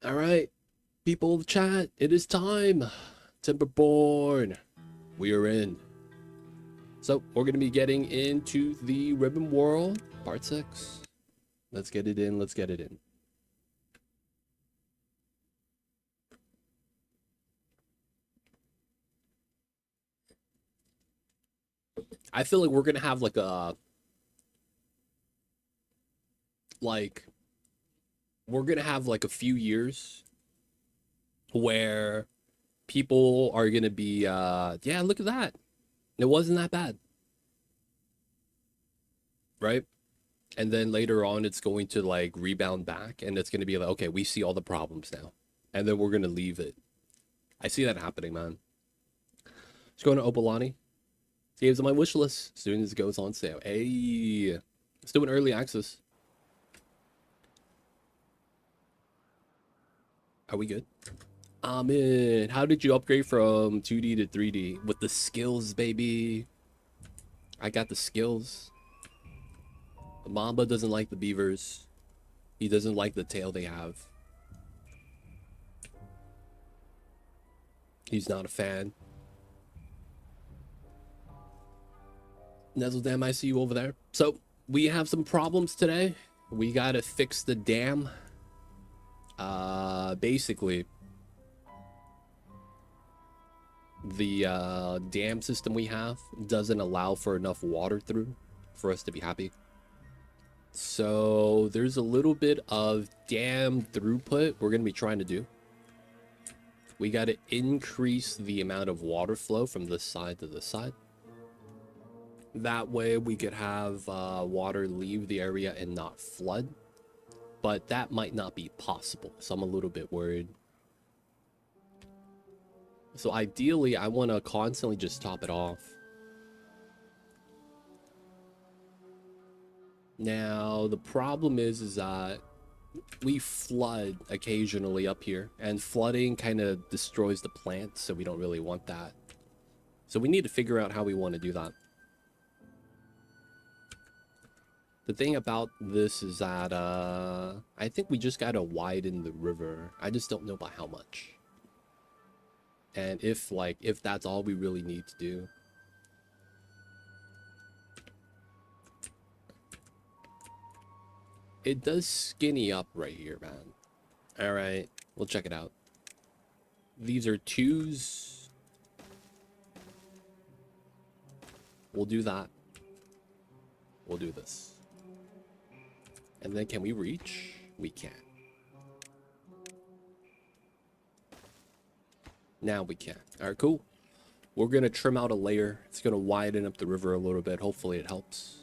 All right, people of the chat, it is time. Timberborn, we are in. So we're gonna be getting into the Ribbon World, Part 6. Let's get it in. Let's get it in. I feel like we're gonna have like a we're gonna have like a few years where people are gonna be yeah, look at that. It wasn't that bad, right? And then later on it's going to like rebound back and it's gonna be like, okay, we see all the problems now. And then we're gonna leave it. I see that happening, man. Let's go to Opalani. Games on my wish list. As soon as it goes on sale. Hey, it's doing early access. Are we good? I'm in. How did you upgrade from 2D to 3D? With the skills, baby. I got the skills. Mamba doesn't like the beavers. He doesn't like the tail they have. He's not a fan. Nezzle Dam, I see you over there. So, we have some problems today. We gotta fix the dam. Basically, the dam system we have doesn't allow for enough water through for us to be happy. So there's a little bit of dam throughput we're going to be trying to do. We got to increase the amount of water flow from this side to this side. That way we could have water leave the area and not flood. But that might not be possible, so I'm a little bit worried. So ideally, I want to constantly just top it off. Now, the problem is that we flood occasionally up here, and flooding kind of destroys the plants, so we don't really want that. So we need to figure out how we want to do that. The thing about this is that I think we just gotta widen the river. I just don't know by how much. And if that's all we really need to do. It does skinny up right here, man. All right, we'll check it out. These are 2s. We'll do that. We'll do this. And then can we reach? We can. Now we can. All right, cool. We're going to trim out a layer. It's going to widen up the river a little bit. Hopefully it helps.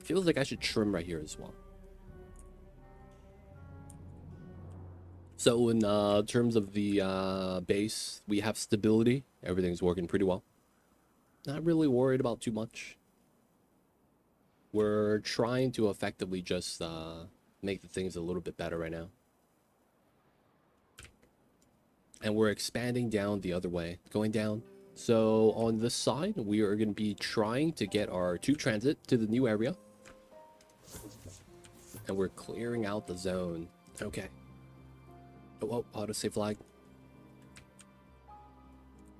Feels like I should trim right here as well. So in terms of the base, we have stability. Everything's working pretty well. Not really worried about too much. We're trying to effectively just make the things a little bit better right now. And we're expanding down the other way, going down. So on this side, we are going to be trying to get our 2 transit to the new area. And we're clearing out the zone. Okay. Oh, autosave flag.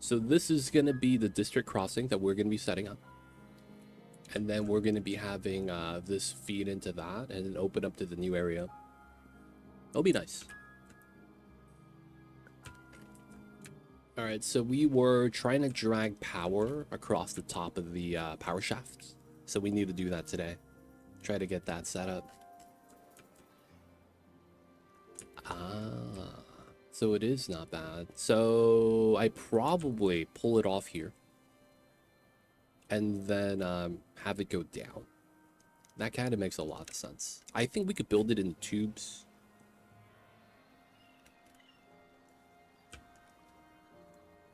So this is going to be the district crossing that we're going to be setting up. And then we're going to be having this feed into that and then open up to the new area. It'll be nice. All right, so we were trying to drag power across the top of the power shafts. So we need to do that today. Try to get that set up. Ah, so it is not bad. So I probably pull it off here. And then have it go down. That kind of makes a lot of sense. I think we could build it in tubes.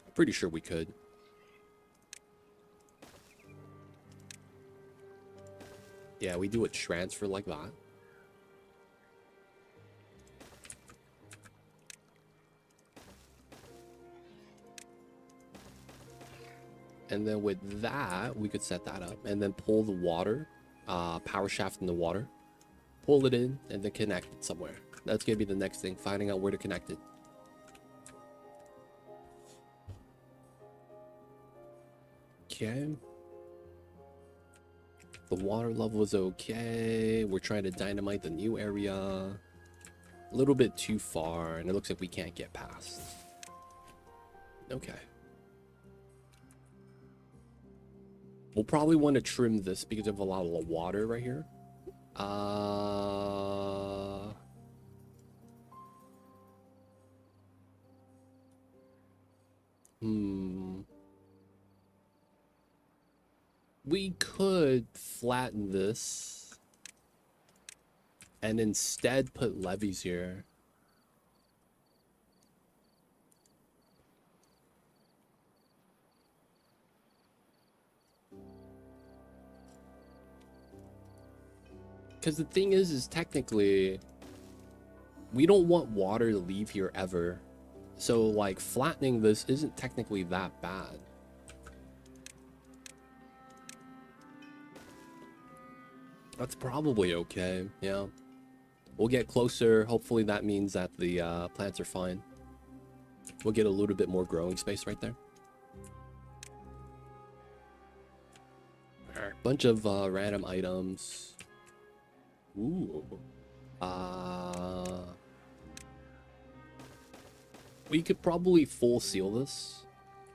I'm pretty sure we could. Yeah, we do a transfer like that. And then with that, we could set that up and then pull the water, power shaft in the water. pull it in, and then connect it somewhere. That's gonna be the next thing, finding out where to connect it. Okay. The water level is okay. We're trying to dynamite the new area. A little bit too far, and it looks like we can't get past. Okay. We'll probably want to trim this because of a lot of water right here. We could flatten this and instead put levees here. Because the thing is technically, we don't want water to leave here ever. So, like, flattening this isn't technically that bad. That's probably okay, yeah. We'll get closer. Hopefully that means that the plants are fine. We'll get a little bit more growing space right there. Alright, bunch of random items. Ooh. We could probably full seal this.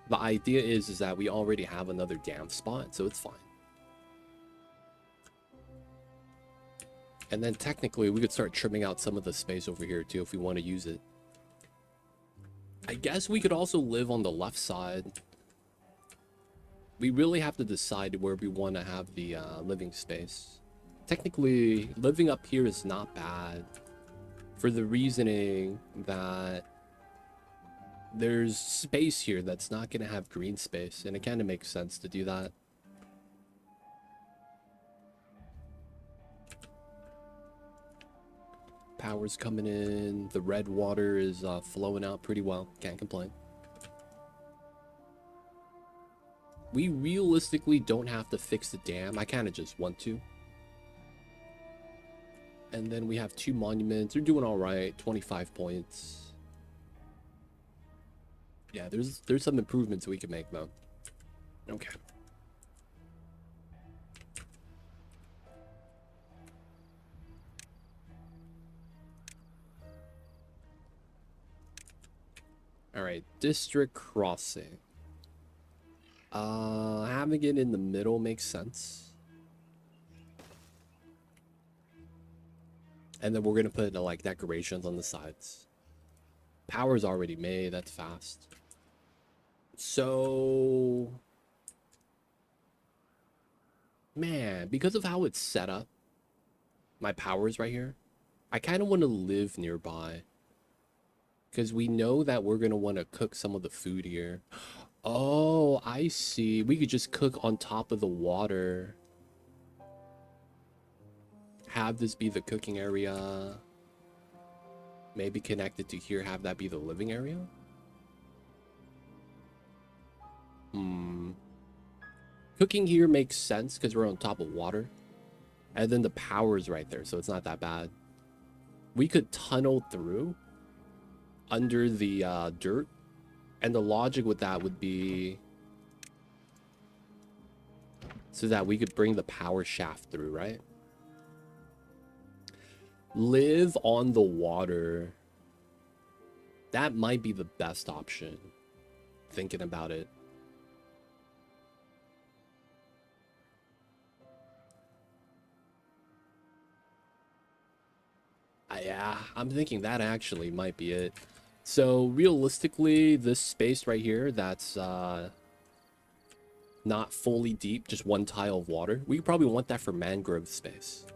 The idea is that we already have another dam spot, so it's fine. And then technically we could start trimming out some of the space over here too if we want to use it. I guess we could also live on the left side. We really have to decide where we want to have the living space. Technically, living up here is not bad for the reasoning that there's space here that's not going to have green space, and it kind of makes sense to do that. Power's coming in. The red water is flowing out pretty well. Can't complain. We realistically don't have to fix the dam. I kind of just want to. And then we have 2 monuments. They're doing all right. 25 points. Yeah, there's some improvements we can make though. Okay. All right, district crossing. Having it in the middle makes sense. And then we're gonna put like decorations on the sides. Power's already made. That's fast. So, man, because of how it's set up, my power's right here. I kind of want to live nearby. Because we know that we're going to want to cook some of the food here. Oh, I see. We could just cook on top of the water. Have this be the cooking area. Maybe connect it to here. Have that be the living area. Cooking here makes sense because we're on top of water. And then the power is right there, so it's not that bad. We could tunnel through under the dirt. And the logic with that would be so that we could bring the power shaft through, right? Live on the water. That might be the best option, thinking about it. Yeah, I'm thinking that actually might be it. So realistically, this space right here that's not fully deep, just 1 tile of water, we probably want that for mangrove space.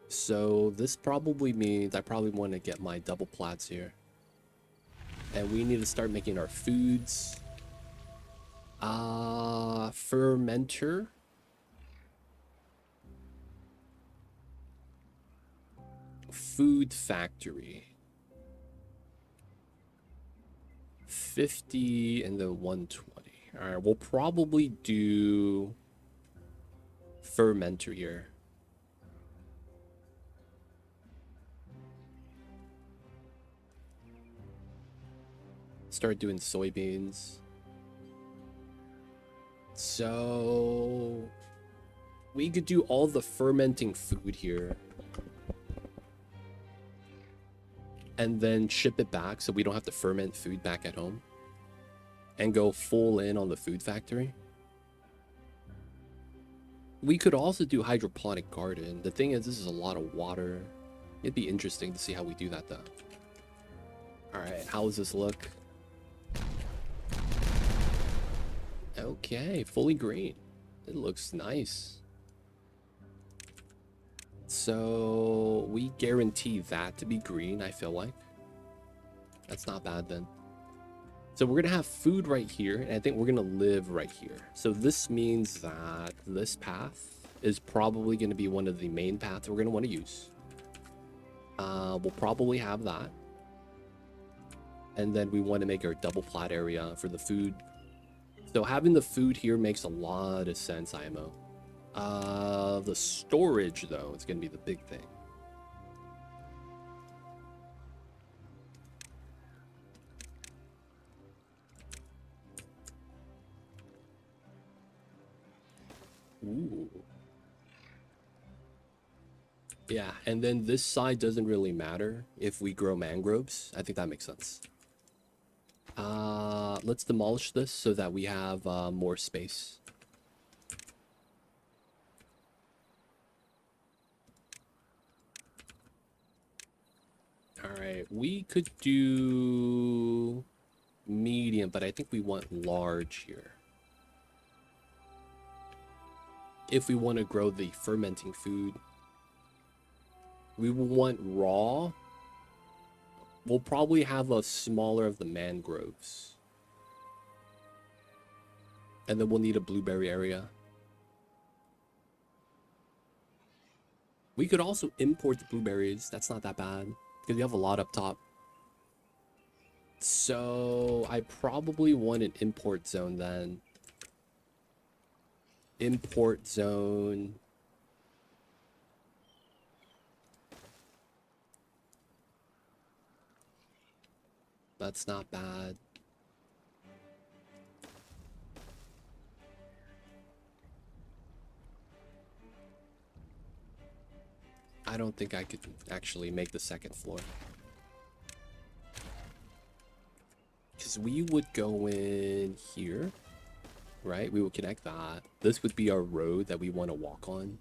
So this probably means I probably want to get my double plats here. And we need to start making our foods. Fermenter. Food factory. 50 and then 120. All right, we'll probably do fermenter here. Start doing soybeans. So we could do all the fermenting food here and then ship it back so we don't have to ferment food back at home and go full in on the food factory. We could also do hydroponic garden. The thing is, this is a lot of water. It'd be interesting to see how we do that though. All right, how does this look? Okay, fully green. It looks nice. So we guarantee that to be green, I feel like. That's not bad then. So we're gonna have food right here, and I think we're gonna live right here. So this means that this path is probably gonna be one of the main paths we're gonna want to use. We'll probably have that. And then we want to make our double plat area for the food. So having the food here makes a lot of sense, IMO. The storage, though, is going to be the big thing. Ooh. Yeah, and then this side doesn't really matter if we grow mangroves. I think that makes sense. Let's demolish this so that we have more space. Alright, we could do medium, but I think we want large here. If we want to grow the fermenting food. We will want raw. We'll probably have a smaller of the mangroves. And then we'll need a blueberry area. We could also import the blueberries. That's not that bad. Because we have a lot up top. So I probably want an import zone then. Import zone. That's not bad. I don't think I could actually make the second floor. Because we would go in here, right? We would connect that. This would be our road that we want to walk on.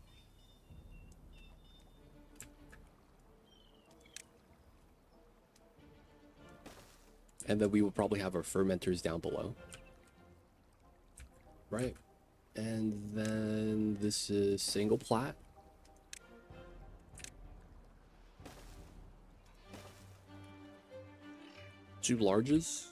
And then we will probably have our fermenters down below. Right. And then this is single plat. Two larges.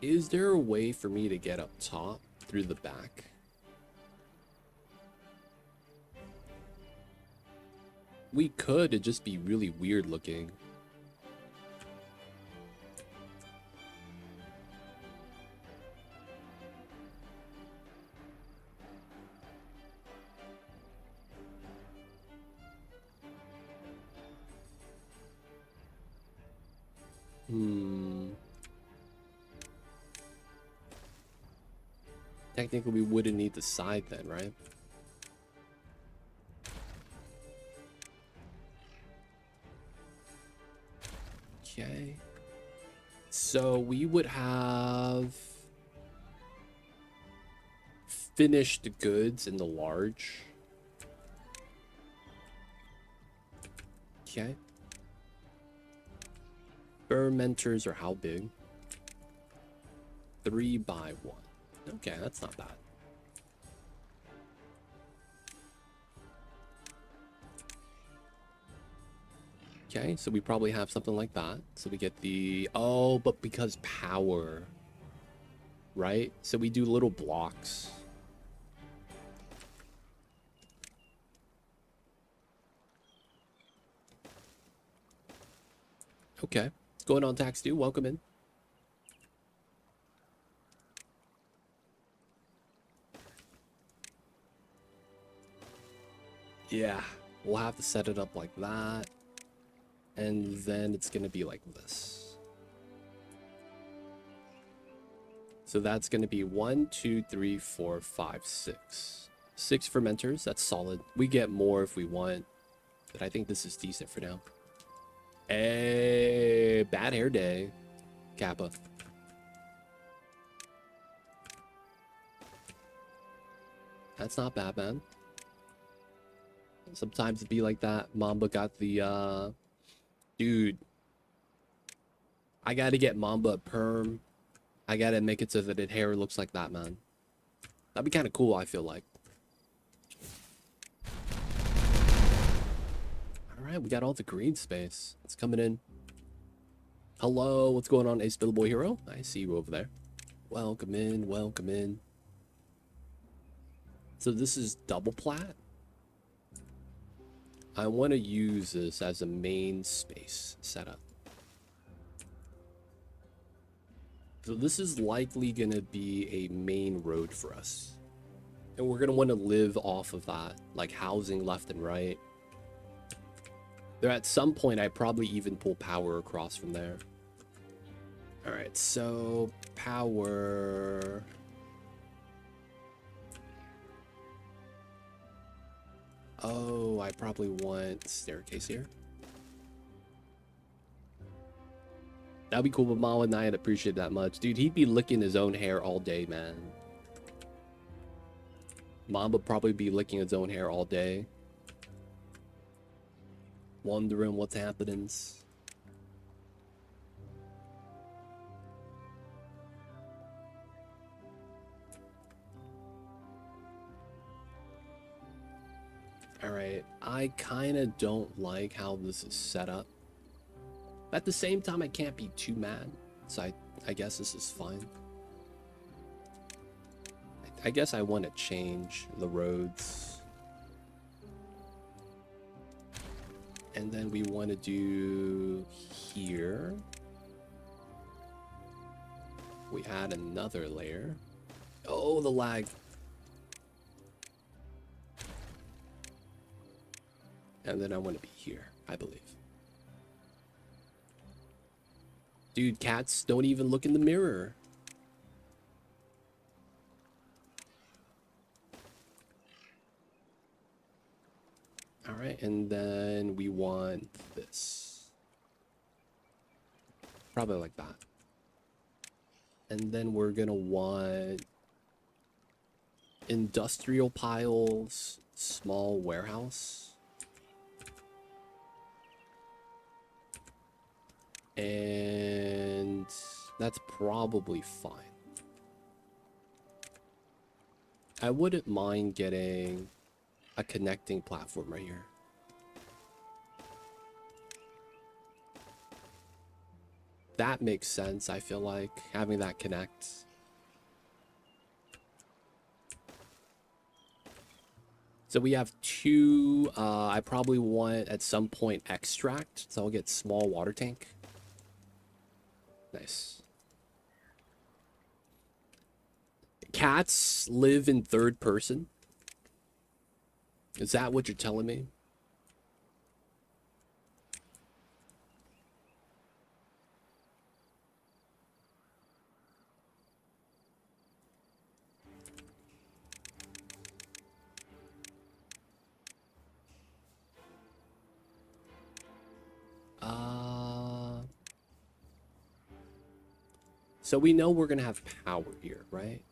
Is there a way for me to get up top through the back? We could, it'd just be really weird looking. Technically, we wouldn't need the side then, right? Okay. So we would have finished goods in the large. Okay. Fermenters are how big? 3 by 1. Okay, that's not bad. Okay, so we probably have something like that. So we get the... Oh, but because power. Right? So we do little blocks. Okay. What's going on, Tax Dude? Welcome in. Yeah, we'll have to set it up like that. And then it's going to be like this. So that's going to be 1, 2, 3, 4, 5, 6. 6 fermenters. That's solid. We get more if we want. But I think this is decent for now. Hey, bad hair day. Kappa. That's not bad, man. Sometimes it'd be like that. Mamba got the, dude. I gotta get Mamba a perm. I gotta make it so that its hair looks like that, man. That'd be kind of cool, I feel like. Alright, we got all the green space. It's coming in. Hello, what's going on, Ace Billboy Hero? I see you over there. Welcome in, welcome in. So this is double plat. I want to use this as a main space setup. So this is likely going to be a main road for us. And we're going to want to live off of that, like housing left and right. There at some point, I probably even pull power across from there. All right, so power. Oh, I probably want staircase here. That'd be cool, but Mawa and I'd appreciate that much. Dude, he'd be licking his own hair all day, man. Mom would probably be licking his own hair all day. Wondering what's happening. Alright, I kind of don't like how this is set up. At the same time, I can't be too mad. So I guess this is fine. I guess I want to change the roads. And then we want to do here. We add another layer. Oh, the lag. And then I want to be here, I believe. Dude, cats don't even look in the mirror. All right, and then we want this. Probably like that. And then we're gonna want industrial piles, small warehouse. And that's probably fine. I wouldn't mind getting a connecting platform right here. That makes sense, I feel like, having that connect. So we have two, I probably want at some point extract, so I'll get small water tank. Nice. Cats live in third person? Is that what you're telling me? So we know we're gonna have power here, right?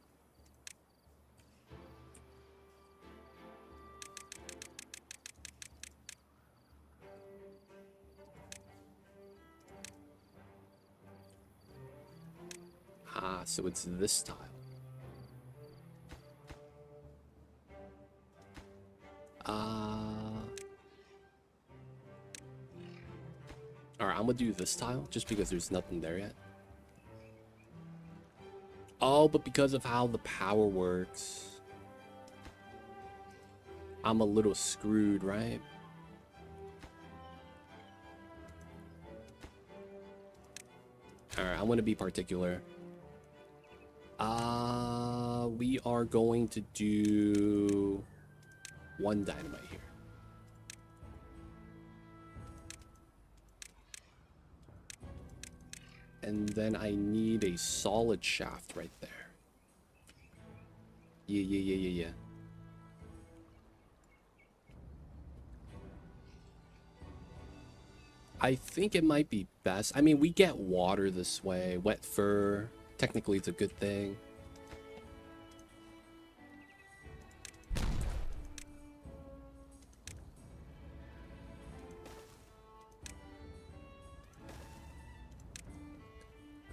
Ah, so it's this tile. Alright, I'm gonna do this tile just because there's nothing there yet. Oh, but because of how the power works, I'm a little screwed, right? Alright, I'm gonna be particular. We are going to do one dynamite here. then I need a solid shaft right there. Yeah. I think it might be best. I mean, we get water this way. Wet fur. Technically, it's a good thing.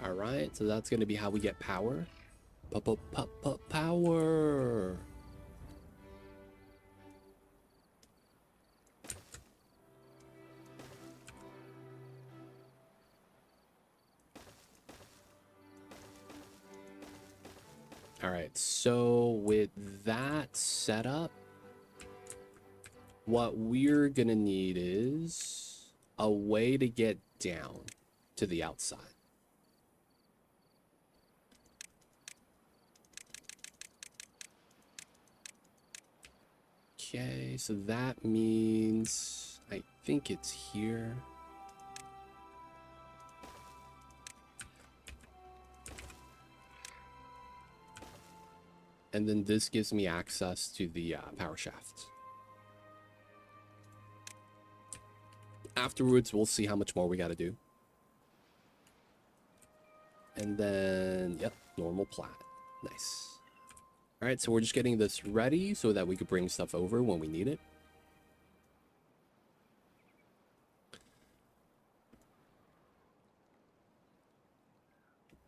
Alright, so that's going to be how we get power. Power! Alright, so with that setup, what we're going to need is a way to get down to the outside. Okay, so that means I think it's here. And then this gives me access to the power shaft. Afterwards, we'll see how much more we got to do. And then, yep, normal plat. Nice. All right, so we're just getting this ready so that we could bring stuff over when we need it.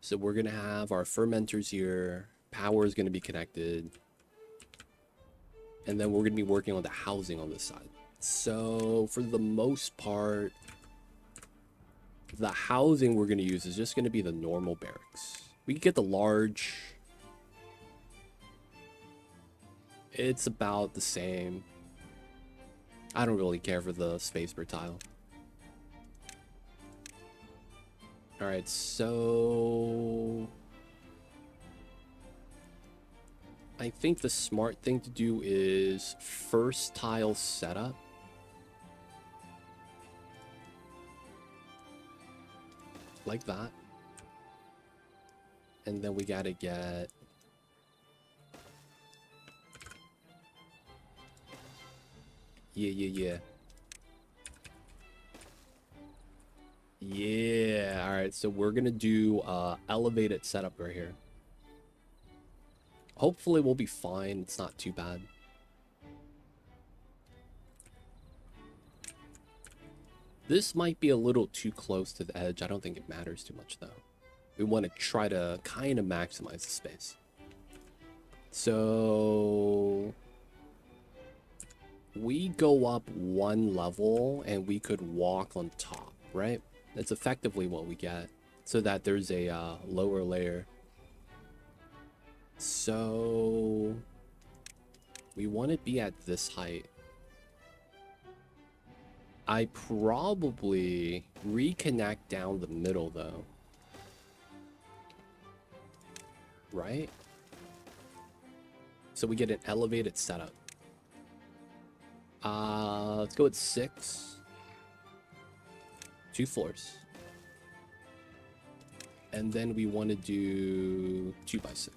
So we're going to have our fermenters here. Power is going to be connected. And then we're going to be working on the housing on this side. So for the most part, the housing we're going to use is just going to be the normal barracks. We can get the large. It's about the same. I don't really care for the space per tile. Alright, so I think the smart thing to do is first tile setup. Like that. And then we gotta get Yeah. Alright, so we're gonna do elevated setup right here. Hopefully we'll be fine. It's not too bad. This might be a little too close to the edge. I don't think it matters too much though. We want to try to kind of maximize the space. So we go up one level and we could walk on top, right? That's effectively what we get, so that there's a lower layer. So we want to be at this height. I probably reconnect down the middle though. Right? So we get an elevated setup. Let's go with 6. 2 floors. And then we want to do 2x6.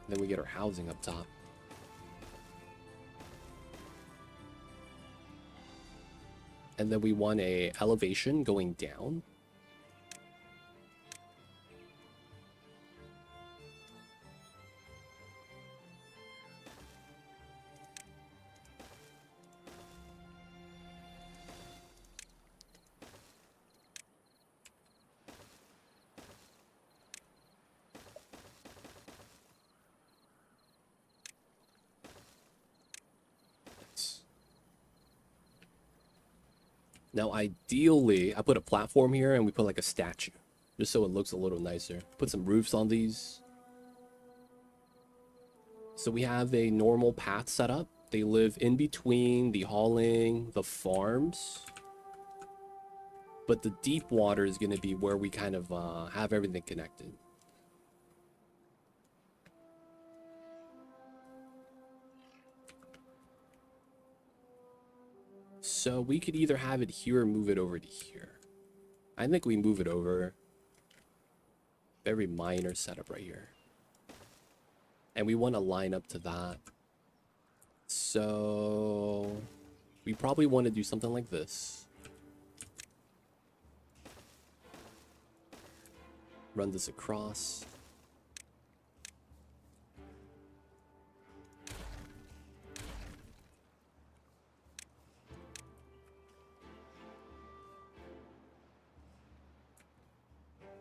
Then we get our housing up top. And then we want a elevation going down. Now, ideally, I put a platform here and we put like a statue, just so it looks a little nicer. Put some roofs on these. So we have a normal path set up. They live in between the hauling, the farms. But the deep water is going to be where we kind of have everything connected. So we could either have it here or move it over to here. I think we move it over. Very minor setup right here. And we want to line up to that. So we probably want to do something like this. Run this across.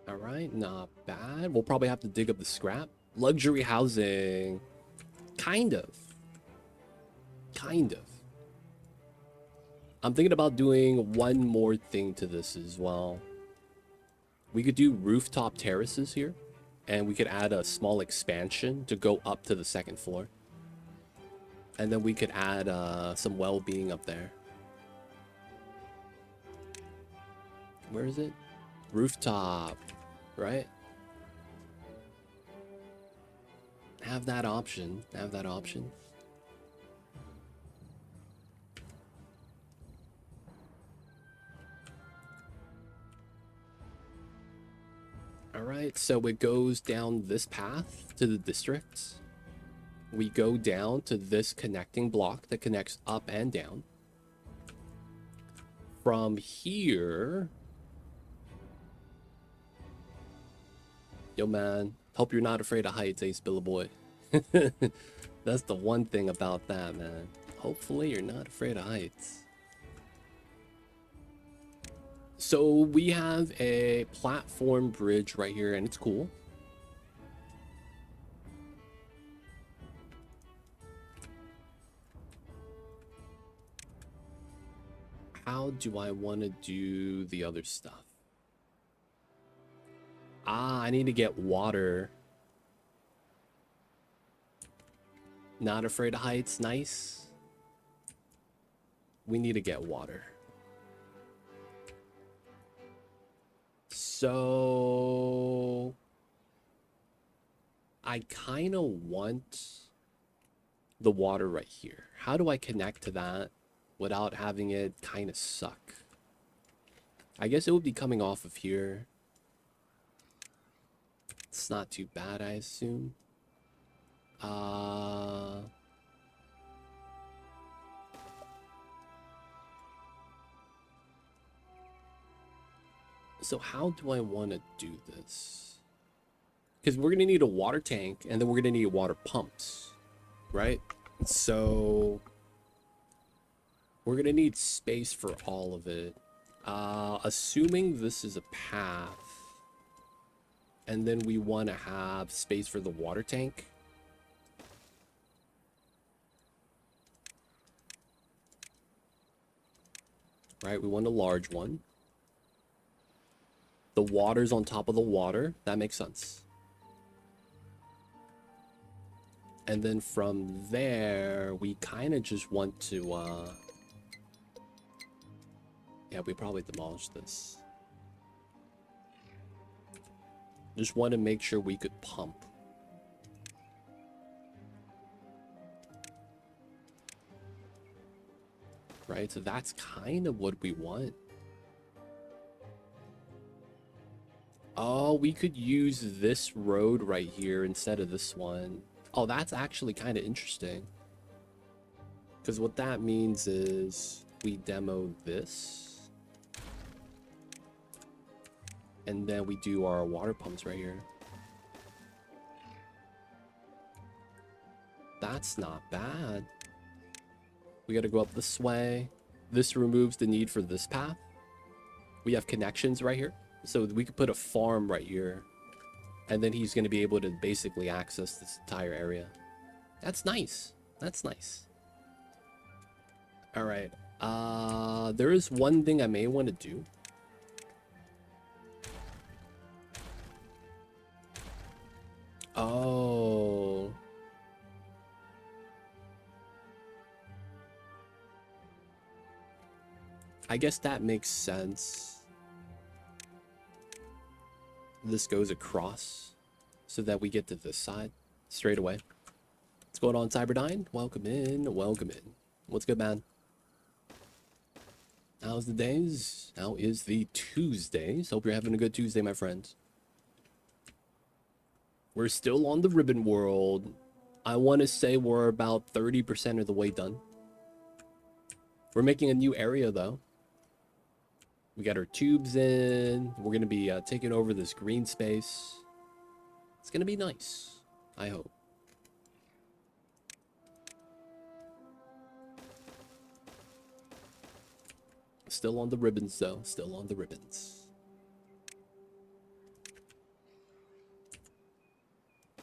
All right, not bad. We'll probably have to dig up the scrap. Luxury housing. Kind of. Kind of. I'm thinking about doing one more thing to this as well. We could do rooftop terraces here. And we could add a small expansion to go up to the second floor. And then we could add some well-being up there. Where is it? Rooftop. Right? Have that option. Have that option. Alright, so it goes down this path to the districts. We go down to this connecting block that connects up and down. From here... Yo, man. Hope you're not afraid of heights, Ace Billa Boy. That's the one thing about that, man. Hopefully you're not afraid of heights. So we have a platform bridge right here, and it's cool. How do I want to do the other stuff? Ah, I need to get water. Not afraid of heights, nice. We need to get water. So... I kind of want the water right here. How do I connect to that without having it kind of suck? I guess it would be coming off of here. It's not too bad, I assume. So how do I want to do this? Because we're going to need a water tank, and then we're going to need water pumps, right? So we're going to need space for all of it. Assuming this is a path, and then we want to have space for the water tank. Right, we want a large one. The water's on top of the water. That makes sense. And then from there, we kind of just want to... Yeah, we probably demolish this. Just want to make sure we could pump. Right, so that's kind of what we want. Oh, we could use this road right here instead of this one. Oh, that's actually kind of interesting. Because what that means is we demo this. And then we do our water pumps right here. That's not bad. We got to go up this way. This removes the need for this path. We have connections right here. So we could put a farm right here. And then he's going to be able to basically access this entire area. That's nice. That's nice. All right. There is one thing I may want to do. Oh. I guess that makes sense. This goes across so that we get to this side straight away. What's going on, Cyberdyne? Welcome in. Welcome in. What's good, man? How's the days? How is the Tuesdays? Hope you're having a good Tuesday, my friends. We're still on the ribbon world. I want to say we're about 30% of the way done. We're making a new area, though. We got our tubes in. We're going to be taking over this green space. It's going to be nice, I hope. Still on the ribbons, though. Still on the ribbons.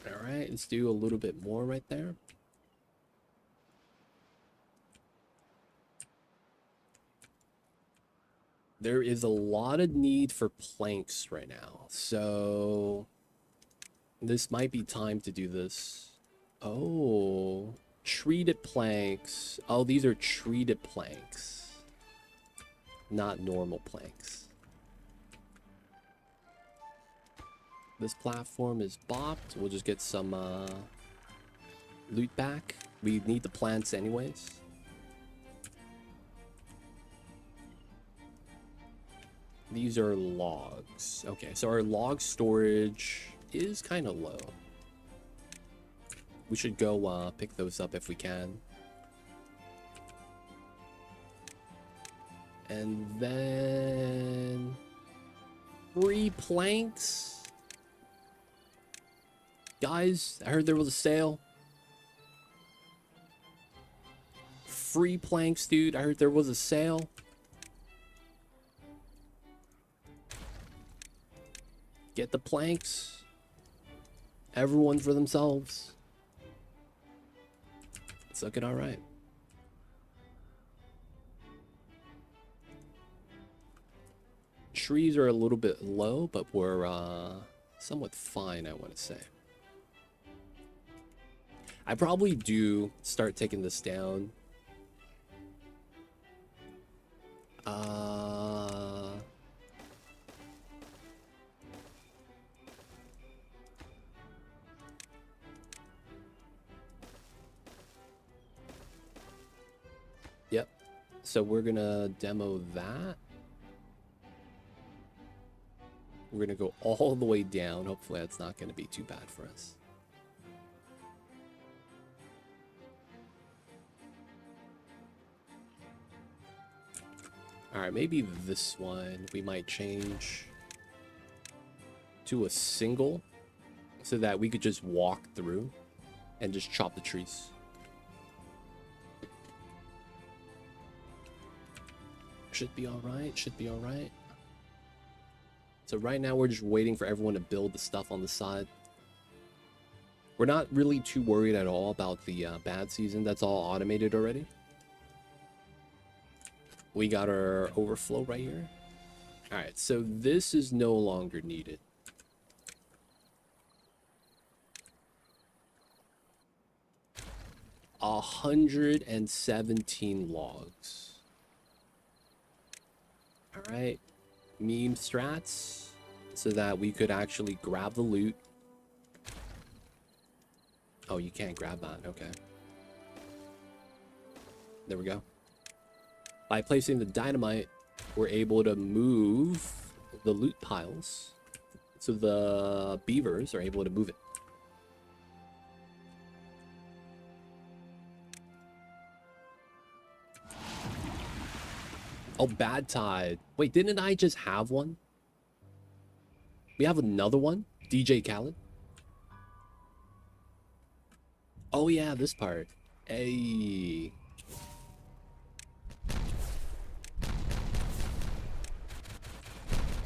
All right, let's do a little bit more right there. There is a lot of need for planks right now, so this might be time to do this. Oh, treated planks. Oh, these are treated planks, not normal planks. This platform is bopped. We'll just get some loot back. We need the plants anyways. These are logs. Okay, so our log storage is kind of low. We should go pick those up if we can. And then 3 planks. Guys, I heard there was a sale. Free planks, dude. I heard there was a sale. Get the planks. Everyone for themselves. It's looking all right. Trees are a little bit low, but we're somewhat fine, I want to say. I probably do start taking this down. Yep. So we're gonna demo that. We're gonna go all the way down. Hopefully that's not gonna be too bad for us. All right, maybe this one we might change to a single so that we could just walk through and just chop the trees. Should be all right. Should be all right. So right now we're just waiting for everyone to build the stuff on the side. We're not really too worried at all about the bad season. That's all automated already. We got our overflow right here. All right, so this is no longer needed. A 117 logs. All right, meme strats so that we could actually grab the loot. Oh, you can't grab that. Okay. There we go. By placing the dynamite, we're able to move the loot piles, so the beavers are able to move it. Oh, bad tide. Wait, didn't I just have one? We have another one? DJ Khaled? Oh yeah, this part. Hey.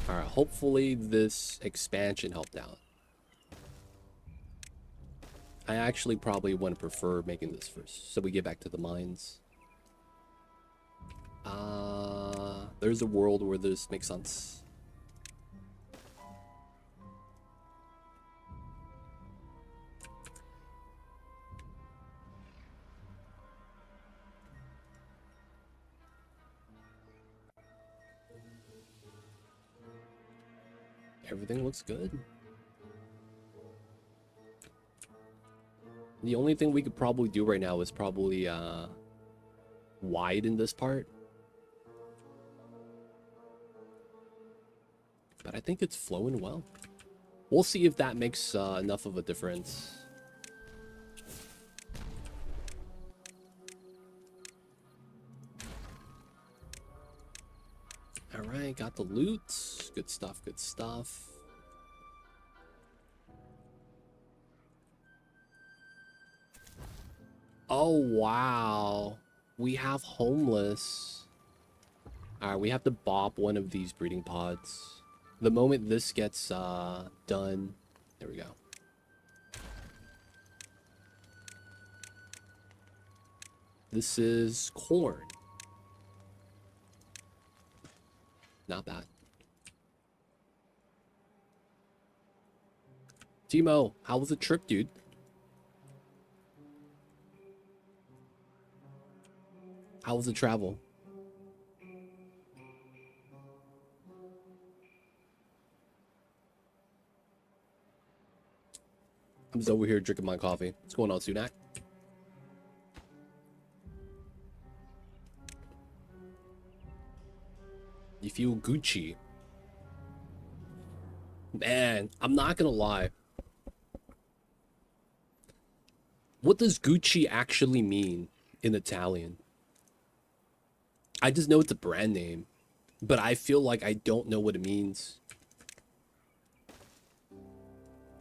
Alright, hopefully this expansion helped out. I actually probably would prefer making this first, so we get back to the mines. There's a world where this makes sense. Everything looks good. The only thing we could probably do right now is probably widen this part. But I think it's flowing well. We'll see if that makes enough of a difference. Alright, got the loot. Good stuff, good stuff. Oh, wow. We have homeless. Alright, we have to bop one of these breeding pods. The moment this gets done... There we go. This is corn. Not bad. Timo, how was the trip, dude? How was the travel? I'm just over here drinking my coffee. What's going on, Sunak? You feel Gucci. Man, I'm not gonna lie. What does Gucci actually mean in Italian? I just know it's a brand name, but I feel like I don't know what it means.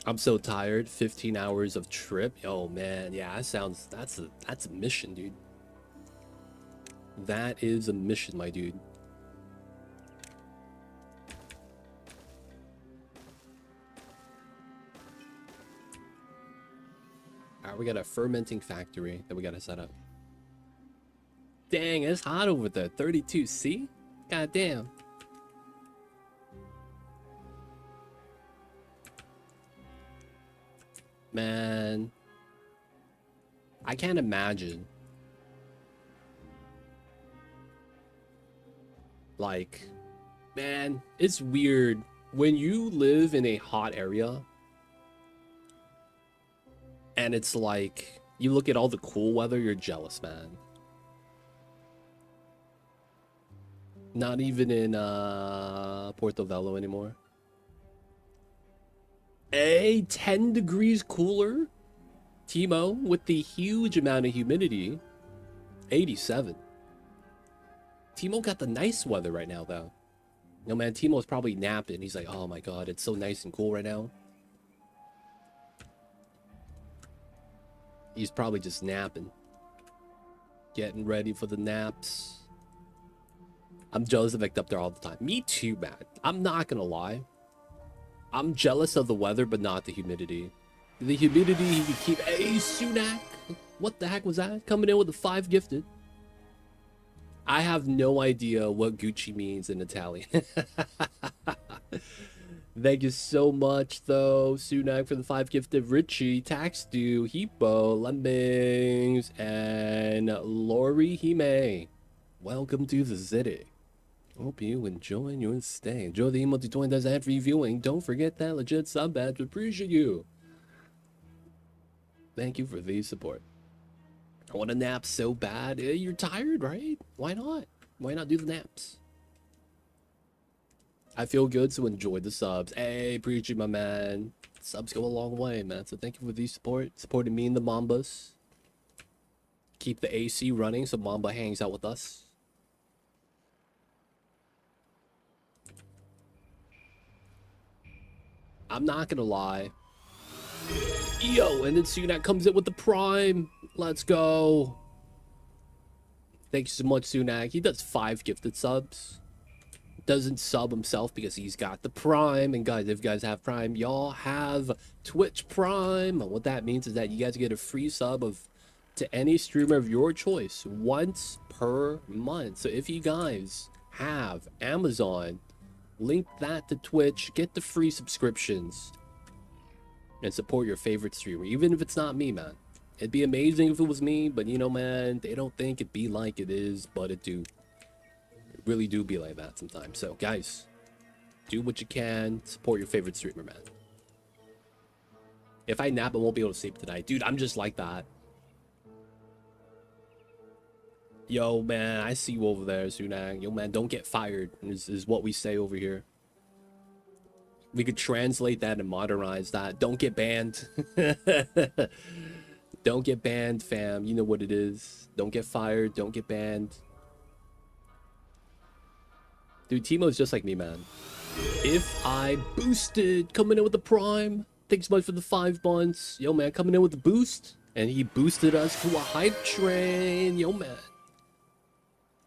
I'm so tired. 15 hours of trip. Oh man, yeah, that sounds that's a mission, dude. That is a mission, my dude. Alright, we got a fermenting factory that we gotta set up. Dang, it's hot over there. 32C? God damn. Man, I can't imagine. Like, man, it's weird when you live in a hot area and it's like you look at all the cool weather, you're jealous, man. Not even in Portobello anymore. 10 degrees cooler. Timo, with the huge amount of humidity, 87. Timo got the nice weather right now, though. No, man, Timo's probably napping. He's like, oh my god, it's so nice and cool right now. He's probably just napping. Getting ready for the naps. I'm jealous of Vic up there all the time. Me too, man. I'm not gonna lie. I'm jealous of the weather, but not the humidity. The humidity, he could keep... Hey, Sunak! What the heck was that? Coming in with the 5 gifted. I have no idea what Gucci means in Italian. Thank you so much, though, Sunak, for the 5 gifted. Richie, Tax Due, Hippo, Lemmings, and Lori Hime. Welcome to the city. Hope you enjoy your stay. Enjoy the emoji 20 does ad free viewing. Don't forget that legit sub badge. Appreciate you. Thank you for the support. I want a nap so bad. You're tired, right? Why not? Why not do the naps? I feel good, so enjoy the subs. Hey, appreciate my man. Subs go a long way, man. So thank you for the support. Supporting me and the Mambas. Keep the AC running so Mamba hangs out with us. I'm not gonna lie. Yo, and then Sunak comes in with the prime. Let's go. Thank you so much, Sunak. He does 5 gifted subs. Doesn't sub himself because he's got the prime. And guys, if you guys have prime, y'all have Twitch Prime. What that means is that you guys get a free sub to any streamer of your choice once per month. So if you guys have Amazon, link that to Twitch, get the free subscriptions, and support your favorite streamer, even if it's not me, man. It'd be amazing if it was me, but you know, man, they don't think it be like it is, but it do. It really do be like that sometimes. So, guys, do what you can. Support your favorite streamer, man. If I nap, I won't be able to sleep tonight. Dude, I'm just like that. Yo, man, I see you over there, Sunak. Yo, man, don't get fired, is what we say over here. We could translate that and modernize that. Don't get banned. Don't get banned, fam. You know what it is. Don't get fired. Don't get banned. Dude, Timo's just like me, man. If I boosted, coming in with the prime. Thanks so much for the 5 months. Yo, man, coming in with the boost. And he boosted us to a hype train. Yo, man.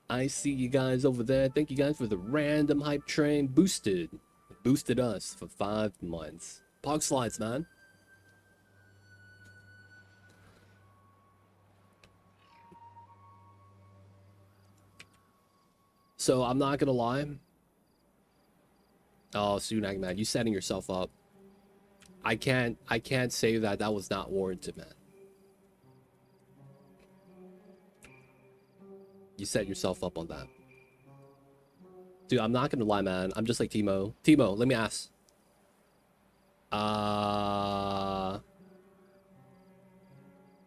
I see you guys over there. Thank you guys for the random hype train. Boosted us for 5 months. Pog slides, man. So I'm not gonna lie. Oh, Sunak, man, you setting yourself up. I can't say that was not warranted, man. You set yourself up on that. Dude, I'm not gonna lie, man. I'm just like Timo. Timo, let me ask.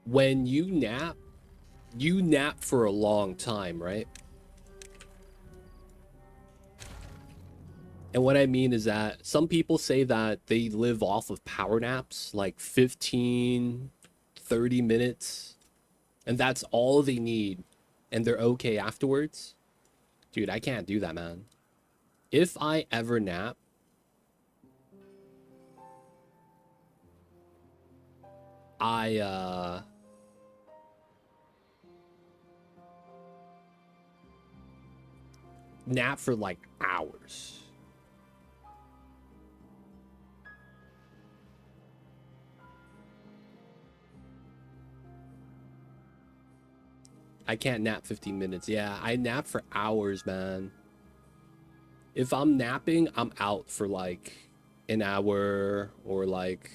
When you nap for a long time, right? And what I mean is that some people say that they live off of power naps, like 15, 30 minutes, and that's all they need, and they're okay afterwards. Dude, I can't do that, man. If I ever nap, nap for like hours. I can't nap 15 minutes. Yeah, I nap for hours, man. If I'm napping, I'm out for like an hour or like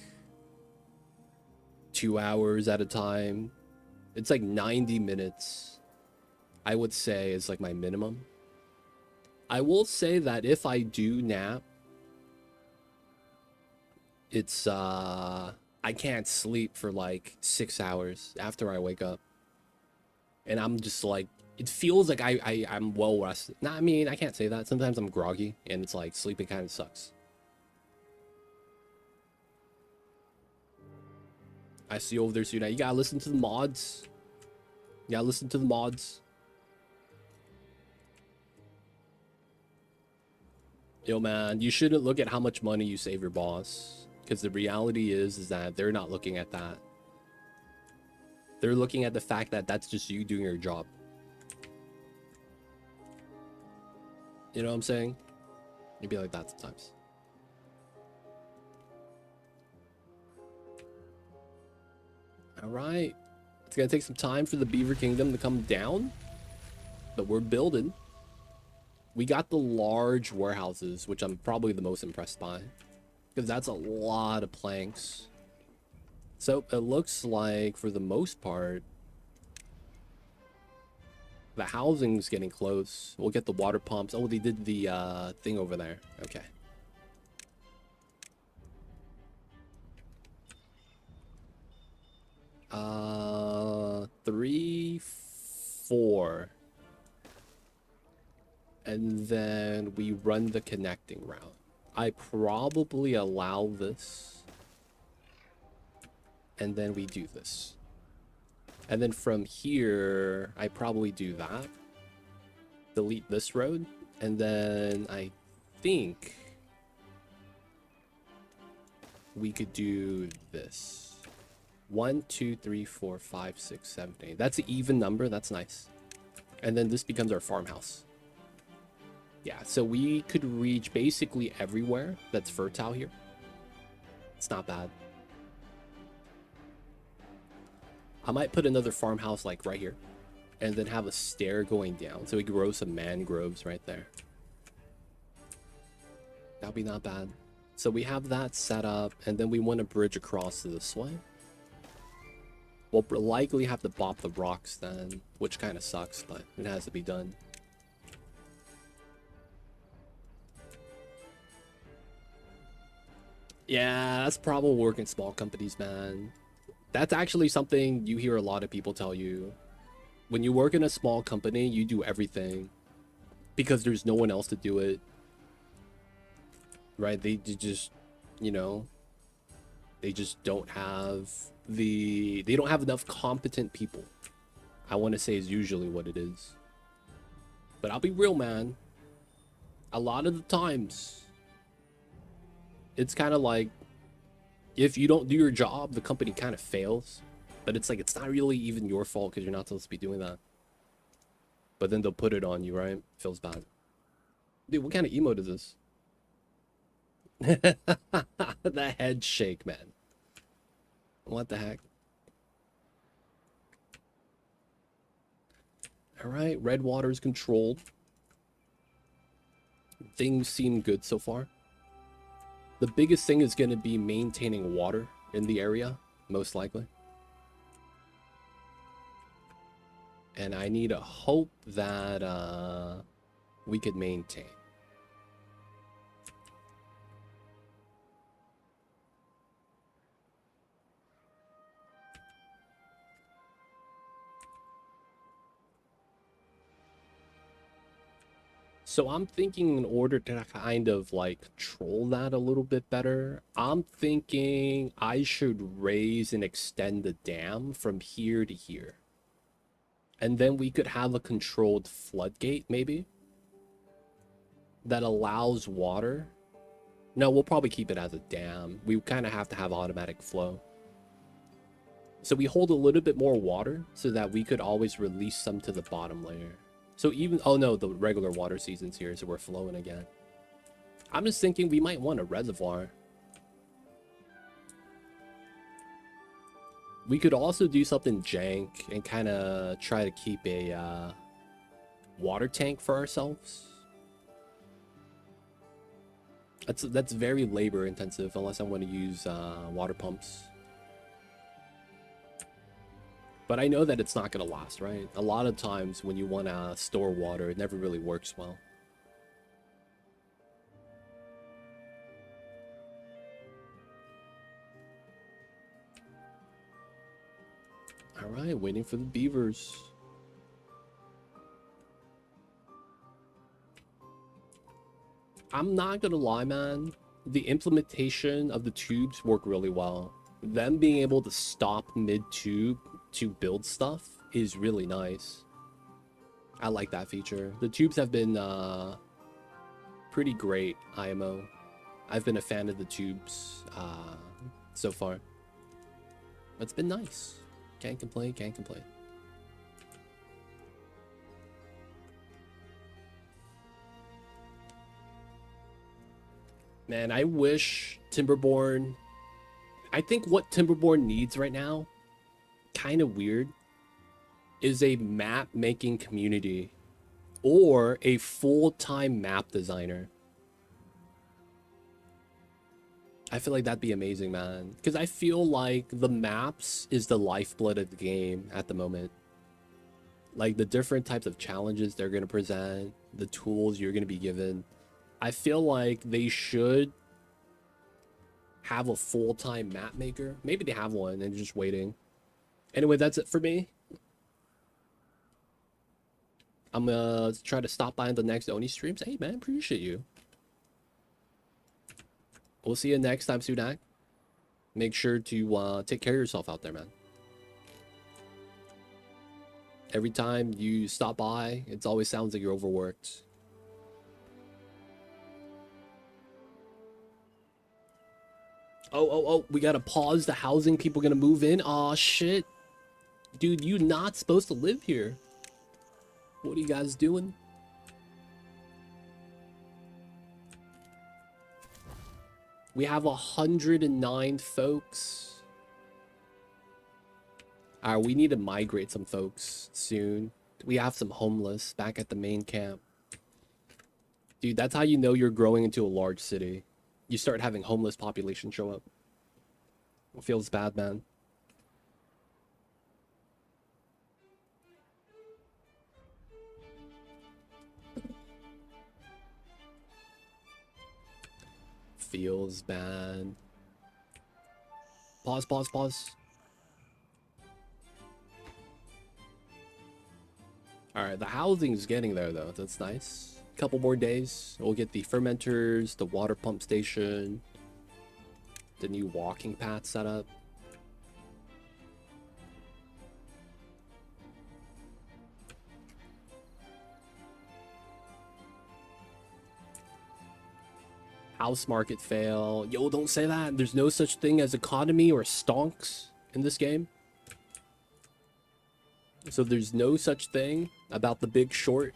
2 hours at a time. It's like 90 minutes, I would say, is like my minimum. I will say that if I do nap, it's I can't sleep for like 6 hours after I wake up. And I'm just like, it feels like I'm well rested. Nah, I mean, I can't say that. Sometimes I'm groggy and it's like sleeping kind of sucks. I see you over there, Suna. You gotta listen to the mods. You gotta listen to the mods. Yo, man, you shouldn't look at how much money you save your boss. Because the reality is that they're not looking at that. They're looking at the fact that that's just you doing your job. You know what I'm saying? You'd be like that sometimes. All right. It's going to take some time for the Beaver Kingdom to come down. But we're building. We got the large warehouses, which I'm probably the most impressed by. Because that's a lot of planks. So it looks like, for the most part, the housing's getting close. We'll get the water pumps. Oh, they did the thing over there. Okay. Three, 4. And then we run the connecting route. I probably allow this. And then we do this. And then from here, I probably do that. Delete this road. And then I think we could do this. 1, 2, 3, 4, 5, 6, 7, 8. That's an even number. That's nice. And then this becomes our farmhouse. Yeah, so we could reach basically everywhere that's fertile here. It's not bad. I might put another farmhouse like right here. And then have a stair going down. So we can grow some mangroves right there. That'll be not bad. So we have that set up. And then we want a bridge across this way. We'll likely have to bop the rocks then. Which kind of sucks, but it has to be done. Yeah, that's probably working small companies, man. That's actually something you hear a lot of people tell you. When you work in a small company, you do everything because there's no one else to do it. right? They just, you know, they just don't have they don't have enough competent people. I want to say is usually what it is. But I'll be real, man. A lot of the times, it's kind of like if you don't do your job, the company kind of fails. But it's like it's not really even your fault because you're not supposed to be doing that. But then they'll put it on you, right? Feels bad. Dude, what kind of emote is this? The head shake, man. What the heck? Alright, red water is controlled. Things seem good so far. The biggest thing is going to be maintaining water in the area, most likely. And I need to hope that we could maintain. So I'm thinking in order to kind of like control that a little bit better, I'm thinking I should raise and extend the dam from here to here. And then we could have a controlled floodgate, maybe, that allows water. No, we'll probably keep it as a dam. We kind of have to have automatic flow. So we hold a little bit more water so that we could always release some to the bottom layer. So even, oh no, the regular water season's here, so we're flowing again. I'm just thinking we might want a reservoir. We could also do something jank and kind of try to keep a water tank for ourselves. That's very labor intensive unless I want to use water pumps. But I know that it's not going to last, right? A lot of times when you want to store water, it never really works well. All right, waiting for the beavers. I'm not going to lie, man. The implementation of the tubes work really well. Them being able to stop mid-tube to build stuff is really nice. I like that feature. The tubes have been pretty great IMO. I've been a fan of the tubes so far. It's been nice. Can't complain, can't complain. Man, I wish Timberborn... I think what Timberborn needs right now, kind of weird, is a map making community or a full-time map designer. I feel like that'd be amazing, man. Because I feel like the maps is the lifeblood of the game at the moment. Like the different types of challenges they're going to present, the tools you're going to be given. I feel like they should have a full-time map maker. Maybe they have one and just waiting. Anyway, that's it for me. I'm gonna try to stop by on the next Oni streams. Hey man, appreciate you. We'll see you next time, Sudak. Make sure to take care of yourself out there, man. Every time you stop by, it always sounds like you're overworked. Oh, we gotta pause the housing. People gonna move in. Aw, shit. Dude, you not supposed to live here. What are you guys doing? We have 109 folks. Alright, we need to migrate some folks soon. We have some homeless back at the main camp. Dude, that's how you know you're growing into a large city. You start having homeless population show up. It feels bad, man. Feels bad. Pause, pause, pause. Alright, the housing's getting there, though. That's nice. Couple more days, we'll get the fermenters, the water pump station, the new walking path set up. House market fail. Yo, don't say that. There's no such thing as economy or stonks in this game. So there's no such thing about the Big Short.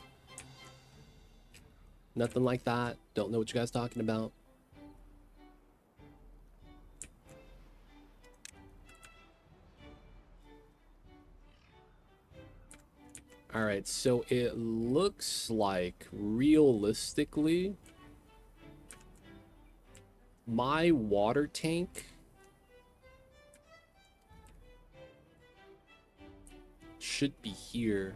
Nothing like that. Don't know what you guys talking about. All right, so it looks like realistically my water tank should be here.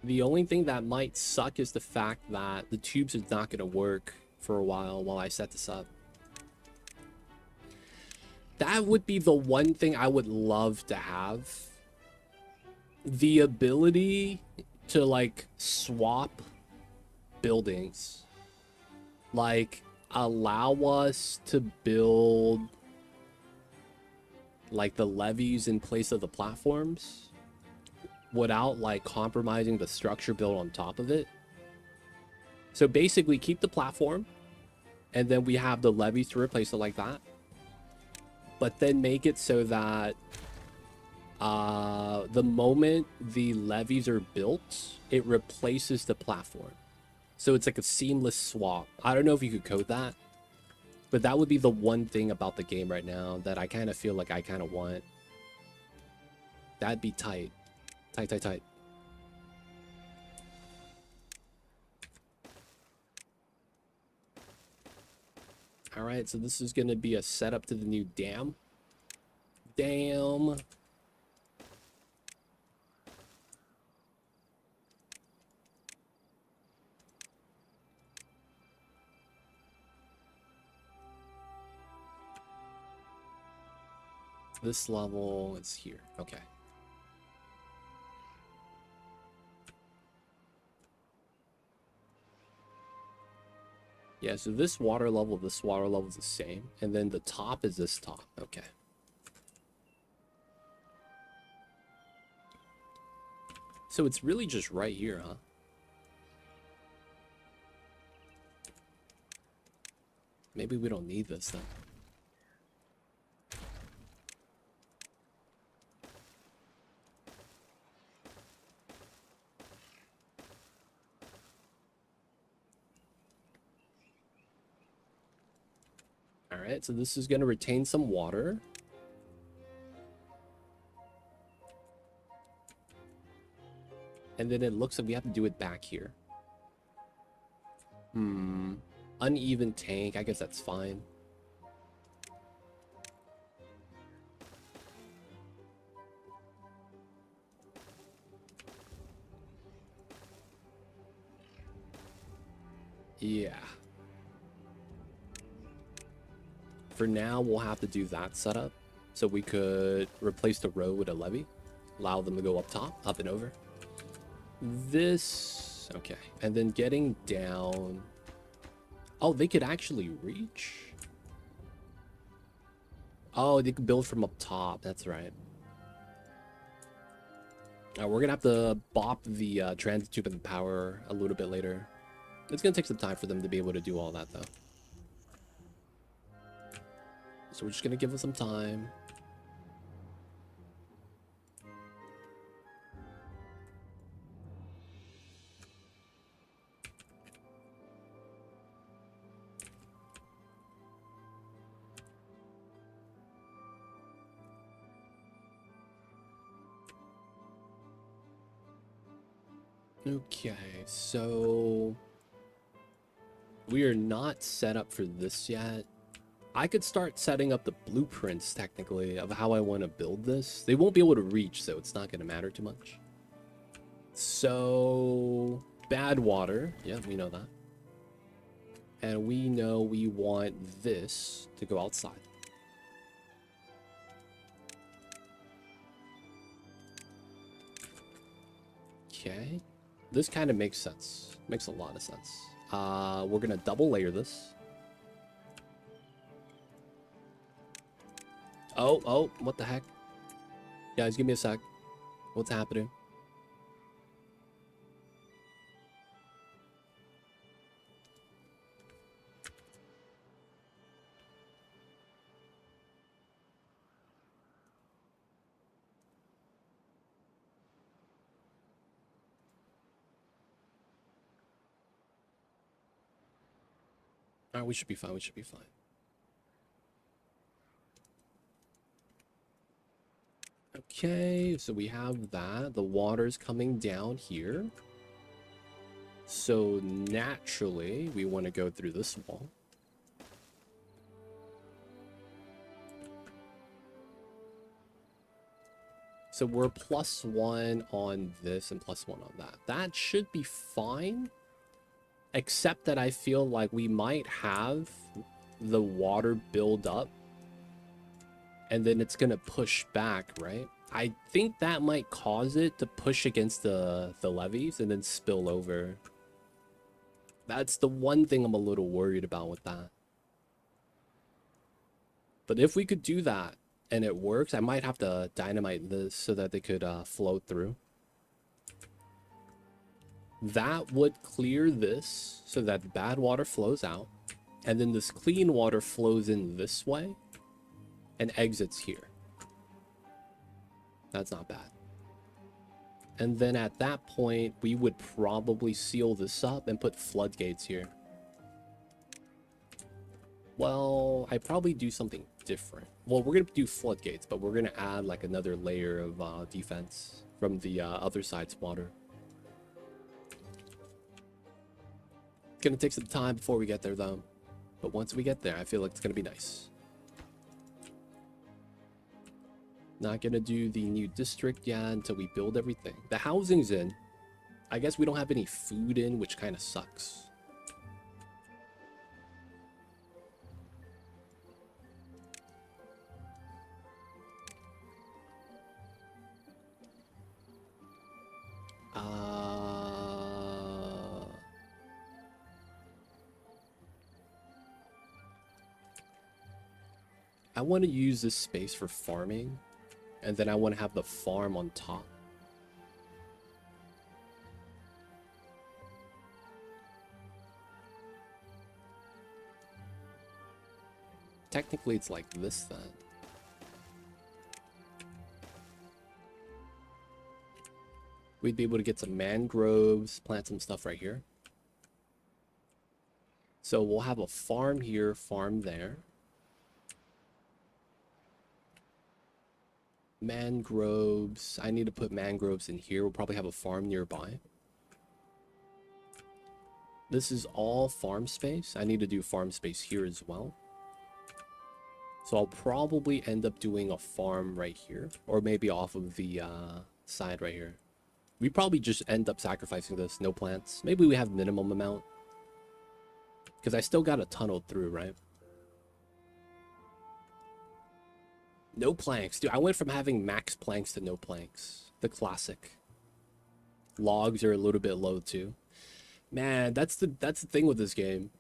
The only thing that might suck is the fact that the tubes is not going to work for a while I set this up. That would be the one thing I would love to have. The ability to like swap buildings. Like allow us to build like the levees in place of the platforms without like compromising the structure built on top of it. So basically keep the platform and then we have the levees to replace it like that. But then make it so that the moment the levees are built, it replaces the platform. So it's like a seamless swap. I don't know if you could code that, but that would be the one thing about the game right now that I kind of feel like I kind of want. That'd be tight. Tight, tight, tight. All right, so this is going to be a setup to the new dam. Damn. This level is here. Okay. Yeah, so this water level is the same. And then the top is this top. Okay. So it's really just right here, huh? Maybe we don't need this then. All right, so this is going to retain some water. And then it looks like we have to do it back here. Uneven tank. I guess that's fine. Yeah. For now, we'll have to do that setup. So we could replace the road with a levee. Allow them to go up top, up and over. This... Okay. And then getting down... Oh, they could actually reach? Oh, they could build from up top. That's right. We're going to have to bop the transit tube and the power a little bit later. It's going to take some time for them to be able to do all that, though. So we're just going to give them some time. Okay, so we are not set up for this yet. I could start setting up the blueprints, technically, of how I want to build this. They won't be able to reach, so it's not going to matter too much. So, bad water. Yeah, we know that. And we know we want this to go outside. Okay. This kind of makes sense. Makes a lot of sense. We're gonna double layer this. Oh, what the heck? Guys, give me a sec. What's happening? Alright, we should be fine. We should be fine. Okay, so we have that. The water's coming down here. So naturally, we want to go through this wall. So we're +1 on this and +1 on that. That should be fine. Except that I feel like we might have the water build up. And then it's going to push back, right? I think that might cause it to push against the levees and then spill over. That's the one thing I'm a little worried about with that. But if we could do that and it works, I might have to dynamite this so that they could flow through. That would clear this so that the bad water flows out. And then this clean water flows in this way and exits here. That's not bad. And then at that point, we would probably seal this up and put floodgates here. Well, I probably do something different. Well, we're going to do floodgates, but we're going to add like another layer of defense from the other side's water. It's going to take some time before we get there, though. But once we get there, I feel like it's going to be nice. Not going to do the new district yet until we build everything. The housing's in. I guess we don't have any food in, which kind of sucks. I want to use this space for farming, and then I want to have the farm on top. Technically, it's like this then. We'd be able to get some mangroves, plant some stuff right here. So we'll have a farm here, farm there. Mangroves. I need to put mangroves in here. We'll probably have a farm nearby. This is all farm space. I need to do farm space here as well. So I'll probably end up doing a farm right here. Or maybe off of the side right here. We probably just end up sacrificing this. No plants. Maybe we have minimum amount. Because I still got to tunnel through, right? No planks. Dude, I went from having max planks to no planks. The classic. Logs are a little bit low too. Man, that's the thing with this game.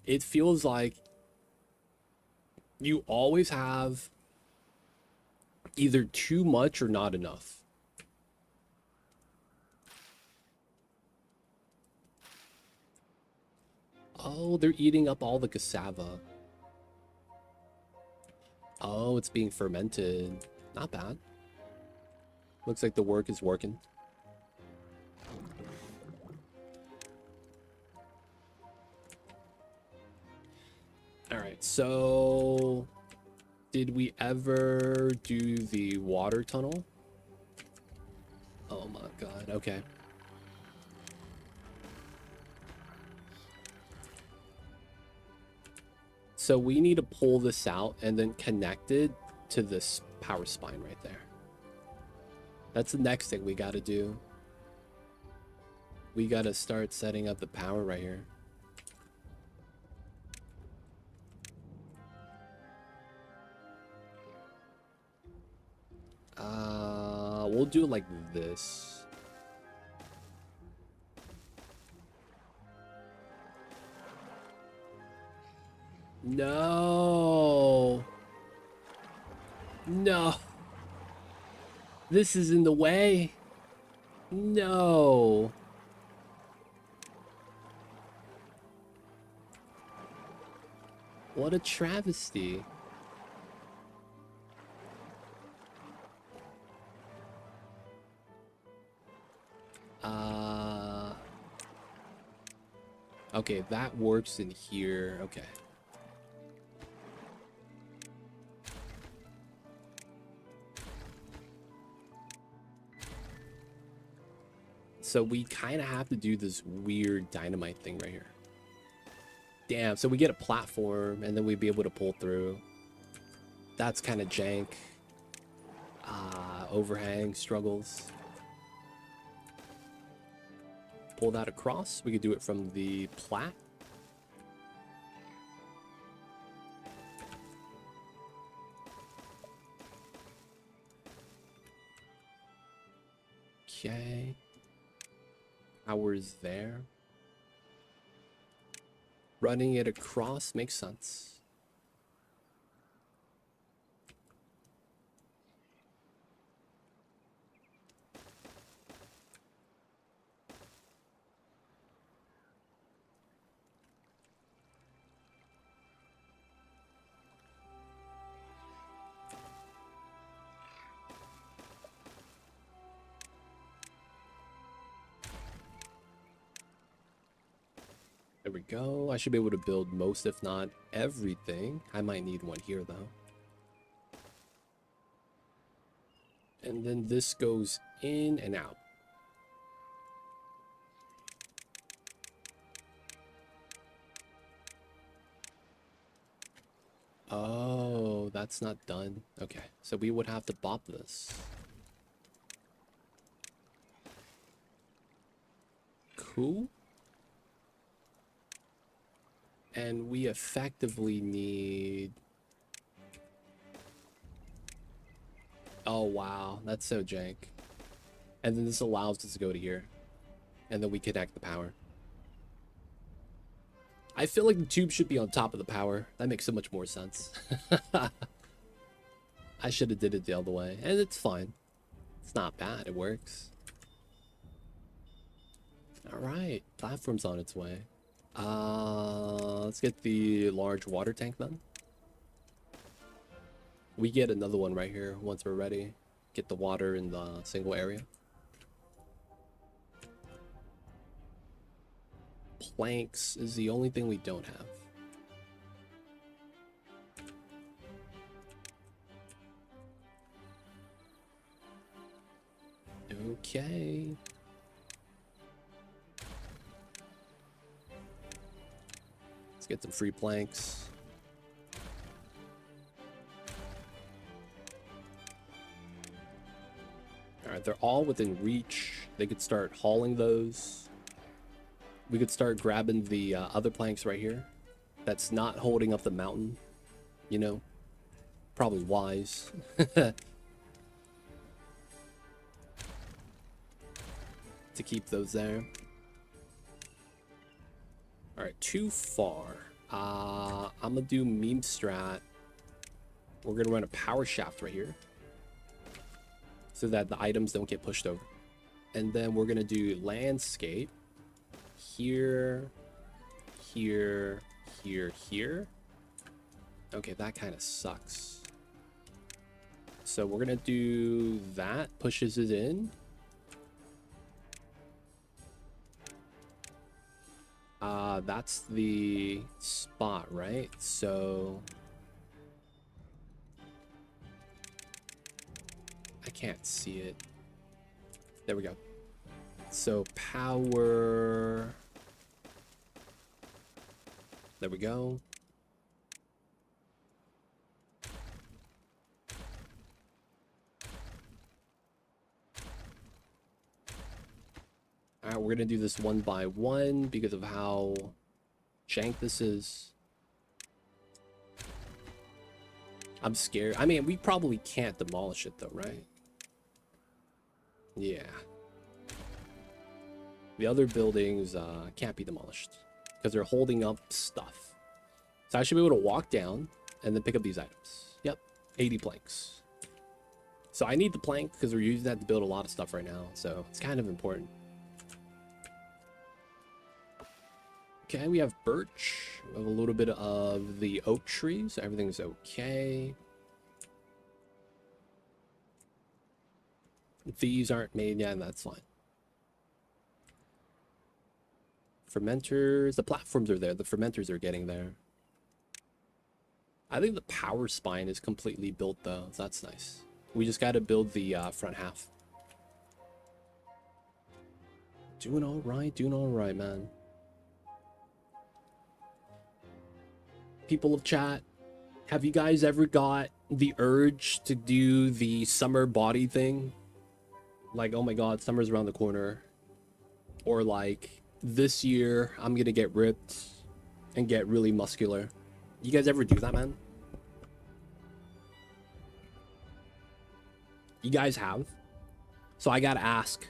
It feels like you always have either too much or not enough. Oh, they're eating up all the cassava. Oh, it's being fermented. Not bad. Looks like the work is working. Alright, so... Did we ever do the water tunnel? Oh my god, okay. So we need to pull this out and then connect it to this power spine right there. That's the next thing we got to do. We got to start setting up the power right here. We'll do it like this. No. No. This is in the way. No. What a travesty. Okay, that works in here. Okay. So we kind of have to do this weird dynamite thing right here. Damn, so we get a platform and then we'd be able to pull through. That's kind of jank. Overhang struggles. Pull that across. We could do it from the plat. Okay. Power's there. Running it across makes sense. There we go. I should be able to build most, if not everything. I might need one here, though. And then this goes in and out. Oh, that's not done. Okay, so we would have to bop this. Cool. And we effectively need... Oh, wow. That's so jank. And then this allows us to go to here. And then we connect the power. I feel like the tube should be on top of the power. That makes so much more sense. I should have did it the other way. And it's fine. It's not bad. It works. Alright. Platform's on its way. Let's get the large water tank then. We get another one right here once we're ready. Get the water in the single area. Planks is the only thing we don't have. Okay. Let's get some free planks. Alright, they're all within reach. They could start hauling those. We could start grabbing the other planks right here. That's not holding up the mountain. You know? Probably wise. To keep those there. Alright, too far. I'm gonna do meme strat. We're gonna run a power shaft right here, so that the items don't get pushed over. And then we're gonna do landscape. Here, here, here, here. Okay, that kind of sucks. So we're gonna do that, pushes it in. That's the spot, right? So I can't see it. There we go. So power. There we go. Alright, we're gonna do this one by one because of how jank this is. I'm scared. I mean, we probably can't demolish it though, right? Yeah. The other buildings can't be demolished because they're holding up stuff. So I should be able to walk down and then pick up these items. Yep, 80 planks. So I need the plank because we're using that to build a lot of stuff right now. So it's kind of important. Okay, we have birch. We have a little bit of the oak tree, so everything's okay. These aren't made yet, that's fine. Fermenters, the platforms are there. The fermenters are getting there. I think the power spine is completely built though, so that's nice. We just got to build the front half. Doing all right, man. People of chat, have you guys ever got the urge to do the summer body thing? Like, oh my god, summer's around the corner. Or like, this year, I'm gonna get ripped and get really muscular. You guys ever do that, man? You guys have? So I gotta ask,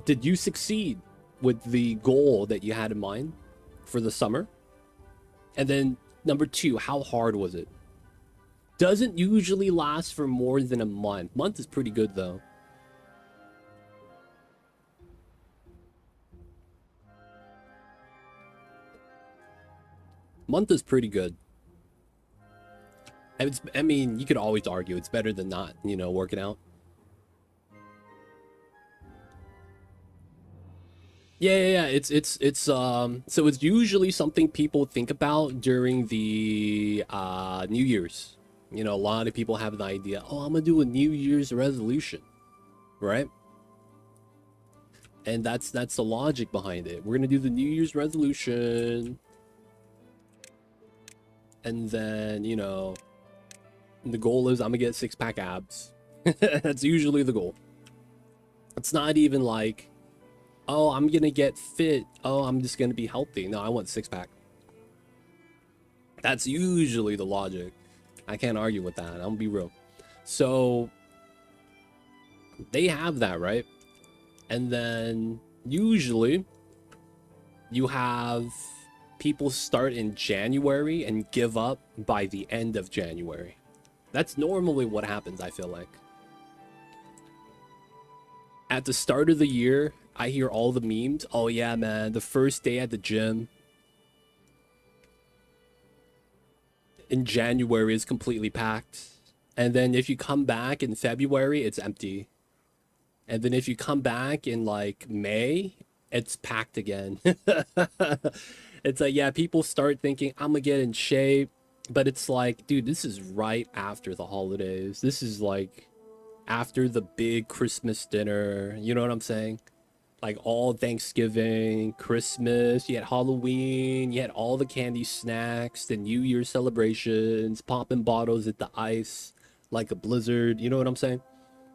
did you succeed with the goal that you had in mind for the summer? And then number two, how hard was it? Doesn't usually last for more than a month. Month is pretty good though. Month is pretty good. I mean, you could always argue it's better than not, you know, working out. Yeah. So it's usually something people think about during the New Year's. You know, a lot of people have an idea, oh, I'm gonna do a New Year's resolution, right? And that's the logic behind it. We're gonna do the New Year's resolution, and then, you know, the goal is I'm gonna get 6-pack abs. That's usually the goal. It's not even like, oh, I'm gonna get fit. Oh, I'm just gonna be healthy. No, I want 6-pack. That's usually the logic. I can't argue with that. I'm gonna be real. So they have that, right? And then usually you have people start in January and give up by the end of January. That's normally what happens, I feel like. At the start of the year, I hear all the memes. Oh yeah, man, the first day at the gym in January is completely packed. And then if you come back in February, it's empty. And then if you come back in like May, it's packed again. It's like, yeah, people start thinking, I'm gonna get in shape. But it's like, dude, this is right after the holidays. This is like after the big Christmas dinner. You know what I'm saying? Like all Thanksgiving, Christmas, you had Halloween, you had all the candy snacks, the New Year celebrations, popping bottles at the ice like a blizzard. You know what I'm saying?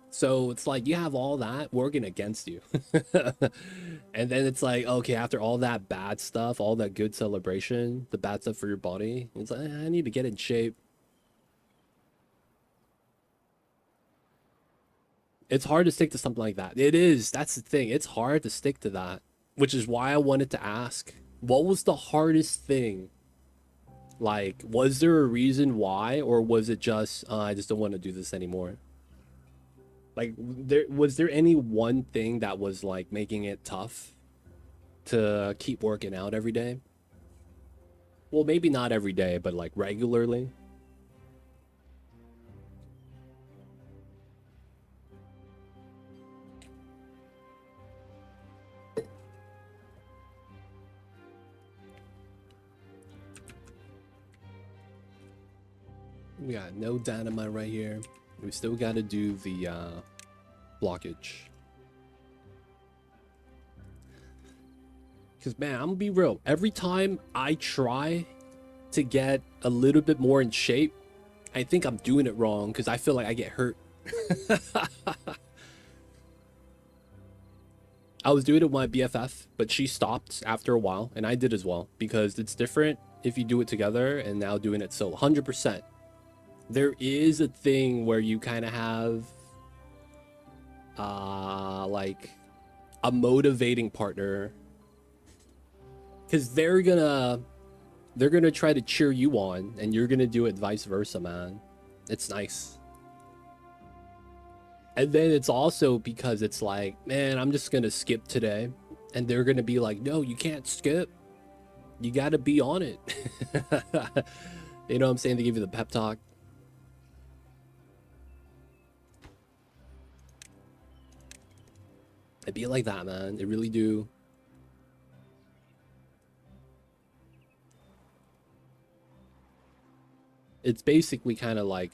So it's like you have all that working against you. And then it's like, okay, after all that bad stuff, all that good celebration, the bad stuff for your body, it's like, I need to get in shape. It's hard to stick to something like that. It is. That's the thing. It's hard to stick to that, which is why I wanted to ask, what was the hardest thing? Like, was there a reason why, or was it just, I just don't want to do this anymore? Like, was there any one thing that was like making it tough to keep working out every day? Well, maybe not every day, but like regularly. We got no dynamite right here. We still got to do the blockage. Because, man, I'm gonna be real. Every time I try to get a little bit more in shape, I think I'm doing it wrong because I feel like I get hurt. I was doing it with my BFF, but she stopped after a while, and I did as well, because it's different if you do it together and now doing it so 100%. There is a thing where you kind of have like a motivating partner, because they're gonna They're gonna try to cheer you on, and you're gonna do it vice versa, man. It's nice. And then it's also because it's like, man, I'm just gonna skip today, and they're gonna be like, no, you can't skip. You gotta be on it. You know what I'm saying? They give you the pep talk. It'd be like that, man. They really do. It's basically kind of like,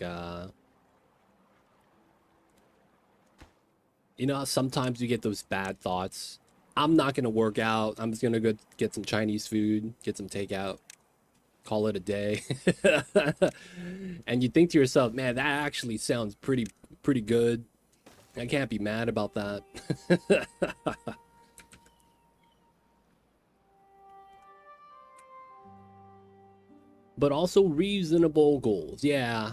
you know, sometimes you get those bad thoughts. I'm not gonna work out. I'm just gonna go get some Chinese food, get some takeout, call it a day. And you think to yourself, man, that actually sounds pretty good. I can't be mad about that. But also reasonable goals. Yeah.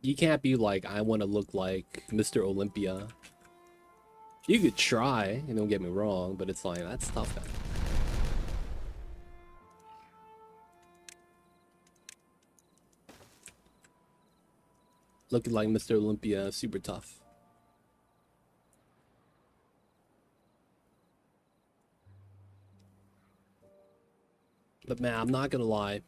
You can't be like, I want to look like Mr. Olympia. You could try, and don't get me wrong, but it's like, that's tough, man. Looking like Mr. Olympia, super tough. But man, I'm not gonna lie.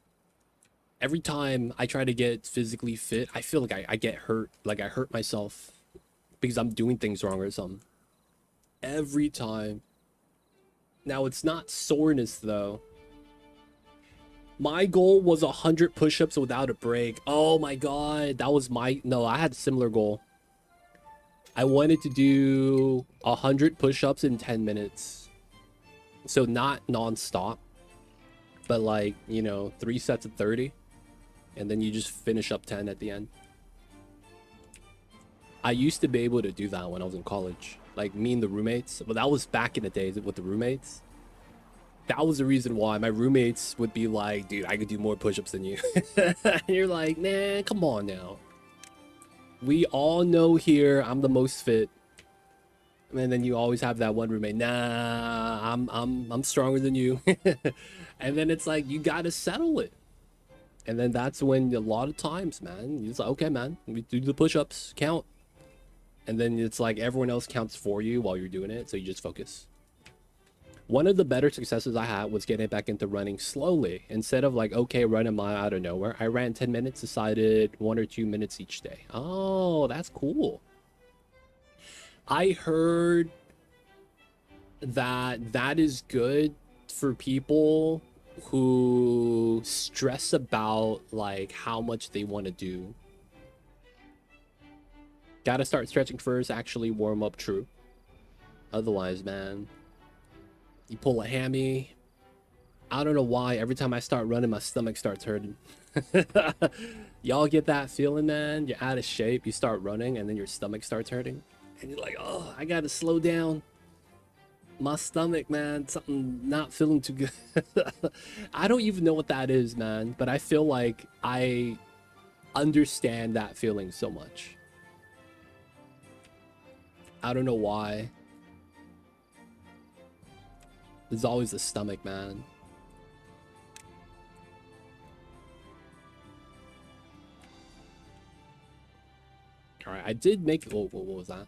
Every time I try to get physically fit, I feel like I get hurt. Like I hurt myself because I'm doing things wrong or something. Every time. Now, it's not soreness, though. My goal was 100 push-ups without a break. Oh my god, that was my... No, I had a similar goal. I wanted to do 100 push-ups in 10 minutes. So not non-stop, but like, you know, 3 sets of 30. And then you just finish up 10 at the end. I used to be able to do that when I was in college. Like, me and the roommates. But that was back in the days with the roommates. That was the reason why my roommates would be like, dude, I could do more push-ups than you. And you're like, man, come on now. We all know here I'm the most fit. And then you always have that one roommate, nah, I'm stronger than you. And then it's like, you gotta settle it. And then that's when a lot of times, man, it's like, okay, man, we do the push-ups, count. And then it's like everyone else counts for you while you're doing it, so you just focus. One of the better successes I had was getting back into running slowly. Instead of like, okay, run a mile out of nowhere, I ran 10 minutes, decided 1 or 2 minutes each day. Oh, that's cool. I heard that that is good for people who stress about like how much they want to do. Gotta start stretching first, actually warm up, true. Otherwise, man, you pull a hammy. I don't know why every time I start running, my stomach starts hurting. Y'all get that feeling, man? You're out of shape, you start running, and then your stomach starts hurting. And you're like, oh, I gotta slow down. My stomach, man, something not feeling too good. I don't even know what that is, man, but I feel like I understand that feeling so much. I don't know why. There's always the stomach, man. All right, I did make... Oh, what was that?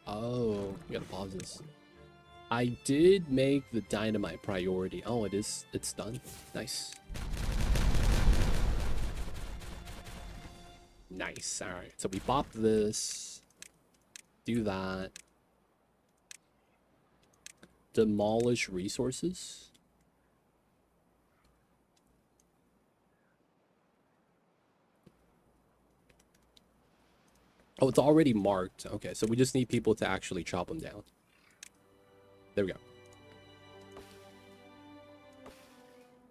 Oh, we gotta pause this. I did make the dynamite priority. Oh, it is. It's done. Nice. Nice. All right. So we bop this. Do that. Demolish resources. Oh, it's already marked. Okay, so we just need people to actually chop them down. There we go.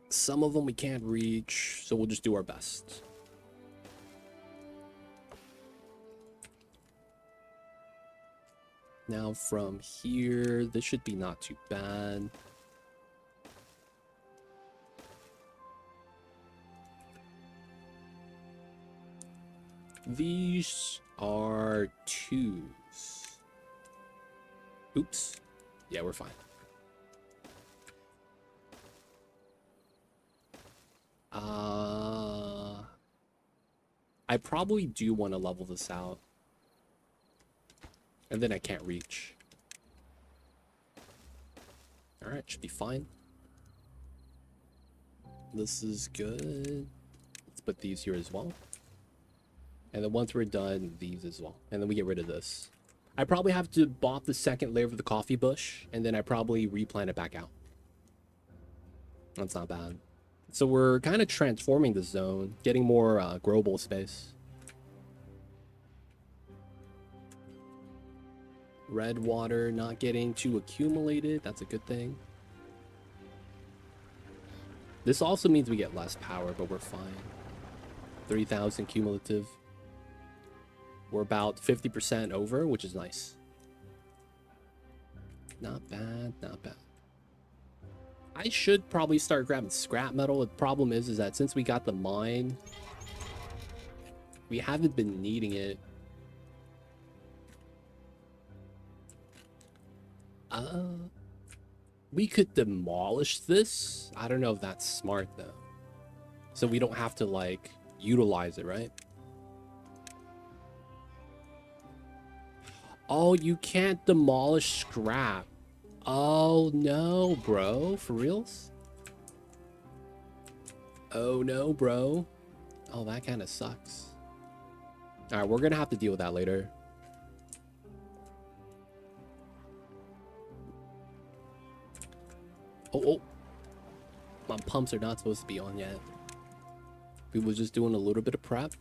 Some of them we can't reach, so we'll just do our best. Now from here, this should be not too bad. These are 2s. Oops. Yeah, we're fine. I probably do want to level this out. And then I can't reach. Alright, should be fine. This is good. Let's put these here as well. And then once we're done, these as well. And then we get rid of this. I probably have to bop the second layer of the coffee bush, and then I probably replant it back out. That's not bad. So we're kind of transforming the zone, getting more growable space. Red water not getting too accumulated. That's a good thing. This also means we get less power, but we're fine. 3,000 cumulative. We're about 50% over, which is nice. Not bad, not bad. I should probably start grabbing scrap metal. The problem is that since we got the mine, we haven't been needing it. We could demolish this. I don't know if that's smart though. So we don't have to like utilize it, right? Oh, you can't demolish scrap. Oh no, bro. For reals? Oh no, bro. Oh, that kind of sucks. All right, we're gonna have to deal with that later. Oh. My pumps are not supposed to be on yet. We were just doing a little bit of prep.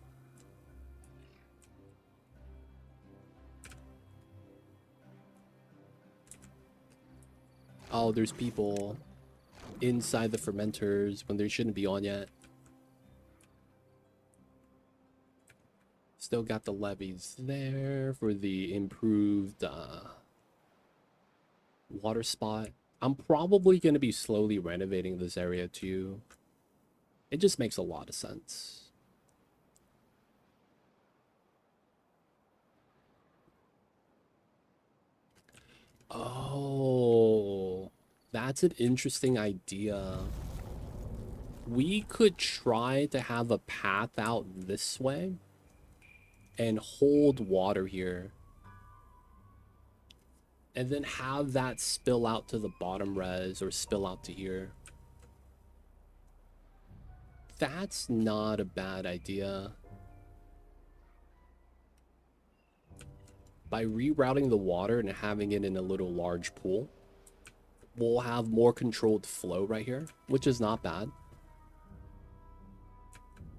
Oh, there's people inside the fermenters when they shouldn't be on yet. Still got the levees there for the improved water spot. I'm probably going to be slowly renovating this area too. It just makes a lot of sense. Oh, that's an interesting idea. We could try to have a path out this way and hold water here. And then have that spill out to the bottom res or spill out to here. That's not a bad idea. By rerouting the water and having it in a little large pool, we'll have more controlled flow right here, which is not bad.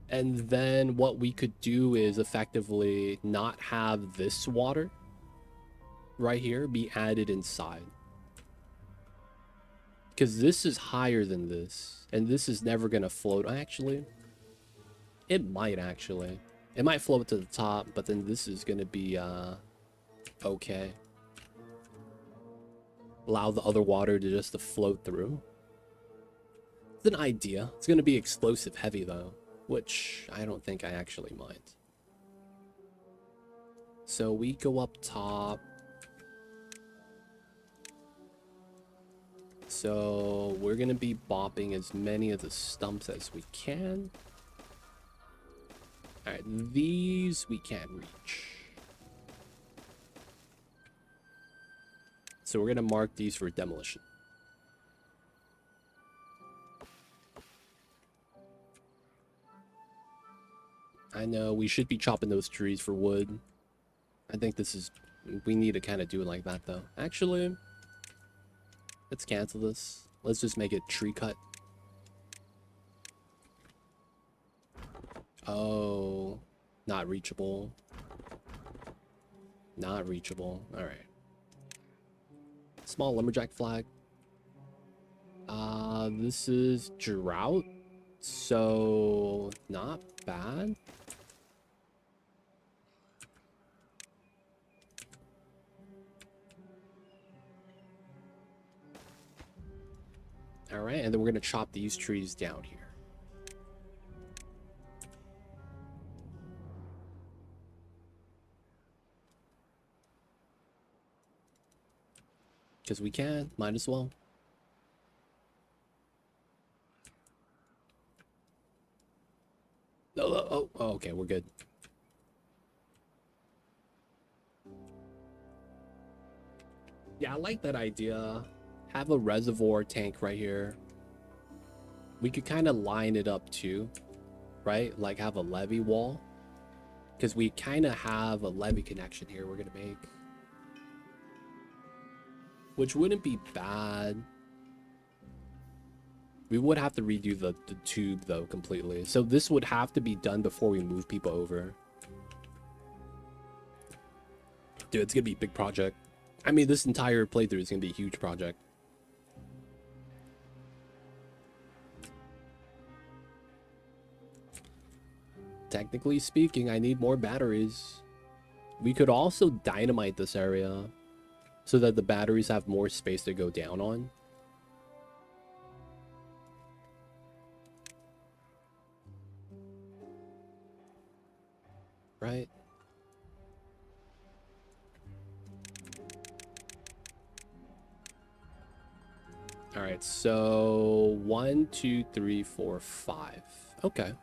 And then what we could do is effectively not have this water right here be added inside. Because this is higher than this, and this is never going to float. Actually, it might actually. It might float to the top, but then this is going to be okay. Allow the other water to just to float through. It's an idea. It's going to be explosive heavy though, which I don't think I actually mind. So we go up top. So we're going to be bopping as many of the stumps as we can. All right, these we can't reach. So we're going to mark these for demolition. I know we should be chopping those trees for wood. I think this is... We need to kind of do it like that though. Actually, let's cancel this. Let's just make it tree cut. Oh, not reachable. Not reachable. All right. Small lumberjack flag. This is drought, so not bad. All right, and then we're gonna chop these trees down here. Because we can, might as well. Oh, okay, we're good. Yeah, I like that idea. Have a reservoir tank right here. We could kind of line it up too, right? Like have a levee wall. Because we kind of have a levee connection here we're going to make. Which wouldn't be bad. We would have to redo the tube though completely. So this would have to be done before we move people over. Dude, it's going to be a big project. I mean, this entire playthrough is going to be a huge project. Technically speaking, I need more batteries. We could also dynamite this area so that the batteries have more space to go down on. Right? All right, so 1, 2, 3, 4, 5. Okay.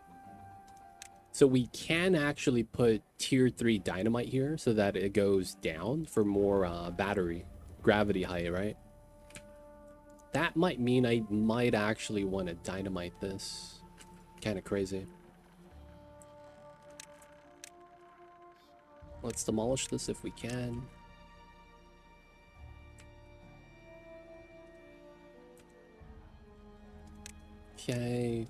So we can actually put tier 3 dynamite here so that it goes down for more battery gravity height, right? That might mean I might actually want to dynamite this. Kind of crazy. Let's demolish this if we can. Okay.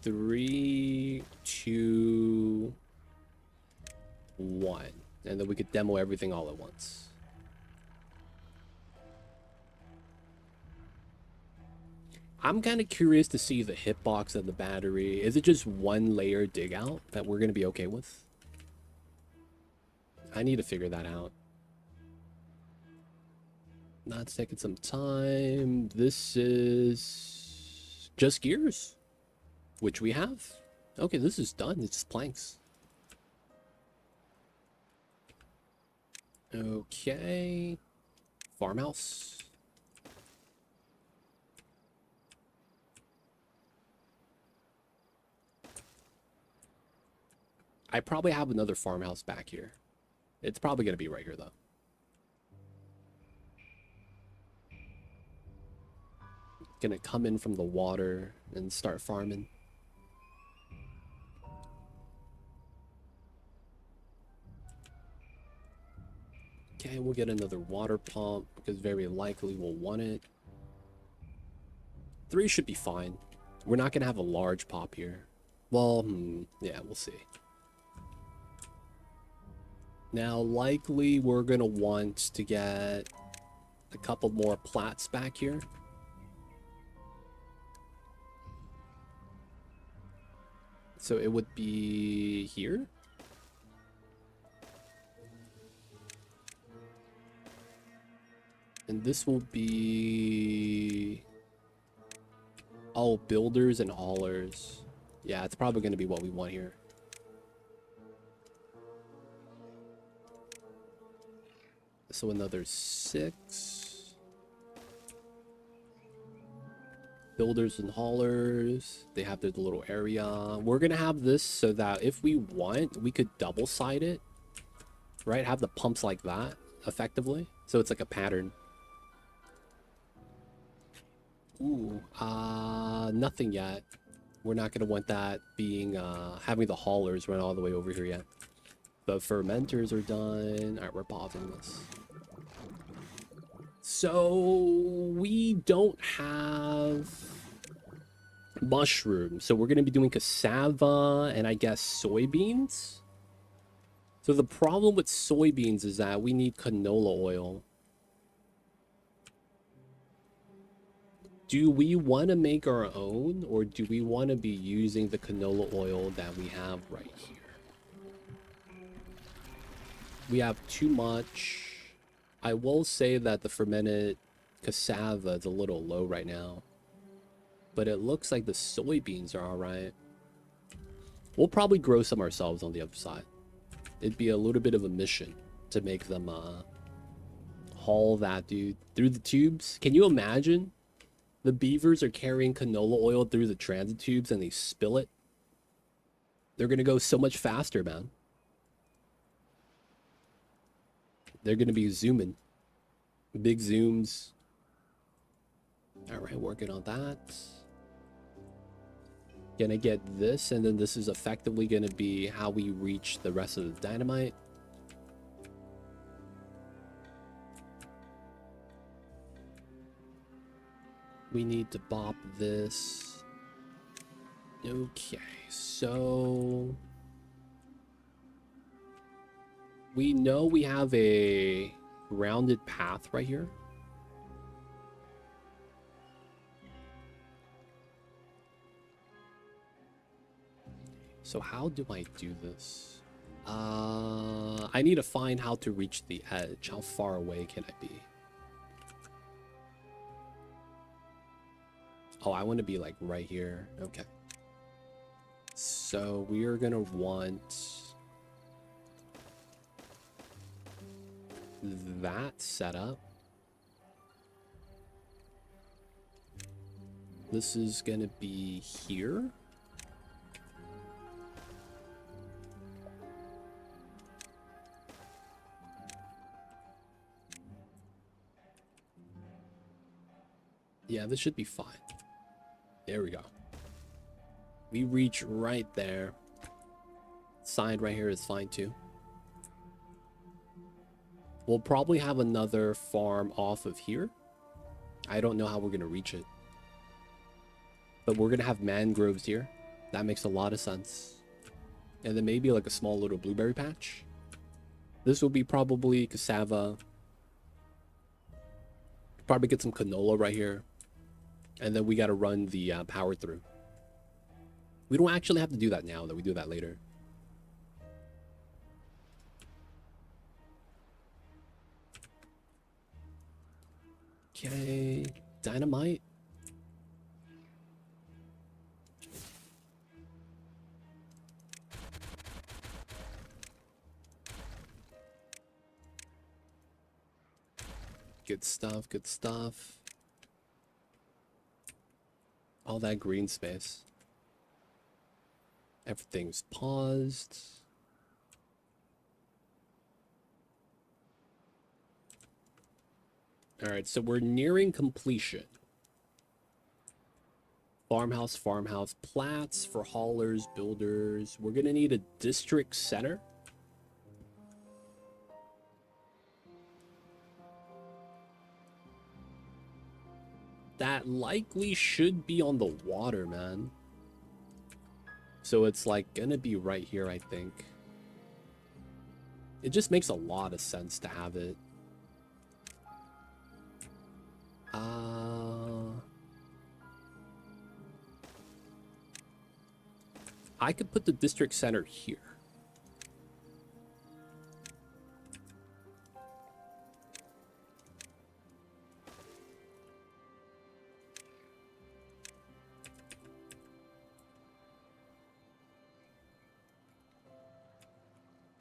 3, 2, 1. And then we could demo everything all at once. I'm kind of curious to see the hitbox of the battery. Is it just one layer dig out that we're going to be okay with? I need to figure that out. That's taking some time. This is just gears, which we have. Okay, this is done. It's just planks. Okay. Farmhouse. I probably have another farmhouse back here. It's probably going to be right here, though. Gonna come in from the water and start farming. Okay, we'll get another water pump because very likely we'll want it. 3 should be fine. We're not gonna have a large pop here. Well, yeah, we'll see. Now, likely we're gonna want to get a couple more plats back here. So it would be here. And this will be... Oh, builders and haulers. Yeah, it's probably going to be what we want here. So another 6. Builders and haulers. They have their little area. We're going to have this so that if we want, we could double side it. Right? Have the pumps like that, effectively. So it's like a pattern. Ooh, nothing yet. We're not gonna want that being, having the haulers run all the way over here yet. The fermenters are done. All right, we're pausing this. So we don't have mushrooms. So we're gonna be doing cassava and I guess soybeans. So the problem with soybeans is that we need canola oil. Do we want to make our own, or do we want to be using the canola oil that we have right here? We have too much. I will say that the fermented cassava is a little low right now, but it looks like the soybeans are all right. We'll probably grow some ourselves on the other side. It'd be a little bit of a mission to make them haul that, dude, through the tubes. Can you imagine? The beavers are carrying canola oil through the transit tubes and they spill it. They're gonna go so much faster, man. They're gonna be zooming. Big zooms. Alright, working on that. Gonna get this, and then this is effectively gonna be how we reach the rest of the dynamite. We need to bop this. Okay, so we know we have a rounded path right here. So how do I do this? I need to find how to reach the edge. How far away can I be? Oh, I want to be like right here. Okay. So we are gonna want that setup. This is gonna be here. Yeah, this should be fine. There we go. We reach right there. Side right here is fine too. We'll probably have another farm off of here. I don't know how we're gonna reach it. But we're gonna have mangroves here. That makes a lot of sense. And then maybe like a small little blueberry patch. This will be probably cassava. Probably get some canola right here. And then we gotta run the power through. We don't actually have to do that now, though. We do that later. Okay, dynamite. Good stuff, good stuff. All that green space. Everything's paused. Alright, so we're nearing completion. Farmhouse, farmhouse, plats for haulers, builders. We're gonna need a district center. That likely should be on the water, man. So it's like gonna be right here, I think. It just makes a lot of sense to have it. I could put the district center here.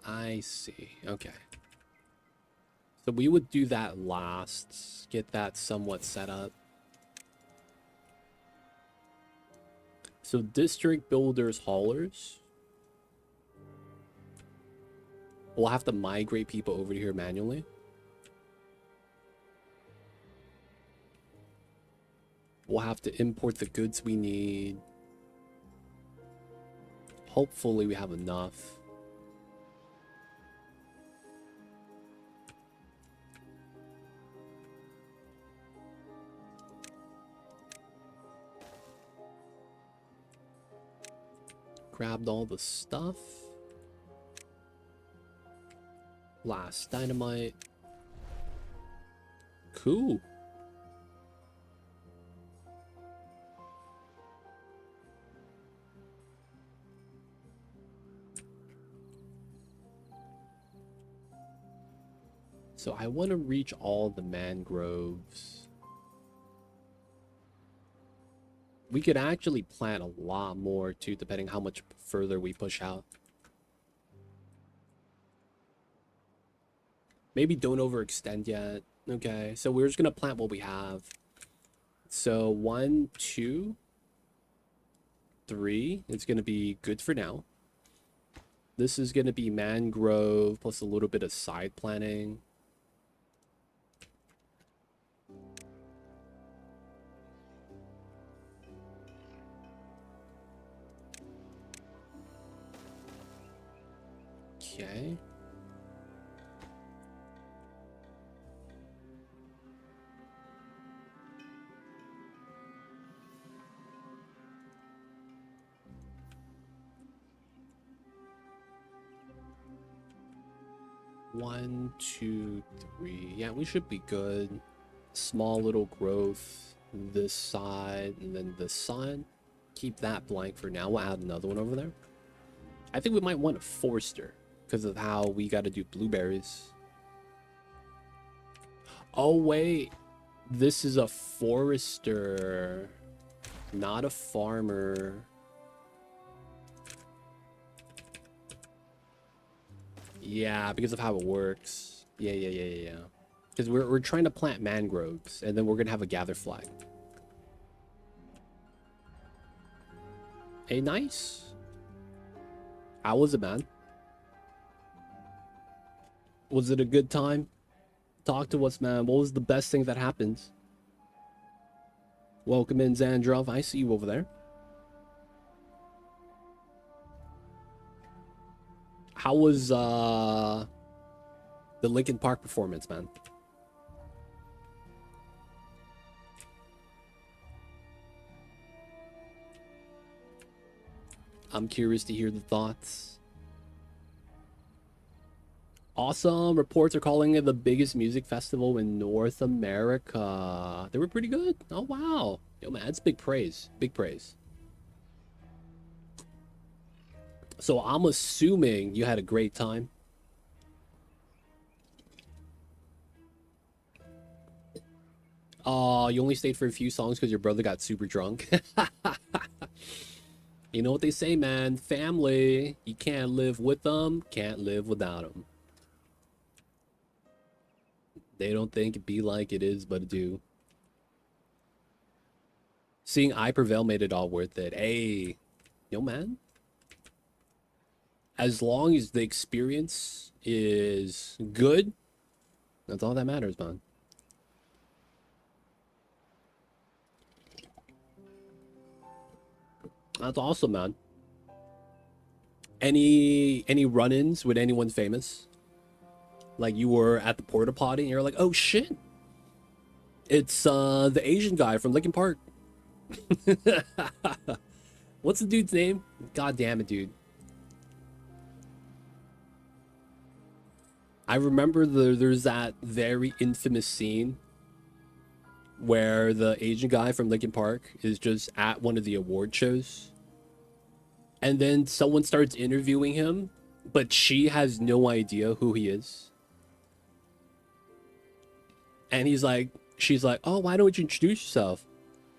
I see. Okay. So we would do that last. Get that somewhat set up. So district builders, haulers. We'll have to migrate people over here manually. We'll have to import the goods we need. Hopefully we have enough. Grabbed all the stuff. Last dynamite. Cool. So I want to reach all the mangroves. We could actually plant a lot more too, depending how much further we push out. Maybe don't overextend yet. Okay, so we're just gonna plant what we have. So 1, 2, 3. It's gonna be good for now. This is going to be mangrove plus a little bit of side planting. Okay. One, two, three. Yeah, we should be good. Small little growth this side and then this side. Keep that blank for now. We'll add another one over there. I think we might want a Forester because of how we got to do blueberries. Oh, wait. This is a Forester, not a farmer. Yeah, because of how it works. Yeah. Because we're trying to plant mangroves, and then we're gonna have a gather flag. Hey, nice. How was it, man? Was it a good time? Talk to us, man. What was the best thing that happened? Welcome in, Zandrov. I see you over there. How was the Linkin Park performance, man? I'm curious to hear the thoughts. Awesome. Reports are calling it the biggest music festival in North America. They were pretty good. Oh, wow. Yo, man, that's big praise. Big praise. So I'm assuming you had a great time. Oh, you only stayed for a few songs because your brother got super drunk. You know what they say, man. Family. You can't live with them, can't live without them. They don't think it be like it is, but it do. Seeing I Prevail made it all worth it. Hey, yo, man. As long as the experience is good, that's all that matters, man. That's awesome, man. Any run-ins with anyone famous? Like you were at the porta potty and you're like, oh shit. It's the Asian guy from Linkin Park. What's the dude's name? God damn it, dude. I remember there's that very infamous scene where the Asian guy from Linkin Park is just at one of the award shows. And then someone starts interviewing him, but she has no idea who he is. And she's like, oh, why don't you introduce yourself?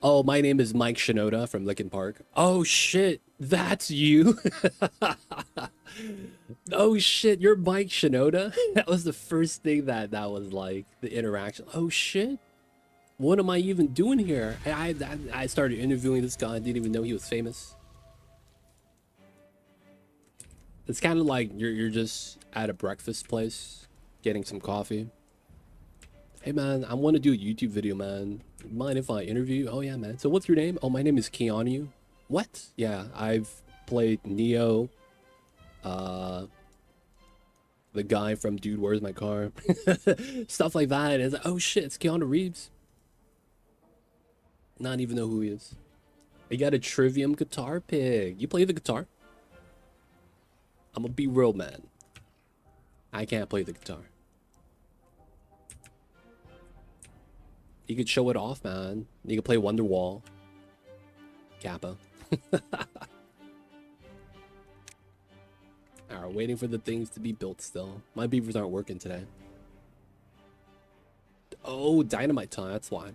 Oh, my name is Mike Shinoda from Linkin Park. Oh, shit, that's you? Oh, shit, you're Mike Shinoda? That was the first thing that was like, the interaction. Oh, shit. What am I even doing here? I started interviewing this guy. I didn't even know he was famous. It's kind of like you're just at a breakfast place getting some coffee. Hey man, I want to do a YouTube video, man. Mind if I interview? Oh yeah, man. So what's your name? Oh, my name is Keanu. What? Yeah, I've played Neo. The guy from Dude, Where's My Car? Stuff like that. And it's like, oh shit, it's Keanu Reeves. Not even know who he is. You got a Trivium guitar pig. You play the guitar? I'm gonna be real, man. I can't play the guitar. You could show it off, man. You could play Wonderwall. Kappa. Alright, waiting for the things to be built still. My beavers aren't working today. Oh, dynamite time, that's why.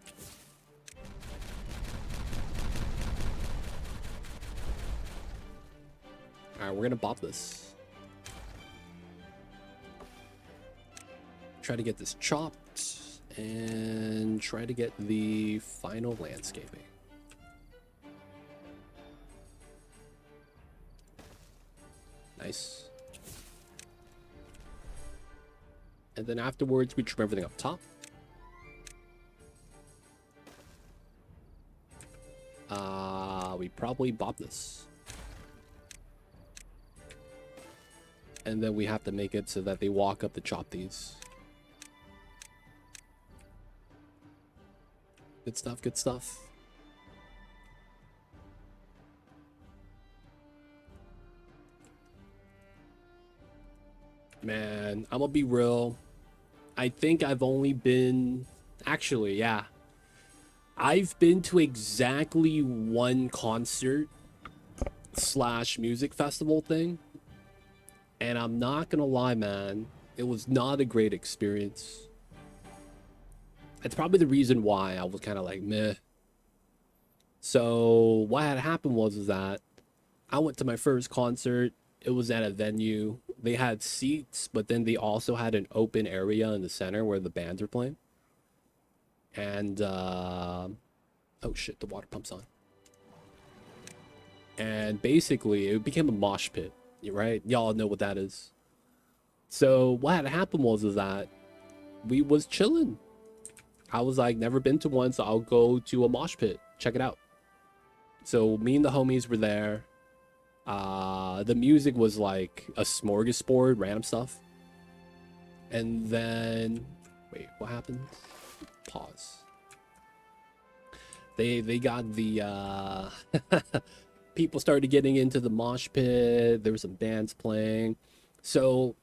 Alright, we're gonna bop this. Try to get this chopped and try to get the final landscaping. Nice. And then afterwards, we trim everything up top. We probably bought this. And then we have to make it so that they walk up to chop these. Good stuff, good stuff. Man, I'm gonna be real. I think I've only been... Actually, yeah. I've been to exactly one concert / music festival thing. And I'm not gonna lie, man. It was not a great experience. It's probably the reason why I was kind of like, meh. So what had happened was that I went to my first concert. It was at a venue. They had seats, but then they also had an open area in the center where the bands are playing. And, oh shit, the water pump's on. And basically, it became a mosh pit, right? Y'all know what that is. So what had happened was that we was chilling. I was like, never been to one, so I'll go to a mosh pit. Check it out. So me and the homies were there. The music was like a smorgasbord, random stuff. And then, wait, what happened? Pause. They got the people started getting into the mosh pit. There were some bands playing. So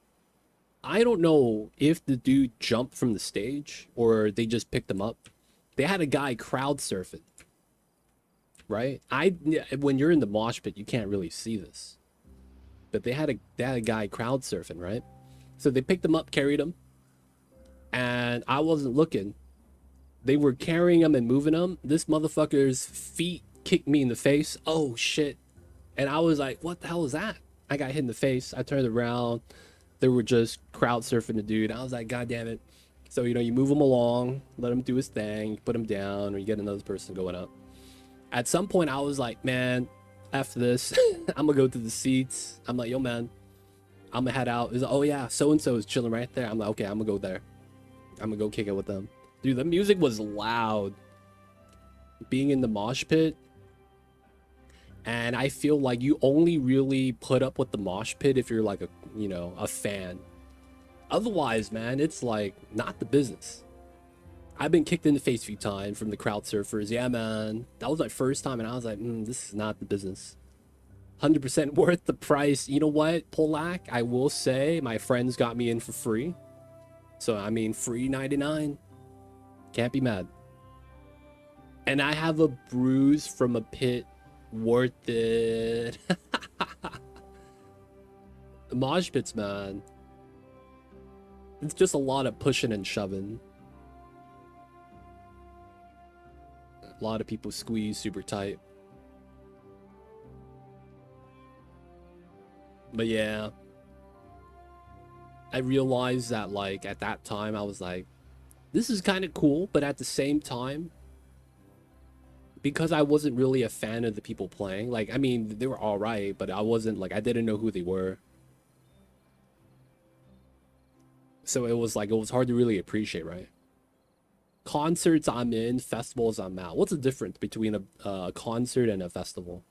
I don't know if the dude jumped from the stage or they just picked him up. They had a guy crowd surfing. Right? When you're in the mosh pit, you can't really see this. But they had a guy crowd surfing, right? So they picked him up, carried him, and I wasn't looking. They were carrying him and moving him. This motherfucker's feet kicked me in the face. Oh shit. And I was like, what the hell is that? I got hit in the face. I turned around. They were just crowd surfing the dude. I was like, God damn it. So, you know, you move him along, let him do his thing, put him down, or you get another person going up. At some point, I was like, man, F this. I'm going to go to the seats. I'm like, yo, man, I'm going to head out. He's like, oh, yeah, so-and-so is chilling right there. I'm like, okay, I'm going to go there. I'm going to go kick it with them. Dude, the music was loud. Being in the mosh pit. And I feel like you only really put up with the mosh pit if you're like a, you know, a fan. Otherwise, man, it's like not the business. I've been kicked in the face a few times from the crowd surfers. Yeah, man. That was my first time, and I was like, this is not the business. 100% worth the price. You know what, Polak? I will say my friends got me in for free. So, I mean, free 99. Can't be mad. And I have a bruise from a pit. Worth it. The mosh pits, man. It's just a lot of pushing and shoving. A lot of people squeeze super tight. But yeah, I realized that like at that time I was like, this is kind of cool, but at the same time, because I wasn't really a fan of the people playing, like, I mean, they were all right, but I wasn't like, I didn't know who they were. So it was like, it was hard to really appreciate, right? Concerts I'm in, festivals I'm out. What's the difference between a concert and a festival?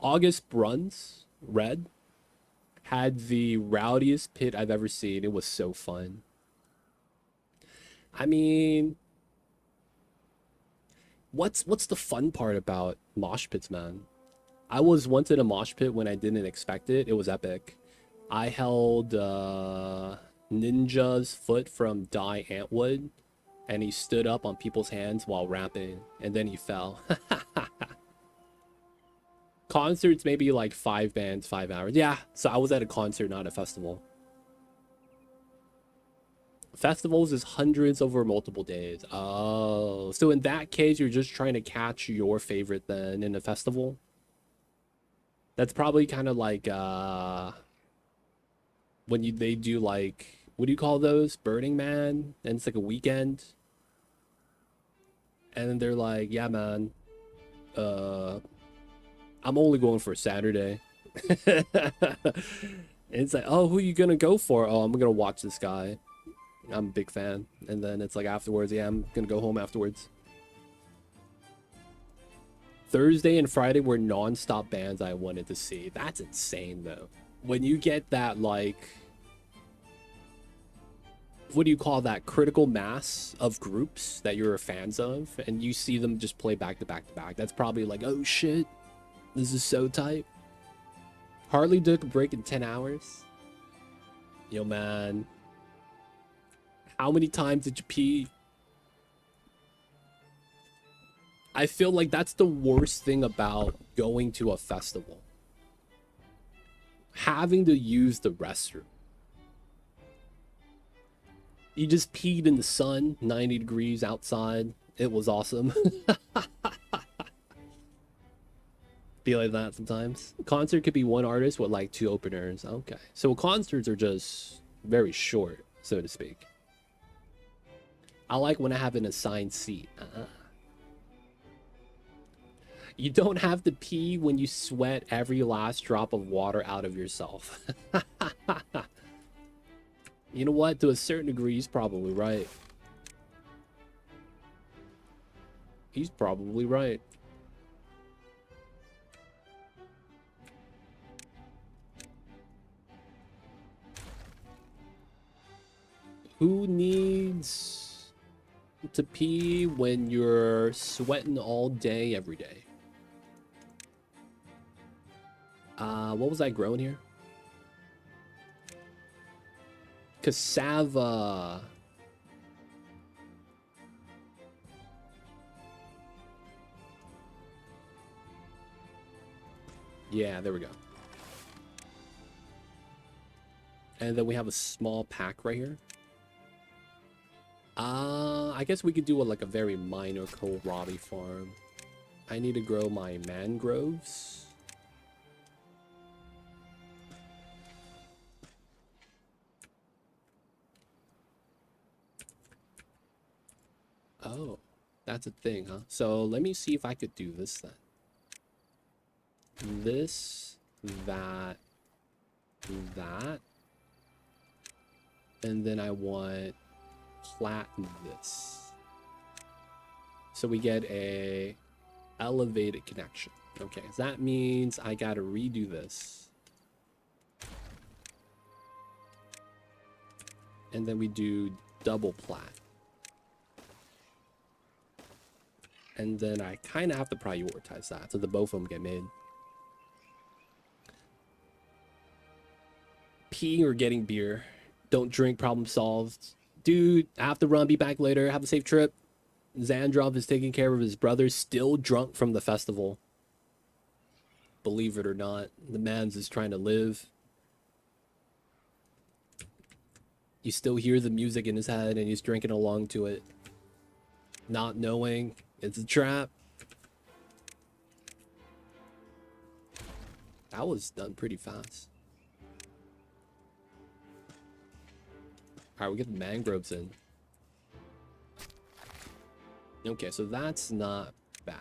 August Bruns, Red, had the rowdiest pit I've ever seen. It was so fun. I mean, what's the fun part about mosh pits, man? I was once in a mosh pit when I didn't expect it. It was epic. I held Ninja's foot from Die Antwood, and he stood up on people's hands while rapping, and then he fell. Concerts, maybe like 5 bands, 5 hours. Yeah, so I was at a concert, not a festival. Festivals is hundreds over multiple days. Oh, so in that case, you're just trying to catch your favorite then in a festival? That's probably kind of like when they do like, what do you call those? Burning Man, and it's like a weekend. And then they're like, yeah, man, I'm only going for Saturday. And it's like, oh, who are you gonna go for? Oh, I'm gonna watch this guy. I'm a big fan. And then it's like afterwards, yeah, I'm gonna go home afterwards. Thursday and Friday were non-stop bands I wanted to see. That's insane though. When you get that, like, what do you call that, critical mass of groups that you're fans of, and you see them just play back to back to back, that's probably like, oh shit, this is so tight. Hardly took a break in 10 hours. Yo, man. How many times did you pee? I feel like that's the worst thing about going to a festival. Having to use the restroom. You just peed in the sun, 90 degrees outside. It was awesome. Be like that sometimes. A concert could be one artist with like 2 openers. Okay. So concerts are just very short, so to speak. I like when I have an assigned seat. You don't have to pee when you sweat every last drop of water out of yourself. You know what? To a certain degree, he's probably right. He's probably right. Who needs to pee when you're sweating all day, every day? What was I growing here? Cassava. Yeah, there we go. And then we have a small pack right here. I guess we could do like a very minor kohlrabi farm. I need to grow my mangroves. Oh, that's a thing, huh? So let me see if I could do this then. This, that, that. And then I want plat this. So we get a elevated connection. Okay, so that means I gotta redo this. And then we do double plat. And then I kind of have to prioritize that so the both of them get made. Peeing or getting beer. Don't drink, problem solved. Dude, I have to run, be back later. Have a safe trip. Xandrov is taking care of his brother, still drunk from the festival. Believe it or not, the man's just trying to live. You still hear the music in his head and he's drinking along to it. Not knowing it's a trap. That was done pretty fast. Alright, we get the mangroves in. Okay, so that's not bad.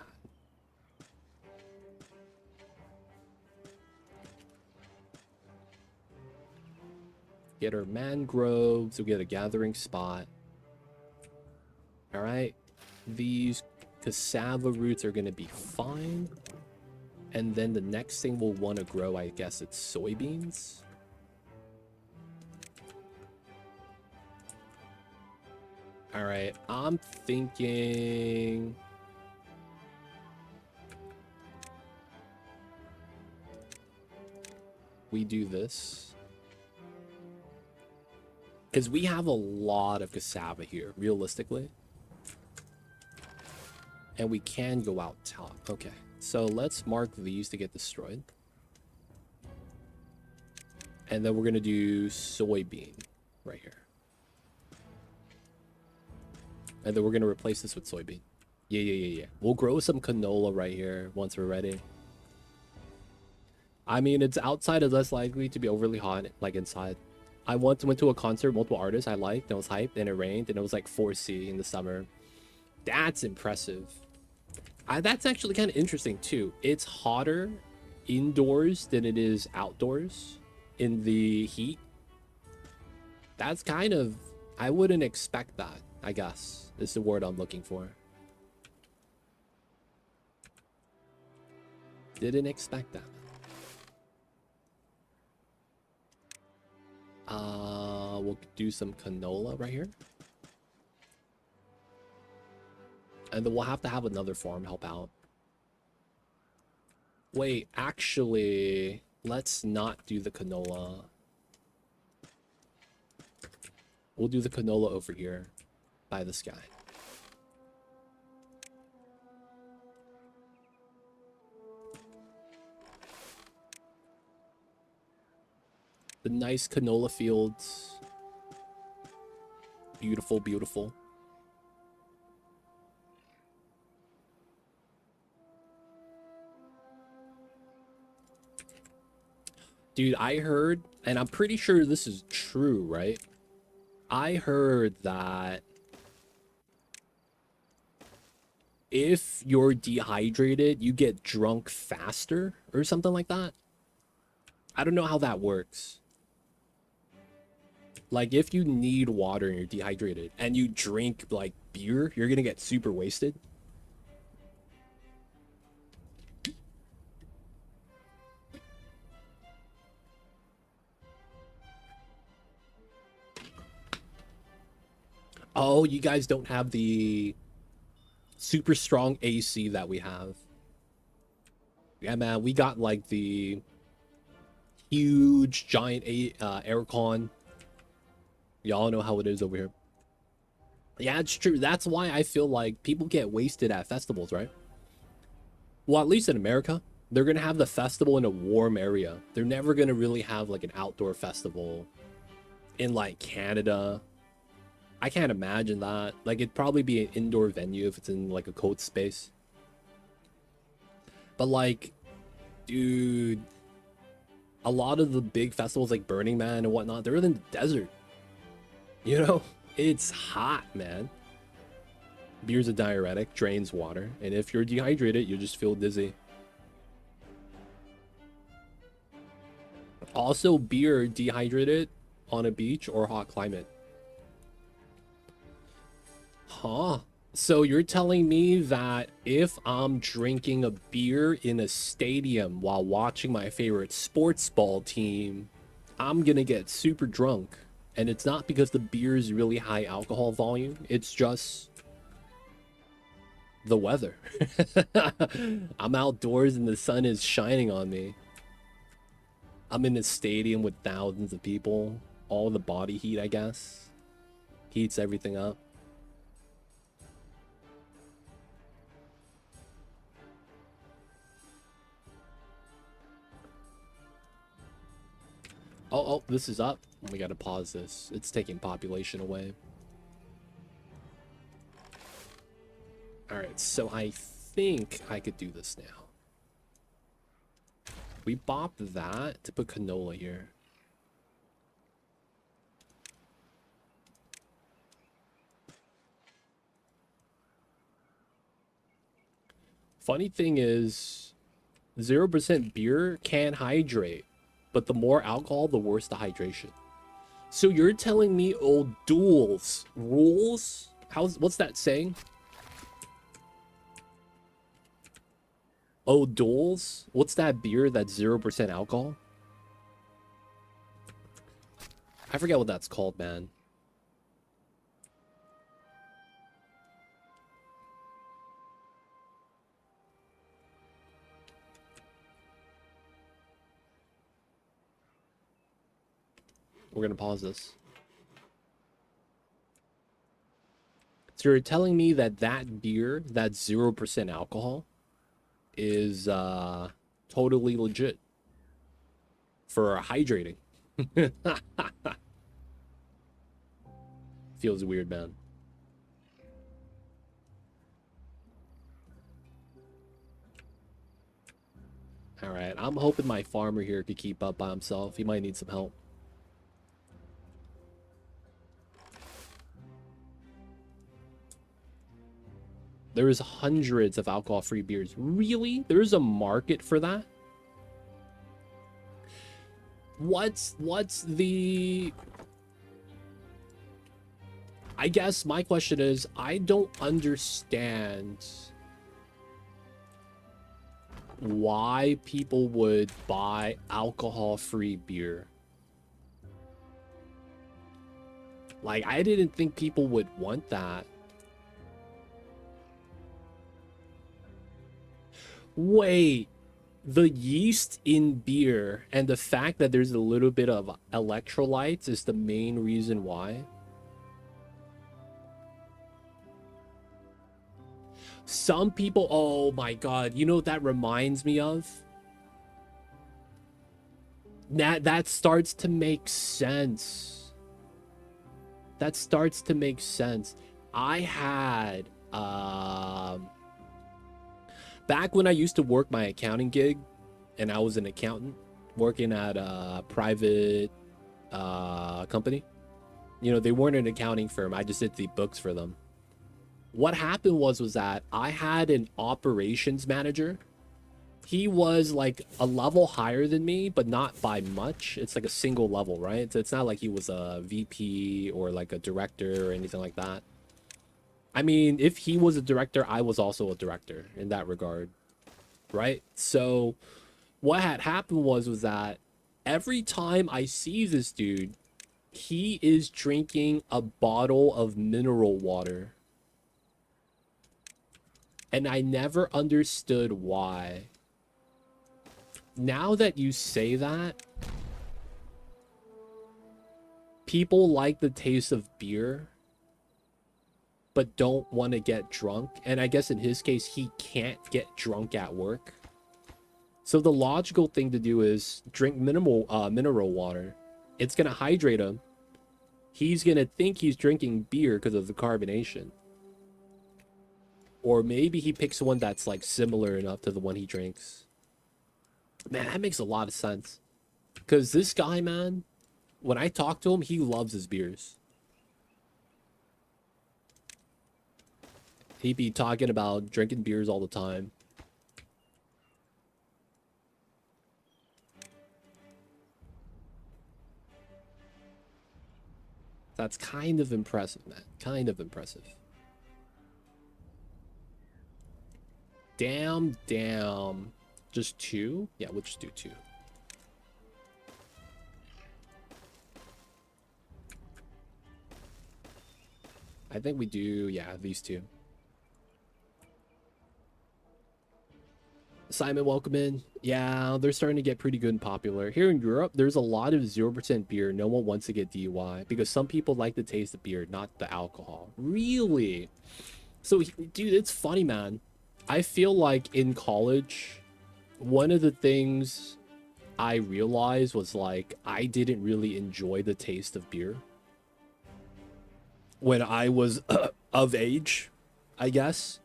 Get our mangroves, we get a gathering spot. Alright, these cassava roots are gonna be fine. And then the next thing we'll want to grow, I guess it's soybeans. All right, I'm thinking we do this because we have a lot of cassava here, realistically. And we can go out top. Okay, so let's mark these to get destroyed. And then we're going to do soybean right here. And then we're going to replace this with soybean. Yeah. We'll grow some canola right here once we're ready. I mean, it's outside is less likely to be overly hot, like inside. I once went to a concert, multiple artists I liked, and it was hyped, and it rained, and it was like 4C in the summer. That's impressive. That's actually kind of interesting too. It's hotter indoors than it is outdoors in the heat. That's kind of I wouldn't expect that, I guess, is the word I'm looking for. Didn't expect that. We'll do some canola right here. And then we'll have to have another farm help out. Wait, actually, let's not do the canola. We'll do the canola over here by this guy. The nice canola fields. Beautiful, beautiful. Dude, I heard, and I'm pretty sure this is true, right? I heard that if you're dehydrated, you get drunk faster or something like that. I don't know how that works. Like, if you need water and you're dehydrated and you drink, like, beer, you're gonna get super wasted. Oh, you guys don't have the super strong AC that we have. Yeah, man, we got, like, the huge, giant aircon. Y'all know how it is over here. Yeah, it's true. That's why I feel like people get wasted at festivals, right? Well, at least in America, they're gonna have the festival in a warm area. They're never gonna really have like an outdoor festival in like Canada. I can't imagine that. Like, it'd probably be an indoor venue if it's in like a cold space. But like, dude, a lot of the big festivals like Burning Man and whatnot, they're in the desert. You know, it's hot, man. Beer's a diuretic, drains water, and if you're dehydrated, you just feel dizzy. Also, beer dehydrated on a beach or hot climate. Huh. So you're telling me that if I'm drinking a beer in a stadium while watching my favorite sports ball team, I'm gonna get super drunk. And it's not because the beer is really high alcohol volume, it's just the weather. I'm outdoors and the sun is shining on me. I'm in a stadium with thousands of people. All the body heat, I guess, heats everything up. Oh, this is up. We gotta pause this. It's taking population away. Alright, so I think I could do this now. We bopped that to put canola here. Funny thing is, 0% beer can hydrate, but the more alcohol, the worse the hydration. So you're telling me old duels rules? What's that saying? Oh, duels? What's that beer that's 0% alcohol? I forget what that's called, man. We're gonna pause this. So you're telling me that that beer that's 0% alcohol is totally legit for hydrating. Feels weird, man. All right, I'm hoping my farmer here could keep up by himself. He might need some help. There's hundreds of alcohol-free beers. Really? There's a market for that? What's the... I guess my question is, I don't understand why people would buy alcohol-free beer. Like, I didn't think people would want that. Wait, the yeast in beer and the fact that there's a little bit of electrolytes is the main reason why? Some people, oh my god, you know what that reminds me of? That starts to make sense. That starts to make sense. I had back when I used to work my accounting gig and I was an accountant working at a private company. You know, they weren't an accounting firm. I just did the books for them. What happened was that I had an operations manager. He was like a level higher than me, but not by much. It's like a single level, right? So it's not like he was a VP or like a director or anything like that. I mean, if he was a director, I was also a director in that regard, right? So what had happened was that every time I see this dude, he is drinking a bottle of mineral water. And I never understood why. Now that you say that, people like the taste of beer, but don't want to get drunk. And I guess in his case, he can't get drunk at work. So the logical thing to do is drink mineral water. It's going to hydrate him. He's going to think he's drinking beer because of the carbonation. Or maybe he picks one that's like similar enough to the one he drinks. Man, that makes a lot of sense. Because this guy, man, when I talk to him, he loves his beers. He'd be talking about drinking beers all the time. That's kind of impressive, man. Kind of impressive. Damn. Just 2? Yeah, we'll just do 2. I think we do, yeah, these 2. Simon, welcome in. Yeah, they're starting to get pretty good and popular. Here in Europe, there's a lot of 0% beer. No one wants to get DUI because some people like the taste of beer, not the alcohol. Really? So, dude, it's funny, man. I feel like in college, one of the things I realized was like I didn't really enjoy the taste of beer when I was of age, I guess.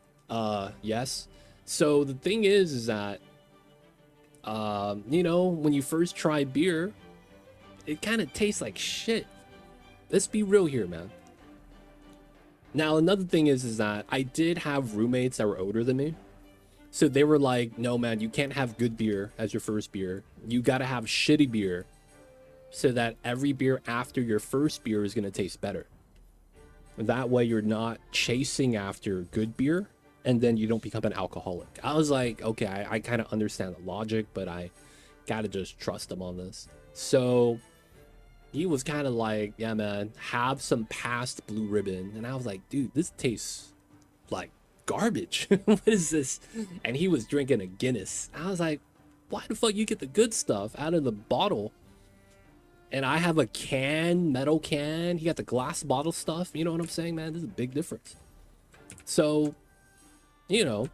Yes. So the thing is that you know, when you first try beer, it kind of tastes like shit. Let's be real here, man. Now, another thing is that I did have roommates that were older than me. So they were like, no, man, you can't have good beer as your first beer. You got to have shitty beer so that every beer after your first beer is going to taste better. That way you're not chasing after good beer and then you don't become an alcoholic. I was like, okay, I kind of understand the logic, but I got to just trust him on this. So he was kind of like, yeah, man, have some past Blue Ribbon. And I was like, dude, this tastes like garbage. What is this? And he was drinking a Guinness. I was like, why the fuck you get the good stuff out of the bottle? And I have a can, metal can. He got the glass bottle stuff. You know what I'm saying, man? There's a big difference. So, you know,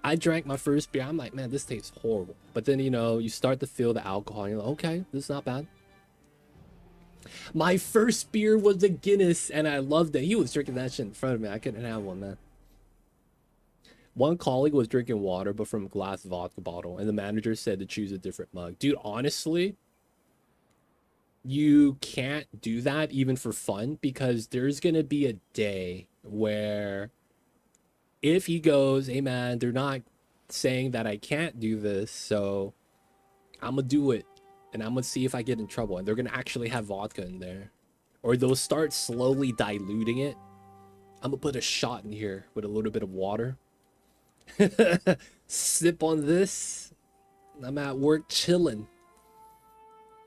I drank my first beer. I'm like, man, this tastes horrible. But then, you know, you start to feel the alcohol. And you're like, okay, this is not bad. My first beer was a Guinness, and I loved it. He was drinking that shit in front of me. I couldn't have one, man. One colleague was drinking water, but from a glass vodka bottle, and the manager said to choose a different mug. Dude, honestly, you can't do that even for fun, because there's going to be a day where if he goes, hey, man, they're not saying that I can't do this, so I'm going to do it, and I'm going to see if I get in trouble, and they're going to actually have vodka in there. or they'll start slowly diluting it. I'm gonna put a shot in here with a little bit of water. Sip on this. I'm at work chilling.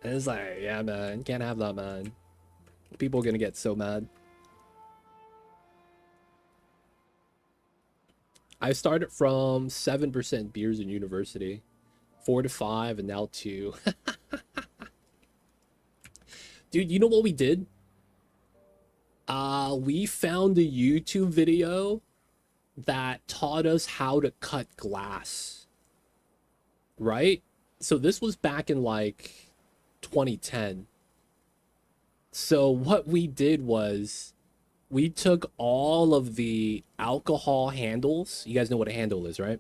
And it's like, yeah, man, can't have that, man. People are gonna get so mad. I started from 7% beers in university, 4 to 5, and now 2. Dude, you know what we did? We found a YouTube video that taught us how to cut glass. Right? So this was back in like 2010. So what we did was we took all of the alcohol handles. You guys know what a handle is, right?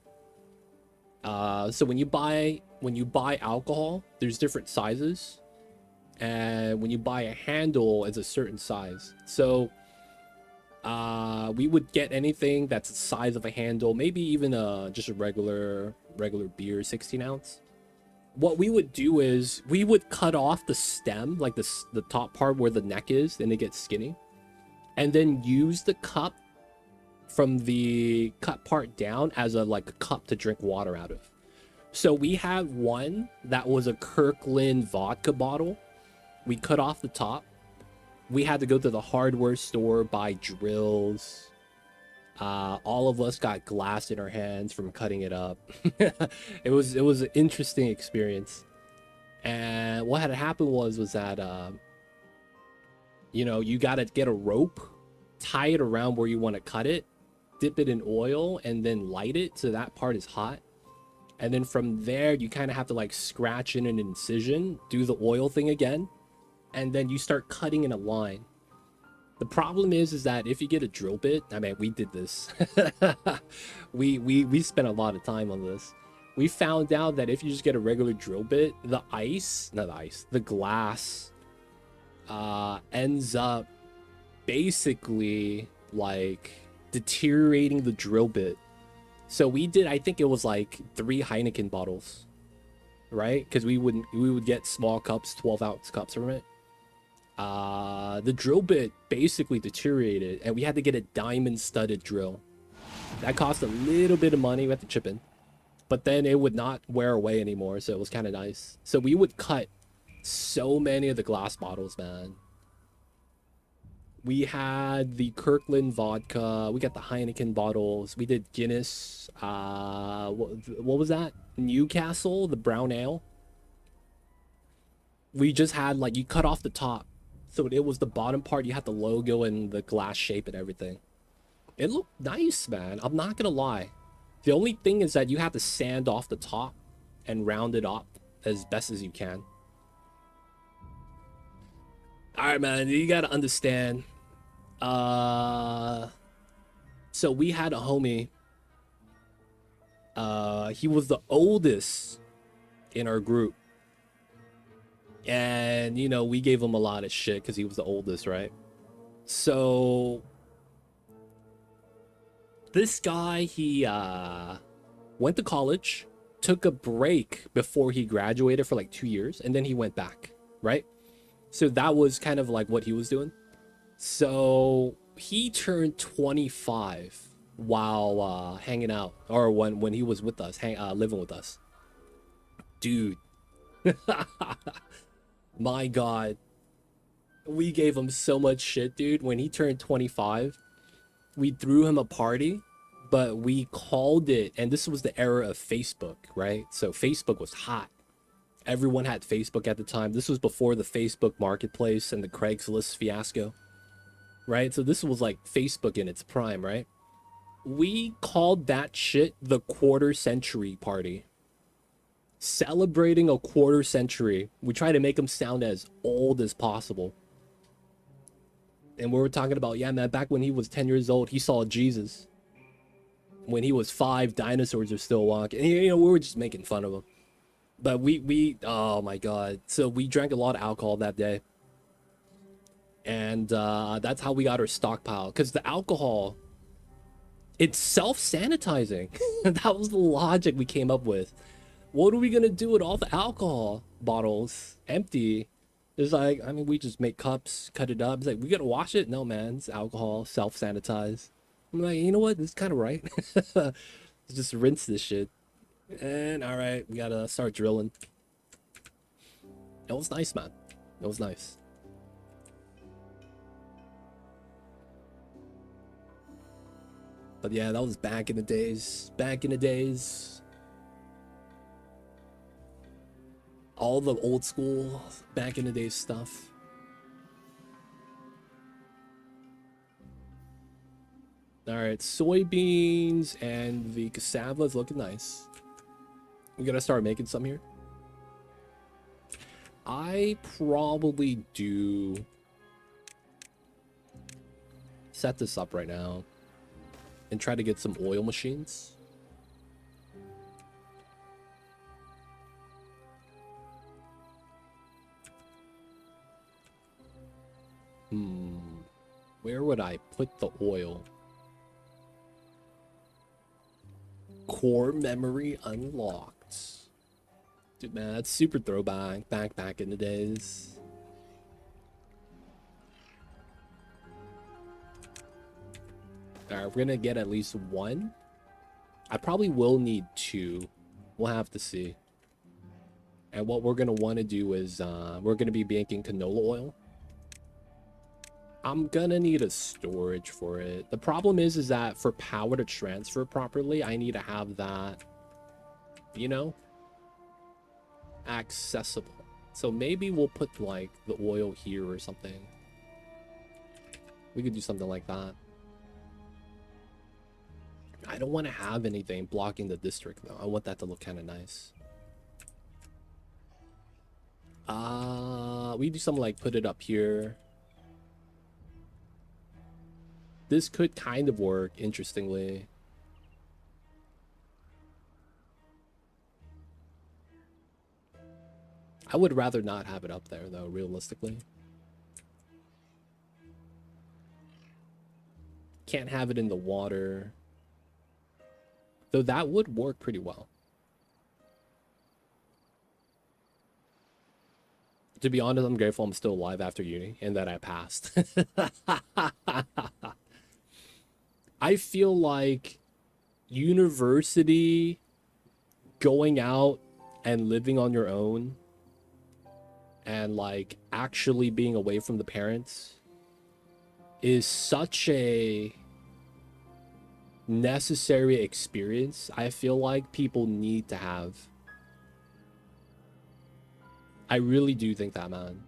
So when you buy alcohol, there's different sizes. And when you buy a handle, it's a certain size. So we would get anything that's the size of a handle, maybe even just a regular beer, 16 ounce. What we would do is we would cut off the stem, like the top part where the neck is, and it gets skinny, and then use the cup from the cut part down as a cup to drink water out of. So we had one that was a Kirkland vodka bottle. We cut off the top. We had to go to the hardware store, buy drills. All of us got glass in our hands from cutting it up. It was an interesting experience. And what had happened was that you gotta get a rope, tie it around where you want to cut it, dip it in oil, and then light it so that part is hot. And then from there, you kind of have to like scratch in an incision, do the oil thing again, and then you start cutting in a line. The problem is that if you get a drill bit, I mean, we did this. we spent a lot of time on this. We found out that if you just get a regular drill bit, the glass ends up basically like deteriorating the drill bit. So we did, I think it was like 3 Heineken bottles, right? Because we would get small cups, 12-ounce cups from it. The drill bit basically deteriorated, and we had to get a diamond studded drill. That cost a little bit of money. We had to chip in, but then it would not wear away anymore, so it was kind of nice. So we would cut so many of the glass bottles, man. We had the Kirkland vodka, we got the Heineken bottles, we did Guinness, what was that, Newcastle, the brown ale. We just had, like, you cut off the top, so it was the bottom part. You had the logo and the glass shape and everything. It looked nice, man. I'm not gonna lie. The only thing is that you have to sand off the top and round it up as best as you can. All right, man, you gotta understand. So we had a homie. He was the oldest in our group. And, we gave him a lot of shit because he was the oldest, right? So this guy, he went to college, took a break before he graduated for like 2 years, and then he went back, right? So that was kind of like what he was doing. So he turned 25 while hanging out, or when he was with us, living with us. Dude. My God. We gave him so much shit, dude. When he turned 25, we threw him a party, but we called it, and this was the era of Facebook, right? So Facebook was hot. Everyone had Facebook at the time. This was before the Facebook marketplace and the Craigslist fiasco, right? So this was like Facebook in its prime, right? We called that shit the quarter century party. Celebrating a quarter century. We try to make him sound as old as possible. And we were talking about, yeah, man, back when he was 10 years old, he saw Jesus. When he was 5, dinosaurs are still walking. And, we were just making fun of him. But we oh my God. So we drank a lot of alcohol that day. And that's how we got our stockpile. Because the alcohol, it's self-sanitizing. That was the logic we came up with. What are we going to do with all the alcohol bottles empty? It's like, I mean, we just make cups, cut it up. It's like, we gotta wash it? No, man. It's alcohol, self-sanitize. I'm like, you know what? This is kind of right. Just rinse this shit. And all right, we gotta start drilling. It was nice, man. It was nice. But yeah, that was back in the days. Back in the days. All the old school, back in the days stuff. All right, soybeans and the cassava is looking nice. We gotta start making some here. I probably do set this up right now and try to get some oil machines. Where would I put the oil? Core memory unlocked. Dude, man, that's super throwback. Back in the days. Alright, we're gonna get at least one. I probably will need two. We'll have to see. And what we're gonna want to do is we're gonna be making canola oil. I'm gonna need a storage for it. The problem is that for power to transfer properly, I need to have that, you know, accessible. So maybe we'll put like the oil here or something. We could do something like that. I don't want to have anything blocking the district though. I want that to look kind of nice. We do something like put it up here. This could kind of work, interestingly. I would rather not have it up there, though, realistically. Can't have it in the water. Though that would work pretty well. To be honest, I'm grateful I'm still alive after uni and that I passed. I feel like university, going out and living on your own and like actually being away from the parents is such a necessary experience. I feel like people need to have. I really do think that, man.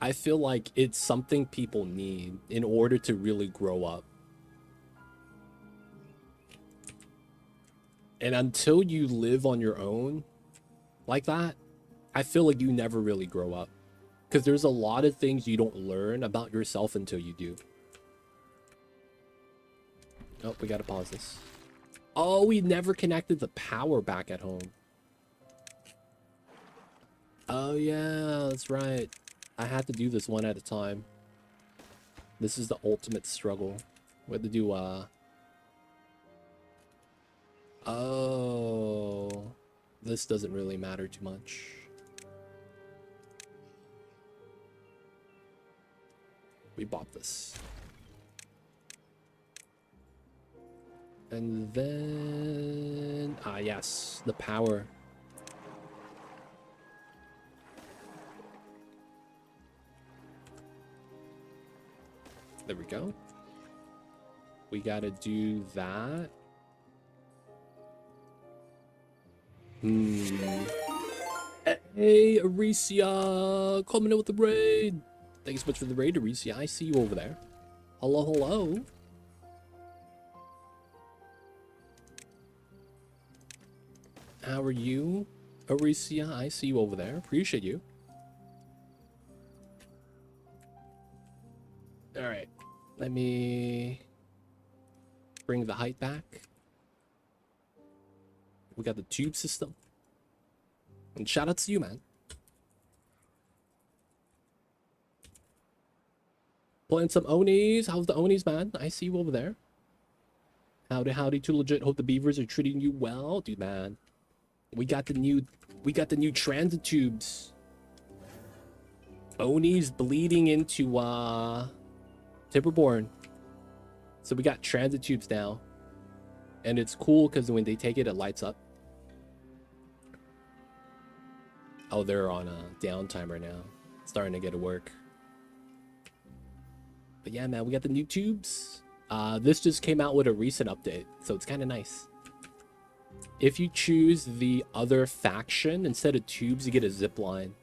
I feel like it's something people need in order to really grow up. And until you live on your own like that, I feel like you never really grow up. Because there's a lot of things you don't learn about yourself until you do. Oh, we gotta pause this. Oh, we never connected the power back at home. Oh yeah, that's right. I had to do this one at a time. This is the ultimate struggle. We had to do, oh, this doesn't really matter too much. We bought this. And then, yes, the power. There we go. We gotta do that. Hey, Aricia, coming in with the raid. Thanks so much for the raid, Aricia. I see you over there. Hello, hello. How are you, Aricia? I see you over there. Appreciate you. All right. Let me bring the height back. We got the tube system. And shout out to you, man. Playing some Onis. How's the Onis, man? I see you over there. Howdy, howdy, too legit. Hope the beavers are treating you well. Dude, man. We got the new transit tubes. Oni's bleeding into Timberborn. So we got transit tubes now. And it's cool because when they take it, it lights up. Oh, they're on a downtime right now. Starting to get to work. But yeah, man, we got the new tubes. This just came out with a recent update, so it's kind of nice. If you choose the other faction, instead of tubes, you get a zip line.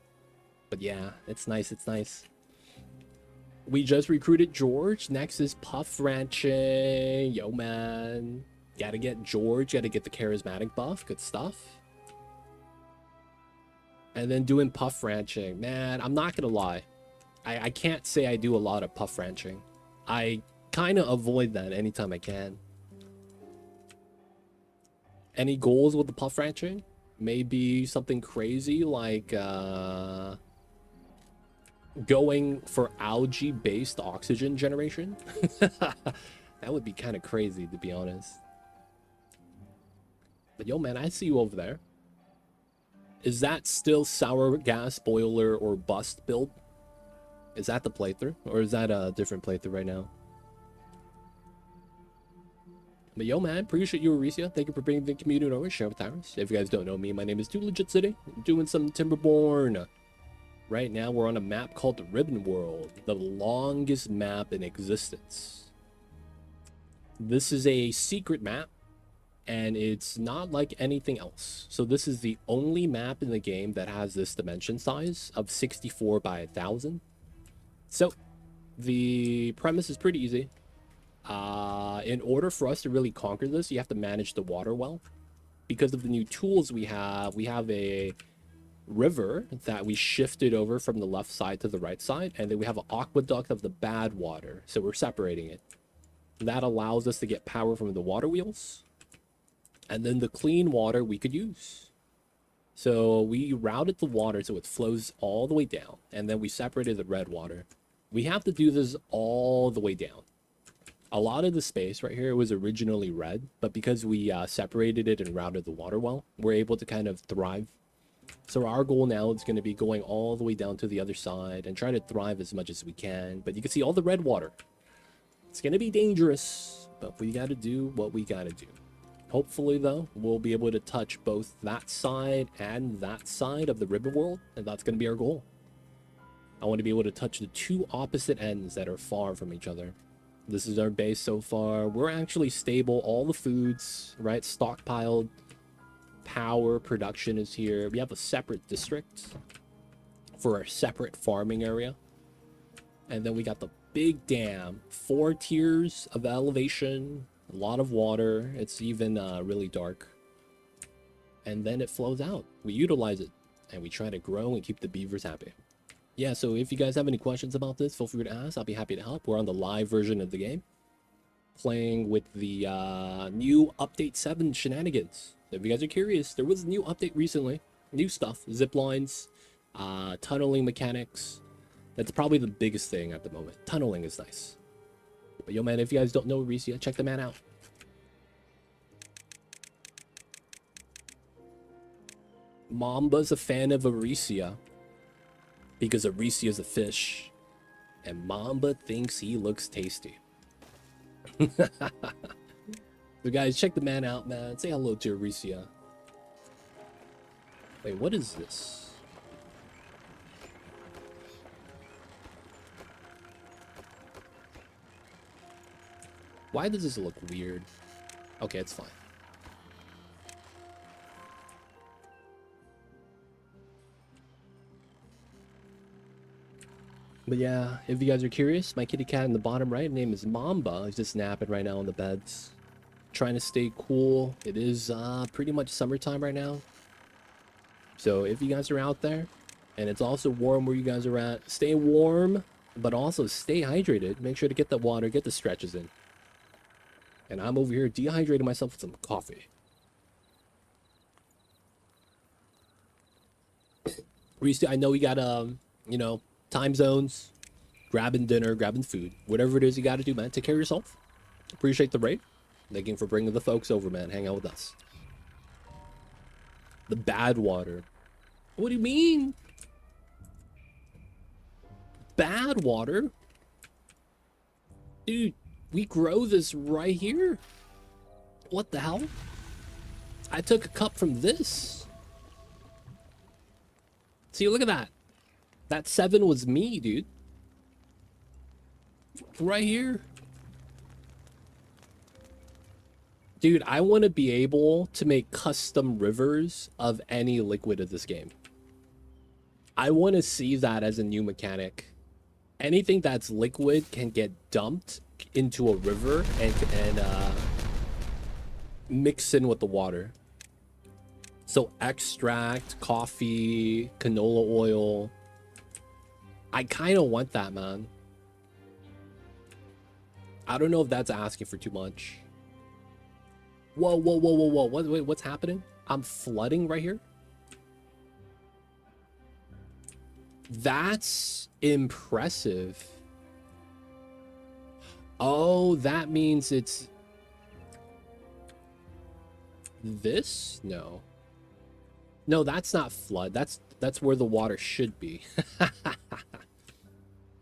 But yeah, it's nice, it's nice. We just recruited George. Next is Puff Ranching. Yo, man. Gotta get George, gotta get the charismatic buff. Good stuff. And then doing Puff Ranching. Man, I'm not gonna lie. I can't say I do a lot of Puff Ranching. I kind of avoid that anytime I can. Any goals with the Puff Ranching? Maybe something crazy like going for algae-based oxygen generation? That would be kind of crazy, to be honest. But yo, man, I see you over there. Is that still sour gas boiler or bust build? Is that the playthrough? Or is that a different playthrough right now? But yo, man, appreciate you, Aricia. Thank you for bringing the community over. Share with Tyrus. If you guys don't know me, my name is Too Legit City. I'm doing some Timberborn. Right now, we're on a map called the Ribbon World, the longest map in existence. This is a secret map, and it's not like anything else. So this is the only map in the game that has this dimension size of 64 by 1000. So the premise is pretty easy. In order for us to really conquer this, you have to manage the water well. Because of the new tools we have a river that we shifted over from the left side to the right side, and then we have an aqueduct of the bad water, so we're separating it. That allows us to get power from the water wheels, and then the clean water we could use. So we routed the water so it flows all the way down, and then we separated the red water. We have to do this all the way down. A lot of the space right here was originally red, but because we separated it and routed the water well, we're able to kind of thrive. So our goal now is going to be going all the way down to the other side and try to thrive as much as we can. But you can see all the red water. It's going to be dangerous, but we got to do what we got to do. Hopefully, though, we'll be able to touch both that side and that side of the river world, and that's going to be our goal. I want to be able to touch the two opposite ends that are far from each other. This is our base so far. We're actually stable. All the foods, right, stockpiled. Power production is here. We have a separate district for a separate farming area. And then we got the big dam. 4 tiers of elevation. A lot of water. It's even really dark. And then it flows out. We utilize it. And we try to grow and keep the beavers happy. Yeah, so if you guys have any questions about this, feel free to ask. I'll be happy to help. We're on the live version of the game. Playing with the new Update 7 shenanigans. If you guys are curious, there was a new update recently. New stuff. Zip lines. Tunneling mechanics. That's probably the biggest thing at the moment. Tunneling is nice. But yo, man, if you guys don't know Aricia, check the man out. Mamba's a fan of Aricia. Because Aricia's a fish. And Mamba thinks he looks tasty. So guys, check the man out, man. Say hello to Aricia. Wait, what is this? Why does this look weird? Okay, it's fine. But yeah, if you guys are curious, my kitty cat in the bottom right name is Mamba. He's just napping right now on the beds. Trying to stay cool. It is pretty much summertime right now. So if you guys are out there, and it's also warm where you guys are at, stay warm, but also stay hydrated. Make sure to get the water, get the stretches in. And I'm over here dehydrating myself with some coffee. I know we got, you know, time zones, grabbing dinner, grabbing food, whatever it is you got to do, man. Take care of yourself. Appreciate the raid. Thank you for bringing the folks over, man. Hang out with us. The bad water. What do you mean? Bad water? Dude, we grow this right here. What the hell? I took a cup from this. See, look at that. That 7 was me, dude. Right here. Dude, I want to be able to make custom rivers of any liquid of this game. I want to see that as a new mechanic. Anything that's liquid can get dumped into a river and mix in with the water. So extract, coffee, canola oil. I kind of want that, man. I don't know if that's asking for too much. Whoa, whoa, whoa, whoa, whoa. Wait, what's happening? I'm flooding right here? That's impressive. Oh, that means it's... this? No. No, that's not flood. That's where the water should be.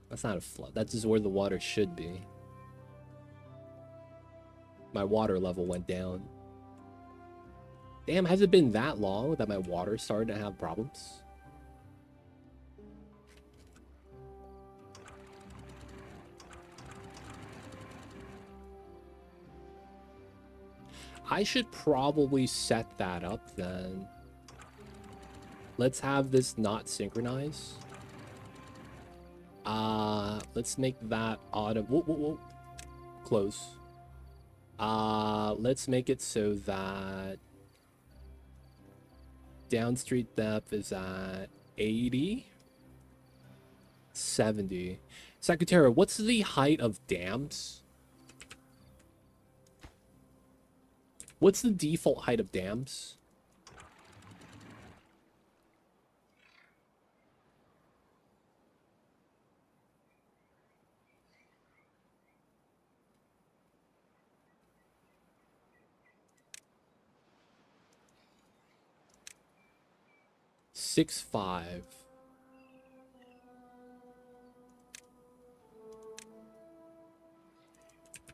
That's not a flood. That's just where the water should be. My water level went down. Damn, has it been that long that my water started to have problems? I should probably set that up then. Let's have this not synchronize. Let's make that auto. Whoa, whoa, whoa. Close. Let's make it so that downstream depth is at 80, 70. Secretary, what's the height of dams? What's the default height of dams? Six five.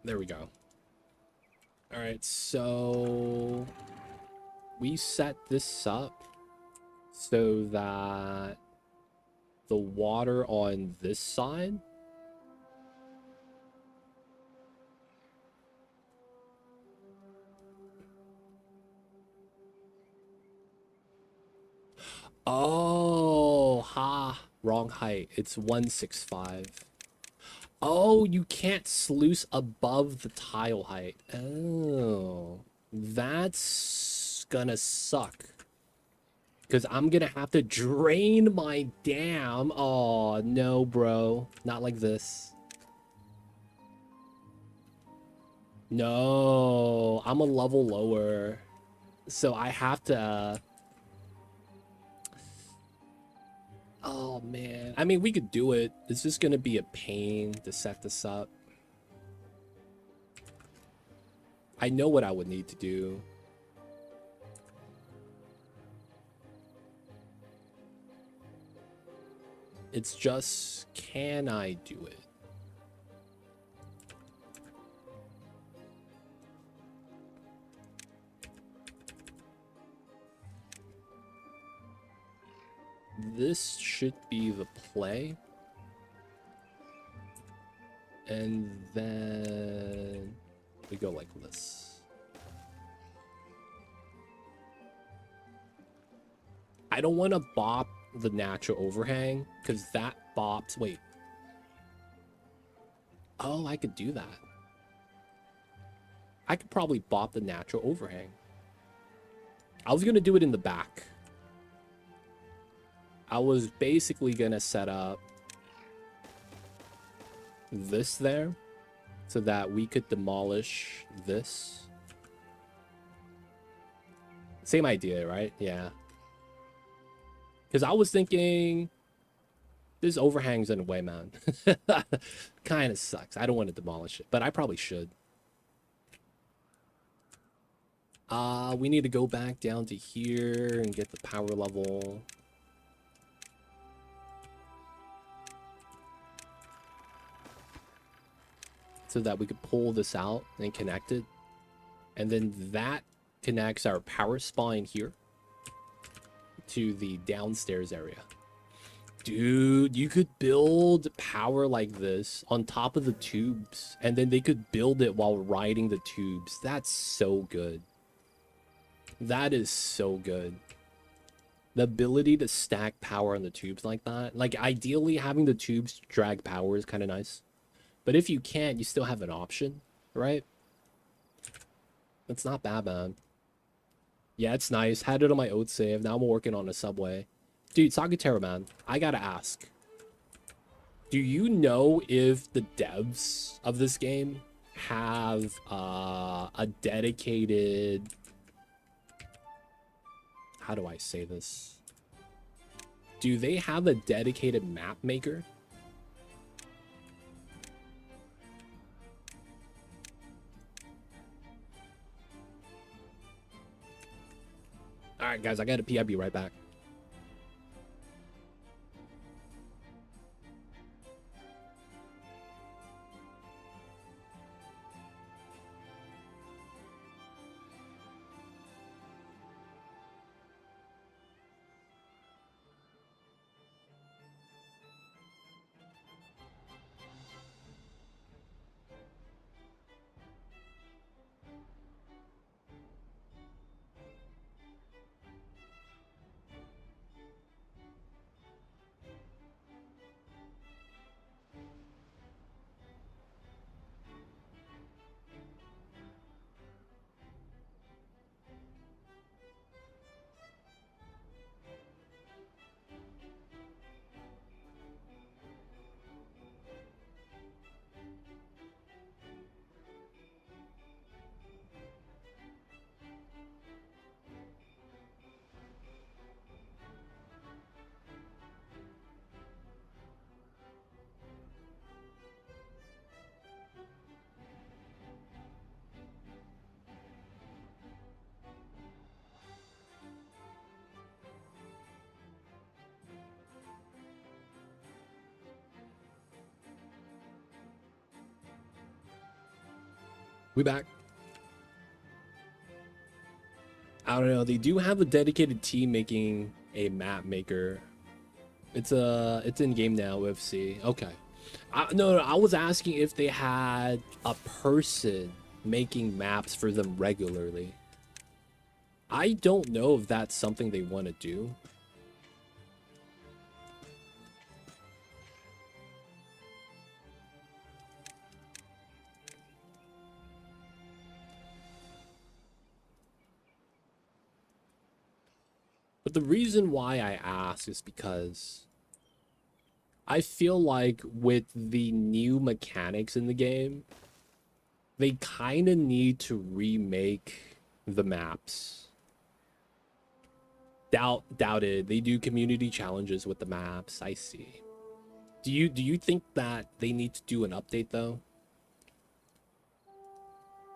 There we go. All right, so we set this up so that the water on this side oh, ha, wrong height. It's 165. Oh, you can't sluice above the tile height. Oh, that's gonna suck. Because I'm gonna have to drain my dam. Oh, no, bro. Not like this. No, I'm a level lower. So I have to... oh, man. I mean, we could do it. It's just gonna be a pain to set this up. I know what I would need to do. It's just, can I do it? This should be the play. And then we go like this. I don't want to bop the natural overhang because that bops. Wait. Oh, I could do that. I could probably bop the natural overhang. I was going to do it in the back. I was basically going to set up this there so that we could demolish this. Same idea, right? Yeah. Because I was thinking this overhangs in a way, man. Kind of sucks. I don't want to demolish it, but I probably should. We need to go back down to here and get the power level. So that we could pull this out and connect it. And then that connects our power spine here to the downstairs area. Dude, you could build power like this on top of the tubes, and then they could build it while riding the tubes. That's so good. That is so good. The ability to stack power on the tubes like that. Like, ideally, having the tubes drag power is kind of nice. But if you can't, you still have an option, right? It's not bad, man. Yeah, it's nice. Had it on my old save. Now I'm working on a subway. Dude, Sagittaro, man, I gotta ask. Do you know if the devs of this game have a dedicated... How do I say this? Do they have a dedicated map maker? Alright, guys, I gotta pee. I'll be right back. We back. I don't know. They do have a dedicated team making a map maker. It's in game now, UFC. Okay. No, I was asking if they had a person making maps for them regularly. I don't know if that's something they want to do. But the reason why I ask is because I feel like with the new mechanics in the game, they kind of need to remake the maps. Doubted. They do community challenges with the maps. I see. Do you think that they need to do an update though?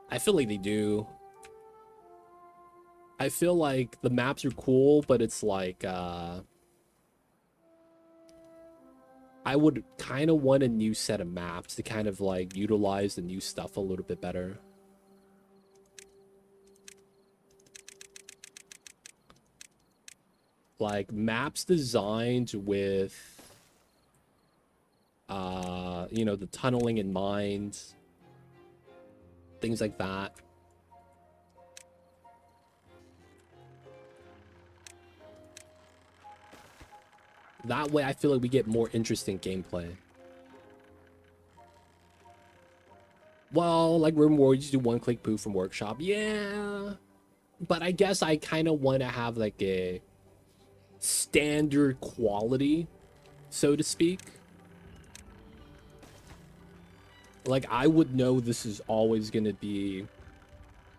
I feel like they do. I feel like the maps are cool, but it's like I would kind of want a new set of maps to kind of like utilize the new stuff a little bit better. Like maps designed with you know, the tunneling in mind, things like that. That way I feel like we get more interesting gameplay. Well, like Reservoir, you just do one-click poo from workshop. Yeah, but I guess I kind of want to have like a standard quality, so to speak. Like I would know this is always going to be,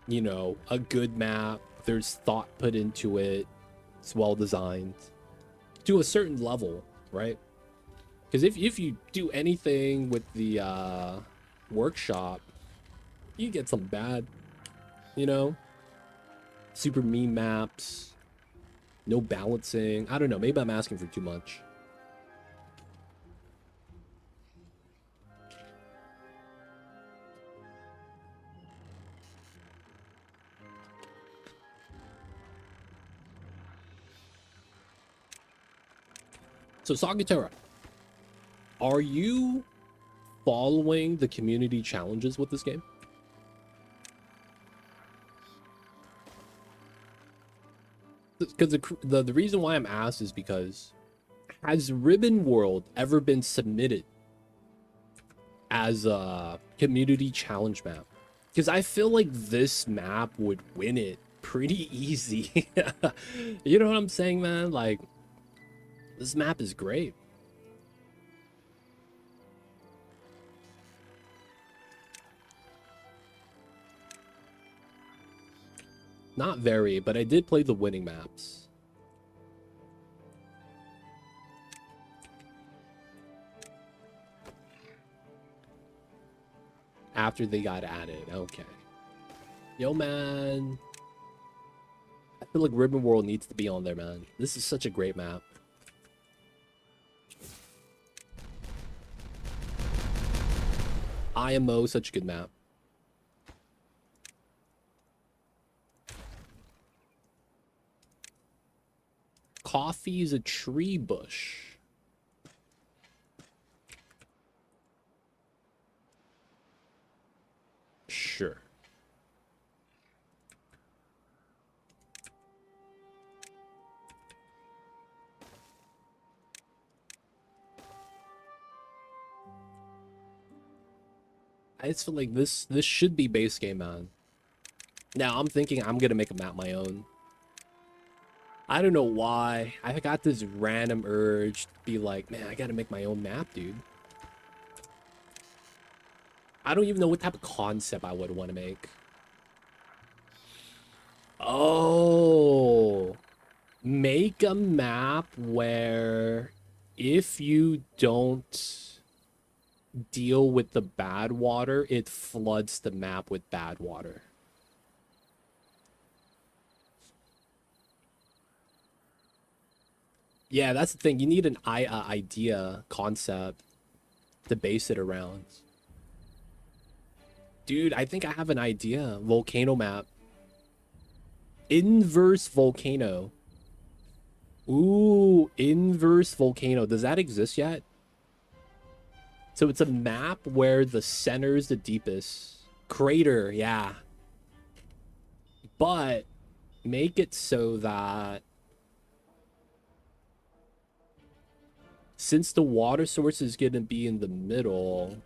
you know, a good map. There's thought put into it. It's well designed to a certain level, right? Because if you do anything with the workshop, you get some bad, you know. super mean maps, no balancing. I don't know. Maybe I'm asking for too much. So Sagittara, are you following the community challenges with this game? Because the reason why I'm asked is because, has Ribbon World ever been submitted as a community challenge map? Because I feel like this map would win it pretty easy. You know what I'm saying, man? Like, this map is great. Not very, but I did play the winning maps. After they got added. Okay. Yo, man. I feel like Ribbon World needs to be on there, man. This is such a great map. IMO, such a good map. Coffee is a tree bush. Sure. I just feel like this should be base game, man. Now I'm thinking I'm gonna make a map my own. I don't know why. I got this random urge to be like, man, I gotta make my own map, dude. I don't even know what type of concept I would want to make. Oh, make a map where if you don't deal with the bad water, it floods the map with bad water. Yeah, that's the thing. You need an idea, concept to base it around. Dude, I think I have an idea. Volcano map. Inverse volcano. Ooh, inverse volcano. Does that exist yet? So it's a map where the center is the deepest. Crater, yeah. But make it so that since the water source is going to be in the middle,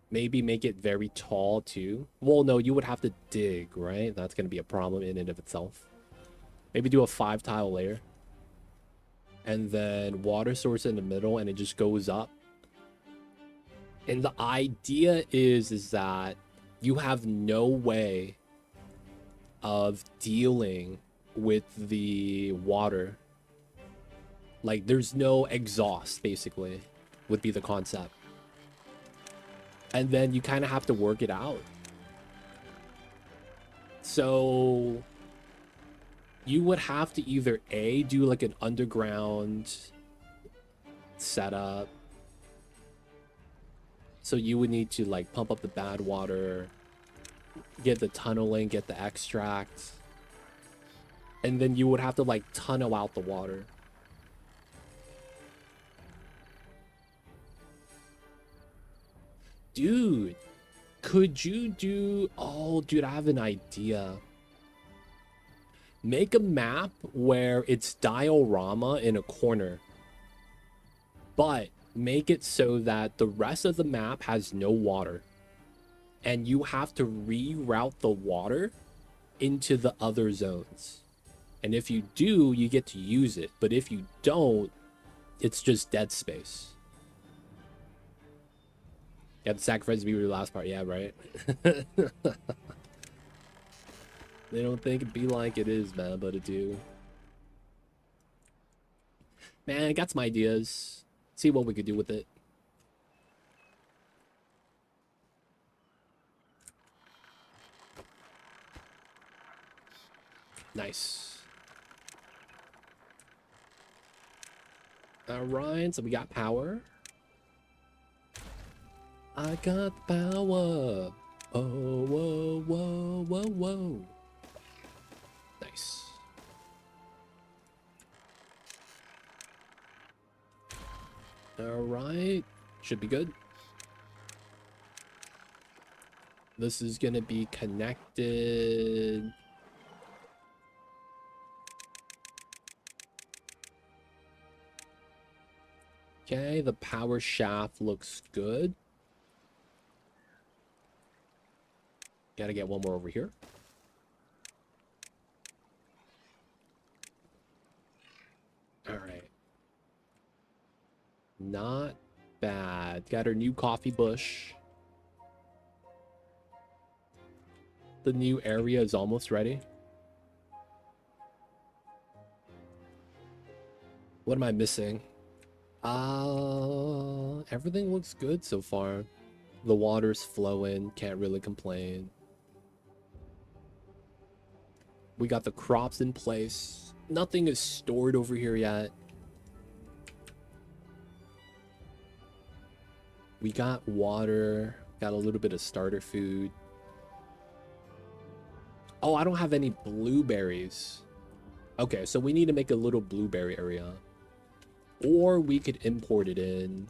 maybe make it very tall too. Well, no, you would have to dig, right? That's going to be a problem in and of itself. Maybe do a 5-tile layer. And then water source in the middle, and it just goes up. And the idea is that you have no way of dealing with the water. Like, there's no exhaust, basically, would be the concept. And then you kind of have to work it out. So you would have to either A, do like an underground setup. So you would need to like pump up the bad water, get the tunneling, get the extract. And then you would have to like tunnel out the water. Dude, could you do... Oh, dude, I have an idea. Make a map where it's diorama in a corner. But make it so that the rest of the map has no water. And you have to reroute the water into the other zones. And if you do, you get to use it. But if you don't, it's just dead space. You have to sacrifice me for the last part. Yeah, right? They don't think it be like it is, man, but it do. Man, I got some ideas. See what we could do with it. Nice. All right, so we got power. I got power. Oh, whoa, whoa, whoa, whoa. Nice. All right, should be good. This is gonna be connected. Okay, the power shaft looks good. Gotta get one more over here. All right. Not bad. Got our new coffee bush. The new area is almost ready. What am I missing? Everything looks good so far. The water's flowing, can't really complain. We got the crops in place. Nothing is stored over here yet. We got water, got a little bit of starter food. Oh, I don't have any blueberries. Okay, so we need to make a little blueberry area. Or we could import it in.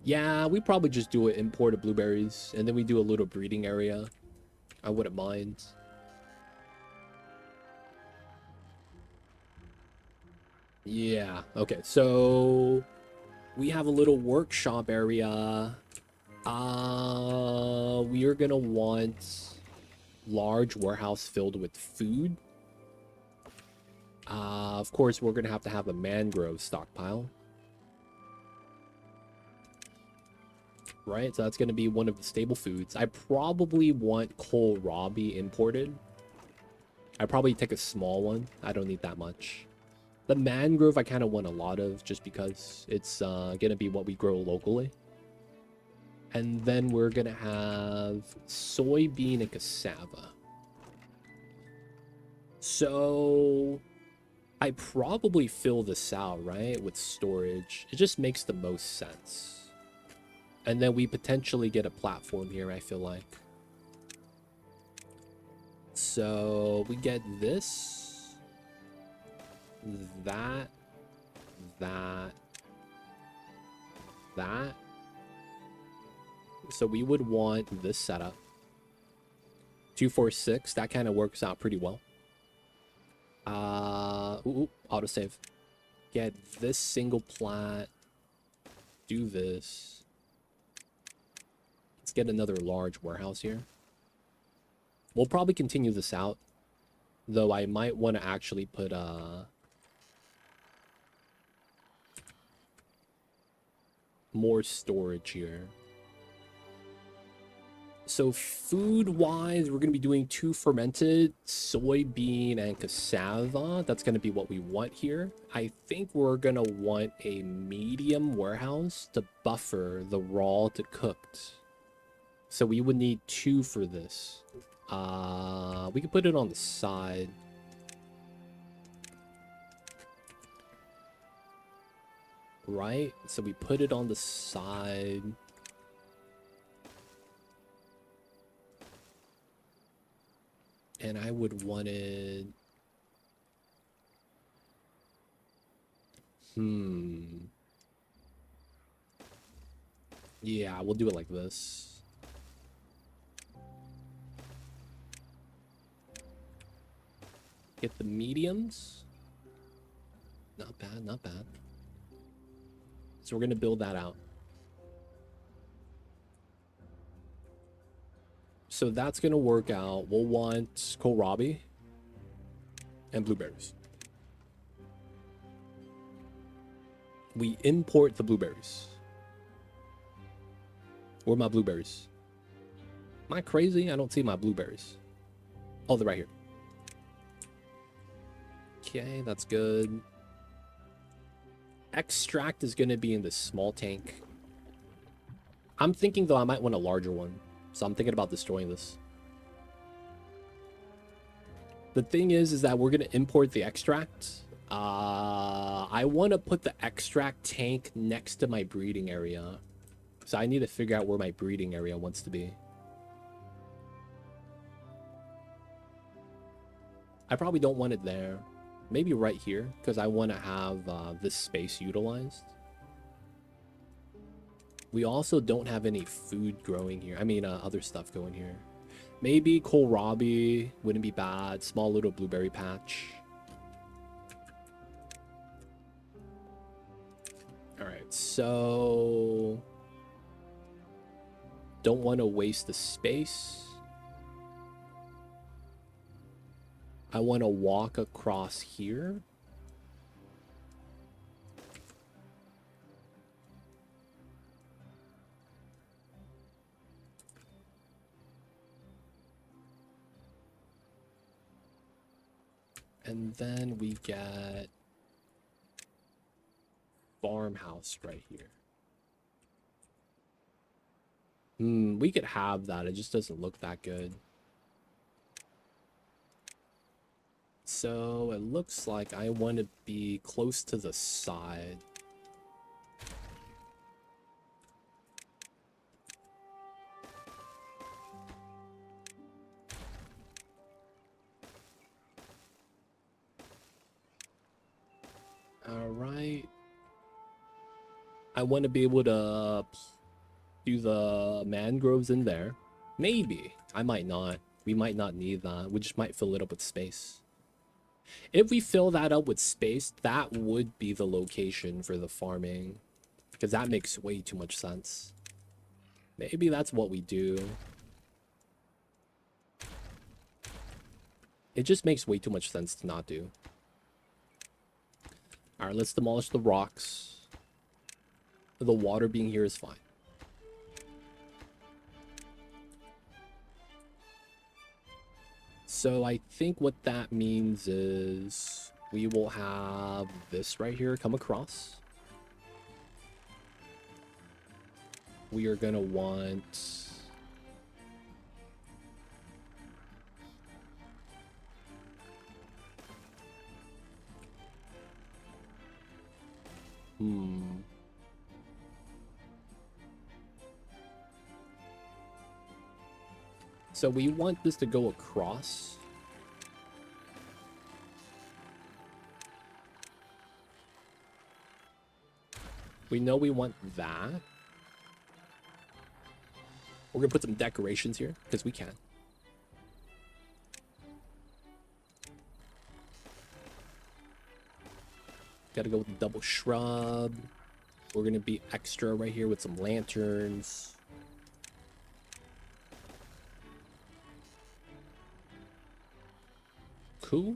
Yeah, we probably just do it, imported blueberries, and then we do a little breeding area. I wouldn't mind. Yeah, okay, so we have a little workshop area. We are gonna want large warehouse filled with food. Of course, we're gonna have to have a mangrove stockpile. Right, so that's gonna be one of the staple foods. I probably want kohlrabi imported. I probably take a small one. I don't need that much. The mangrove I kind of want a lot of just because it's gonna be what we grow locally. And then we're gonna have soybean and cassava. So I probably fill this out, right, with storage. It just makes the most sense. And then we potentially get a platform here, I feel like. So we get this, that. So we would want this setup. 246, that kind of works out pretty well. Autosave. Get this single plat. Do this. Let's get another large warehouse here. We'll probably continue this out, though I might want to actually put more storage here. So food-wise, we're going to be doing 2 fermented, soybean, and cassava. That's going to be what we want here. I think we're going to want a medium warehouse to buffer the raw to cooked. So we would need 2 for this. We could put it on the side. Right? So we put it on the side. And I would want it... Yeah, we'll do it like this. Get the mediums. Not bad, not bad. So we're going to build that out. So that's going to work out. We'll want kohlrabi and blueberries. We import the blueberries. Where are my blueberries? Am I crazy? I don't see my blueberries. Oh, they're right here. Okay, that's good. Extract is going to be in this small tank. I'm thinking, though, I might want a larger one. So I'm thinking about destroying this. The thing is that we're gonna import the extract. I want to put the extract tank next to my breeding area. So I need to figure out where my breeding area wants to be. I probably don't want it there. Maybe right here, because I want to have this space utilized. We also don't have any food growing here. I mean, other stuff going here. Maybe kohlrabi wouldn't be bad. Small little blueberry patch. Alright, so... Don't want to waste the space. I want to walk across here. And then we get farmhouse right here. We could have that. It just doesn't look that good. So it looks like I want to be close to the side. All right. I want to be able to do the mangroves in there. Maybe. I might not. We might not need that. We just might fill it up with space. If we fill that up with space, that would be the location for the farming. Because that makes way too much sense. Maybe that's what we do. It just makes way too much sense to not do. Alright, let's demolish the rocks. The water being here is fine. So I think what that means is we will have this right here come across. We are going to want... So we want this to go across. We know we want that. We're going to put some decorations here, because we can. Got to go with the double shrub. We're going to be extra right here with some lanterns. Cool.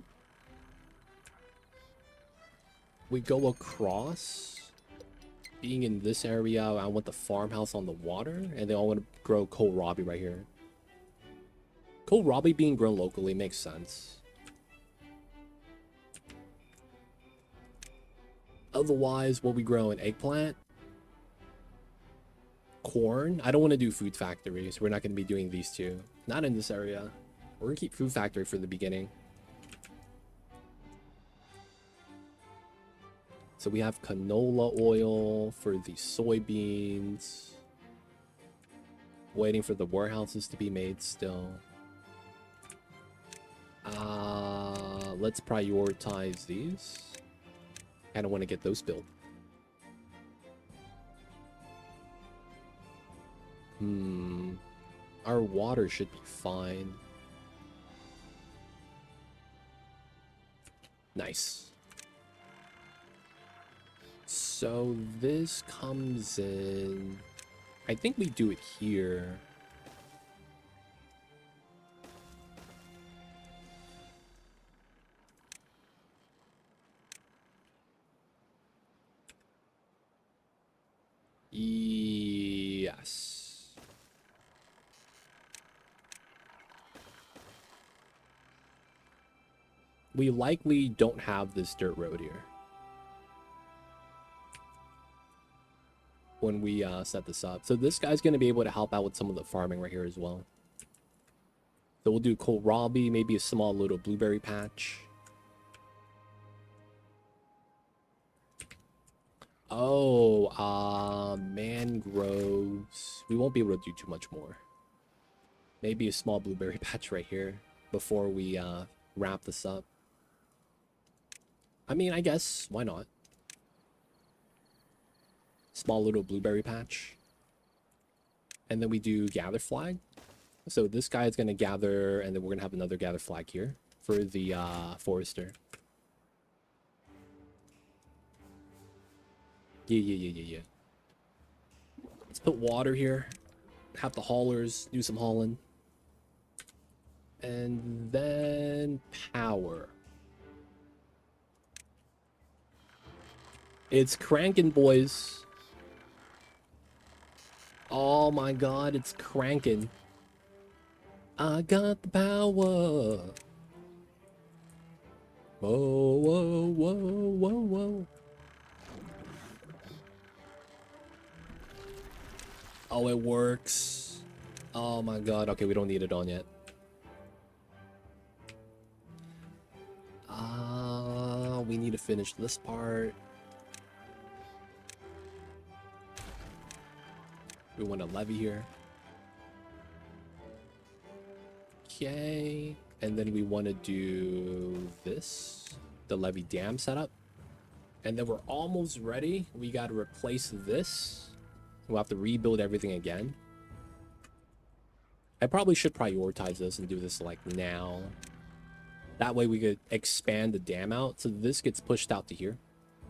We go across. Being in this area, I want the farmhouse on the water, and then I want to grow kohlrabi right here. Kohlrabi being grown locally makes sense. Otherwise, what we grow an eggplant, corn. I don't want to do food factory, so we're not going to be doing these two. Not in this area. We're going to keep food factory for the beginning. So we have canola oil for the soybeans. Waiting for the warehouses to be made still. Let's prioritize these. I don't want to get those built. Our water should be fine. Nice. So this comes in... I think we do it here. Yes. We likely don't have this dirt road here when we set this up. So this guy's going to be able to help out with some of the farming right here as well. So we'll do kohlrabi, maybe a small little blueberry patch. Oh, mangroves. We won't be able to do too much more. Maybe a small blueberry patch right here before we wrap this up. I mean, I guess, why not? Small little blueberry patch. And then we do gather flag. So this guy is going to gather, and then we're going to have another gather flag here for the forester. Yeah. Let's put water here. Have the haulers do some hauling. And then power. It's cranking, boys. Oh my god, it's cranking. I got the power. Whoa. Oh, it works. Oh my god. Okay, we don't need it on yet. We need to finish this part. We want a levee here. Okay. And then we want to do this. The levee dam setup. And then we're almost ready. We got to replace this. We'll have to rebuild everything again. I probably should prioritize this and do this like now. That way we could expand the dam out. So this gets pushed out to here.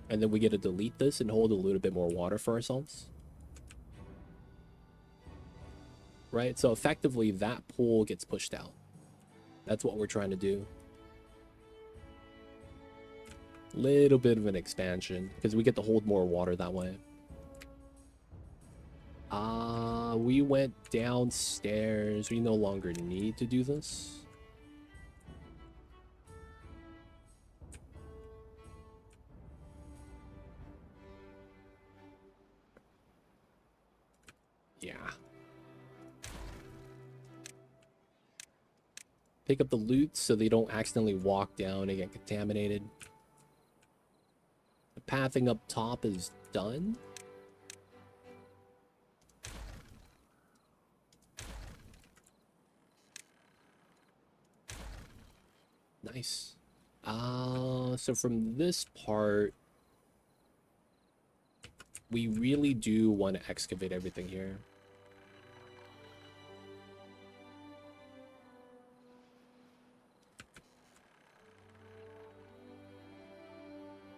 And then we get to delete this and hold a little bit more water for ourselves. Right? So effectively that pool gets pushed out. That's what we're trying to do. Little bit of an expansion because we get to hold more water that way. We went downstairs. We no longer need to do this. Yeah. Pick up the loot so they don't accidentally walk down and get contaminated. The pathing up top is done. Nice. So from this part, we really do want to excavate everything here.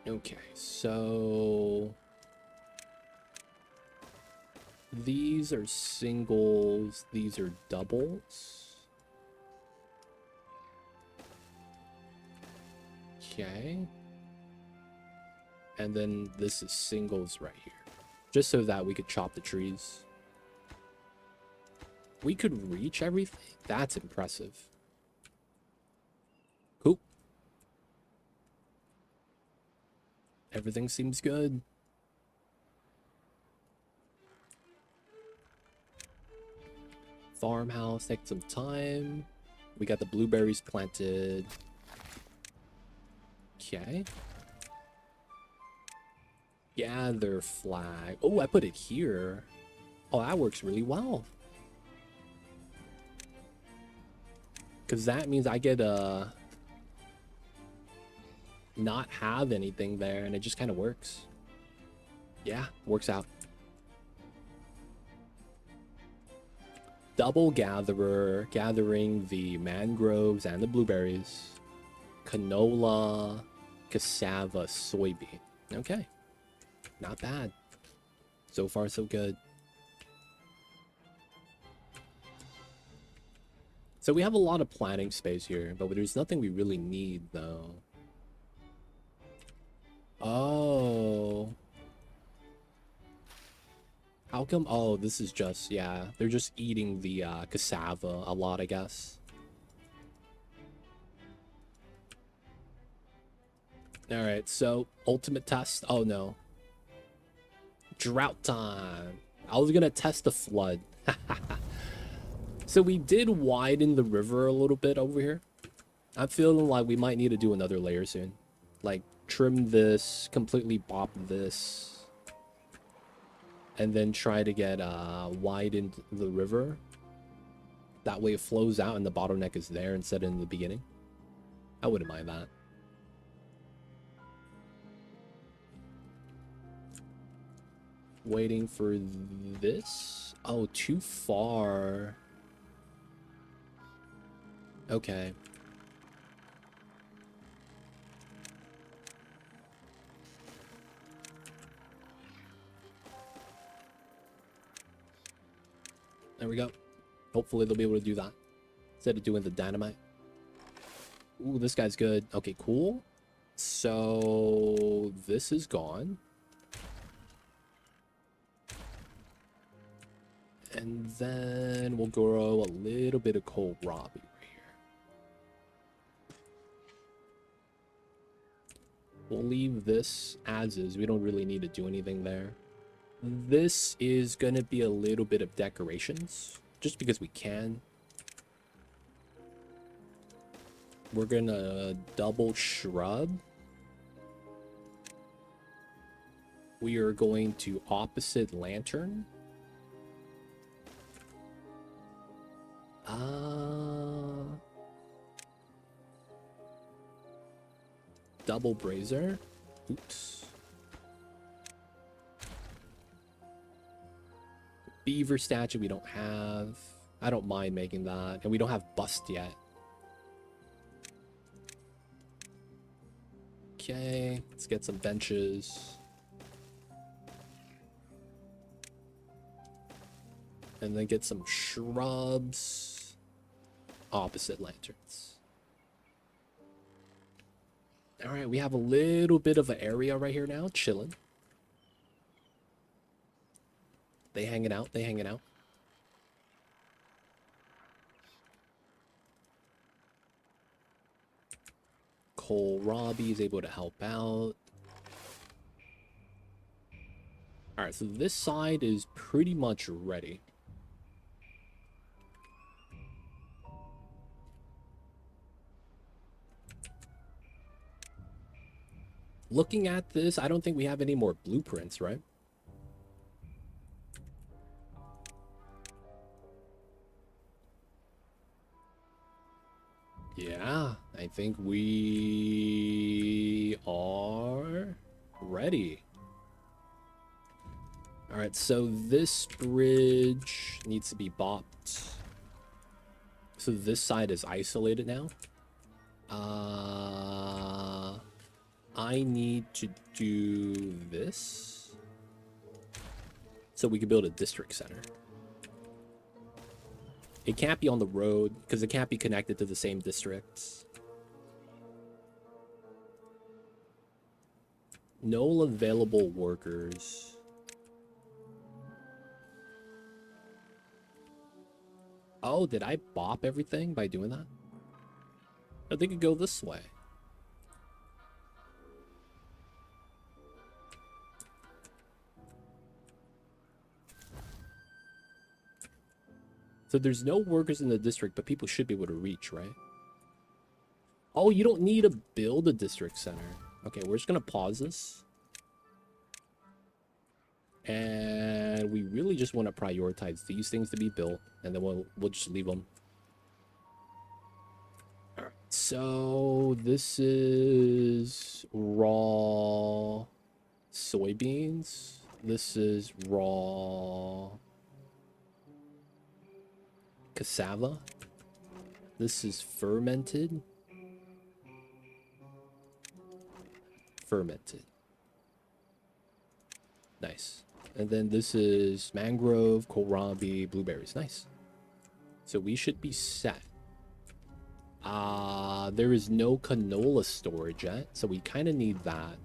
Okay, so these are singles, these are doubles. Okay. And then this is singles right here. Just so that we could chop the trees. We could reach everything? That's impressive. Cool. Everything seems good. Farmhouse, take some time. We got the blueberries planted. Okay. Gather flag. Oh, I put it here. Oh, that works really well. Because that means I get not have anything there, and it just kind of works. Yeah, works out. Double gatherer, gathering the mangroves and the blueberries. Canola, cassava, soybean. Okay. Not bad. So far, so good. So we have a lot of planting space here, but there's nothing we really need, though. Oh. How come? Oh, this is just, yeah. They're just eating the cassava a lot, I guess. Alright, so ultimate test. Oh, no. Drought time. I was gonna test the flood. So we did widen the river a little bit over here. I'm feeling like we might need to do another layer soon. Like, trim this, completely bop this, and then try to get widened the river. That way it flows out and the bottleneck is there instead of in the beginning. I wouldn't mind that. Waiting for this. Oh, too far. Okay. There we go. Hopefully they'll be able to do that instead of doing the dynamite. Ooh, this guy's good. Okay, cool. So this is gone. And then we'll grow a little bit of kohlrabi right here. We'll leave this as is. We don't really need to do anything there. This is going to be a little bit of decorations, just because we can. We're going to double shrub. We are going to opposite lantern. Double brazier. Oops. Beaver statue we don't have. I don't mind making that. And we don't have bust yet. Okay, let's get some benches. And then get some shrubs. Opposite lanterns. Alright, we have a little bit of an area right here now, chilling. They hanging out, they hanging out. Kohlrabi is able to help out. Alright, so this side is pretty much ready. Looking at this, I don't think we have any more blueprints, right? Yeah, I think we are ready. All right, so this bridge needs to be bopped. So this side is isolated now. I need to do this so we can build a district center. It can't be on the road because it can't be connected to the same districts. No available workers. Oh, did I bop everything by doing that? I think it could go this way. So there's no workers in the district, but people should be able to reach, right? Oh, you don't need to build a district center. Okay, we're just gonna pause this. And we really just want to prioritize these things to be built, and then we'll just leave them. All right, so this is raw soybeans. This is raw cassava. This is fermented. Nice. And then this is mangrove, kohlrabi, blueberries. Nice. So we should be set. There is no canola storage yet, so we kind of need that.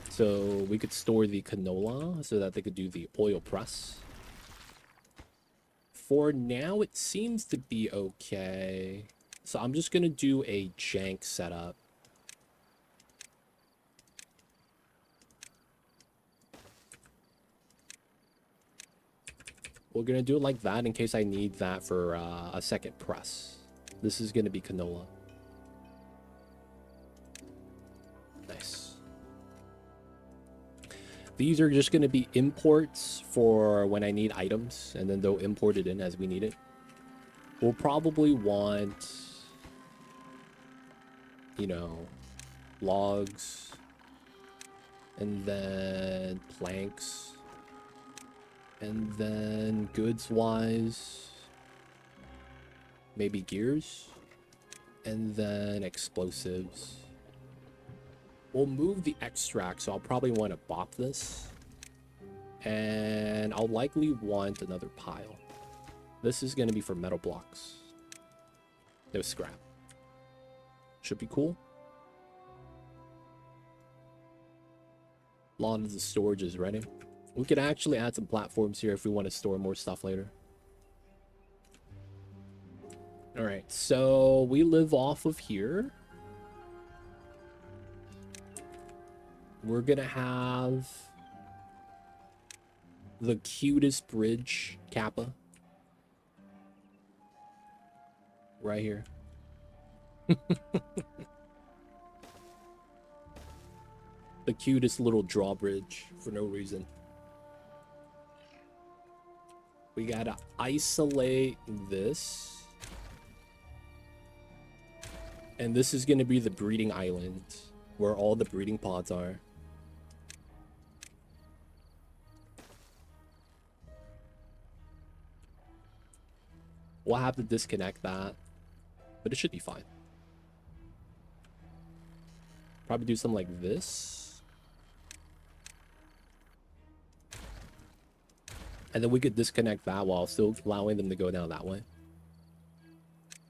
So we could store the canola so that they could do the oil press. For now, it seems to be okay. So I'm just going to do a jank setup. we're gonna do it like that in case I need that for a second press. This is gonna be canola. Nice. These are just gonna be imports for when I need items, and then they'll import it in as we need it. We'll probably want, you know, logs, and then planks, and then goods wise, maybe gears, and then explosives. We'll move the extract, so I'll probably want to bop this, and I'll likely want another pile. This is going to be for metal blocks. No scrap. Should be cool. A lot of the storage is ready. We could actually add some platforms here if we want to store more stuff later. All right, so we live off of here. We're gonna have the cutest bridge, Kappa, right here. The cutest little drawbridge for no reason. We gotta isolate this. And this is gonna be the breeding island where all the breeding pods are. We'll have to disconnect that, but it should be fine. Probably do something like this. And then we could disconnect that while still allowing them to go down that way.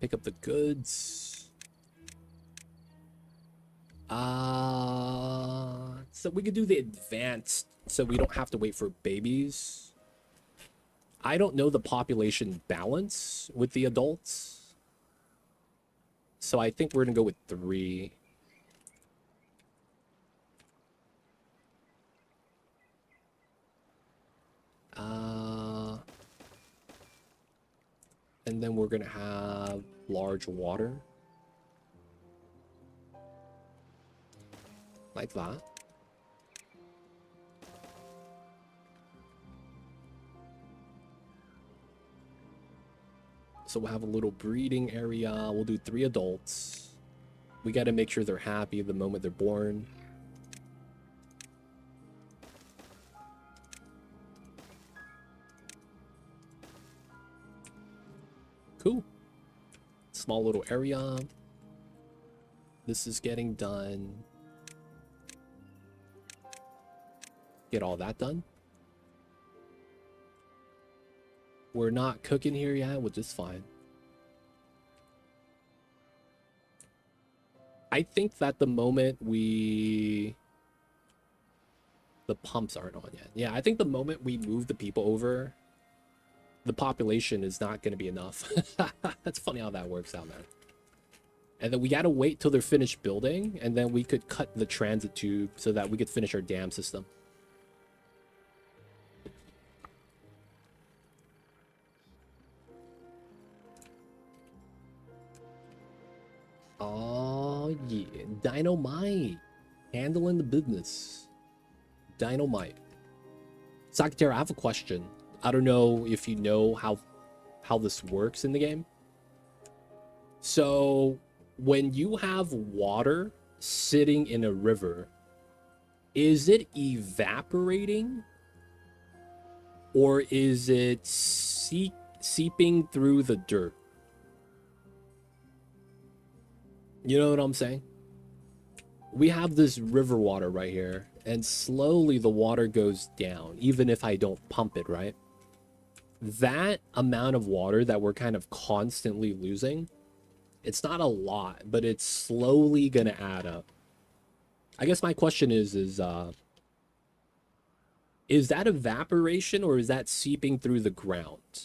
Pick up the goods. So we could do the advanced so we don't have to wait for babies. I don't know the population balance with the adults. So I think we're going to go with 3. And then we're going to have large water. Like that. So we'll have a little breeding area. We'll do 3 adults. We got to make sure they're happy the moment they're born. Cool. Small little area. This is getting done. Get all that done. We're not cooking here yet, which is fine. I think that the moment the pumps aren't on yet. Yeah, I think the moment we move the people over, the population is not going to be enough. That's funny how that works out, man. And then we got to wait till they're finished building, and then we could cut the transit tube so that we could finish our dam system. Oh, yeah. Dynamite. Handling the business. Dynamite. Sakatera, I have a question. I don't know if you know how this works in the game. So, when you have water sitting in a river, is it evaporating? Or is it seeping through the dirt? You know what I'm saying? We have this river water right here, and slowly the water goes down, even if I don't pump it, right? That amount of water that we're kind of constantly losing, it's not a lot, but it's slowly gonna add up. I guess my question is that evaporation or is that seeping through the ground?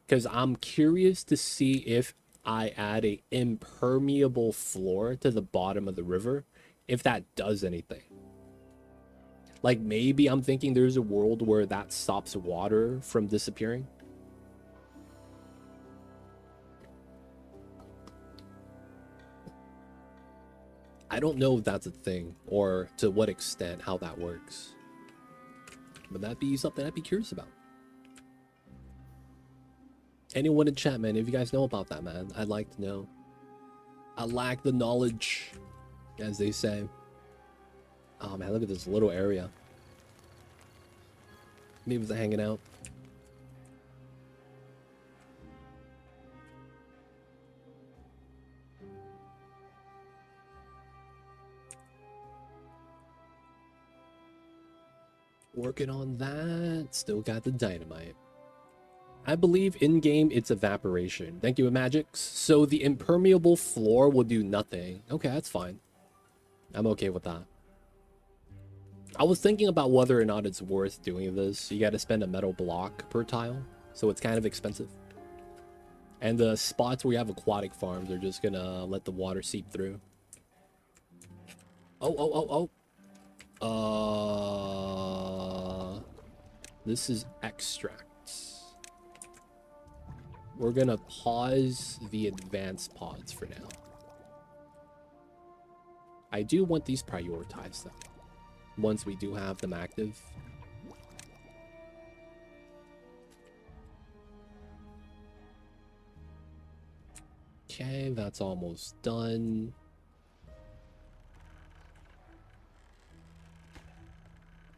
Because I'm curious to see if I add a impermeable floor to the bottom of the river, if that does anything. Like maybe I'm thinking there's a world where that stops water from disappearing. I don't know if that's a thing or to what extent how that works. But that'd be something I'd be curious about. Anyone in chat, man, if you guys know about that, man, I'd like to know. I lack the knowledge, as they say. Oh man, look at this little area. Maybe they're hanging out. Working on that. Still got the dynamite. I believe in-game it's evaporation. Thank you, Magix. So the impermeable floor will do nothing. Okay, that's fine. I'm okay with that. I was thinking about whether or not it's worth doing this. You got to spend a metal block per tile, so it's kind of expensive. And the spots where you have aquatic farms are just gonna let the water seep through. Oh. This is extracts. We're gonna pause the advanced pods for now. I do want these prioritized though, once we do have them active. Okay, that's almost done.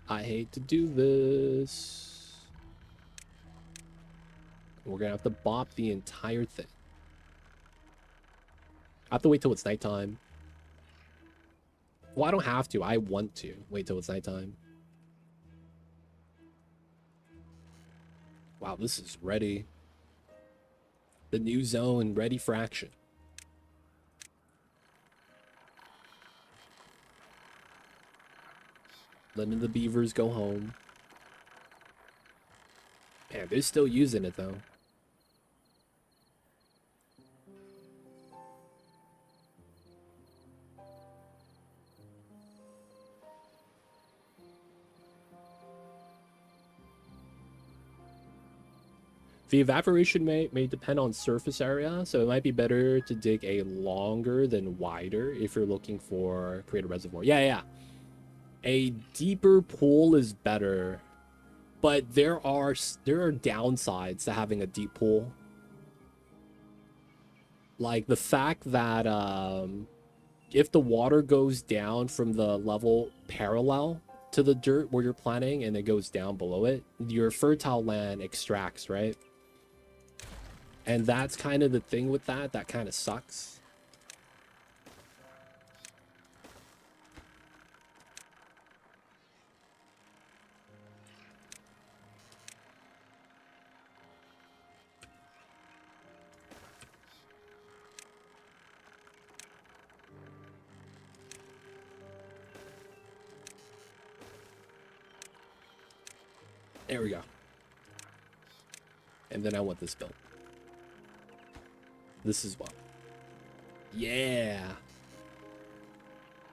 I hate to do this. We're gonna have to bop the entire thing. I have to wait till it's nighttime. Well, I don't have to. I want to wait till it's nighttime. Wow, this is ready. The new zone ready for action. Letting the beavers go home. Man, they're still using it though. The evaporation may depend on surface area, so it might be better to dig a longer than wider if you're looking for create a reservoir. Yeah. A deeper pool is better, but there are downsides to having a deep pool. Like the fact that if the water goes down from the level parallel to the dirt where you're planting and it goes down below it, your fertile land extracts, right? And that's kind of the thing with that. That kind of sucks. There we go. And then I want this built. This is what. Yeah.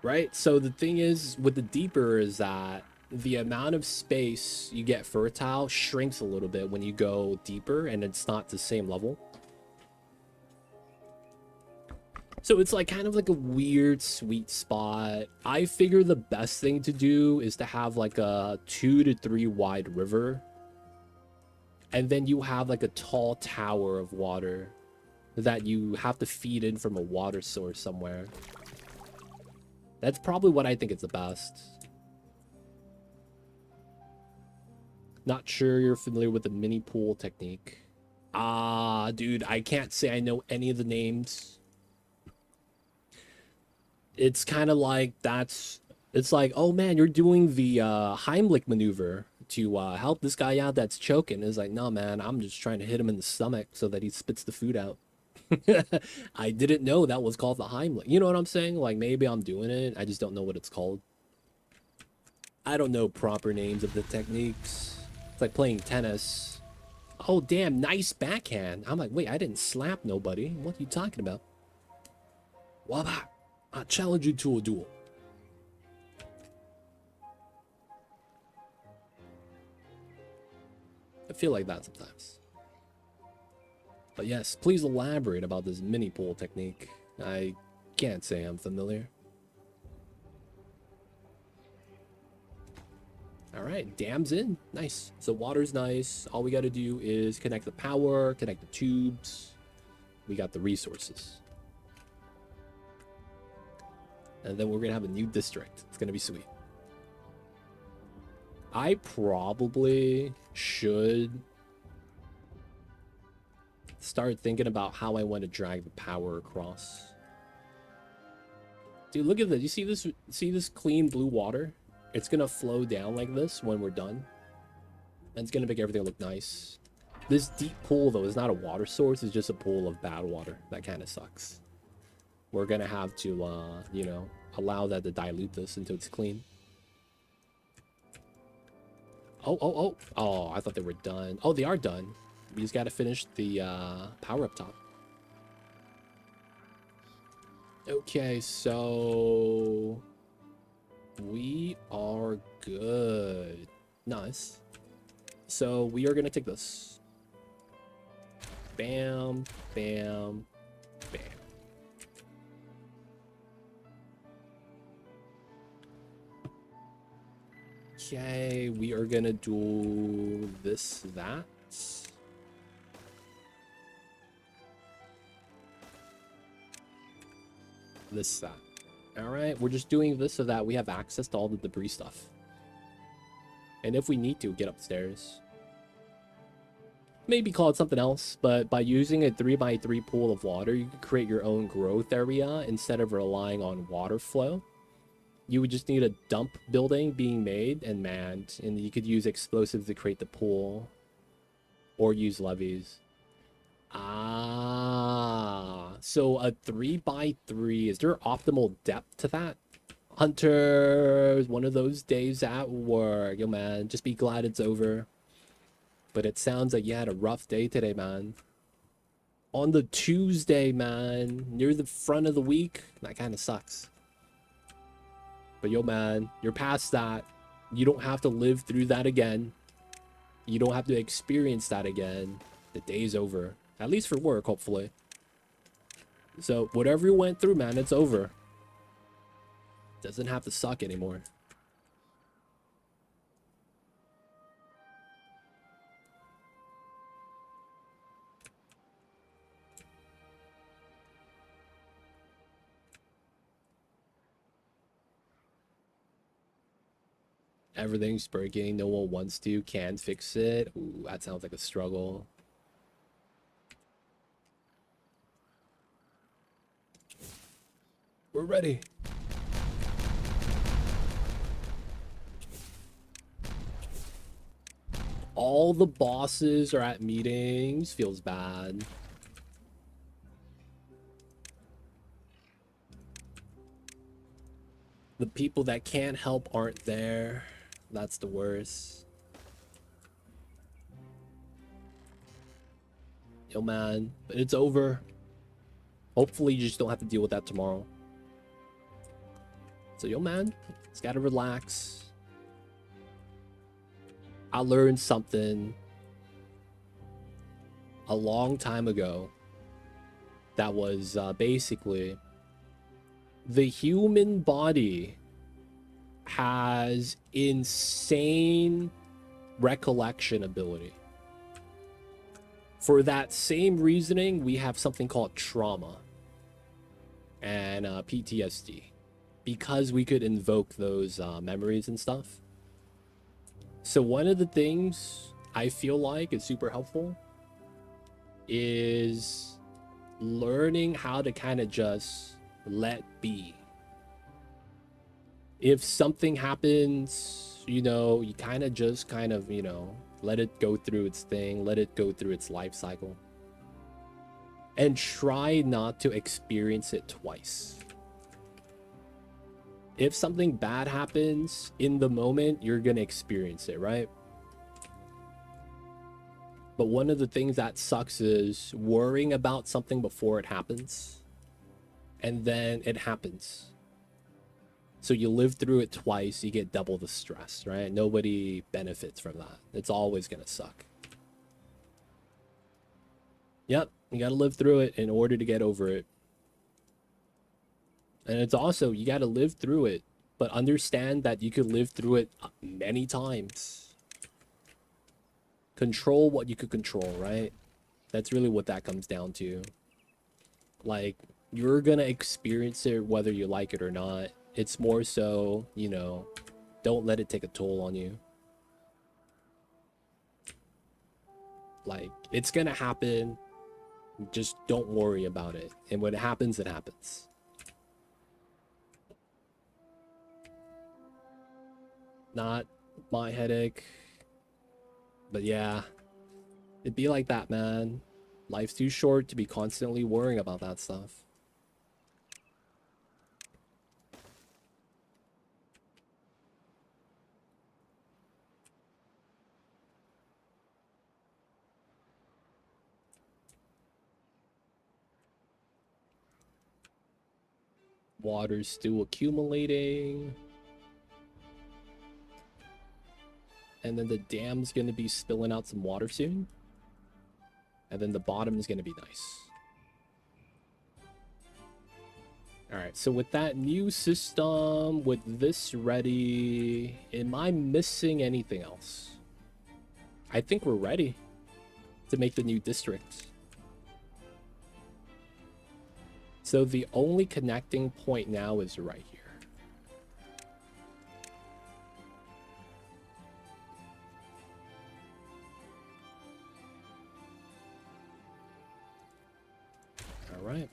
Right? So the thing is with the deeper is that the amount of space you get fertile shrinks a little bit when you go deeper and it's not the same level. So it's like kind of like a weird sweet spot. I figure the best thing to do is to have like a 2 to 3 wide river. And then you have like a tall tower of water that you have to feed in from a water source somewhere. That's probably what I think is the best. Not sure you're familiar with the mini pool technique. Dude, I can't say I know any of the names. It's kind of like it's like, oh man, you're doing the Heimlich maneuver to help this guy out that's choking. It's like, no man, I'm just trying to hit him in the stomach so that he spits the food out. I didn't know that was called the Heimlich. You know what I'm saying? Like maybe I'm doing it, I just don't know what it's called. I don't know proper names of the techniques. It's like playing tennis. Oh damn, nice backhand. I'm like, wait, I didn't slap nobody. What are you talking about? Waba, I challenge you to a duel. I feel like that sometimes. But yes, please elaborate about this mini pool technique. I can't say I'm familiar. All right, dam's in. Nice. So water's nice. All we got to do is connect the power, connect the tubes. We got the resources. And then we're going to have a new district. It's going to be sweet. I probably should start thinking about how I want to drag the power across. Dude, look at this. You see this? See this clean blue water? It's gonna flow down like this when we're done. And it's gonna make everything look nice. This deep pool, though, is not a water source. It's just a pool of bad water. That kind of sucks. We're gonna have to, you know, allow that to dilute this until it's clean. Oh, I thought they were done. Oh, they are done. We just gotta finish the power up top. Okay, so we are good. Nice. So we are gonna take this. Bam, bam, bam. Okay, we are gonna do this, that. This, that. All right, we're just doing this so that we have access to all the debris stuff. And if we need to, get upstairs. Maybe call it something else, but by using a 3x3 pool of water, you can create your own growth area instead of relying on water flow. You would just need a dump building being made and manned, and you could use explosives to create the pool or use levees. Ah, so a 3x3, is there optimal depth to that? Hunter, one of those days at work. Yo, man, just be glad it's over. But it sounds like you had a rough day today, man. On the Tuesday, man, near the front of the week, that kind of sucks. But yo, man, you're past that. You don't have to live through that again. You don't have to experience that again. The day's over. At least for work, hopefully. So, whatever you went through, man, it's over. Doesn't have to suck anymore. Everything's breaking. No one wants to, can't fix it. Ooh, that sounds like a struggle. We're ready. All the bosses are at meetings. Feels bad. The people that can't help aren't there. That's the worst. Yo, man, but it's over. Hopefully, you just don't have to deal with that tomorrow. So, yo, man, just gotta relax. I learned something a long time ago that was basically the human body has insane recollection ability. For that same reasoning, we have something called trauma and PTSD, because we could invoke those memories and stuff. So one of the things I feel like is super helpful is learning how to kind of just let be. If something happens, you know, you kind of just you know, let it go through its thing, let it go through its life cycle, and try not to experience it twice. If something bad happens in the moment, you're gonna experience it, right? But one of the things that sucks is worrying about something before it happens, and then it happens. So you live through it twice, you get double the stress, right? Nobody benefits from that. It's always gonna suck. Yep, you gotta live through it in order to get over it. And it's also, you gotta live through it, but understand that you could live through it many times. Control what you could control, right? That's really what that comes down to. Like, you're gonna experience it whether you like it or not. It's more so, you know, don't let it take a toll on you. Like, it's gonna happen. Just don't worry about it. And when it happens, it happens. Not my headache. But yeah, it'd be like that, man. Life's too short to be constantly worrying about that stuff. Water's still accumulating. And then the dam's gonna be spilling out some water soon. And then the bottom is gonna be nice. Alright, so with that new system, with this ready, am I missing anything else? I think we're ready to make the new district. So the only connecting point now is right here. All right.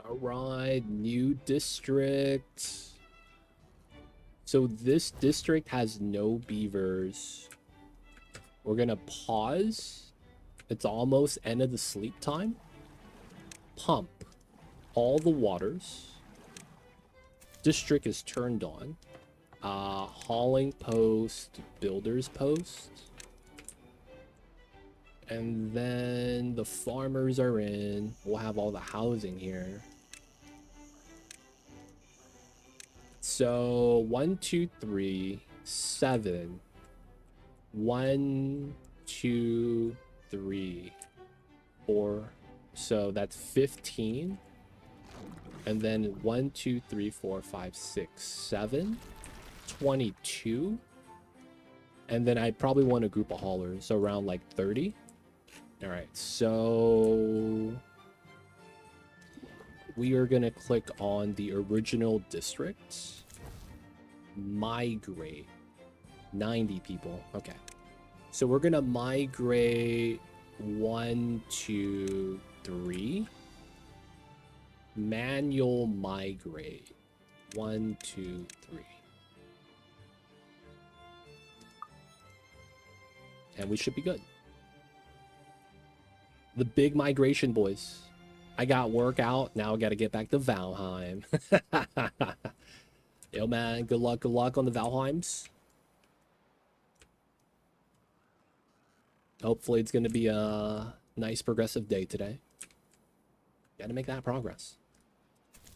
All right, new district. So this district has no beavers. We're gonna pause. It's almost end of the sleep time. Pump all the waters. District is turned on. Hauling post, builder's post. And then the farmers are in. We'll have all the housing here. So 1, 2, 3, 7. 1, 2, 3, 4. So that's 15. And then 1, 2, 3, 4, 5, 6, 7. 22. And then I probably want a group of haulers, so around like 30. All right, so we are gonna click on the original district. Migrate. 90 people. Okay. So we're gonna migrate 1, 2, 3. Manual migrate. 1, 2, 3. And we should be good. The big migration, boys. I got work out. Now I got to get back to Valheim. Yo, man. Good luck on the Valheims. Hopefully it's going to be a nice progressive day today. Got to make that progress.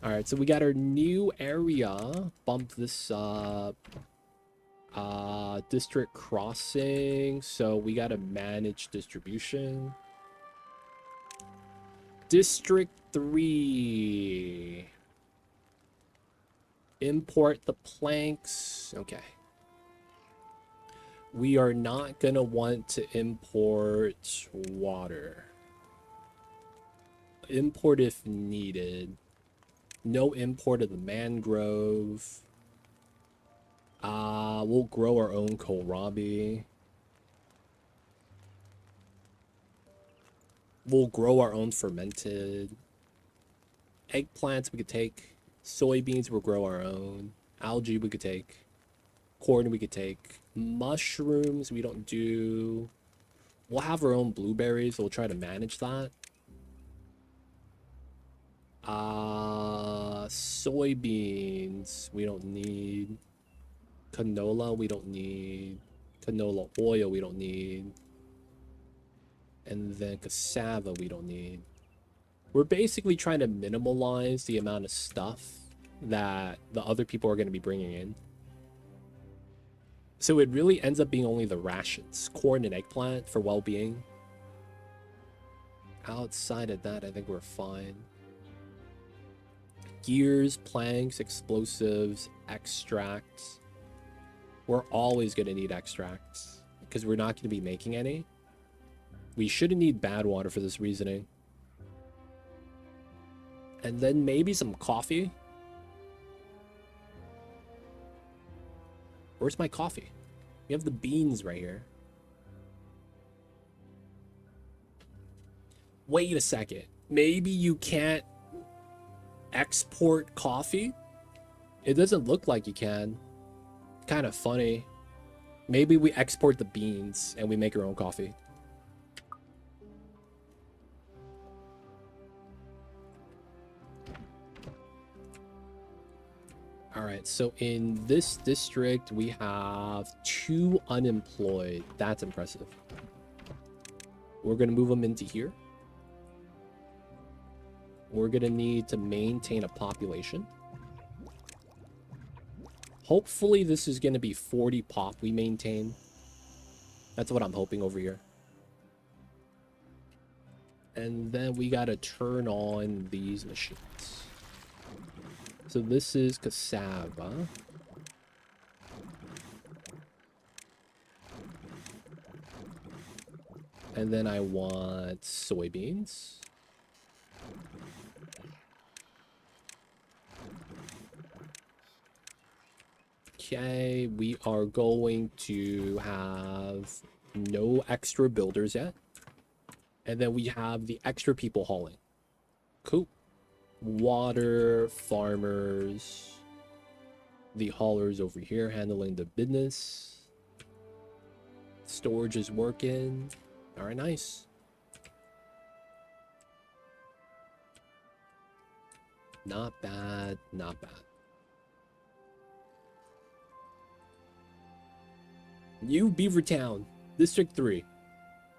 All right, so we got our new area. Bump this up. District crossing. So we got to manage distribution. District 3. Import the planks. Okay. We are not going to want to import water. Import if needed. No import of the mangrove. We'll grow our own kohlrabi. We'll grow our own fermented. Eggplants we could take. Soybeans we'll grow our own. Algae we could take. Corn we could take. Mushrooms we don't do. We'll have our own blueberries. We'll try to manage that. Soybeans we don't need. Canola we don't need. Canola oil we don't need. And then cassava we don't need. We're basically trying to minimalize the amount of stuff that the other people are going to be bringing in. So it really ends up being only the rations, corn and eggplant for well-being. Outside of that, I think we're fine. Gears, planks, explosives, extracts. We're always going to need extracts because we're not going to be making any. We shouldn't need bad water for this reasoning. And then maybe some coffee. Where's my coffee? We have the beans right here. Wait a second. Maybe you can't export coffee? It doesn't look like you can. Kind of funny. Maybe we export the beans and we make our own coffee. All right, so in this district, we have 2 unemployed. That's impressive. We're going to move them into here. We're going to need to maintain a population. Hopefully, this is going to be 40 pop we maintain. That's what I'm hoping over here. And then we got to turn on these machines. So this is cassava. And then I want soybeans. Okay, we are going to have no extra builders yet. And then we have the extra people hauling. Cool. Water, farmers, the haulers over here handling the business. Storage is working. All right, nice. Not bad, not bad. New Beavertown, District 3.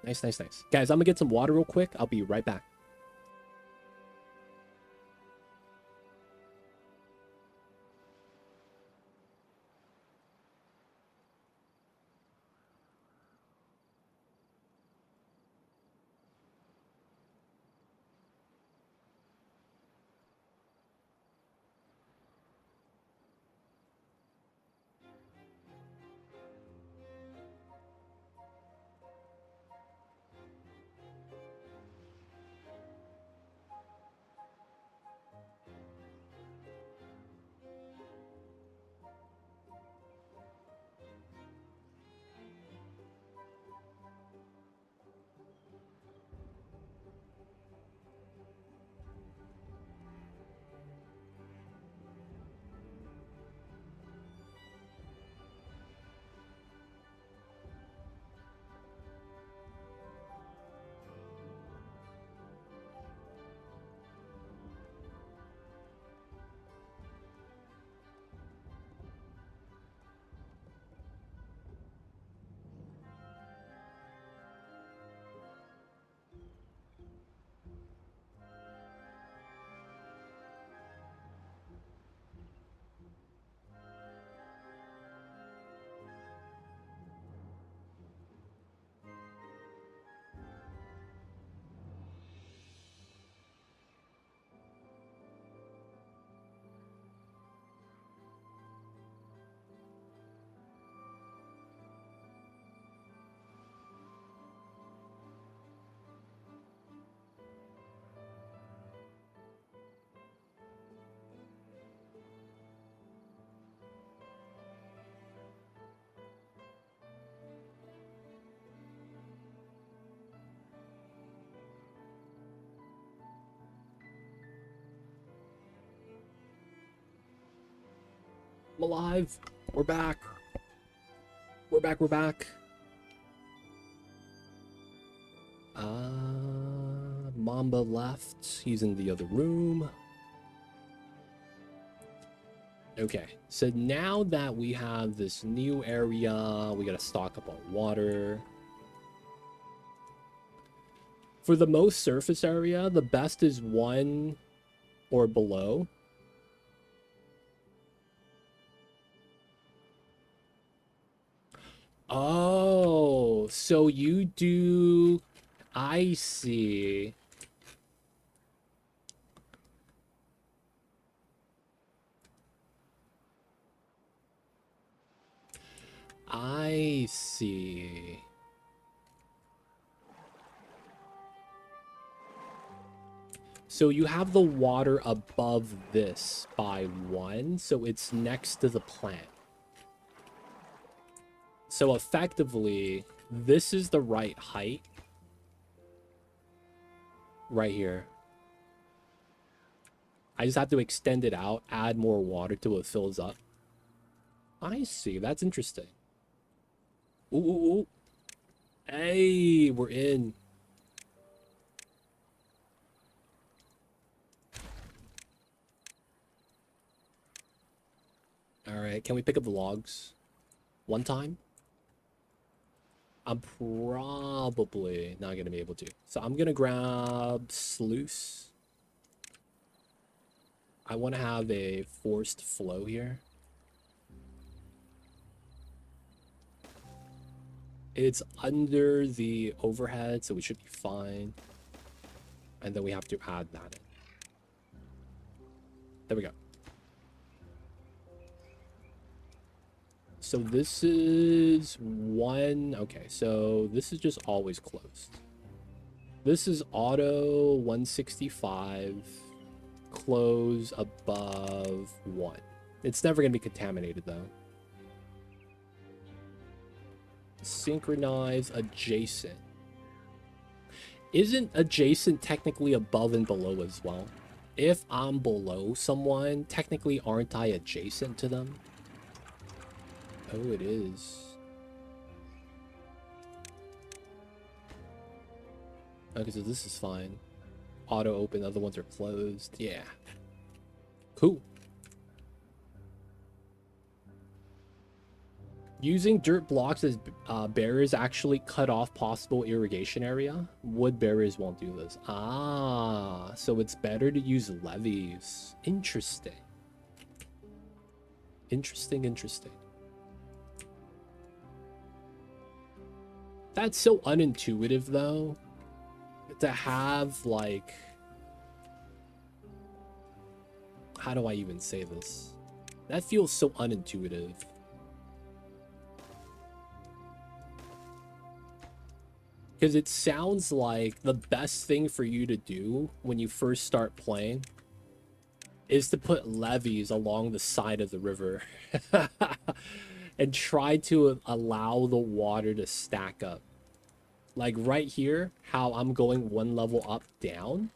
Nice, nice, nice. Guys, I'm gonna get some water real quick. I'll be right back. I'm alive. We're back. We're back. We're back. Mamba left. He's in the other room. Okay, so now that we have this new area, we gotta stock up on water. For the most surface area, the best is 1 or below. Oh, so you do... I see. I see. So you have the water above this by 1, so it's next to the plant. So effectively, this is the right height. Right here. I just have to extend it out, add more water till it fills up. I see, that's interesting. Ooh, ooh, ooh. Hey, we're in. All right, can we pick up the logs one time? I'm probably not going to be able to. So I'm going to grab sluice. I want to have a forced flow here. It's under the overhead, so we should be fine. And then we have to add that in. There we go. So this is 1. Okay, so this is just always closed. This is auto 165. Close above 1. It's never going to be contaminated, though. Synchronize adjacent. Isn't adjacent technically above and below as well? If I'm below someone, technically aren't I adjacent to them? Oh, it is. Okay, so this is fine. Auto open, other ones are closed. Yeah. Cool. Using dirt blocks as barriers actually cut off possible irrigation area. Wood barriers won't do this. Ah, so it's better to use levees. Interesting. Interesting. That's so unintuitive, though. To have, like... How do I even say this? That feels so unintuitive. Because it sounds like the best thing for you to do when you first start playing is to put levees along the side of the river and try to allow the water to stack up. Like right here, how I'm going 1 level up down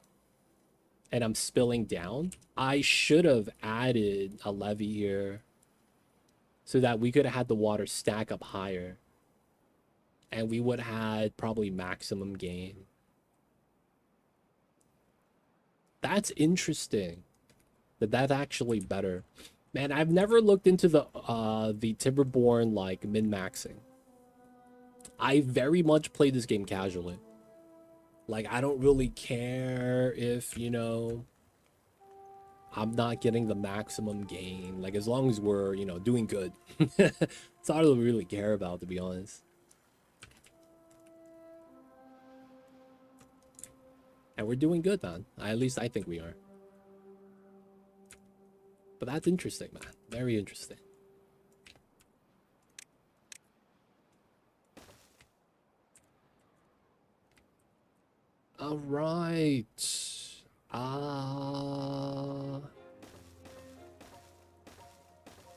and I'm spilling down. I should have added a levee here so that we could have had the water stack up higher. And we would have had probably maximum gain. That's interesting. That's actually better. Man, I've never looked into the Timberborn like min-maxing. I very much play this game casually. Like, I don't really care if, you know, I'm not getting the maximum gain. Like, as long as we're, you know, doing good. That's all I really care about, to be honest. And we're doing good, man. At least I think we are. But that's interesting, man. Very interesting. All right.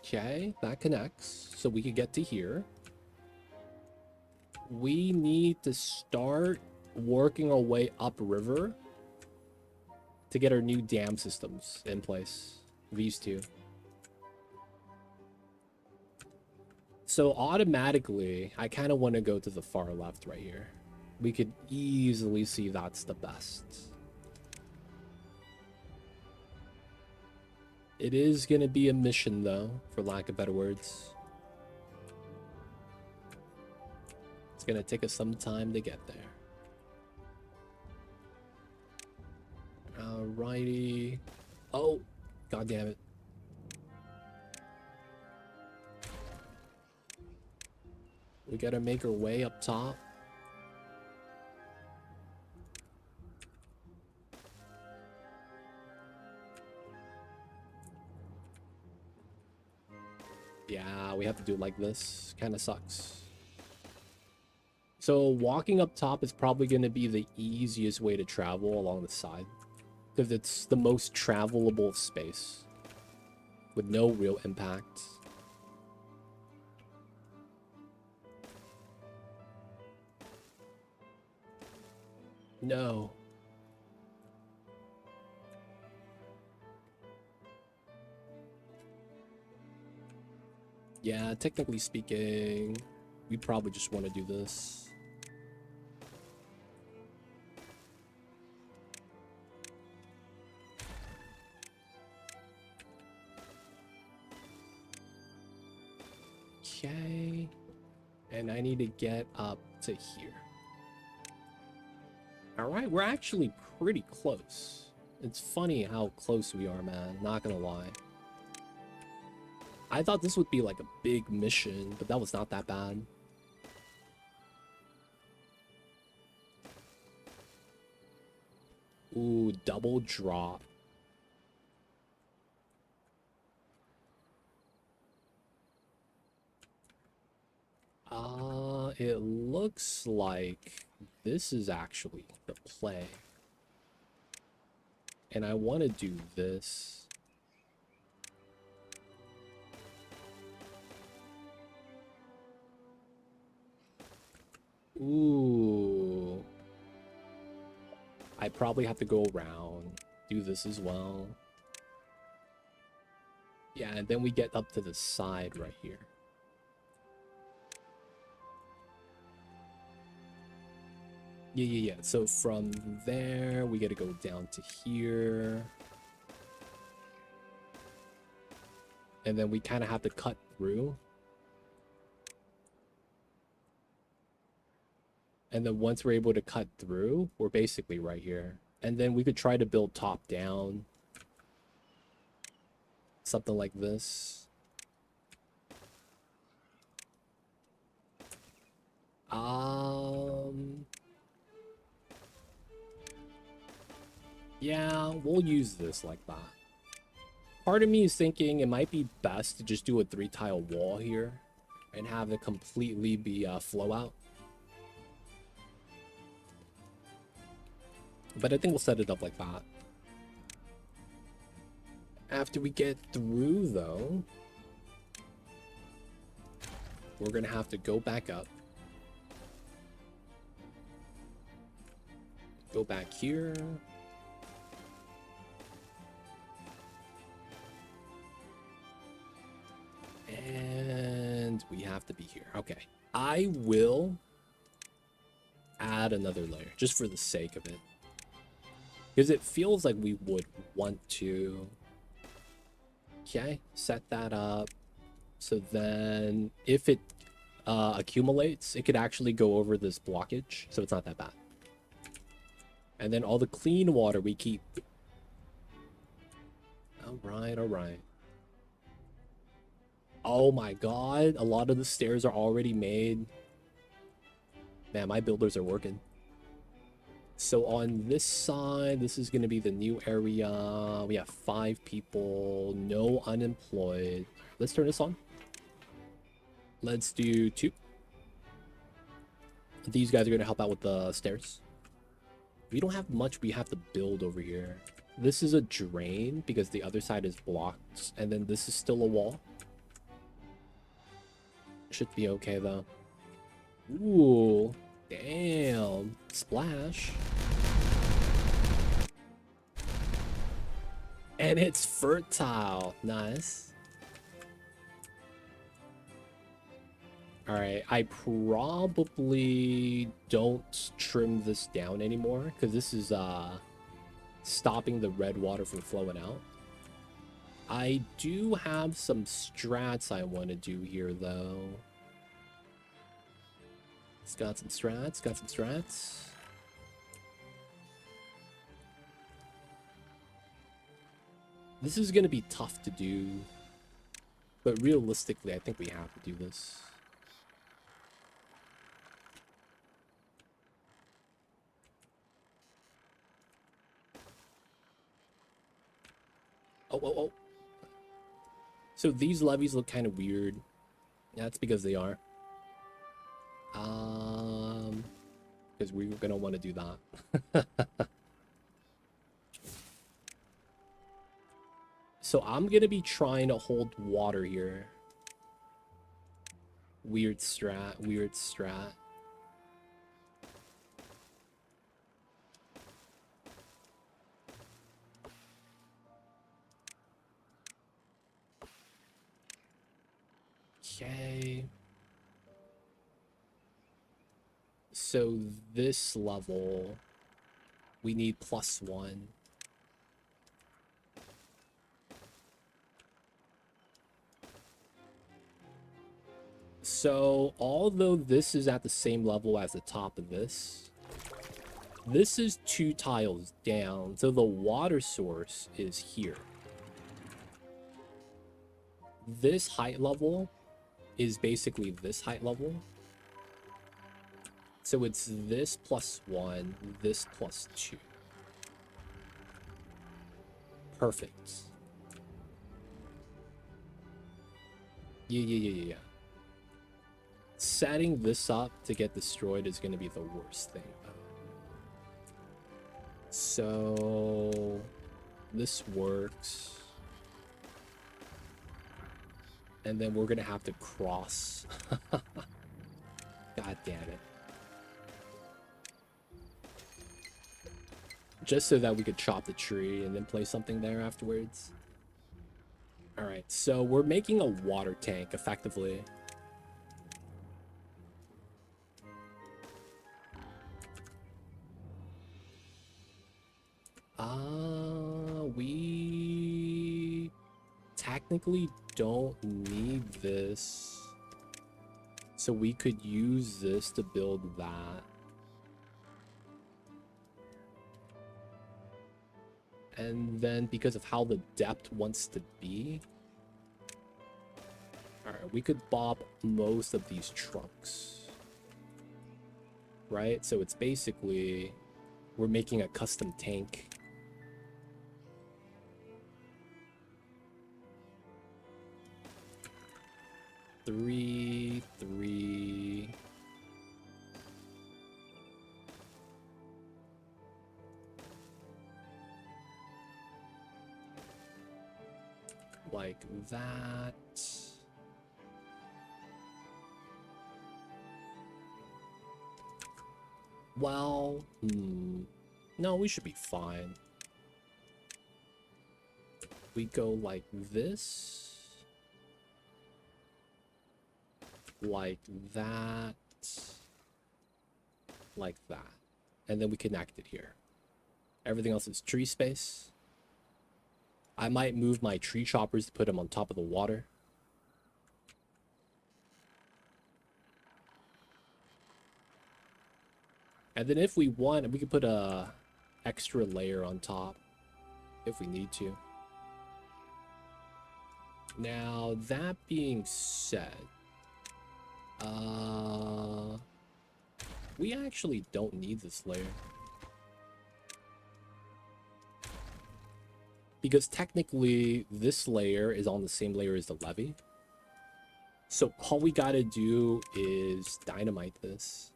Okay, that connects. So we could get to here. We need to start working our way upriver to get our new dam systems in place. These two. So automatically, I kind of want to go to the far left right here. We could easily see that's the best. It is going to be a mission, though, for lack of better words. It's going to take us some time to get there. Alrighty. Oh, god damn it. We gotta make our way up top. Yeah, we have to do it like this. Kind of sucks. So walking up top is probably going to be the easiest way to travel along the side, because it's the most travelable space with no real impact. No. Yeah, technically speaking, we probably just want to do this. Okay. And I need to get up to here. Alright, we're actually pretty close. It's funny how close we are, man. Not gonna lie. I thought this would be like a big mission, but that was not that bad. Ooh, double drop. It looks like this is actually the play. And I want to do this. Ooh. I probably have to go around, do this as well. Yeah, and then we get up to the side right here. Yeah. So from there, we gotta go down to here. And then we kind of have to cut through. And then once we're able to cut through, we're basically right here. And then we could try to build top down. Something like this. Yeah, we'll use this like that. Part of me is thinking it might be best to just do a 3-tile wall here and have it completely be flow out. But I think we'll set it up like that. After we get through, though, we're gonna have to go back up. Go back here. And we have to be here. Okay. I will add another layer just for the sake of it. Because it feels like we would want to. Okay, set that up. So then if it accumulates, it could actually go over this blockage. So it's not that bad. And then all the clean water we keep. Alright. Oh my god, a lot of the stairs are already made. Man, my builders are working. So on this side, this is going to be the new area. We have 5 people, no unemployed. Let's turn this on. Let's do 2. These guys are going to help out with the stairs. We don't have much we have to build over here. This is a drain because the other side is blocked. And then this is still a wall. Should be okay though. Ooh, damn. Splash. And it's fertile. Nice. Alright, I probably don't trim this down anymore because this is stopping the red water from flowing out. I do have some strats I want to do here though. It's got some strats. This is going to be tough to do, but realistically, I think we have to do this. Oh, oh, oh. So these levees look kind of weird. Yeah, that's because they are. Because we're gonna want to do that. So I'm gonna be trying to hold water here. Weird strat, weird strat. Okay. So this level, we need +1. So although this is at the same level as the top of this is 2 tiles down, so the water source is here. This height level is basically this height level. So it's this +1, this +2. Perfect. Yeah. Setting this up to get destroyed is going to be the worst thing. So this works. And then we're going to have to cross. God damn it. Just so that we could chop the tree and then place something there afterwards. Alright, so we're making a water tank, effectively. We technically don't need this. So we could use this to build that. And then because of how the depth wants to be, alright, we could bob most of these trunks. Right? So it's basically, we're making a custom tank. Three. Like that. Well, no, we should be fine. We go like this. Like that. Like that. And then we connect it here. Everything else is tree space. I might move my tree choppers to put them on top of the water. And then if we want, we could put a extra layer on top if we need to. Now, that being said, we actually don't need this layer. Because technically, this layer is on the same layer as the levee. So all we gotta do is dynamite this.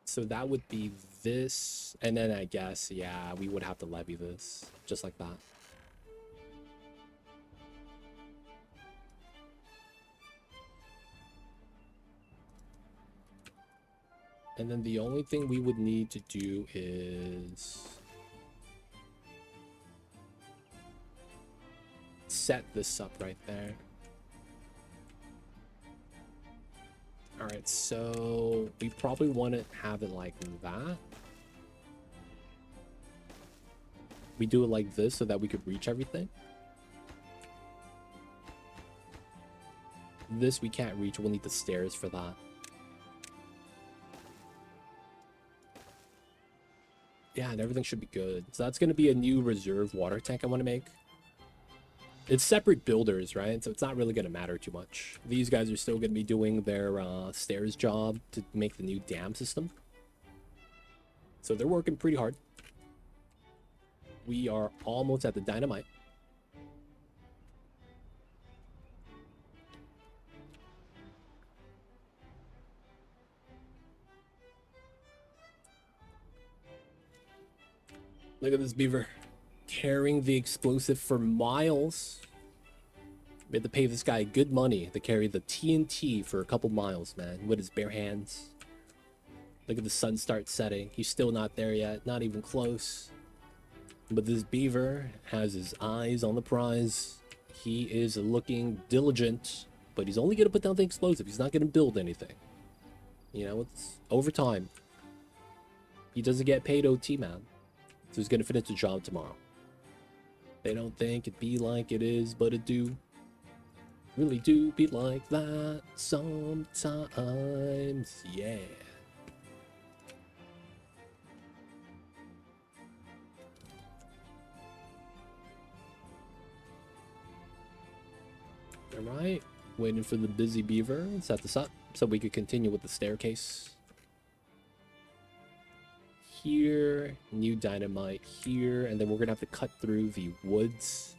So that would be this, and then I guess, yeah, we would have to levee this, just like that. And then the only thing we would need to do is set this up right there. Alright, so we probably want to have it like that. We do it like this so that we could reach everything. This we can't reach, we'll need the stairs for that. Yeah, and everything should be good. So that's going to be a new reserve water tank I want to make. It's separate builders, right? So it's not really going to matter too much. These guys are still going to be doing their stairs job to make the new dam system. So they're working pretty hard. We are almost at the dynamite. Look at this beaver carrying the explosive for miles. We had to pay this guy good money to carry the TNT for a couple miles, man, with his bare hands. Look at the sun start setting. He's still not there yet, not even close. But this beaver has his eyes on the prize. He is looking diligent, but he's only going to put down the explosive. He's not going to build anything. You know, it's overtime. He doesn't get paid OT, man. So he's going to finish the job tomorrow. They don't think it be like it is, but it do. Really do be like that sometimes. Yeah. Alright. Waiting for the busy beaver. Set this up so we could continue with the staircase. Here, new dynamite here, and then we're gonna have to cut through the woods.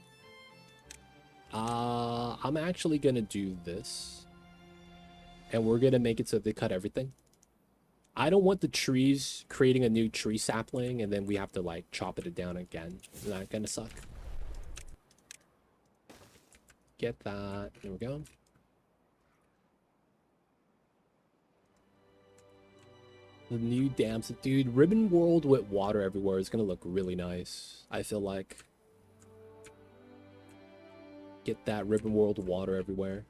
I'm actually gonna do this, and we're gonna make it so they cut everything. I don't want the trees creating a new tree sapling, and then we have to like chop it down again. Isn't that gonna suck? Get that. There we go. The new dams, dude. Ribbon World with water everywhere is gonna look really nice. I feel like. Get that Ribbon World water everywhere.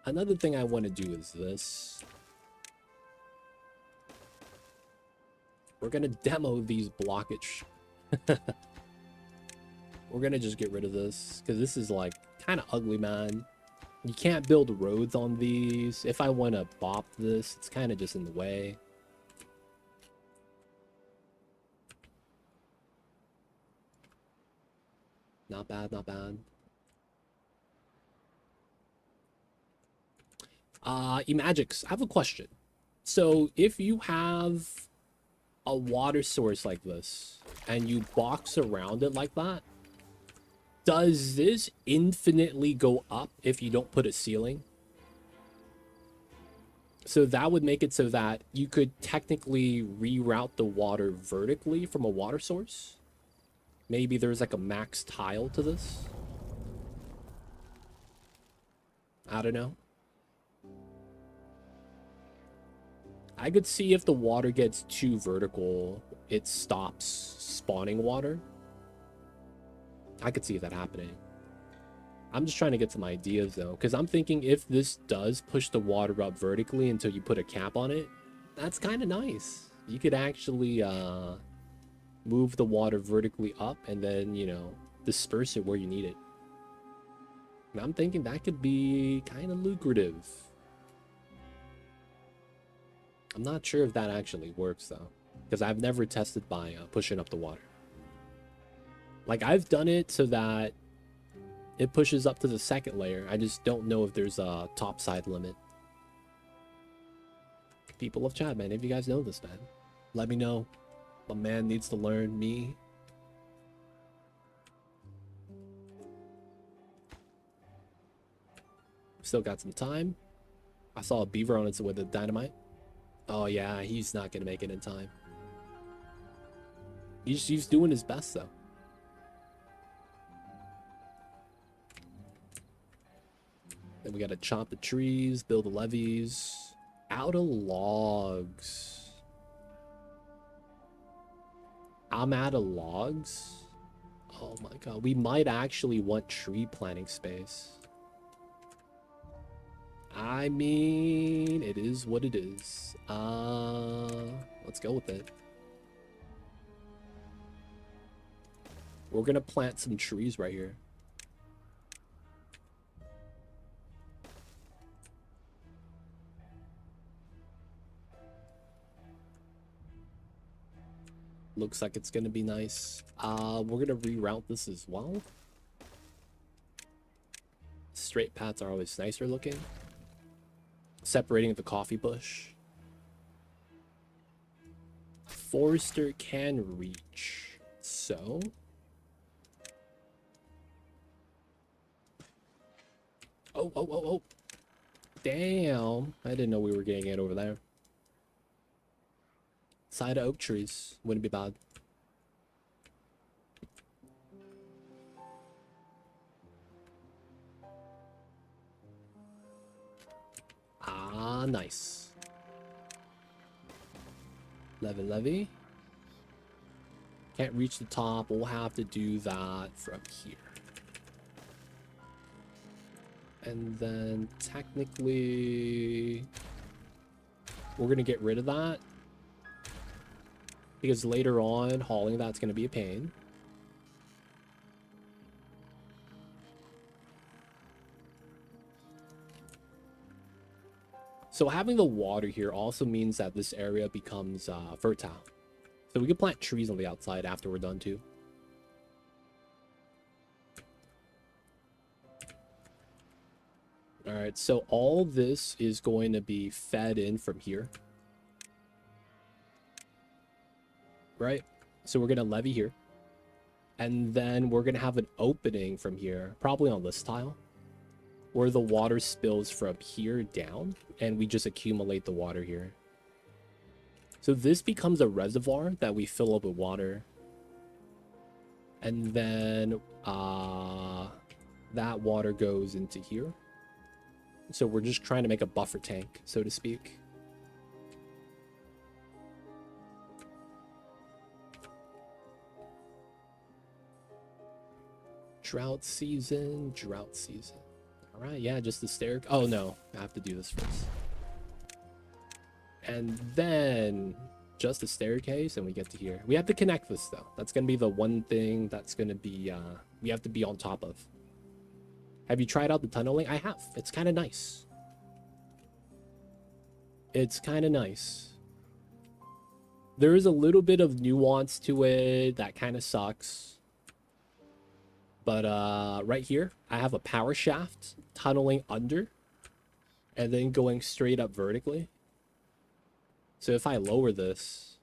Another thing I want to do is this. We're gonna demo these blockage. We're gonna just get rid of this because this is like kind of ugly, man. You can't build roads on these. If I want to bop this, it's kind of just in the way. Not bad, not bad. Emagics, I have a question. So if you have a water source like this and you box around it like that, does this infinitely go up if you don't put a ceiling? So that would make it so that you could technically reroute the water vertically from a water source. Maybe there's like a max tile to this. I don't know. I could see if the water gets too vertical, it stops spawning water. I could see that happening. I'm just trying to get some ideas though, because I'm thinking if this does push the water up vertically until you put a cap on it, that's kind of nice. You could actually move the water vertically up and then, you know, disperse it where you need it. And I'm thinking that could be kind of lucrative. I'm not sure if that actually works though, because I've never tested by pushing up the water. Like I've done it so that it pushes up to the second layer. I just don't know if there's a top side limit. People of chat, man, if you guys know this, man, let me know. My man needs to learn me. Still got some time. I saw a beaver on its way with a dynamite. Oh yeah, he's not gonna make it in time. He's doing his best though. Then we gotta chop the trees, build the levees. Out of logs. I'm out of logs. Oh my god, we might actually want tree planting space. I mean, it is what it is. Let's go with it. We're gonna plant some trees right here. Looks like it's gonna be nice. We're gonna reroute this as well. straight paths are always nicer looking. Separating the coffee bush. Forester can reach. So... Oh, oh, oh, oh. Damn. I didn't know we were getting it over there. Side of oak trees. Wouldn't be bad. Ah, nice. Levy. Can't reach the top. We'll have to do that from here. And then technically we're going to get rid of that because later on hauling that's going to be a pain. So having the water here also means that this area becomes fertile. So we can plant trees on the outside after we're done too. All right, so all this is going to be fed in from here. Right? So we're going to levee here. And then we're going to have an opening from here, probably on this tile, where the water spills from here down, and we just accumulate the water here. So this becomes a reservoir that we fill up with water. And then that water goes into here. So we're just trying to make a buffer tank, so to speak. Drought season. All right, yeah, just the stair. Oh, no, I have to do this first. And then just the staircase, and we get to here. We have to connect this, though. That's going to be the one thing that's going to be, we have to be on top of. Have you tried out the tunneling? I have. It's kind of nice. It's kind of nice. There is a little bit of nuance to it that kind of sucks. But right here, I have a power shaft tunneling under and then going straight up vertically. So if I lower this,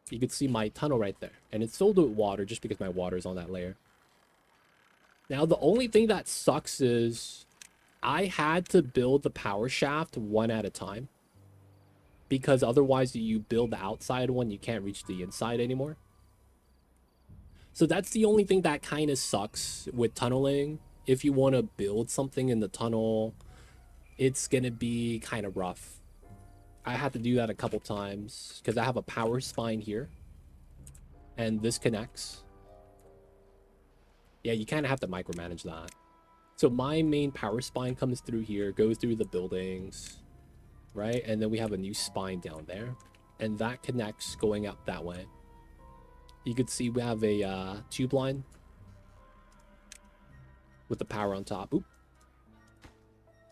you can see my tunnel right there. And it's filled with water just because my water is on that layer. Now, the only thing that sucks is I had to build the power shaft one at a time. Because otherwise, you build the outside one, you can't reach the inside anymore. So that's the only thing that kind of sucks with tunneling. If you want to build something in the tunnel, it's going to be kind of rough. I had to do that a couple times because I have a power spine here. And this connects. Yeah, you kind of have to micromanage that. So my main power spine comes through here, goes through the buildings, right? And then we have a new spine down there. And that connects going up that way. You can see we have a tube line with the power on top. Oop.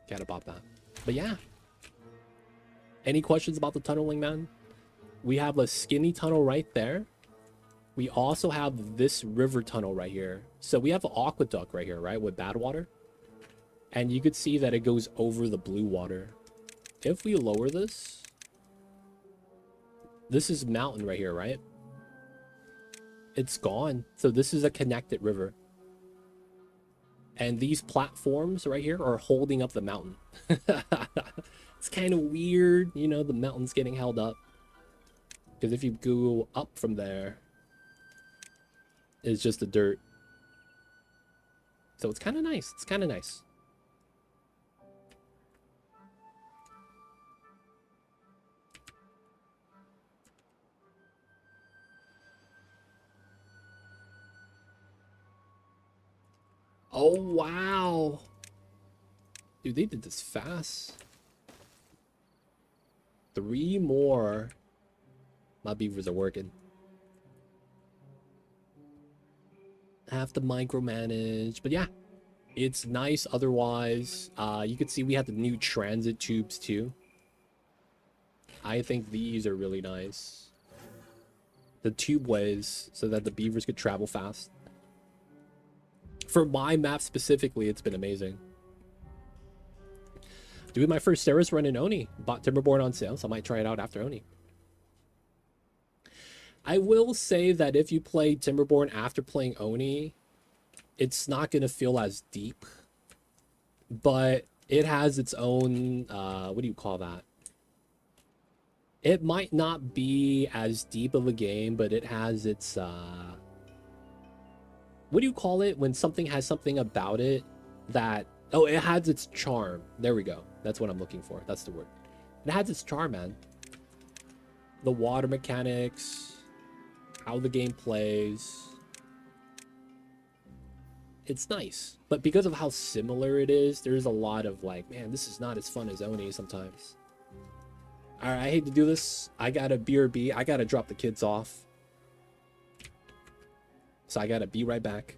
Gotta pop that. But yeah. Any questions about the tunneling, man? We have a skinny tunnel right there. We also have this river tunnel right here. So we have an aqueduct right here, right? With bad water. And you could see that it goes over the blue water. If we lower this. This is mountain right here, right? It's gone. So this is a connected river. And these platforms right here are holding up the mountain. It's kind of weird. You know, the mountain's getting held up. Because if you go up from there, it's just the dirt. So it's kind of nice. It's kind of nice. Oh, wow. Dude, they did this fast. 3 more. My beavers are working. Have to micromanage. But yeah, it's nice otherwise. You can see we have the new transit tubes too. I think these are really nice. The tube ways so that the beavers could travel fast. For my map specifically, it's been amazing. Doing my first Ceres run in Oni. Bought Timberborn on sale, so I might try it out after Oni. I will say that if you play Timberborn after playing Oni, it's not going to feel as deep. But it has its own, what do you call that? It might not be as deep of a game, but it has its, what do you call it when something has something about it that, oh, it has its charm. There we go. That's what I'm looking for. That's the word. It has its charm, man. The water mechanics, how the game plays. It's nice. But because of how similar it is, there's a lot of like, man, this is not as fun as Oni sometimes. All right, I hate to do this. I got a BRB. I got to drop the kids off. So I got to be right back.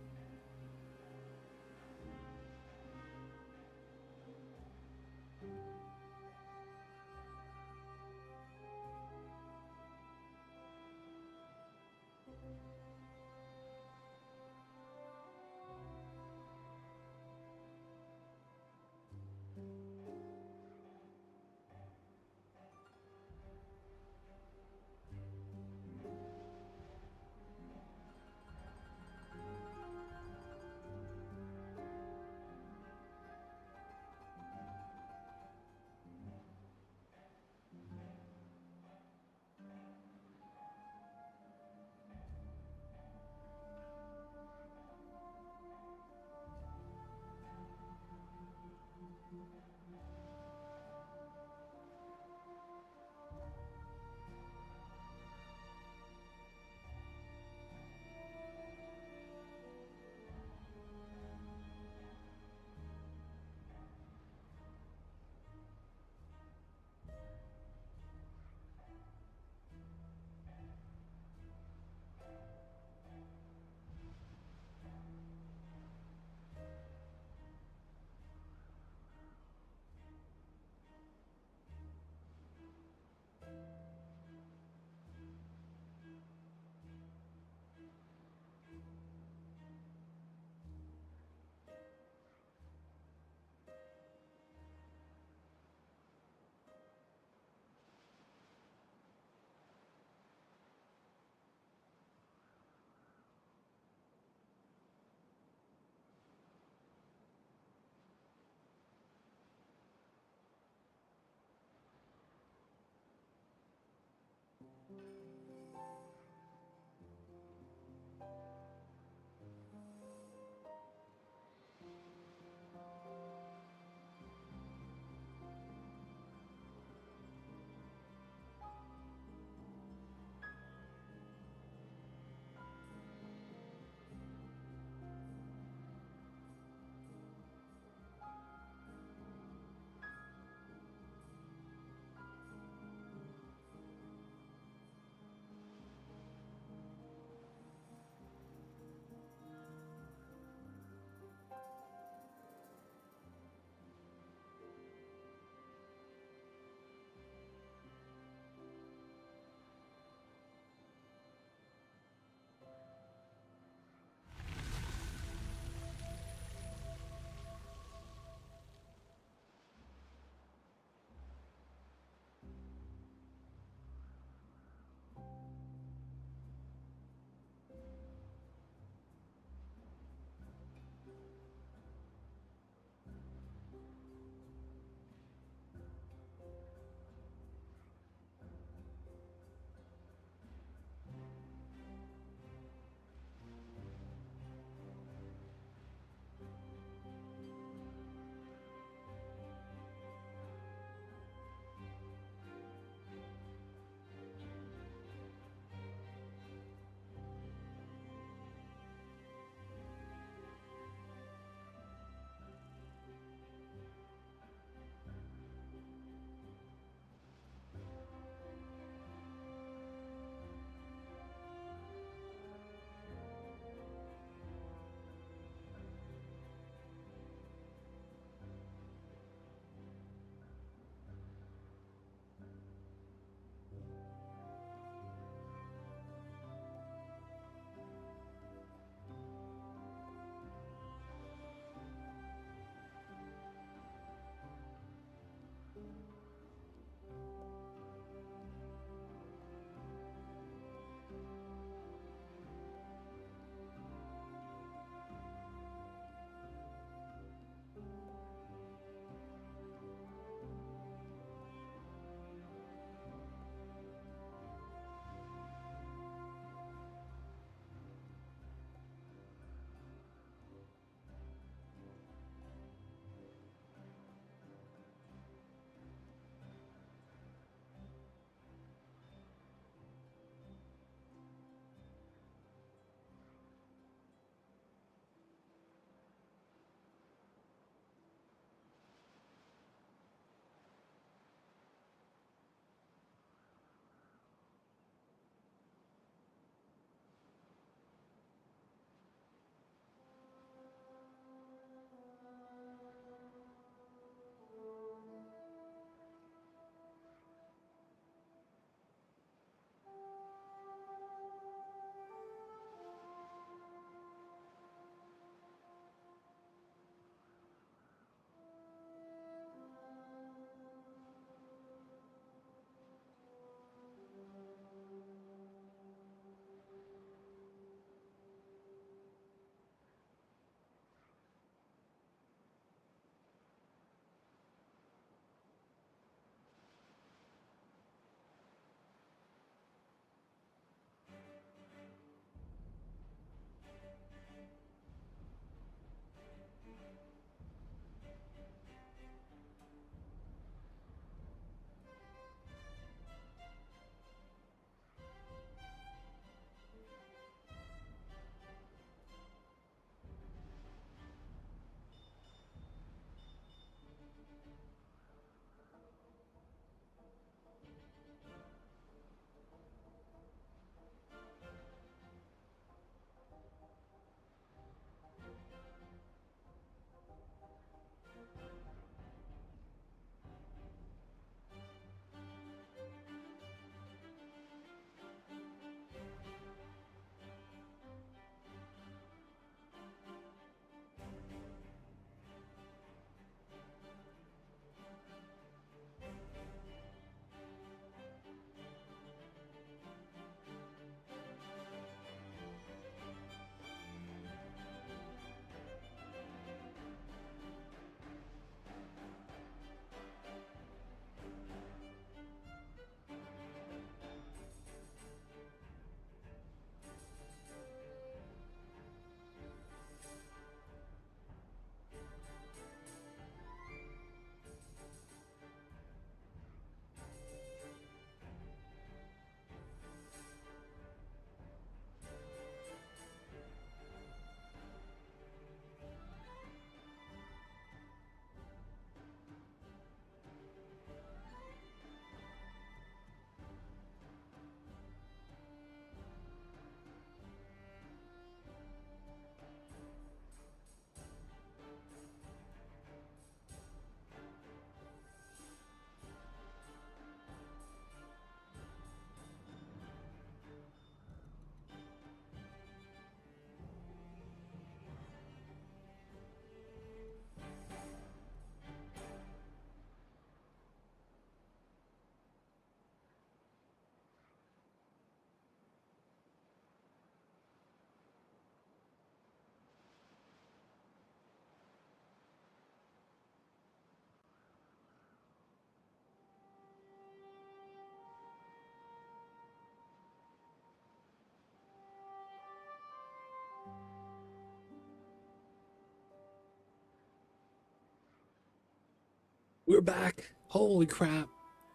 We're back. Holy crap.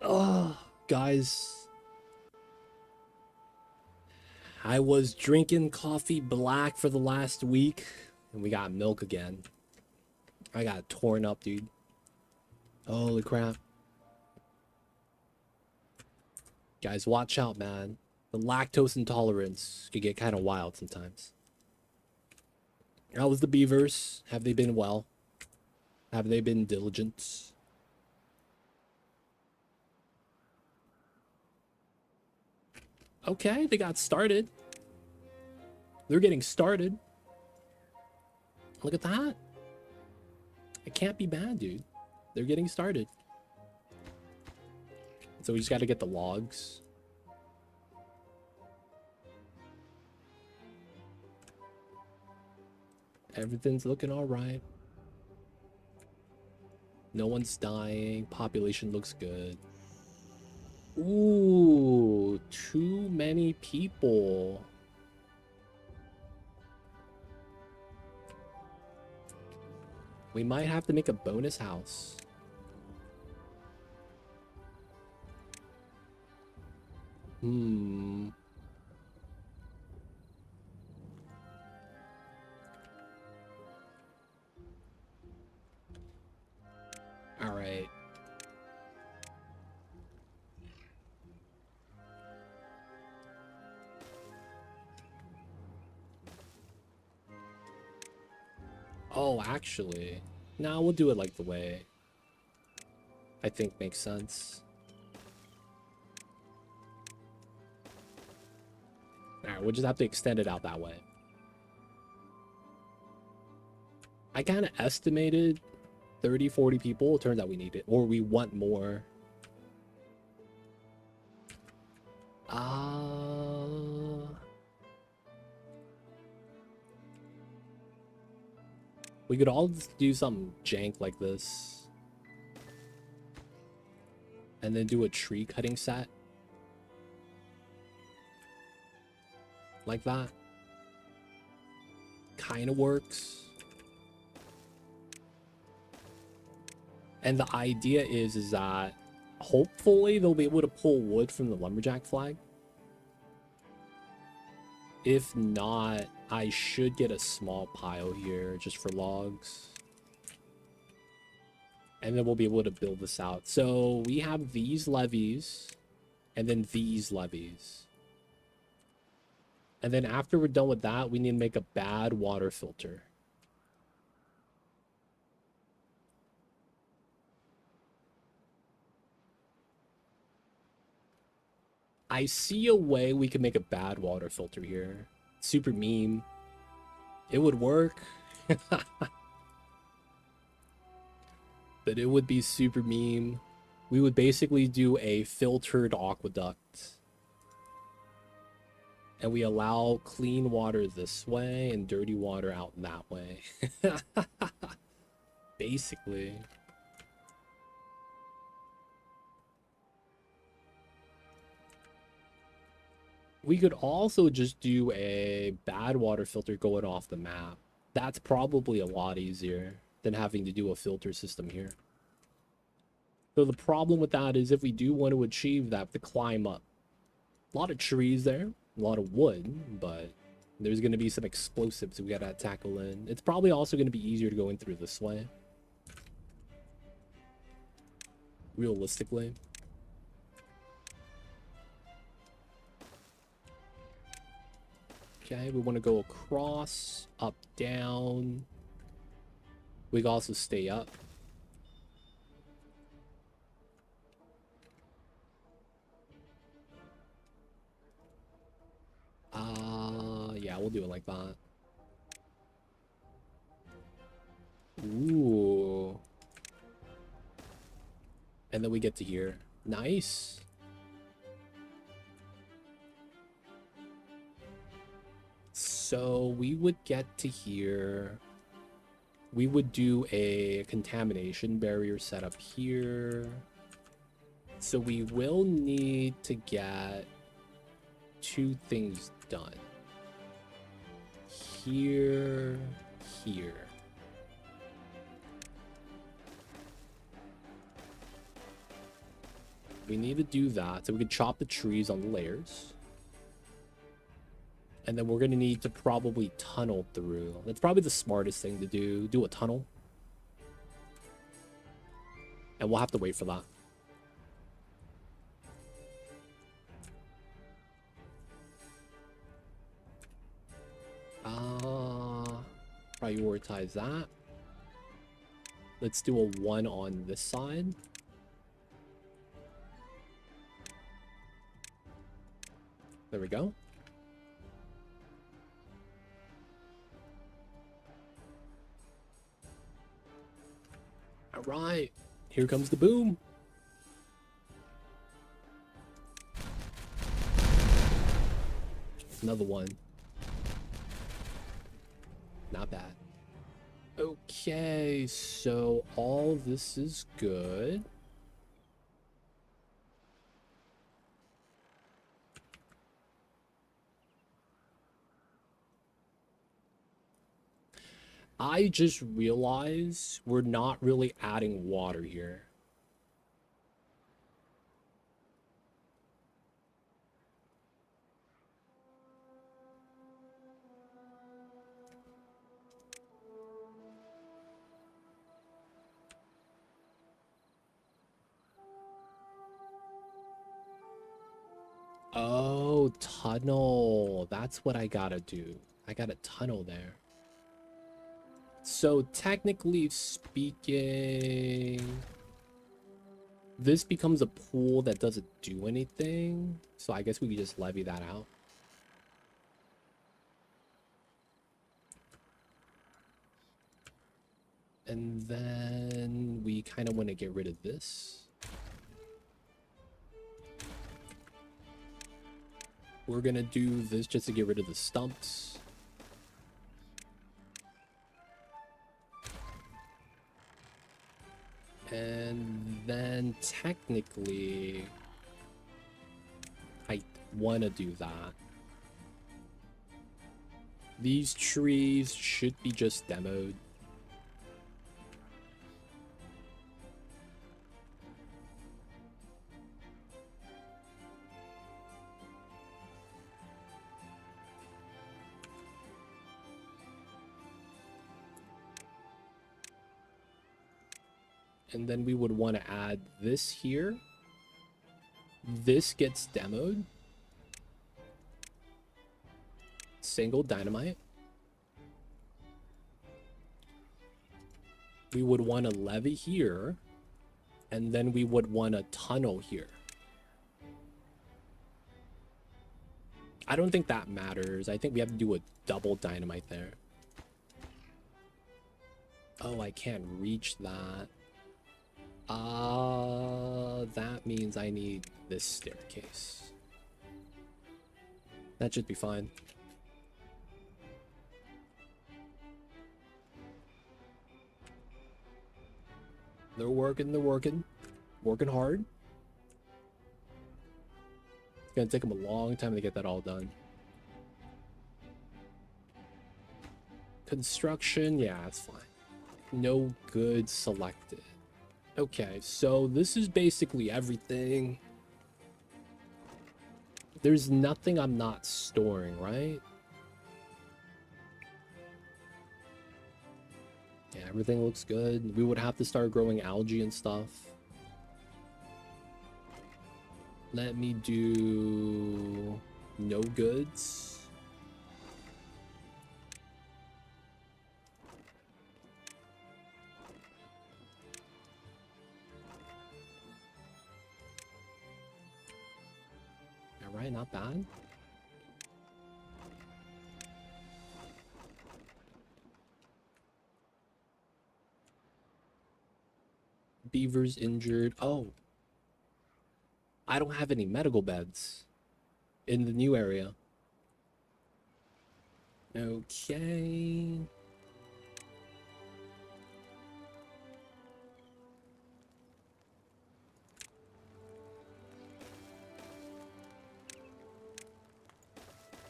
Oh, guys. I was drinking coffee black for the last week, and we got milk again. I got torn up, dude. Holy crap. Guys, watch out, man. The lactose intolerance could get kind of wild sometimes. How was the beavers? Have they been well? Have they been diligent? Okay, they got started. They're getting started. Look at that. It can't be bad, dude. They're getting started. So we just got to get the logs. Everything's looking all right. No one's dying. Population looks good. Ooh, too many people. We might have to make a bonus house. All right. Oh, actually, no, we'll do it like the way I think makes sense. All right, we'll just have to extend it out that way. I kind of estimated 30, 40 people. It turns out we need it, or we want more. We could all just do something jank like this. And then do a tree cutting set. Like that. Kind of works. And the idea is that hopefully they'll be able to pull wood from the lumberjack flag. If not, I should get a small pile here just for logs. And then we'll be able to build this out. So we have these levees and then these levees. And then after we're done with that, we need to make a bad water filter. I see a way we can make a bad water filter here. Super meme. It would work. But it would be super meme. We would basically do a filtered aqueduct. And we allow clean water this way and dirty water out that way. Basically. We could also just do a bad water filter going off the map. That's probably a lot easier than having to do a filter system here. So the problem with that is if we do want to achieve that, we have to climb up. A lot of trees there, a lot of wood, but there's going to be some explosives we got to tackle in. It's probably also going to be easier to go in through this way. Realistically. Okay, we want to go across, up, down. We can also stay up. Yeah, we'll do it like that. Ooh. And then we get to here. Nice. So we would get to here. We would do a contamination barrier set up here. So we will need to get two things done. Here, here. We need to do that so we can chop the trees on the layers. And then we're going to need to probably tunnel through. That's probably the smartest thing to do. Do a tunnel. And we'll have to wait for that. Prioritize that. Let's do a 1 on this side. There we go. All right, here comes the boom. Another one. Not bad. Okay, so all this is good. I just realized we're not really adding water here. Oh, tunnel. That's what I gotta do. I gotta tunnel there. So technically speaking, this becomes a pool that doesn't do anything. So I guess we could just levy that out. And then we kind of want to get rid of this. We're going to do this just to get rid of the stumps. And then technically, I want to do that. These trees should be just demoed. And then we would want to add this here. This gets demoed. Single dynamite. We would want to levy here. And then we would want a tunnel here. I don't think that matters. I think we have to do a double dynamite there. Oh, I can't reach that. That means I need this staircase. That should be fine. They're working hard. It's gonna take them a long time to get that all done. Construction, yeah, it's fine. No goods selected. Okay, so this is basically everything. There's nothing I'm not storing, right? Yeah, everything looks good. We would have to start growing algae and stuff. Let me do no goods. Alright, not bad. Beaver's injured. Oh. I don't have any medical beds in the new area. Okay.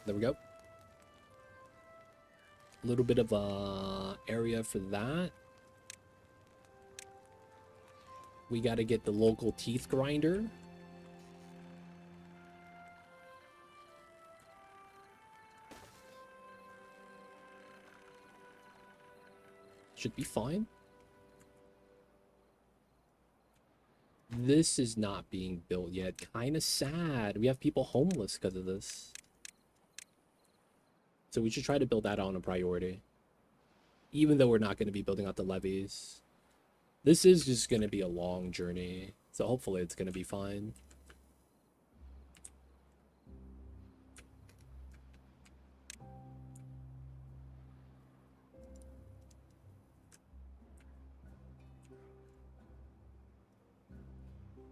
There we go. A little bit of a area for that. We got to get the local teeth grinder. Should be fine. This is not being built yet. Kind of sad. We have people homeless because of this. So we should try to build that on a priority. Even though we're not going to be building out the levees. This is just going to be a long journey. So hopefully it's going to be fine.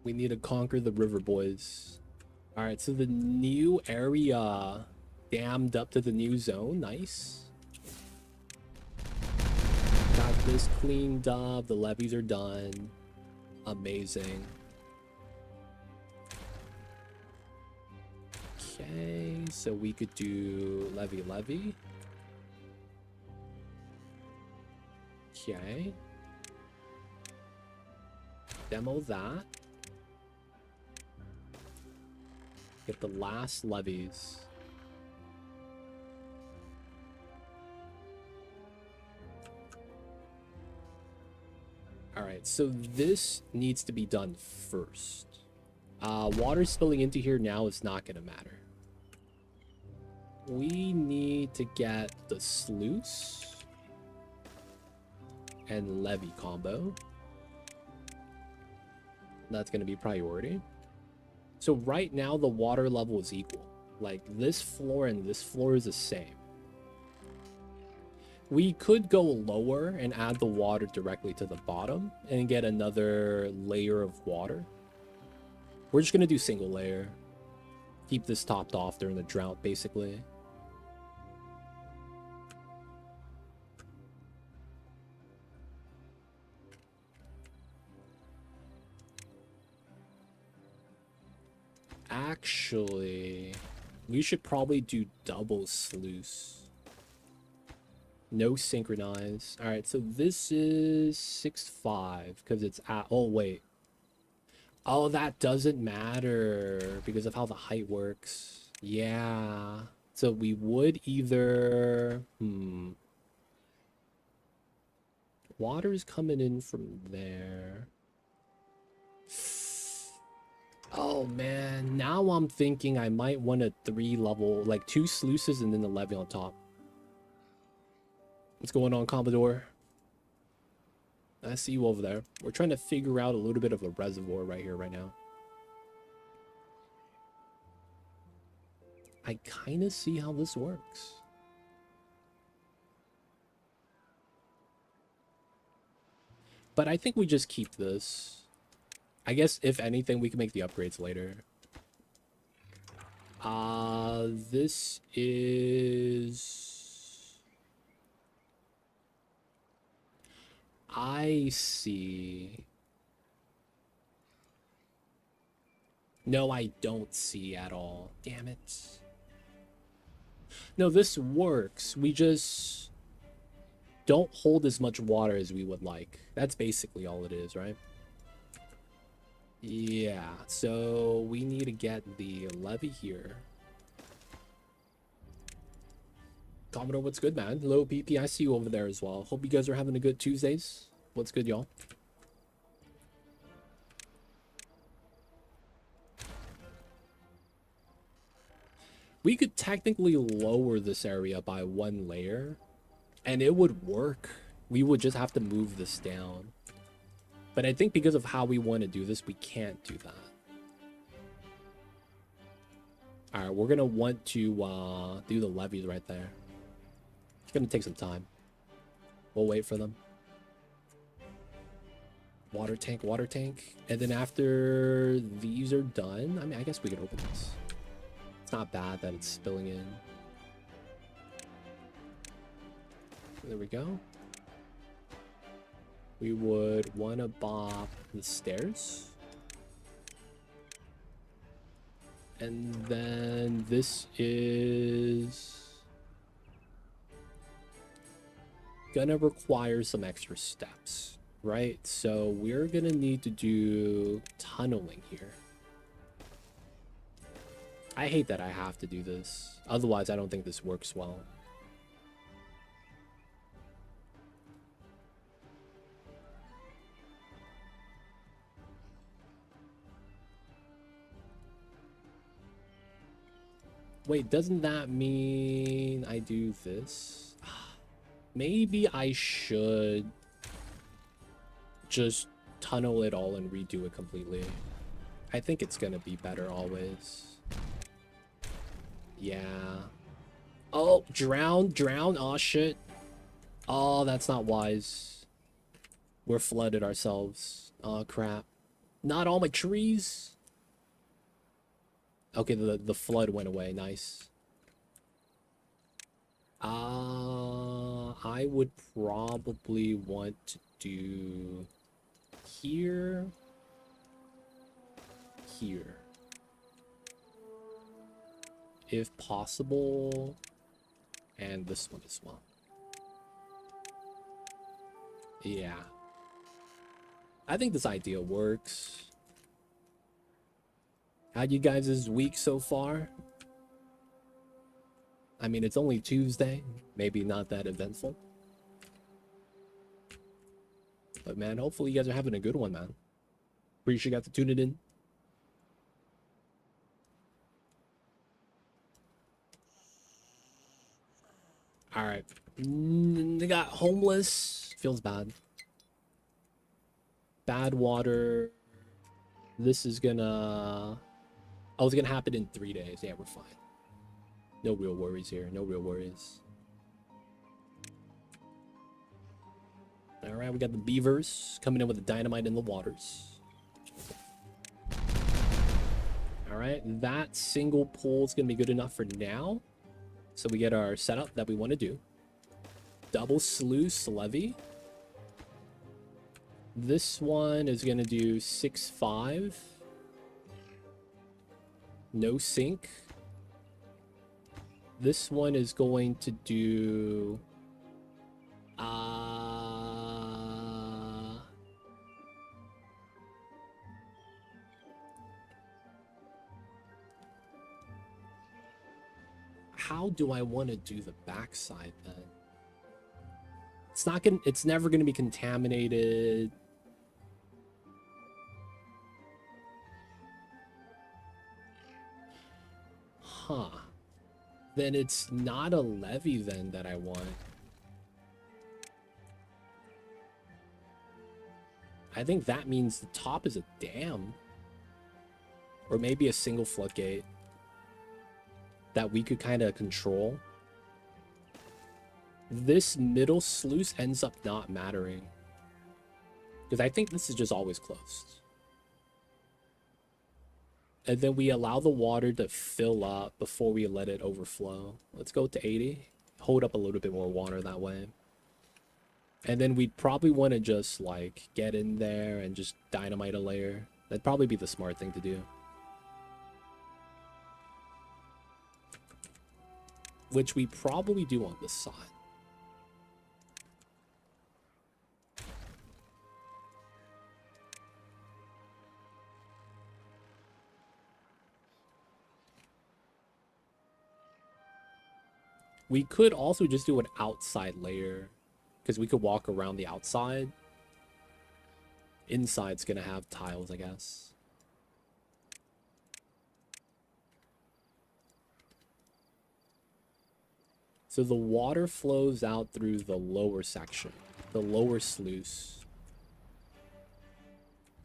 We need to conquer the river, boys. Alright, so the new area dammed up to the new zone. Nice. Got this cleaned up. The levees are done. Amazing. Okay, so we could do levy. Okay. Demo that. Get the last levies. Alright, so this needs to be done first. Water spilling into here now is not going to matter. We need to get the sluice and levee combo. That's going to be priority. So right now the water level is equal. Like this floor and this floor is the same. We could go lower and add the water directly to the bottom and get another layer of water. We're just going to do single layer. Keep this topped off during the drought, basically. Actually, we should probably do double sluice. No synchronize. All right, so this is 6.5 because it's at... Oh, wait. Oh, that doesn't matter because of how the height works. Yeah. So we would either... Water's coming in from there. Oh, man. Now I'm thinking I might want a 3-level... Like 2 sluices and then the levee on top. What's going on, Commodore? I see you over there. We're trying to figure out a little bit of a reservoir right here, right now. I kind of see how this works. But I think we just keep this. I guess, if anything, we can make the upgrades later. This is... I see. No, I don't see at all. Damn it. No, this works. We just don't hold as much water as we would like. That's basically all it is, right? Yeah, so we need to get the levee here. Commodore, what's good, man? Hello, PP. I see you over there as well. Hope you guys are having a good Tuesdays. What's good, y'all? We could technically lower this area by 1 layer, and it would work. We would just have to move this down. But I think because of how we want to do this, we can't do that. Alright, we're going to want to do the levees right there. It's going to take some time. We'll wait for them. Water tank, water tank. And then after these are done, I mean, I guess we can open this. It's not bad that it's spilling in. There we go. We would want to bop the stairs. And then this is gonna require some extra steps, right? So we're gonna need to do tunneling here. I hate that I have to do this. Otherwise, I don't think this works well. Wait, doesn't that mean I do this? Maybe I should just tunnel it all and redo it completely. I think it's gonna be better always. Yeah. Oh, drown, drown. Oh, shit. Oh, that's not wise. We're flooded ourselves. Oh, crap. Not all my trees. Okay, the flood went away. Nice. I would probably want to do here. Here. If possible. And this one as well. Yeah. I think this idea works. How'd you guys' week so far? I mean, it's only Tuesday. Maybe not that eventful. But man, hopefully you guys are having a good one, man. Pretty sure you got to tune it in. Alright. They got homeless. Feels bad. Bad water. This is gonna... Oh, it's gonna happen in 3 days. Yeah, we're fine. No real worries here. No real worries. Alright, we got the beavers coming in with the dynamite in the waters. Alright, that single pool is gonna be good enough for now. So we get our setup that we want to do. Double sluice levee. This one is going to do 6-5. No sink. This one is going to do... How do I want to do the backside then? It's not gonna, it's never gonna be contaminated. Huh. Then it's not a levee then that I want. I think that means the top is a dam. Or maybe a single floodgate that we could kind of control. This middle sluice ends up not mattering. Because I think this is just always closed. And then we allow the water to fill up before we let it overflow. Let's go to 80. Hold up a little bit more water that way. And then we'd probably want to just like get in there and just dynamite a layer. That'd probably be the smart thing to do. Which we probably do on this side. We could also just do an outside layer, because we could walk around the outside. Inside's gonna have tiles, I guess. So the water flows out through the lower section, the lower sluice.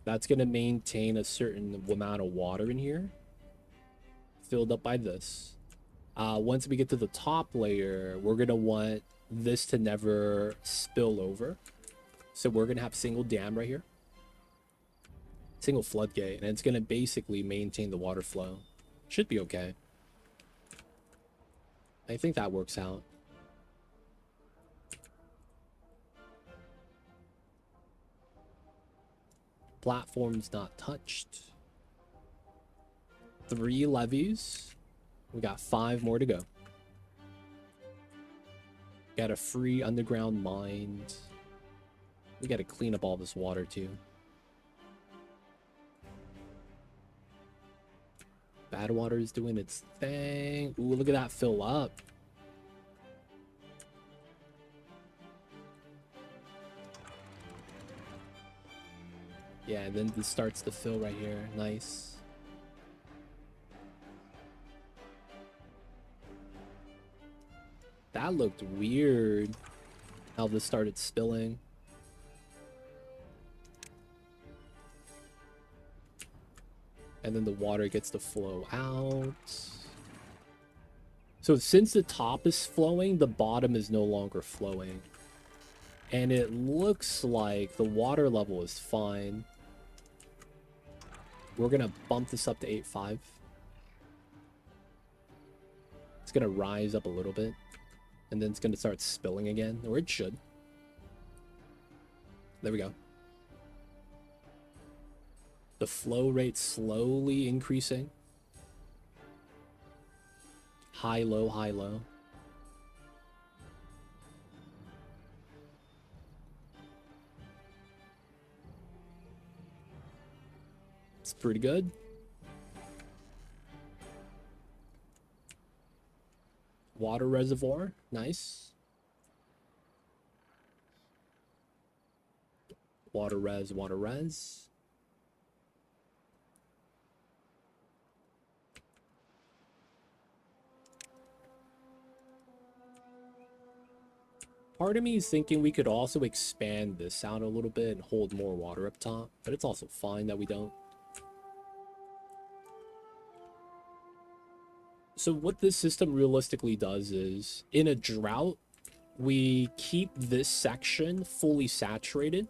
That's gonna maintain a certain amount of water in here, filled up by this. Once we get to the top layer, we're gonna want this to never spill over. So we're gonna have single dam right here. Single floodgate, and it's gonna basically maintain the water flow. Should be okay. I think that works out. Platform's not touched. 3 levees. We got 5 more to go. Got a free underground mine. We got to clean up all this water too. Bad water is doing its thing. Ooh, look at that fill up. Yeah, and then this starts to fill right here. Nice. That looked weird. How this started spilling. And then the water gets to flow out. So since the top is flowing, the bottom is no longer flowing. And it looks like the water level is fine. We're going to bump this up to 8.5. It's going to rise up a little bit. And then it's going to start spilling again. Or it should. There we go. The flow rate slowly increasing. High, low, high, low. It's pretty good. Water reservoir, nice. Water res, water res. Part of me is thinking we could also expand this out a little bit and hold more water up top, but it's also fine that we don't. So what this system realistically does is, in a drought, we keep this section fully saturated,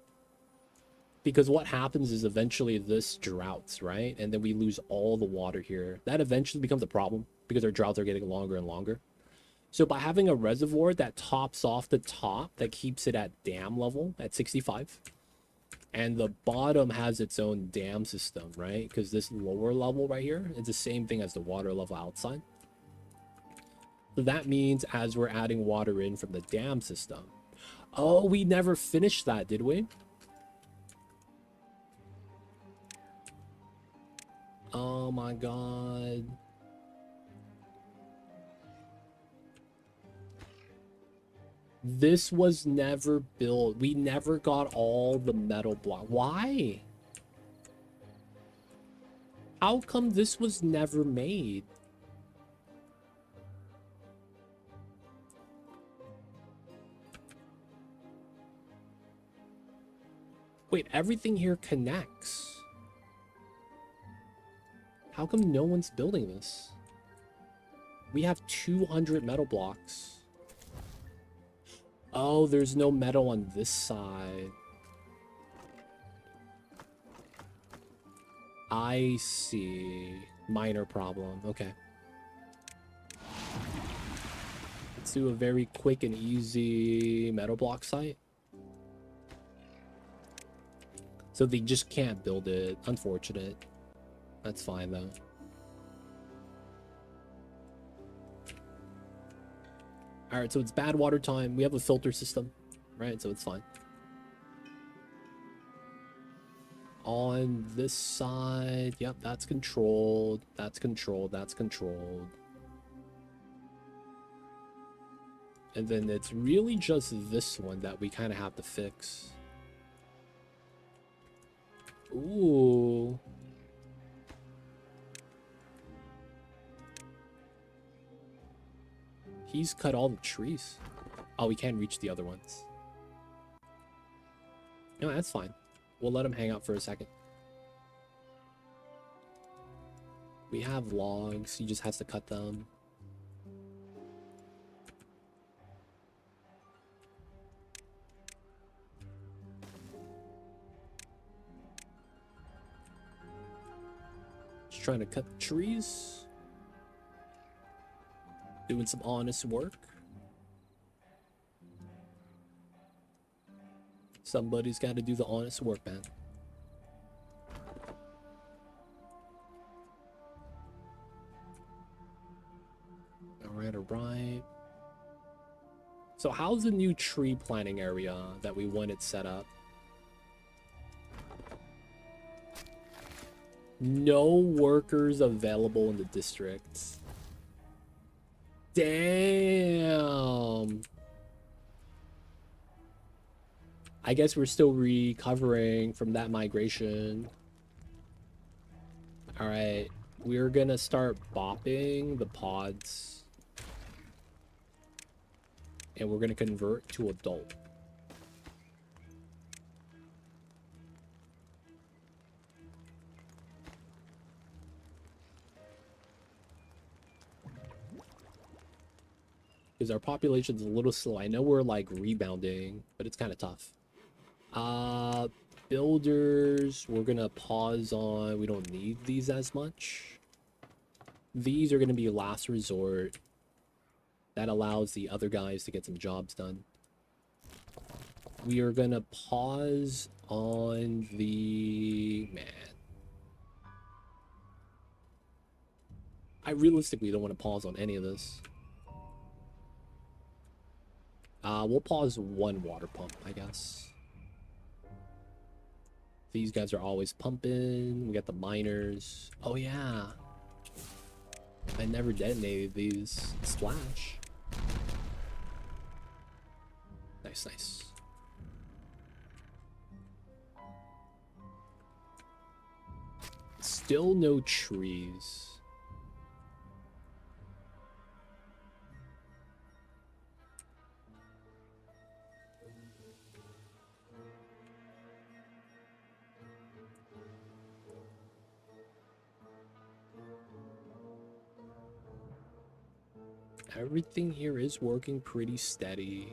because what happens is eventually this droughts, right? And then we lose all the water here. That eventually becomes a problem because our droughts are getting longer and longer. So by having a reservoir that tops off the top, that keeps it at dam level at 65, and the bottom has its own dam system, right? Because this lower level right here is the same thing as the water level outside. So that means as we're adding water in from the dam system. Oh, we never finished that, did we? Oh my god. This was never built. We never got all the metal block. Why? How come this was never made? Wait, everything here connects. How come no one's building this? We have 200 metal blocks. Oh, there's no metal on this side. I see. Minor problem. Okay. Let's do a very quick and easy metal block site. So they just can't build it. Unfortunate. That's fine, though. Alright, so it's bad water time. We have a filter system, right? So it's fine. On this side, yep, that's controlled. That's controlled. That's controlled. And then it's really just this one that we kind of have to fix. Ooh. He's cut all the trees. Oh, we can't reach the other ones. No, that's fine. We'll let him hang out for a second. We have logs. He just has to cut them. Just trying to cut the trees. Doing some honest work. Somebody's got to do the honest work, man. Alright, alright. So how's the new tree planting area that we wanted set up? No workers available in the district. Damn. I guess we're still recovering from that migration. Alright, we're gonna start bopping the pods. And we're going to convert to adult. Because our population's a little slow. I know we're like rebounding, but it's kind of tough. Builders, we're gonna pause on. We don't need these as much. These are gonna be last resort. That allows the other guys to get some jobs done. We are gonna pause on the man. I realistically don't want to pause on any of this. We'll pause one water pump, I guess. These guys are always pumping. We got the miners. Oh, yeah. I never detonated these. Splash. Nice, nice. Still no trees. Everything here is working pretty steady.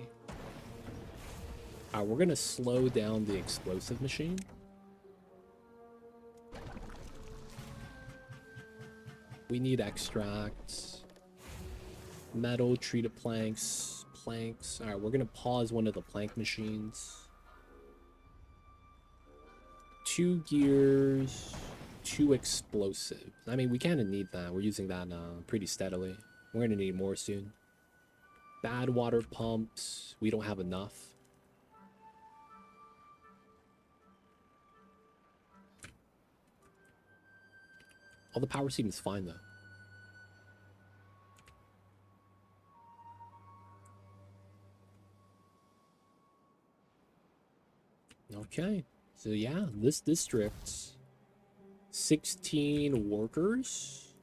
We're gonna slow down the explosive machine. We need extracts. Metal, treated planks. Alright, we're gonna pause one of the plank machines. 2 gears, 2 explosives. I mean, we kind of need that. We're using that pretty steadily. We're gonna need more soon. Bad water pumps. We don't have enough. All the power seems fine though. Okay, so yeah, this district, 16 workers,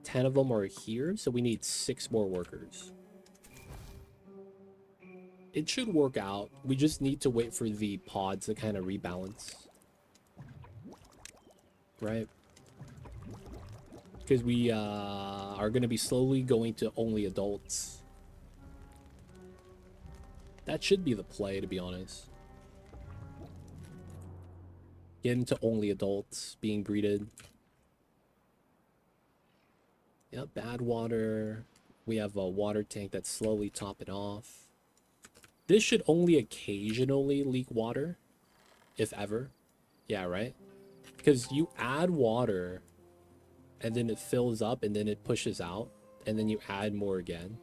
10 of them are here, so we need 6 more workers. It should work out. We just need to wait for the pods to kind of rebalance. Right? Because we are going to be slowly going to only adults. That should be the play, to be honest. Get into only adults being breeded. Yep, bad water. We have a water tank that's slowly topping off. This should only occasionally leak water, if ever. Yeah, right? Because you add water, and then it fills up, and then it pushes out, and then you add more again.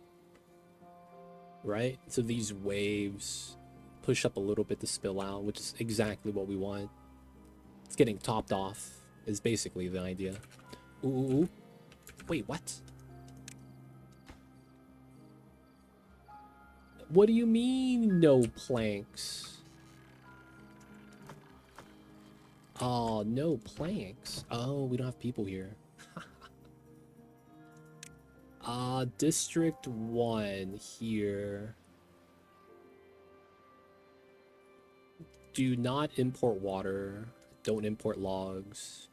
Right? So these waves push up a little bit to spill out, which is exactly what we want. It's getting topped off, is basically the idea. Ooh. Wait, what? What do you mean, no planks? Oh, no planks. Oh, we don't have people here. District 1 here. Do not import water. Don't import logs.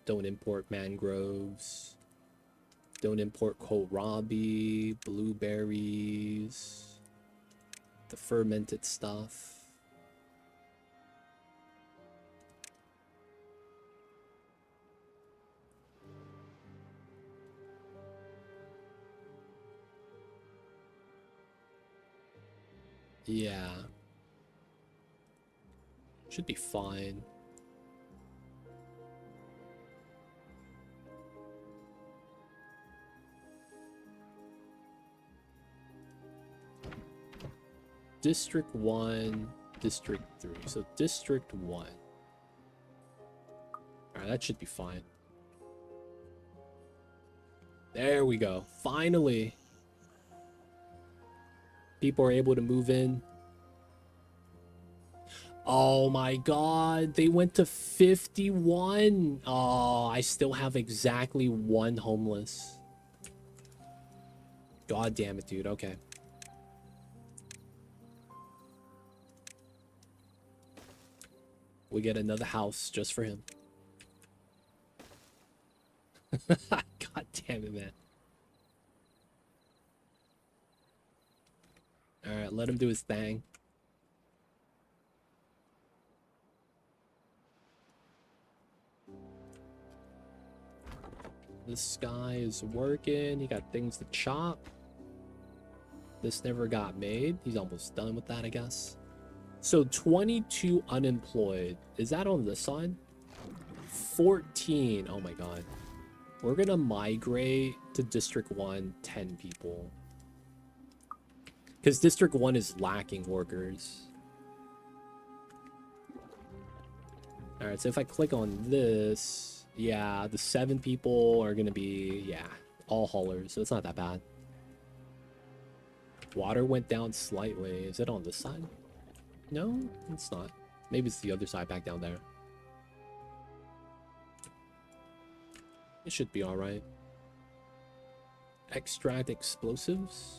Don't import mangroves. Don't import kohlrabi, blueberries, the fermented stuff. Yeah. Should be fine. District 1, District 3. So District 1. Alright, that should be fine. There we go. Finally. People are able to move in. Oh my god, they went to 51. Oh, I still have exactly 1 homeless. God damn it, dude. Okay. We get another house just for him. God damn it, man. Alright, let him do his thing. This guy is working. He got things to chop. This never got made. He's almost done with that, I guess. So 22 unemployed. Is that on this side? 14. Oh my god. We're gonna migrate to District 1, 10 people. Because District 1 is lacking workers. Alright, so if I click on this, yeah, the 7 people are gonna be, yeah, all haulers, so it's not that bad. Water went down slightly. Is it on this side? No, it's not. Maybe it's the other side back down there. It should be alright. Extract explosives.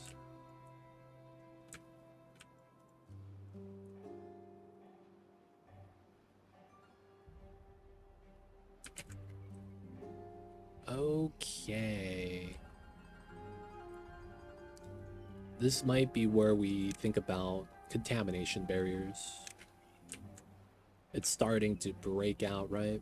Okay. This might be where we think about contamination barriers. It's starting to break out, right?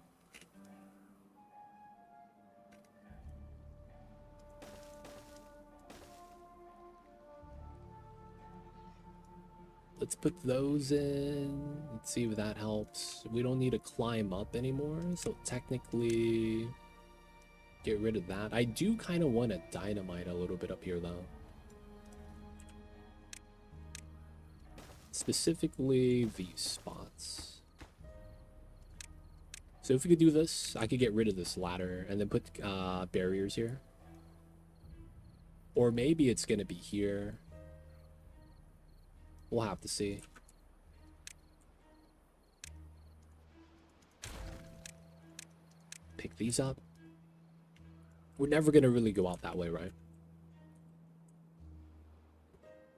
Let's put those in. Let's see if that helps. We don't need to climb up anymore, so technically get rid of that. I do kind of want to dynamite a little bit up here, though. Specifically these spots. So if we could do this, I could get rid of this ladder and then put barriers here. Or maybe it's gonna be here. We'll have to see. Pick these up. We're never gonna really go out that way, right?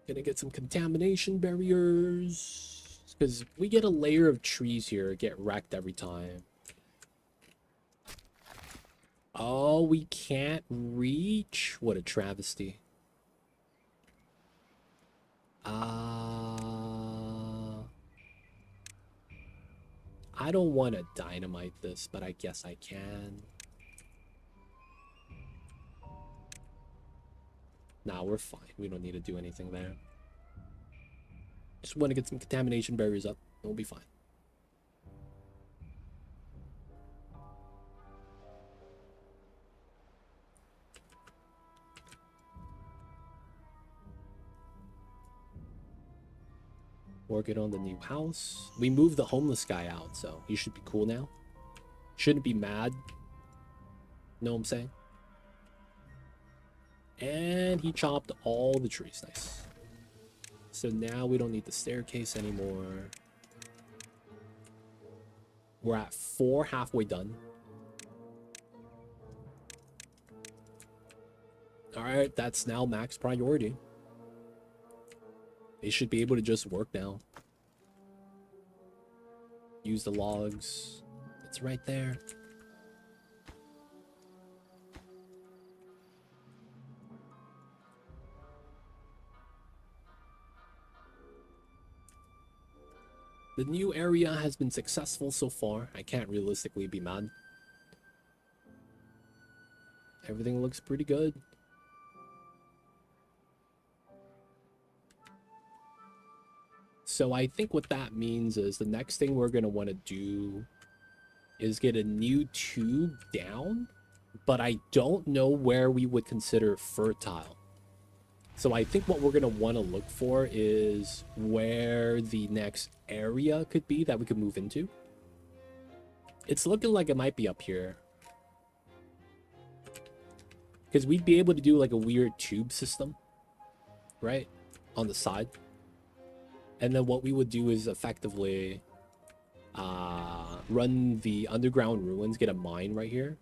Gonna get some contamination barriers. Because we get a layer of trees here, get wrecked every time. Oh, we can't reach? What a travesty. I don't want to dynamite this, but I guess I can. Nah, we're fine. We don't need to do anything there. Just want to get some contamination barriers up. We'll be fine. Working on the new house. We moved the homeless guy out, so he should be cool now. Shouldn't be mad. Know what I'm saying? And he chopped all the trees. Nice. So now we don't need the staircase anymore. We're at 4, halfway done. Alright, that's now max priority. They should be able to just work now. Use the logs. It's right there. The new area has been successful so far. I can't realistically be mad. Everything looks pretty good. So I think what that means is the next thing we're going to want to do is get a new tube down, but I don't know where we would consider fertile. So I think what we're going to want to look for is where the next area could be that we could move into. It's looking like it might be up here. Because we'd be able to do like a weird tube system, right? On the side. And then what we would do is effectively run the underground ruins, get a mine right here.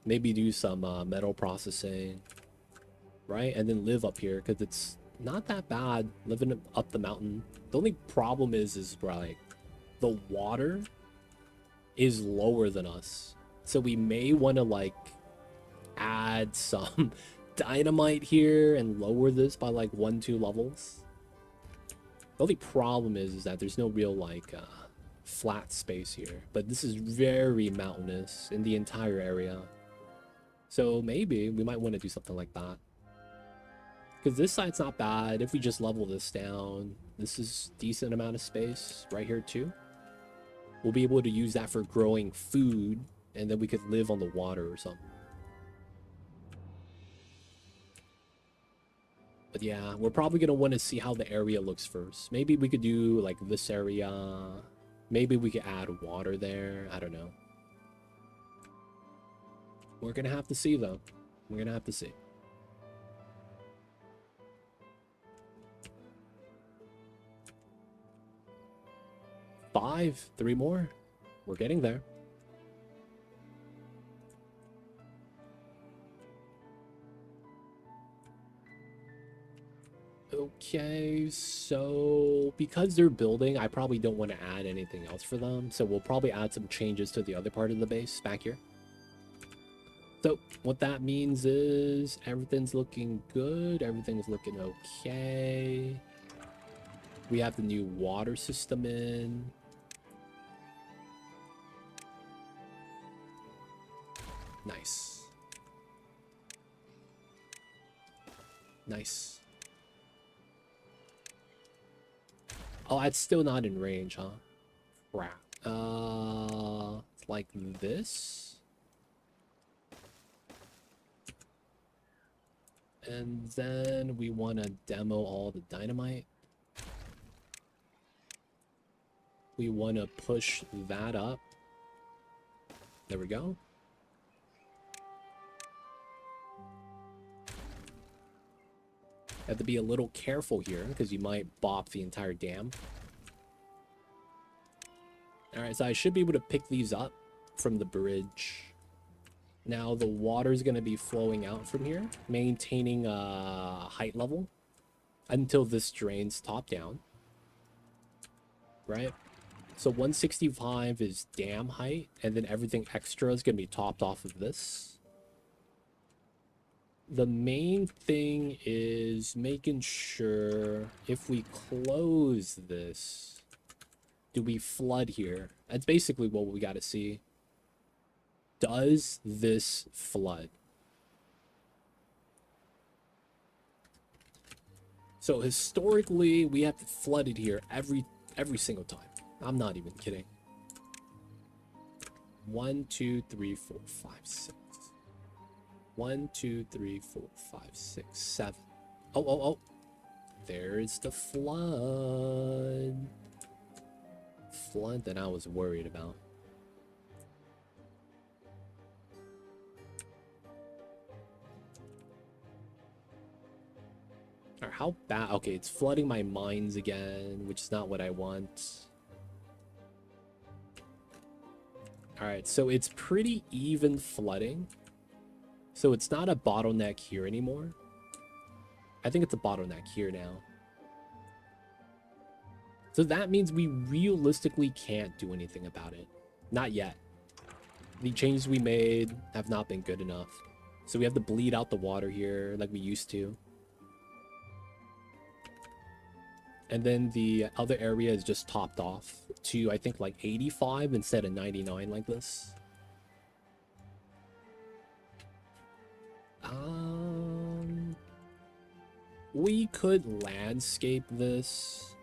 Maybe do some metal processing, right? And then live up here because it's not that bad living up the mountain. The only problem is like the water is lower than us. So we may want to like add some dynamite here and lower this by like 1-2 levels. The only problem is that there's no real like flat space here, but this is very mountainous in the entire area. So maybe we might want to do something like that. Because this side's not bad. If we just level this down, this is decent amount of space right here too. We'll be able to use that for growing food, and then we could live on the water or something. But yeah, we're probably going to want to see how the area looks first. Maybe we could do like this area. Maybe we could add water there. I don't know. We're going to have to see though. We're going to have to see. Five, 3 more. We're getting there. Okay, so because they're building, I probably don't want to add anything else for them. So we'll probably add some changes to the other part of the base back here. So what that means is everything's looking good. Everything's looking okay. We have the new water system in. Nice. Nice. Oh, it's still not in range, huh? Crap. Like this. And then we want to demo all the dynamite. We want to push that up. There we go. Have to be a little careful here because you might bop the entire dam. Alright, so I should be able to pick these up from the bridge. Now the water is going to be flowing out from here, maintaining a height level until this drains top down. Right? So 165 is dam height, and then everything extra is going to be topped off of this. The main thing is making sure if we close this, do we flood here? That's basically what we got to see. Does this flood? So historically, we have flooded here every single time. I'm not even kidding. 1, 2, 3, 4, 5, 6. 1, 2, 3, 4, 5, 6, 7. Oh. There's the flood. Flood that I was worried about. Alright, how bad? Okay, it's flooding my mines again, which is not what I want. Alright, so it's pretty even flooding. So it's not a bottleneck here anymore. I think it's a bottleneck here now. So that means we realistically can't do anything about it. Not yet. The changes we made have not been good enough. So we have to bleed out the water here like we used to. And then the other area is just topped off to, I think, like 85 instead of 99 like this. We could landscape this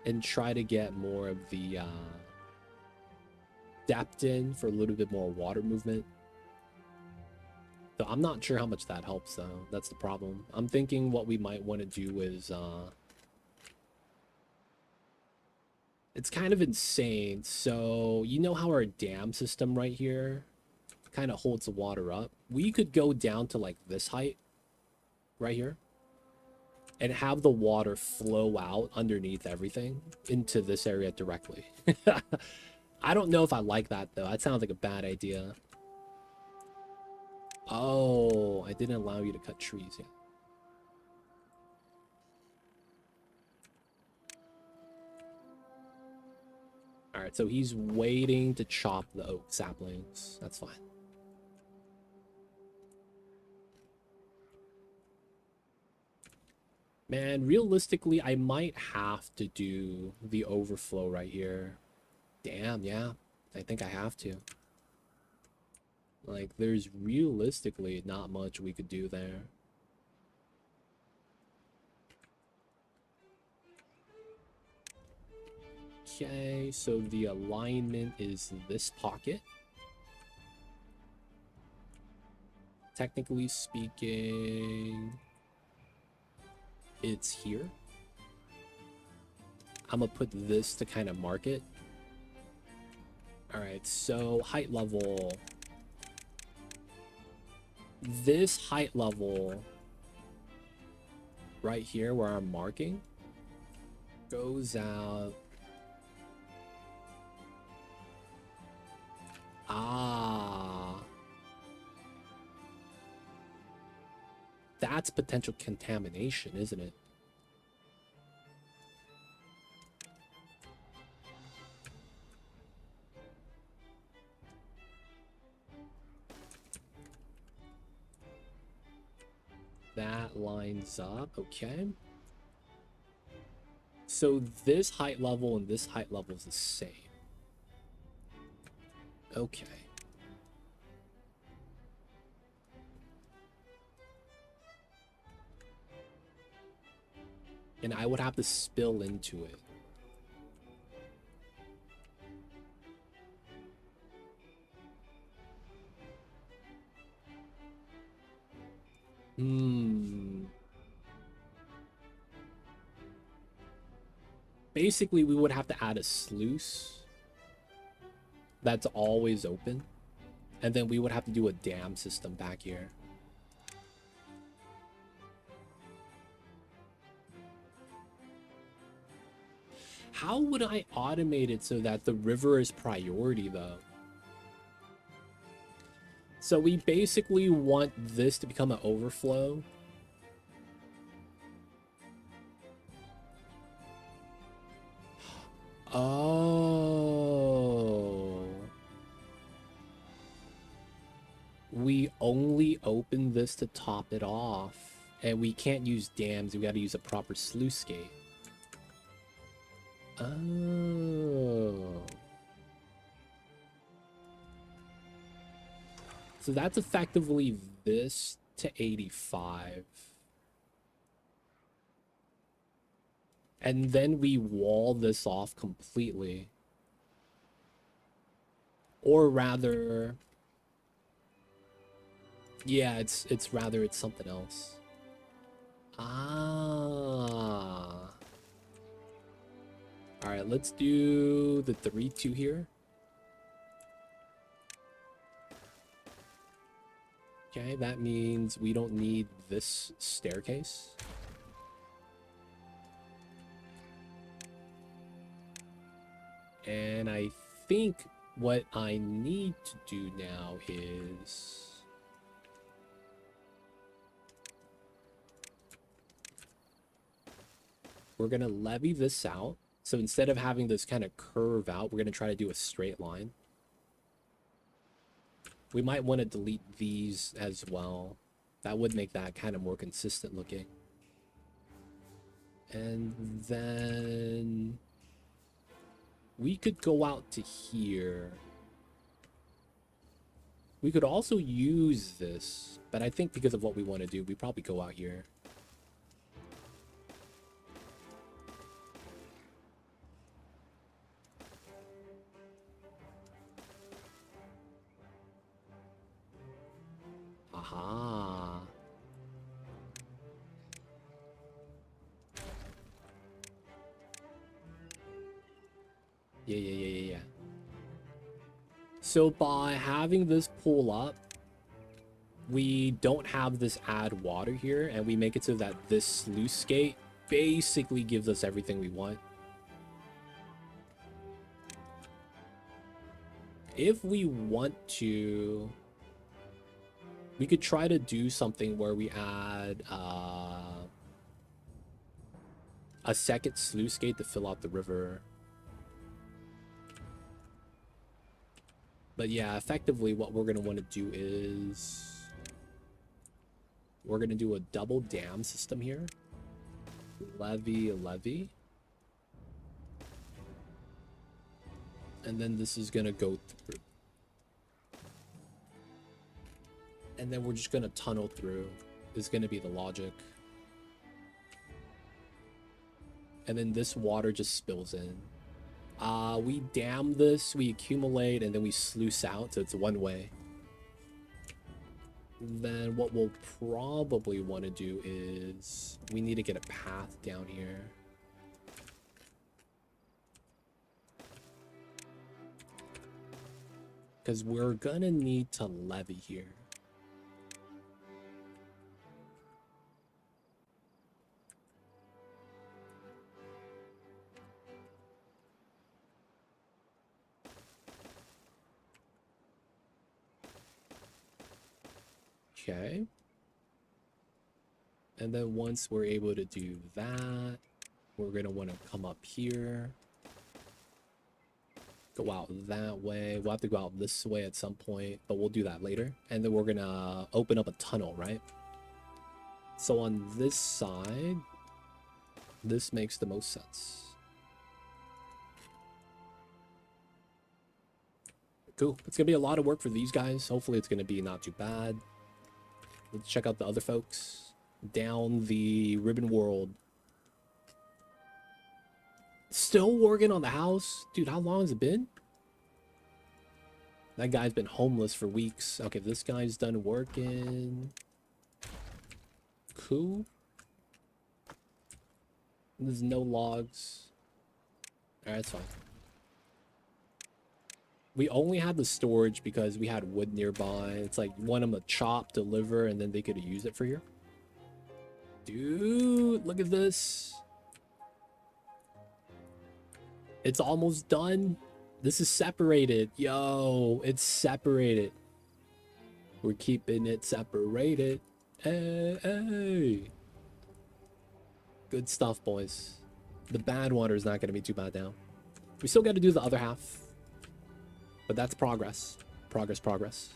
and try to get more of the depth in for a little bit more water movement. So I'm not sure how much that helps though. That's the problem. I'm thinking what we might want to do is it's kind of insane. So you know how our dam system right here kind of holds the water up? We could go down to like this height right here and have the water flow out underneath everything into this area directly. I don't know if I like that though. That sounds like a bad idea. Oh, I didn't allow you to cut trees yet. All right, so he's waiting to chop the oak saplings. That's fine. Man, realistically, I might have to do the overflow right here. Damn, yeah. I think I have to. Like, there's realistically not much we could do there. Okay, so the alignment is this pocket. Technically speaking, it's here. I'm gonna put this to kind of mark it. All right, so height level. This height level right here where I'm marking goes out. Ah. That's potential contamination, isn't it? That lines up, okay. So this height level and this height level is the same. Okay. And I would have to spill into it. Basically, we would have to add a sluice that's always open. And then we would have to do a dam system back here. How would I automate it so that the river is priority, though? So we basically want this to become an overflow. Oh. We only open this to top it off. And we can't use dams. We got to use a proper sluice gate. Oh. So that's effectively this to 85. And then we wall this off completely. Or rather... Yeah, it's something else. Ah. Alright, let's do the 3-2 here. Okay, that means we don't need this staircase. And I think what I need to do now is... we're going to levy this out. So instead of having this kind of curve out, we're going to try to do a straight line. We might want to delete these as well. That would make that kind of more consistent looking. And then we could go out to here. We could also use this, but I think because of what we want to do, we probably go out here. Aha. Yeah. So by having this pull up, we don't have this add water here, and we make it so that this sluice gate basically gives us everything we want. If we want to, we could try to do something where we add a second sluice gate to fill out the river. But yeah, effectively what we're going to want to do is we're going to do a double dam system here. Levy, levy. And then this is going to go through. And then we're just going to tunnel through. Is going to be the logic. And then this water just spills in. We dam this, we accumulate, and then we sluice out, so it's one way. Then what we'll probably want to do is we need to get a path down here. Because we're gonna need to levee here. Okay. And then once we're able to do that, we're going to want to come up here. Go out that way. We'll have to go out this way at some point, but we'll do that later. And then we're going to open up a tunnel, right? So on this side, this makes the most sense. Cool. It's going to be a lot of work for these guys. Hopefully it's going to be not too bad. Let's check out the other folks down the ribbon world. Still working on the house? Dude, how long has it been? That guy's been homeless for weeks. Okay, this guy's done working. Cool. There's no logs. Alright, that's fine. We only had the storage because we had wood nearby. It's like you want them to chop, deliver, and then they could use it for here. Dude, look at this. It's almost done. This is separated. Yo, it's separated. We're keeping it separated. Hey, hey. Good stuff, boys. The bad water is not going to be too bad now. We still got to do the other half. But that's progress. Progress, progress.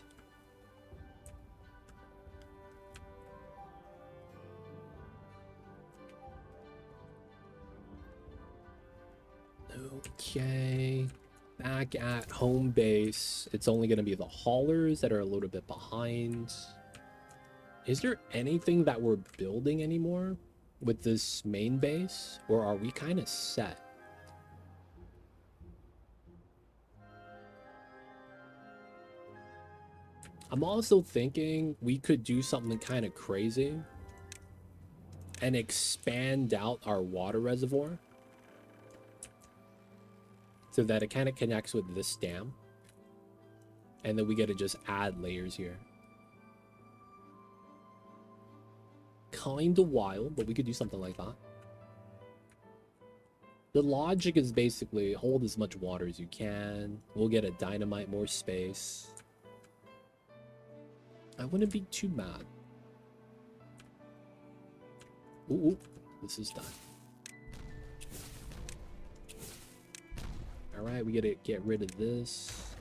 Okay. Back at home base, it's only going to be the haulers that are a little bit behind. Is there anything that we're building anymore with this main base? Or are we kind of set? I'm also thinking we could do something kind of crazy and expand out our water reservoir so that it kind of connects with this dam. And then we get to just add layers here. Kind of wild, but we could do something like that. The logic is basically hold as much water as you can. We'll get a dynamite, more space. I wouldn't be too mad. Ooh, this is done. Alright, we gotta get rid of this.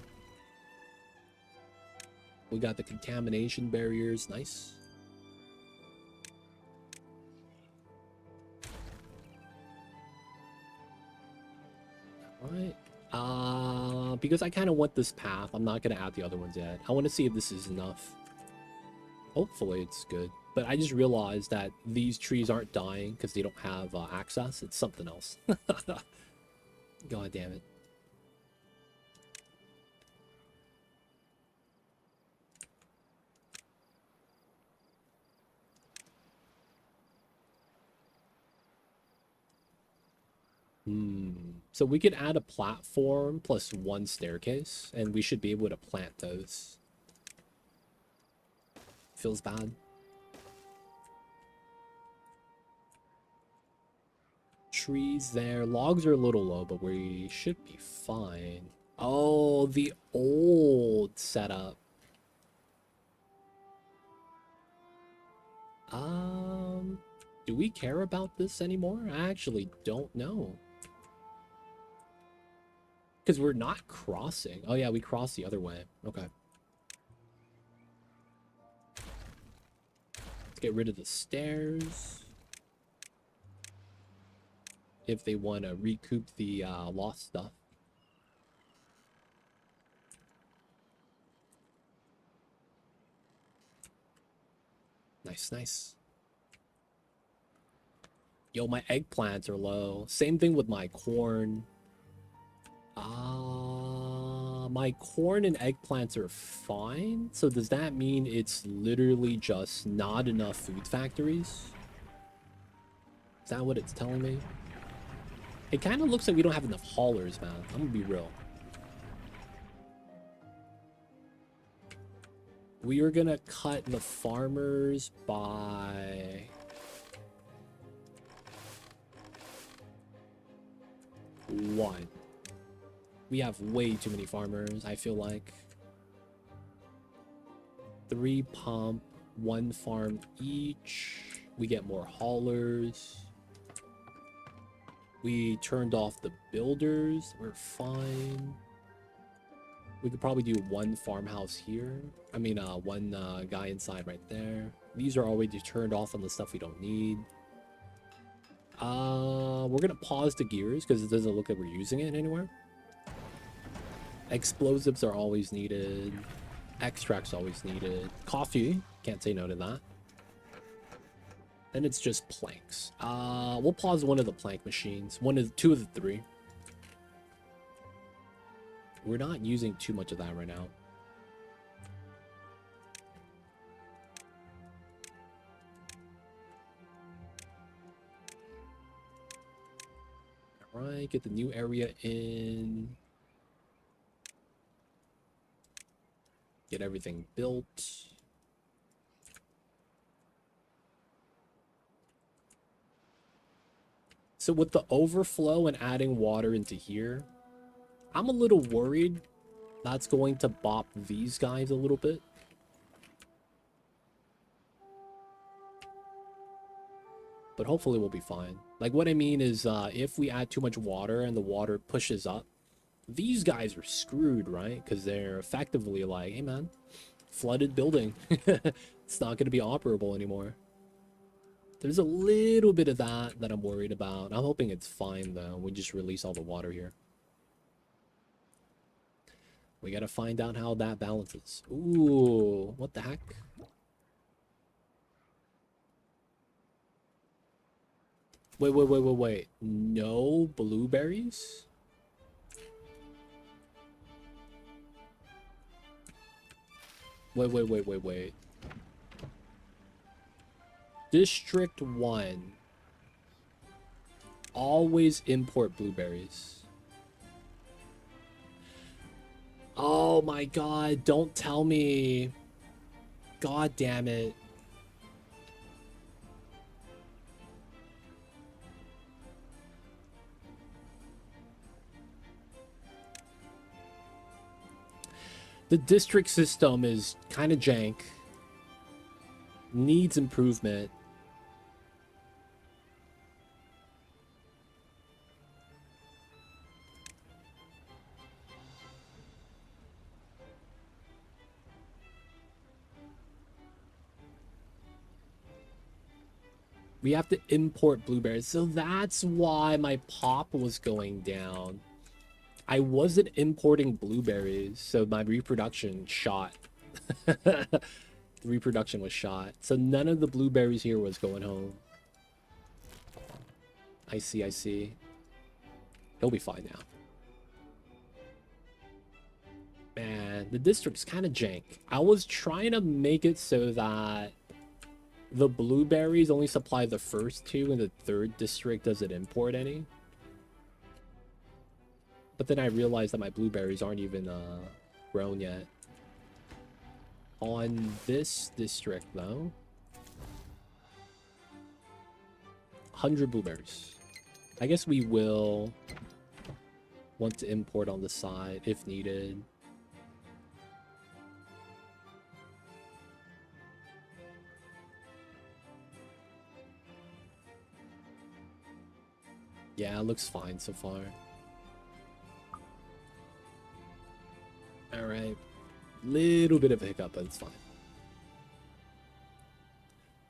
We got the contamination barriers. Nice. Alright. Because I kind of want this path, I'm not gonna add the other ones yet. I want to see if this is enough. Hopefully it's good. But I just realized that these trees aren't dying because they don't have access. It's something else. God damn it. So we could add a platform plus one staircase, and we should be able to plant those. Feels bad. Trees there. Logs are a little low, but we should be fine. Oh, the old setup. Do we care about this anymore? I actually don't know. Because we're not crossing. Oh yeah, we cross the other way. Okay. Let's get rid of the stairs. If they want to recoup the lost stuff. Nice, nice. Yo, my eggplants are low. Same thing with my corn. My corn and eggplants are fine. So does that mean it's literally just not enough food factories? Is that what it's telling me? It kind of looks like we don't have enough haulers, man. I'm gonna be real. We are gonna cut the farmers by... one. We have way too many farmers, I feel like. 3 pump, 1 farm each. We get more haulers. We turned off the builders. We're fine. We could probably do 1 farmhouse here. I mean, 1 guy inside right there. These are already turned off on the stuff we don't need. We're gonna pause the gears because it doesn't look like we're using it anywhere. Explosives are always needed. Extracts always needed. Coffee, can't say no to that. Then it's just planks. We'll pause one of the plank machines. 2 of the 3. We're not using too much of that right now. All right, get the new area in. Get everything built. So with the overflow and adding water into here, I'm a little worried that's going to bop these guys a little bit. But hopefully we'll be fine. Like, what I mean is, if we add too much water and the water pushes up, these guys are screwed, right? Because they're effectively like, hey man, flooded building. It's not going to be operable anymore. There's a little bit of that I'm worried about. I'm hoping it's fine though. We just release all the water here. We got to find out how that balances. Ooh, what the heck? Wait. No blueberries? Wait. District 1. Always import blueberries. Oh my god, don't tell me. God damn it. The district system is kind of jank. Needs improvement. We have to import blueberries. So that's why my pop was going down. I wasn't importing blueberries, so my reproduction shot. The reproduction was shot. So none of the blueberries here was going home. I see. He'll be fine now. Man, the district's kind of jank. I was trying to make it so that the blueberries only supply the first 2 and the 3rd district doesn't import any. But then I realized that my blueberries aren't even grown yet. On this district, though, 100 blueberries. I guess we will want to import on the side if needed. Yeah, it looks fine so far. Alright. Little bit of a hiccup, but it's fine.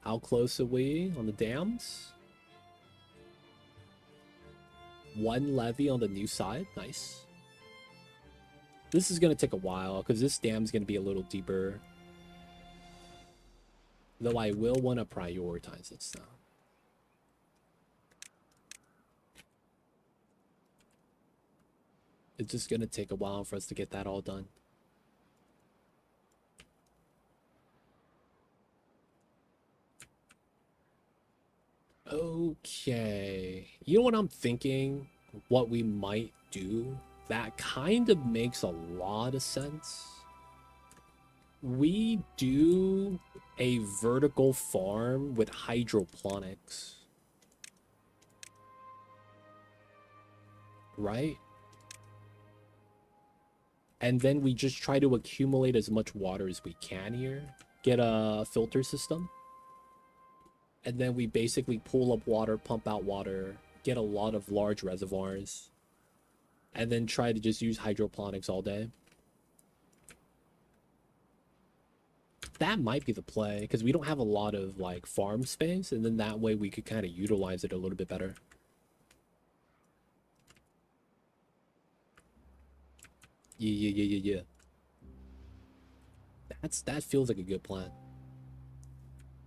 How close are we on the dams? 1 levee on the new side. Nice. This is going to take a while because this dam's going to be a little deeper. Though I will want to prioritize it now. It's just going to take a while for us to get that all done. Okay. You know what I'm thinking? What we might do? That kind of makes a lot of sense. We do a vertical farm with hydroponics. Right? And then we just try to accumulate as much water as we can here. Get a filter system. And then we basically pull up water, pump out water, get a lot of large reservoirs. And then try to just use hydroponics all day. That might be the play, because we don't have a lot of like farm space, and then that way we could kind of utilize it a little bit better. Yeah. That feels like a good plan.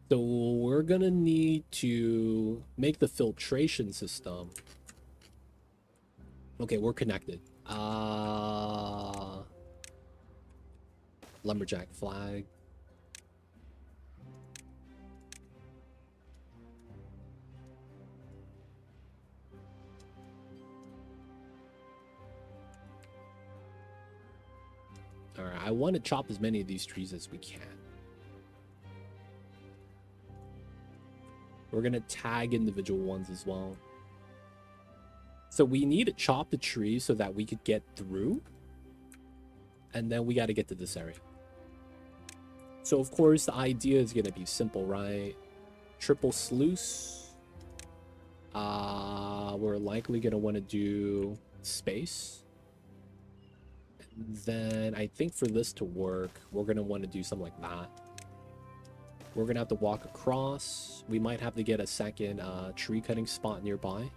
So we're gonna need to make the filtration system. Okay, we're connected. Lumberjack flag. Alright, I want to chop as many of these trees as we can. We're going to tag individual ones as well. So we need to chop the trees so that we could get through. And then we got to get to this area. So, of course, the idea is going to be simple, right? Triple sluice. We're likely going to want to do space. And then I think for this to work, we're going to want to do something like that. We're going to have to walk across. We might have to get a second tree cutting spot nearby.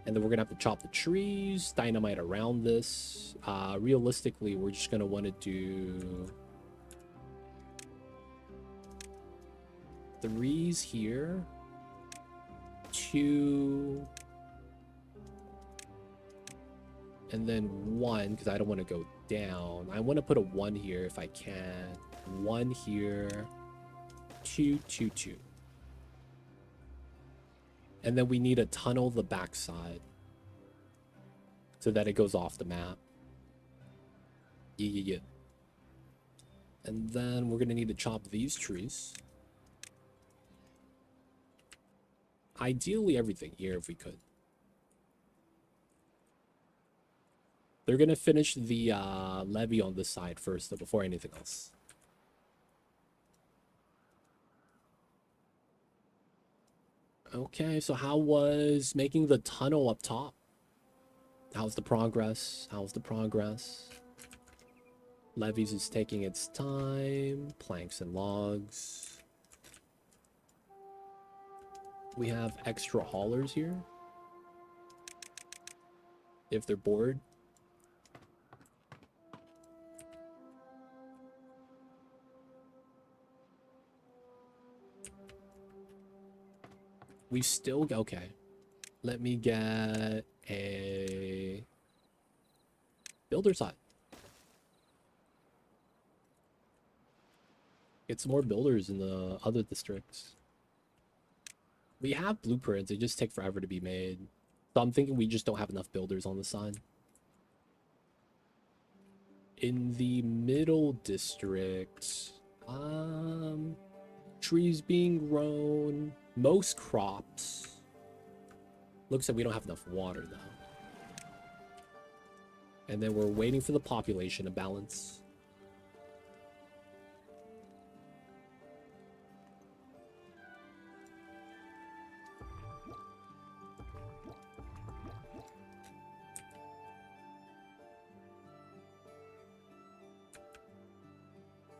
And then we're going to have to chop the trees, dynamite around this. Realistically, we're just going to want to do 3s here. 2. And then 1, because I don't want to go down. I want to put a 1 here if I can. 1 here. 2, 2, 2. And then we need to tunnel the backside so that it goes off the map. Yeah. And then we're going to need to chop these trees. Ideally, everything here if we could. They're going to finish the levee on this side first, though, before anything else. Okay, so how was making the tunnel up top? How's the progress? Levees is taking its time. Planks and logs. We have extra haulers here. If they're bored. We still... Okay. Let me get a builder side. Get some more builders in the other districts. We have blueprints. They just take forever to be made. So I'm thinking we just don't have enough builders on the side. In the middle district, trees being grown, most crops. Looks like we don't have enough water though. And then we're waiting for the population to balance.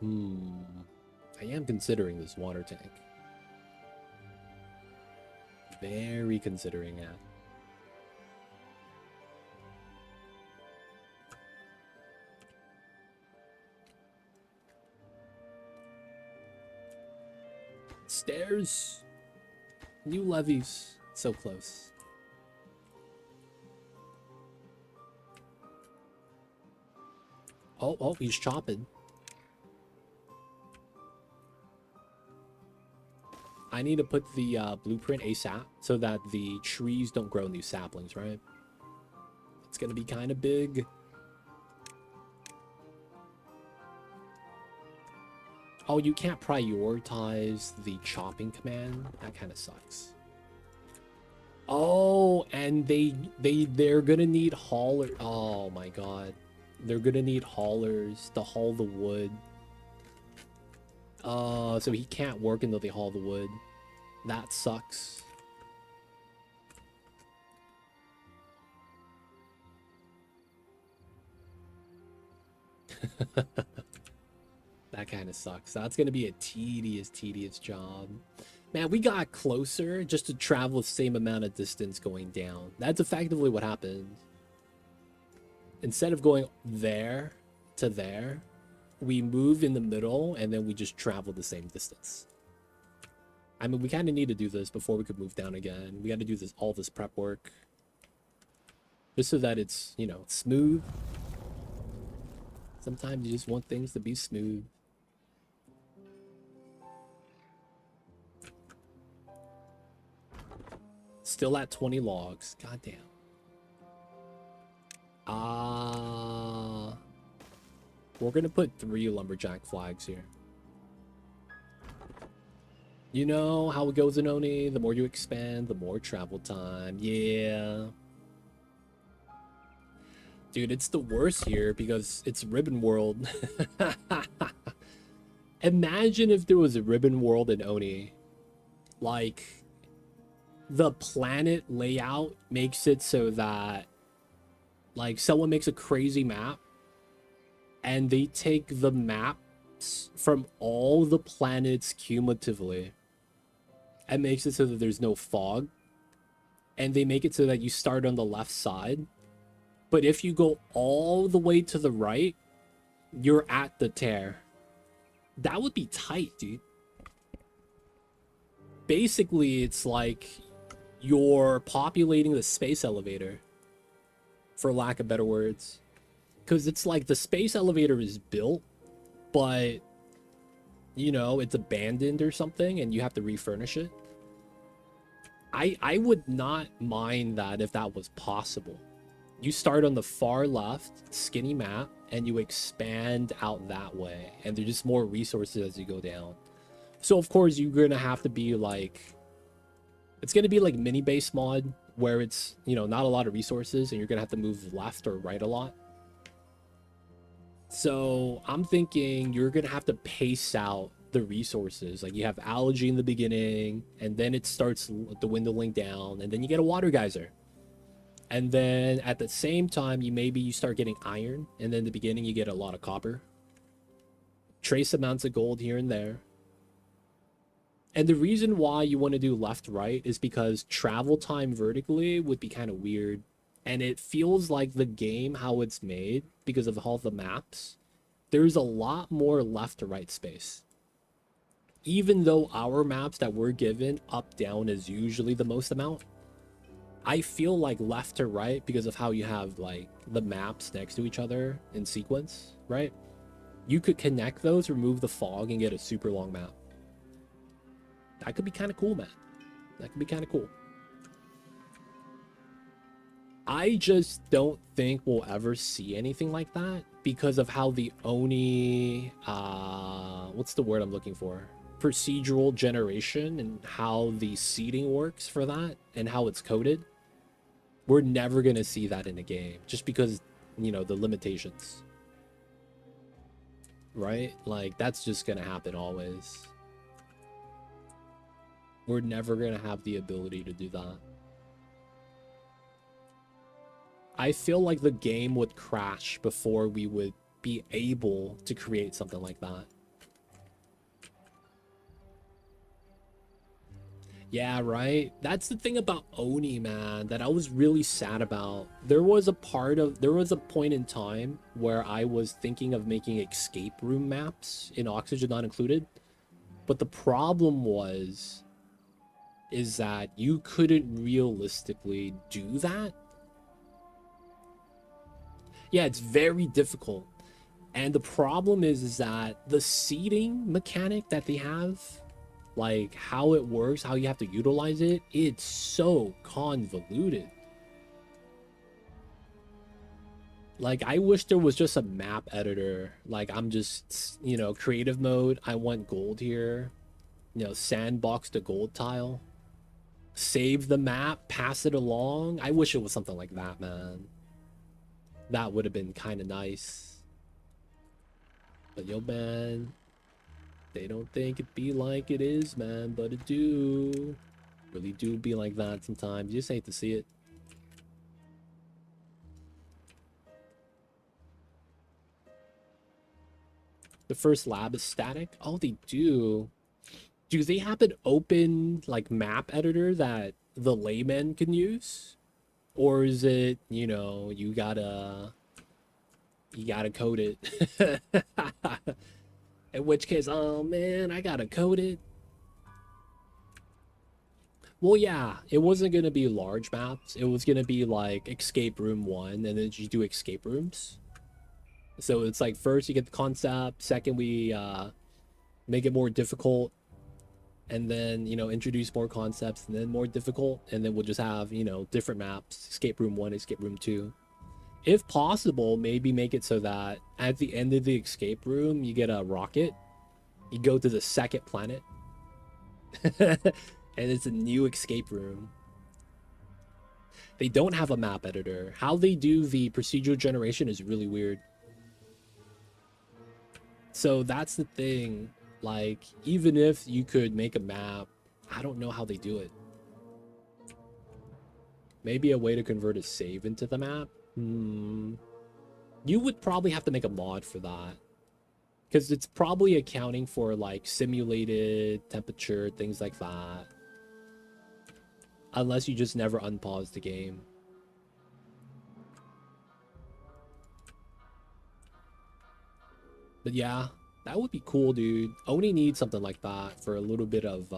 I am considering this water tank. Very considering it. Stairs. New levees. So close. Oh, he's chopping. I need to put the blueprint ASAP so that the trees don't grow new saplings, right? It's gonna be kind of big. Oh, you can't prioritize the chopping command? That kind of sucks. Oh, and they're gonna need hauler. Oh my god. They're gonna need haulers to haul the wood. So he can't work until they haul the wood. That sucks. That kind of sucks. That's gonna be a tedious job. Man, we got closer just to travel the same amount of distance going down. That's effectively what happened. Instead of going there to there, we move in the middle and then we just travel the same distance. I mean, we kind of need to do this before we could move down again. We got to do all this prep work. Just so that it's, you know, smooth. Sometimes you just want things to be smooth. Still at 20 logs. Goddamn. We're gonna put 3 lumberjack flags here. You know how it goes in Oni. The more you expand, the more travel time. Yeah. Dude, it's the worst here because it's Ribbon World. Imagine if there was a Ribbon World in Oni. Like, the planet layout makes it so that, like, someone makes a crazy map and they take the maps from all the planets cumulatively and makes it so that there's no fog, and they make it so that you start on the left side, but if you go all the way to the right, you're at the tear. That would be tight, dude. Basically, it's like you're populating the space elevator, for lack of better words. Because it's like the space elevator is built, but, you know, it's abandoned or something, and you have to refurnish it. I would not mind that if that was possible. You start on the far left, skinny map, and you expand out that way, and there's just more resources as you go down. So, of course, you're going to have to be like... It's going to be like mini base mod, where it's, you know, not a lot of resources, and you're going to have to move left or right a lot. So I'm thinking you're going to have to pace out the resources. Like, you have algae in the beginning, and then it starts dwindling down, and then you get a water geyser. And then at the same time, you start getting iron, and then in the beginning you get a lot of copper. Trace amounts of gold here and there. And the reason why you want to do left-right is because travel time vertically would be kind of weird. And it feels like the game, how it's made, because of all the maps, there's a lot more left to right space. Even though our maps that we're given, up-down is usually the most amount, I feel like left to right, because of how you have, like, the maps next to each other in sequence, right? You could connect those, remove the fog, and get a super long map. That could be kind of cool, man. That could be kind of cool. I just don't think we'll ever see anything like that because of how the Oni, what's the word I'm looking for? Procedural generation and how the seeding works for that and how it's coded. We're never going to see that in a game just because, you know, the limitations. Right? Like, that's just going to happen always. We're never going to have the ability to do that. I feel like the game would crash before we would be able to create something like that. Yeah, right. That's the thing about Oni, man, that I was really sad about. There was a point in time where I was thinking of making escape room maps in Oxygen Not Included, but the problem is that you couldn't realistically do that. Yeah, it's very difficult. And the problem is that the seating mechanic that they have, like how it works, how you have to utilize it, it's so convoluted. Like, I wish there was just a map editor. Like, I'm just, creative mode. I want gold here. Sandbox the gold tile. Save the map, pass it along. I wish it was something like that, man. That would have been kind of nice. But yo, man, they don't think it be like it is, man, but it do. Really do be like that sometimes. You just hate to see it. The first lab is static? Oh, they do. Do they have an open, like, map editor that the layman can use? Or is it, you gotta code it? In which case, oh man, I gotta code it. Well, yeah, it wasn't gonna be large maps. It was gonna be like escape room 1, and then you do escape rooms. So it's like first you get the concept, second we make it more difficult, and then introduce more concepts, and then more difficult, and then we'll just have different maps: escape room 1, escape room 2. If possible, maybe make it so that at the end of the escape room you get a rocket, you go to the second planet, and it's a new escape room. They don't have a map editor. How they do the procedural generation is really weird. So that's the thing. Like, even if you could make a map, I don't know how they do it. Maybe a way to convert a save into the map? You would probably have to make a mod for that. Because it's probably accounting for, like, simulated temperature, things like that. Unless you just never unpause the game. But yeah, that would be cool, dude. Oni needs something like that for a little bit of,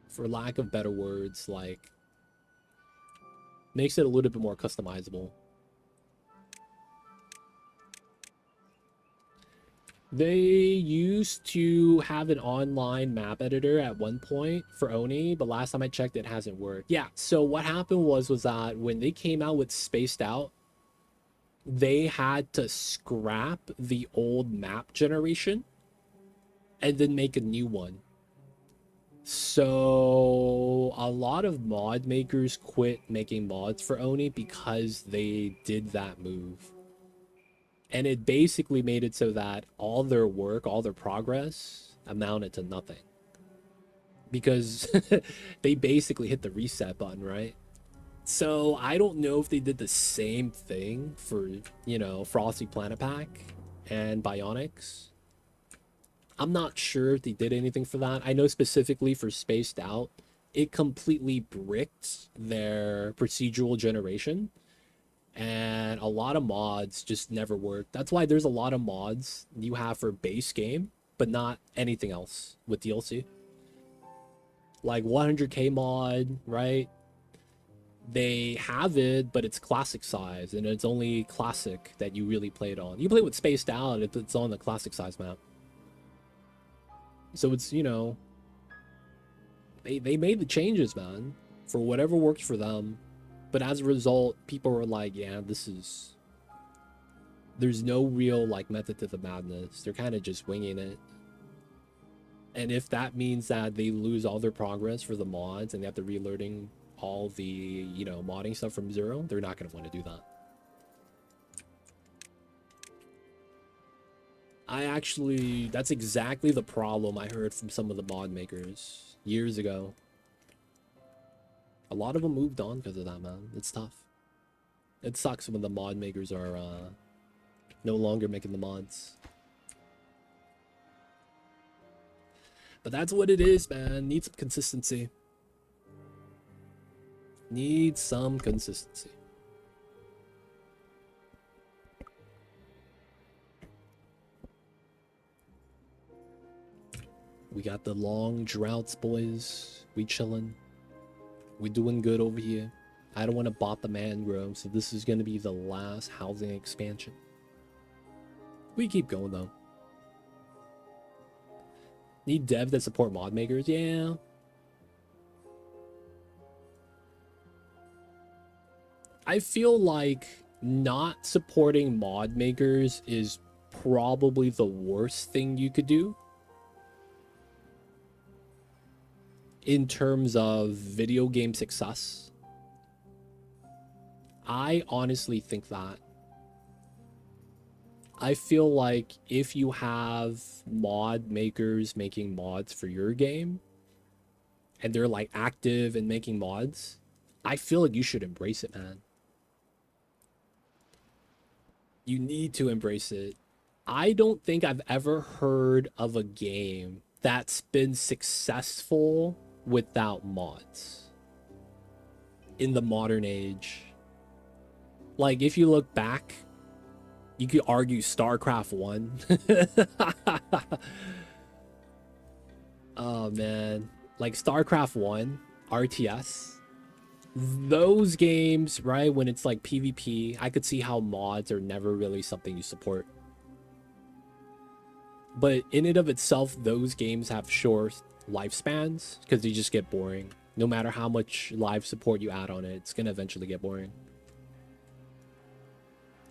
for lack of better words, like, makes it a little bit more customizable. They used to have an online map editor at one point for Oni, but last time I checked, it hasn't worked. Yeah, so what happened was that when they came out with Spaced Out, they had to scrap the old map generation and then make a new one. So a lot of mod makers quit making mods for Oni because they did that move. And it basically made it so that all their work, all their progress amounted to nothing. Because they basically hit the reset button, right? So I don't know if they did the same thing for, Frosty Planet Pack and Bionics. I'm not sure if they did anything for that. I know specifically for Spaced Out, it completely bricked their procedural generation. And a lot of mods just never worked. That's why there's a lot of mods you have for base game, but not anything else with DLC. Like 100k mod, right? They have it, but it's classic size, and it's only classic that you really play it on. You play with Spaced Out, it's on the classic size map. So it's, they made the changes, man, for whatever worked for them. But as a result, people were like, yeah, there's no real, like, method to the madness. They're kind of just winging it. And if that means that they lose all their progress for the mods and they have to relearning all the, modding stuff from zero, they're not going to want to do that. That's exactly the problem I heard from some of the mod makers years ago. A lot of them moved on because of that, man. It's tough. It sucks when the mod makers are no longer making the mods. But that's what it is, man. Need some consistency. Need some consistency. We got the long droughts, boys. We chillin'. We doing good over here. I don't want to bot the mangrove, so this is going to be the last housing expansion. We keep going, though. Need dev that support mod makers? Yeah. I feel like not supporting mod makers is probably the worst thing you could do in terms of video game success. I honestly think that. I feel like if you have mod makers making mods for your game and they're like active and making mods, I feel like you should embrace it, man. You need to embrace it. I don't think I've ever heard of a game that's been successful without mods in the modern age. Like, if you look back, you could argue StarCraft 1. Oh, man. Like, StarCraft 1, RTS. Those games, right, when it's like PvP, I could see how mods are never really something you support. But in and of itself, those games have short lifespans because they just get boring. No matter how much live support you add on it, it's going to eventually get boring.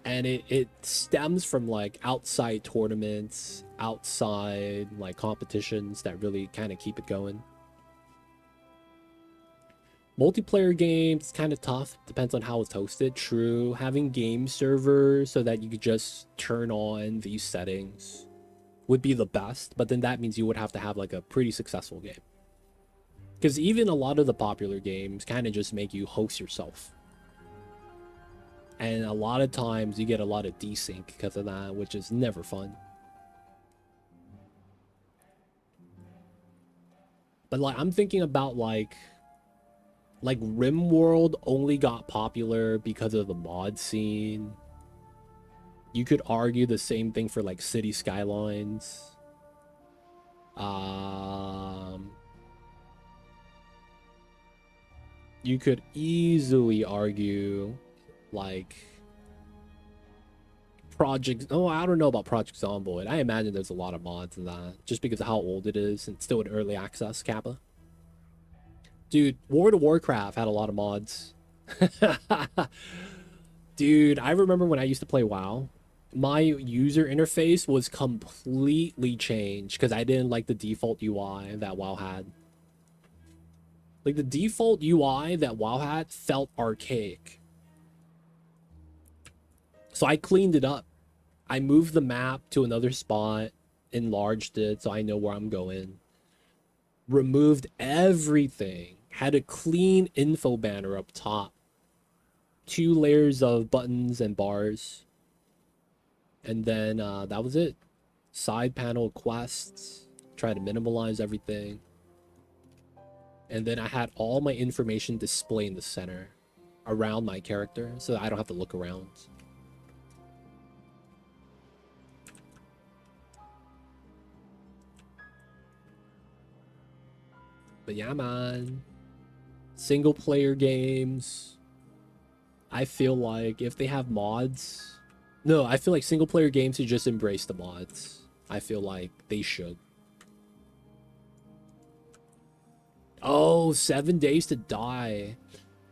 And it stems from like outside tournaments, outside like competitions that really kind of keep it going. Multiplayer games, kind of tough. Depends on how it's hosted. True. Having game servers so that you could just turn on these settings would be the best. But then that means you would have to have like a pretty successful game. Because even a lot of the popular games kind of just make you host yourself. And a lot of times you get a lot of desync because of that, which is never fun. But like I'm thinking about like RimWorld only got popular because of the mod scene. You could argue the same thing for like City Skylines. You could easily argue like Project. Oh, I don't know about Project Zomboid. I imagine there's a lot of mods in that just because of how old it is and still in early access. Kappa. Dude, World of Warcraft had a lot of mods. Dude, I remember when I used to play WoW, my user interface was completely changed because I didn't like the default UI that WoW had. Like, the default UI that WoW had felt archaic. So I cleaned it up. I moved the map to another spot, enlarged it so I know where I'm going. Removed everything. Had a clean info banner up top. 2 layers of buttons and bars. And then that was it. Side panel quests. Try to minimalize everything. And then I had all my information display in the center around my character so that I don't have to look around. But yeah, man. Single player games. I feel like if they have mods... No, I feel like single player games should just embrace the mods. I feel like they should. Oh, 7 Days to Die.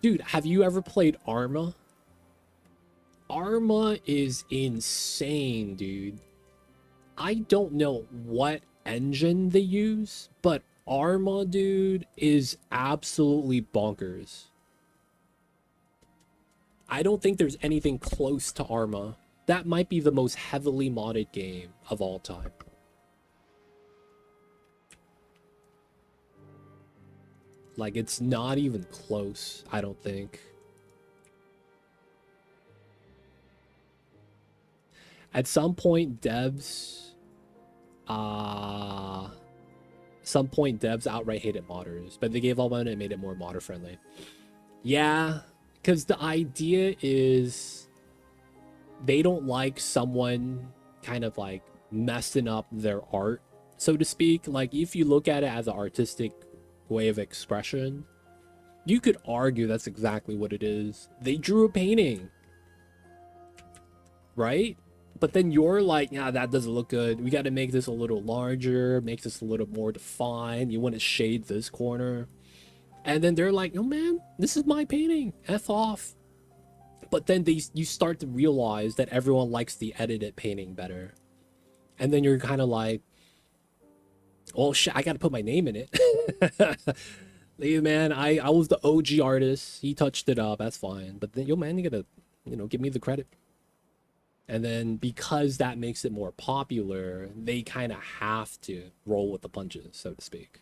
Dude, have you ever played Arma? Arma is insane, dude. I don't know what engine they use, but Arma, dude, is absolutely bonkers. I don't think there's anything close to Arma. That might be the most heavily modded game of all time. Like, it's not even close, I don't think. At some point, devs Some point devs outright hated modders, but they gave up on it and made it more modder friendly. Yeah, because the idea is they don't like someone kind of like messing up their art, so to speak. Like if you look at it as an artistic way of expression, you could argue that's exactly what it is. They drew a painting, right? But then you're like, yeah, that doesn't look good. We got to make this a little larger, make this a little more defined. You want to shade this corner. And then they're like, oh man, this is my painting. F off. But then you start to realize that everyone likes the edited painting better. And then you're kind of like, oh shit, I got to put my name in it. Hey man, I was the OG artist. He touched it up. That's fine. But then, yo man, you got to, give me the credit. And then because that makes it more popular, they kind of have to roll with the punches, so to speak.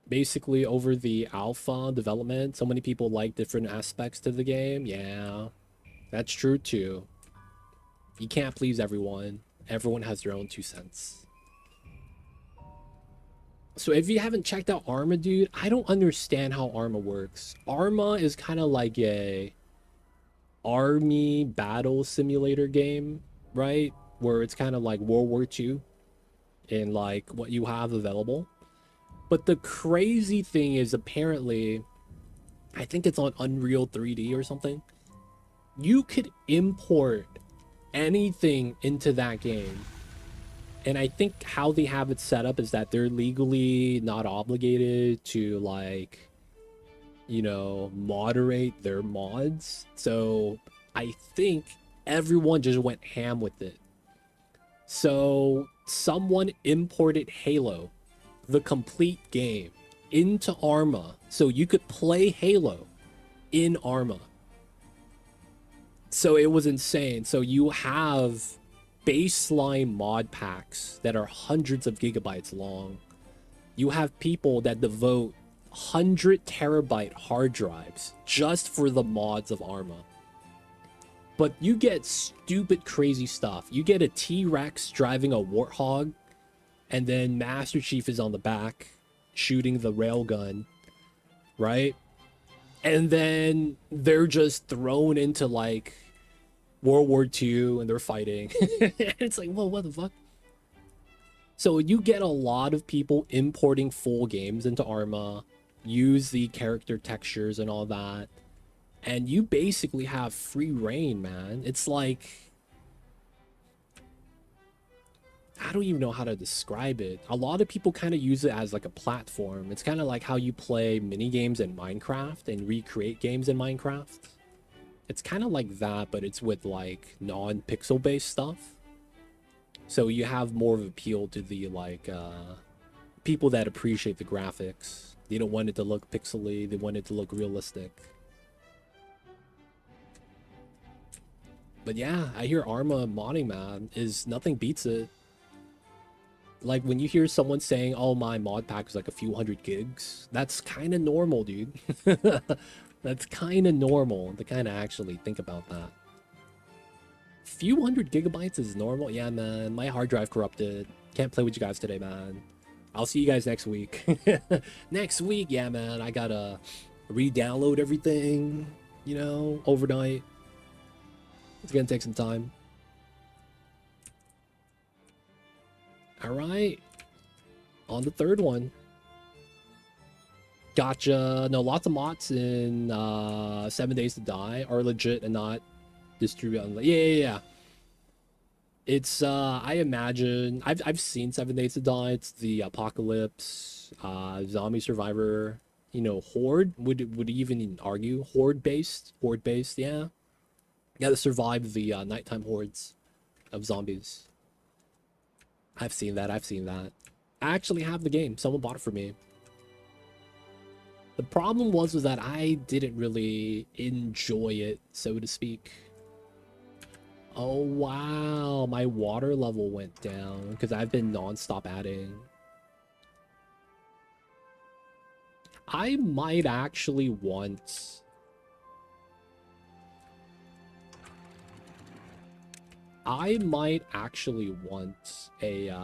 Basically, over the alpha development, so many people like different aspects to the game. Yeah, that's true too. You can't please everyone. Everyone has their own 2 cents. So if you haven't checked out Arma, dude, I don't understand how Arma works. Arma is kind of like a army battle simulator game, right? Where it's kind of like World War II in like what you have available. But the crazy thing is, apparently, I think it's on Unreal 3D or something. You could import anything into that game. And I think how they have it set up is that they're legally not obligated to, like, moderate their mods. So I think everyone just went ham with it. So someone imported Halo, the complete game, into Arma so you could play Halo in Arma. So it was insane. So you have baseline mod packs that are hundreds of gigabytes long. You have people that devote 100 terabyte hard drives just for the mods of Arma. But you get stupid crazy stuff. You get a T-Rex driving a warthog, and then Master Chief is on the back shooting the railgun, right? And then they're just thrown into like World War II and they're fighting. It's like, whoa, what the fuck? So you get a lot of people importing full games into Arma, use the character textures and all that, and you basically have free reign, man. It's like, I don't even know how to describe it. A lot of people kind of use it as like a platform. It's kind of like how you play mini games in Minecraft and recreate games in Minecraft. It's kind of like that, but it's with like non-pixel based stuff. So you have more of appeal to the like people that appreciate the graphics. They don't want it to look pixely. They want it to look realistic. But yeah, I hear Arma modding, man, is nothing beats it. Like when you hear someone saying, oh, my mod pack is like a few hundred gigs, that's kind of normal, dude. That's kind of normal to kind of actually think about that. Few hundred gigabytes is normal? Yeah, man, my hard drive corrupted. Can't play with you guys today, man. I'll see you guys next week. Next week, yeah, man, I gotta re-download everything, overnight. It's gonna take some time. All right, on the third one. Gotcha. No, lots of mods in 7 Days to Die are legit and not distributed. Yeah. It's I imagine I've seen 7 Days to Die. It's the apocalypse, zombie survivor. Horde would even argue horde based. Yeah. Yeah, to survive the nighttime hordes of zombies. I've seen that. I actually have the game. Someone bought it for me. The problem was that I didn't really enjoy it, so to speak. Oh, wow. My water level went down because I've been non-stop adding. I might actually want... I might actually want a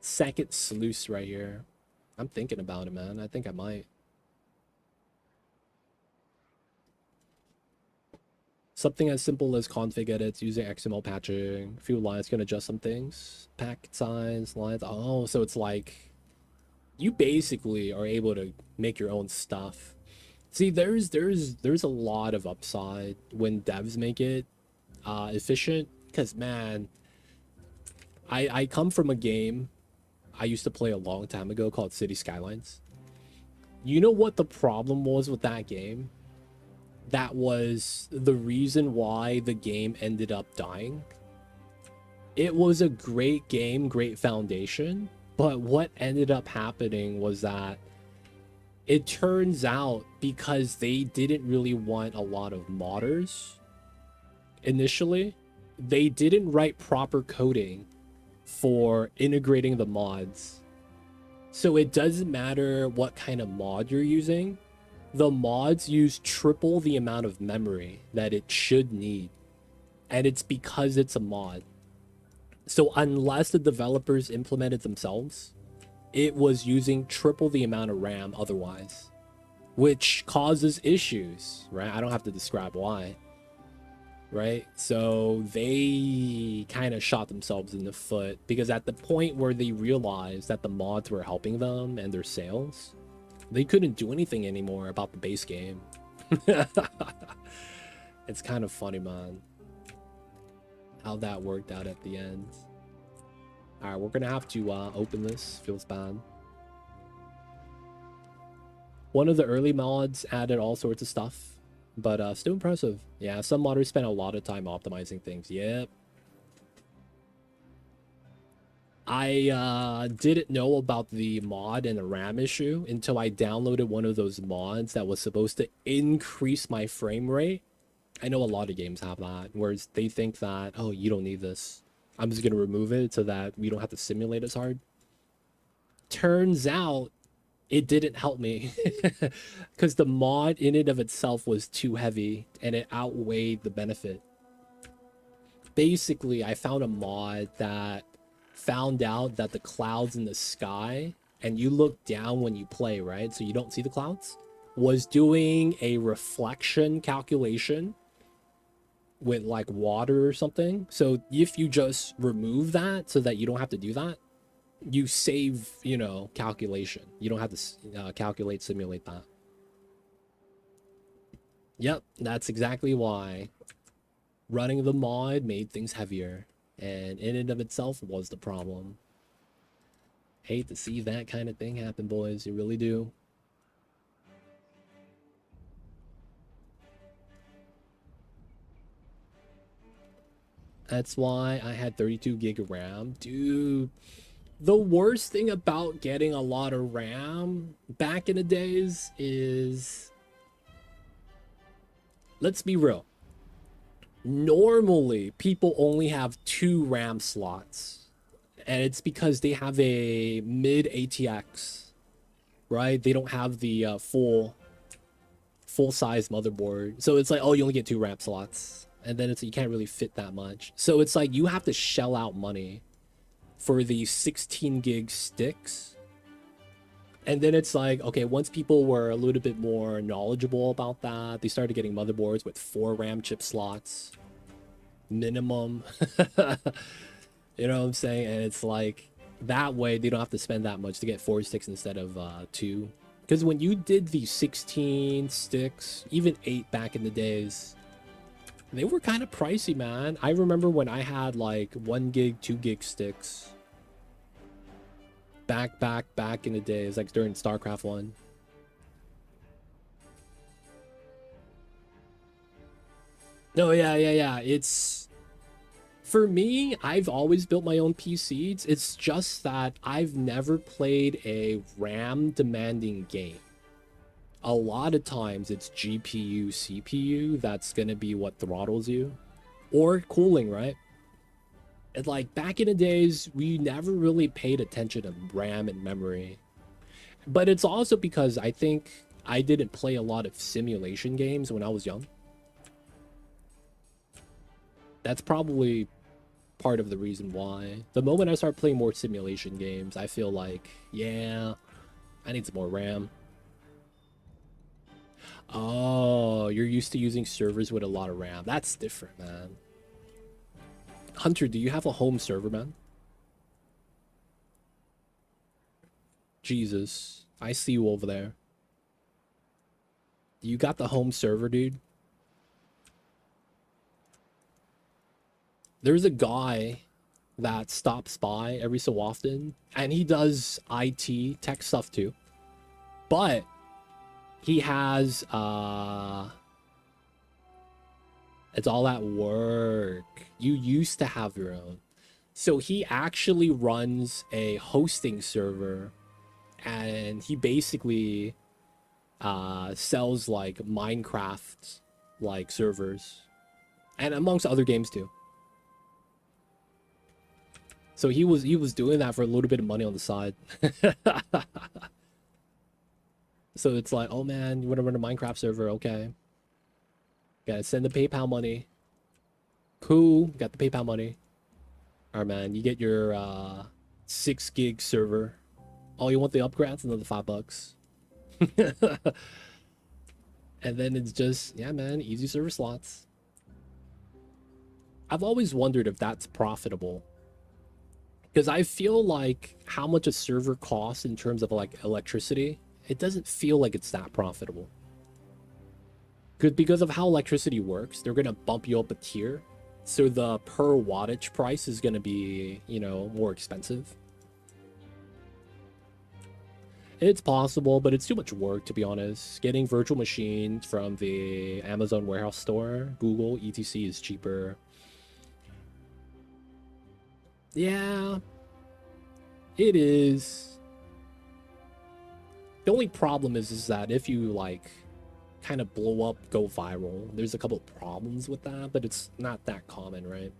second sluice right here. I'm thinking about it, man. I think I might. Something as simple as config edits using XML patching. A few lines can adjust some things. Packet size, lines. Oh, so it's like you basically are able to make your own stuff. See, there's a lot of upside when devs make it efficient. Because man, I come from a game I used to play a long time ago called City Skylines. You know what the problem was with that game? That was the reason why the game ended up dying. It was a great game, great foundation, but what ended up happening was that it turns out because they didn't really want a lot of modders initially, they didn't write proper coding for integrating the mods. So it doesn't matter what kind of mod you're using. The mods use triple the amount of memory that it should need. And it's because it's a mod. So unless the developers implemented themselves, it was using triple the amount of RAM otherwise, which causes issues, right? I don't have to describe why, right? So they kind of shot themselves in the foot because at the point where they realized that the mods were helping them and their sales, they couldn't do anything anymore about the base game. It's kind of funny, man, how that worked out at the end. All right, we're gonna have to open this. Feels bad. One of the early mods added all sorts of stuff, but still impressive. Yeah, some modders spent a lot of time optimizing things. Yep. I didn't know about the mod and the RAM issue until I downloaded one of those mods that was supposed to increase my frame rate. I know a lot of games have that, whereas they think that, oh, you don't need this. I'm just going to remove it so that we don't have to simulate as hard. Turns out it didn't help me because the mod in and of itself was too heavy and it outweighed the benefit. Basically, I found a mod that found out that the clouds in the sky, and you look down when you play, right? So you don't see the clouds, was doing a reflection calculation with like water or something. So if you just remove that so that you don't have to do that, you save, you know, calculation. You don't have to simulate that. Yep, that's exactly why running the mod made things heavier, and in and of itself was the problem. Hate to see that kind of thing happen, boys. You really do. That's why I had 32 gig of RAM. Dude, the worst thing about getting a lot of RAM back in the days is, let's be real. Normally, people only have 2 RAM slots, and it's because they have a mid ATX, right? They don't have the full size motherboard. So it's like, oh, you only get 2 RAM slots, and then it's, you can't really fit that much. So it's like you have to shell out money for the 16 gig sticks. And then it's like, okay, once people were a little bit more knowledgeable about that, they started getting motherboards with 4 RAM chip slots minimum. You know what I'm saying? And it's like, that way they don't have to spend that much to get 4 sticks instead of 2. Because when you did the 16 sticks, even 8 back in the days, they were kind of pricey, man. I remember when I had like 1 gig, 2 gig sticks back in the days, like during StarCraft 1. No, yeah. It's, for me, I've always built my own PCs. It's just that I've never played a RAM demanding game. A lot of times it's GPU, CPU that's gonna be what throttles you, or cooling, right? And like back in the days, we never really paid attention to RAM and memory. But it's also because I think I didn't play a lot of simulation games when I was young. That's probably part of the reason why. The moment I start playing more simulation games, I feel like, yeah, I need some more RAM. Oh, you're used to using servers with a lot of RAM. That's different, man. Hunter, do you have a home server, man? Jesus, I see you over there. You got the home server, dude? There's a guy that stops by every so often, and he does IT tech stuff too. But he has it's all at work. You used to have your own. So he actually runs a hosting server, and he basically sells like Minecraft like servers, and amongst other games too. So he was doing that for a little bit of money on the side. So it's like, oh man, you want to run a Minecraft server? Okay. Gotta send the PayPal money. Cool, got the PayPal money. Alright, man, you get your 6 gig server. Oh, you want the upgrades? Another $5. And then it's just, yeah, man, easy server slots. I've always wondered if that's profitable. Because I feel like how much a server costs in terms of like electricity, it doesn't feel like it's that profitable. Because of how electricity works, they're going to bump you up a tier. So the per wattage price is going to be, you know, more expensive. It's possible, but it's too much work, to be honest. Getting virtual machines from the Amazon warehouse store, Google, etc. is cheaper. Yeah, it is. The only problem is that if you like kind of blow up, go viral, there's a couple problems with that, but it's not that common, right?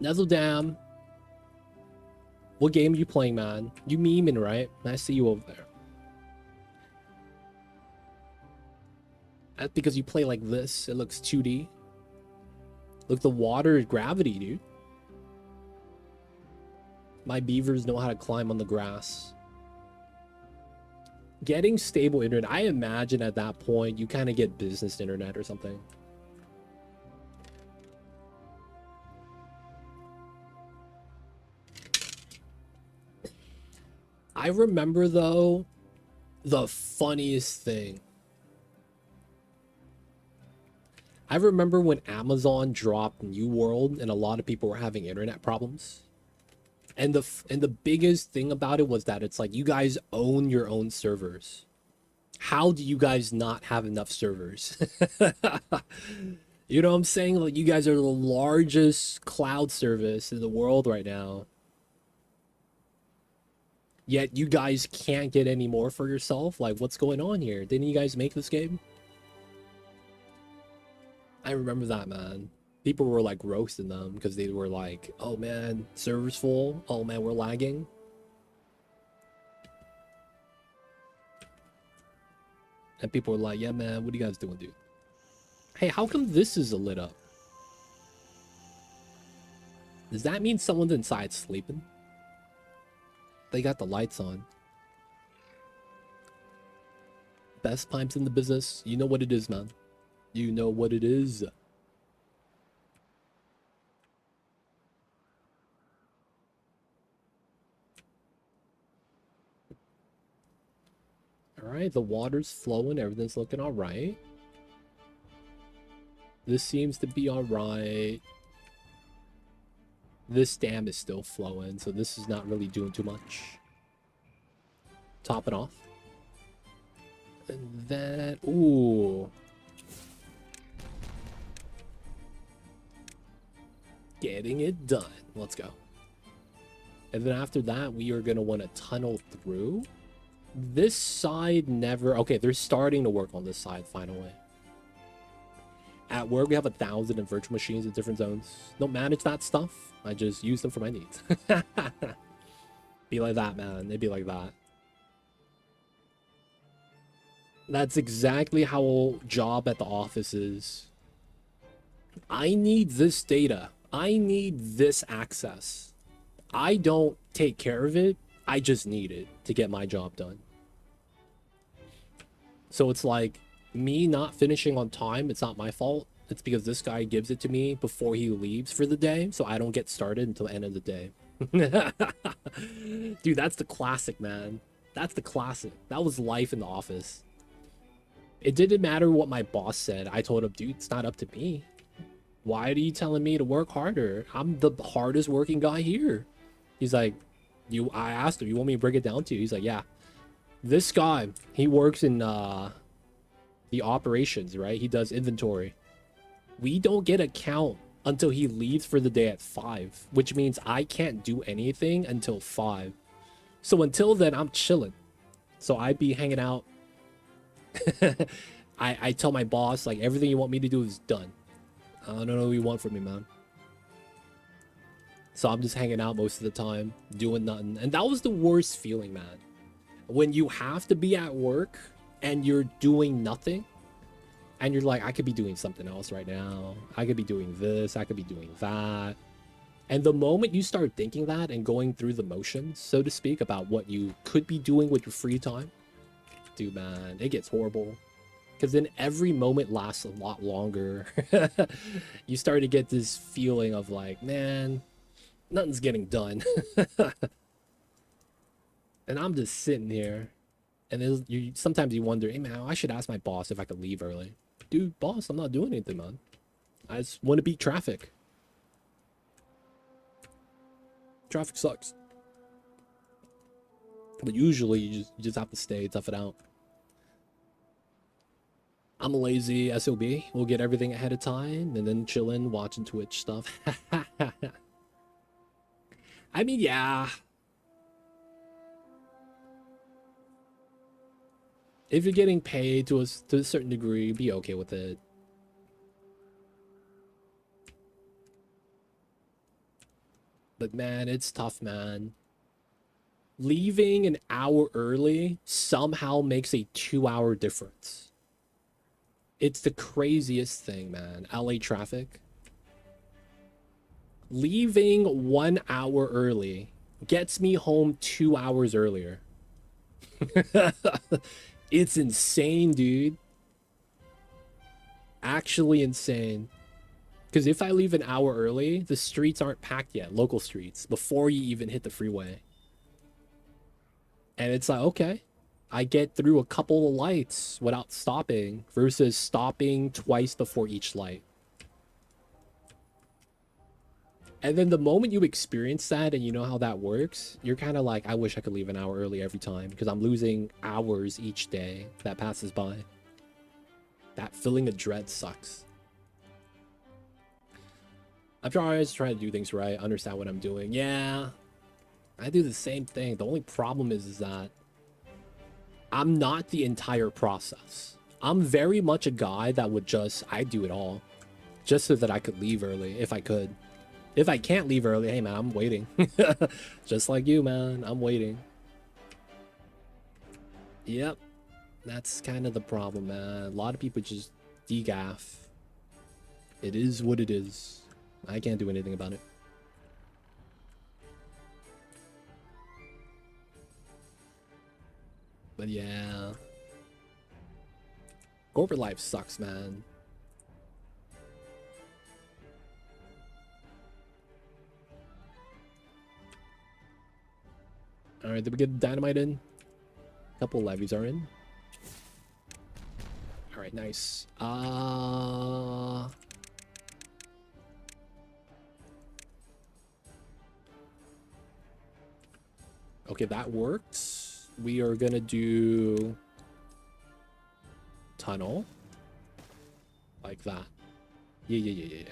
Nuzzle Dam. What game are you playing, man? You memeing, right? I see you over there. That's because you play like this. It looks 2D. Look, the water is gravity, dude. My beavers know how to climb on the grass. Getting stable internet. I imagine at that point, you kind of get business internet or something. I remember, though, the funniest thing. I remember when Amazon dropped New World and a lot of people were having internet problems. And the biggest thing about it was that it's like, you guys own your own servers. How do you guys not have enough servers? You know what I'm saying? Like, you guys are the largest cloud service in the world right now. Yet you guys can't get any more for yourself? Like, what's going on here? Didn't you guys make this game? I remember that, man. People were like roasting them because they were like, oh man, server's full. Oh man, we're lagging. And people were like, yeah, man, what are you guys doing, dude? Hey, how come this is lit up? Does that mean someone's inside sleeping? They got the lights on. Best pipes in the business. You know what it is, man. You know what it is. Alright, the water's flowing. Everything's looking alright. This seems to be alright. This dam is still flowing, so this is not really doing too much. Top it off. And then, ooh. Getting it done. Let's go. And then after that, we are going to want to tunnel through. This side never... Okay, they're starting to work on this side finally. At work, we have 1,000 in virtual machines in different zones. Don't manage that stuff. I just use them for my needs. Be like that, man. It'd be like that. That's exactly how a job at the office is. I need this data. I need this access. I don't take care of it. I just need it to get my job done. So it's like me not finishing on time. It's not my fault. It's because this guy gives it to me before he leaves for the day. So I don't get started until the end of the day. Dude, that's the classic, man. That's the classic. That was life in the office. It didn't matter what my boss said. I told him, dude, it's not up to me. Why are you telling me to work harder? I'm the hardest working guy here. He's like, I asked him, you want me to break it down to you? He's like, yeah. This guy, he works in the operations, right? He does inventory. We don't get a count until he leaves for the day at 5, which means I can't do anything until 5. So until then, I'm chilling. So I'd be hanging out. I tell my boss, like, everything you want me to do is done. I don't know what you want from me, man. So I'm just hanging out most of the time, doing nothing. And that was the worst feeling, man. When you have to be at work and you're doing nothing. And you're like, I could be doing something else right now. I could be doing this. I could be doing that. And the moment you start thinking that and going through the motions, so to speak, about what you could be doing with your free time, dude, man, it gets horrible. Because then every moment lasts a lot longer. You start to get this feeling of like, man, nothing's getting done. And I'm just sitting here. And sometimes you wonder, hey, man, I should ask my boss if I could leave early. Dude, boss, I'm not doing anything, man. I just want to beat traffic. Traffic sucks. But usually you just have to stay, tough it out. I'm a lazy SOB. We'll get everything ahead of time and then chilling, watching Twitch stuff. I mean, yeah. If you're getting paid to a certain degree, be okay with it. But man, it's tough, man. Leaving an hour early somehow makes a 2-hour difference. It's the craziest thing, man. LA traffic. Leaving 1 hour early gets me home 2 hours earlier. It's insane, dude. Actually insane. Because if I leave an hour early, the streets aren't packed yet, local streets, before you even hit the freeway. And it's like, okay, I get through a couple of lights without stopping versus stopping twice before each light. And then the moment you experience that and you know how that works, you're kind of like, I wish I could leave an hour early every time because I'm losing hours each day that passes by. That feeling of dread sucks. I'm always trying to do things right, understand what I'm doing. Yeah, I do the same thing. The only problem is that I'm not the entire process. I'm very much a guy that would I'd do it all just so that I could leave early if I could. If I can't leave early, hey man, I'm waiting. Just like you, man, I'm waiting. Yep, that's kind of the problem, man. A lot of people just degaff. It is what it is. I can't do anything about it. But yeah. Corporate life sucks, man. Alright, did we get dynamite in? A couple levies are in. Alright, nice. Okay, that works. We are gonna do tunnel like that. Yeah.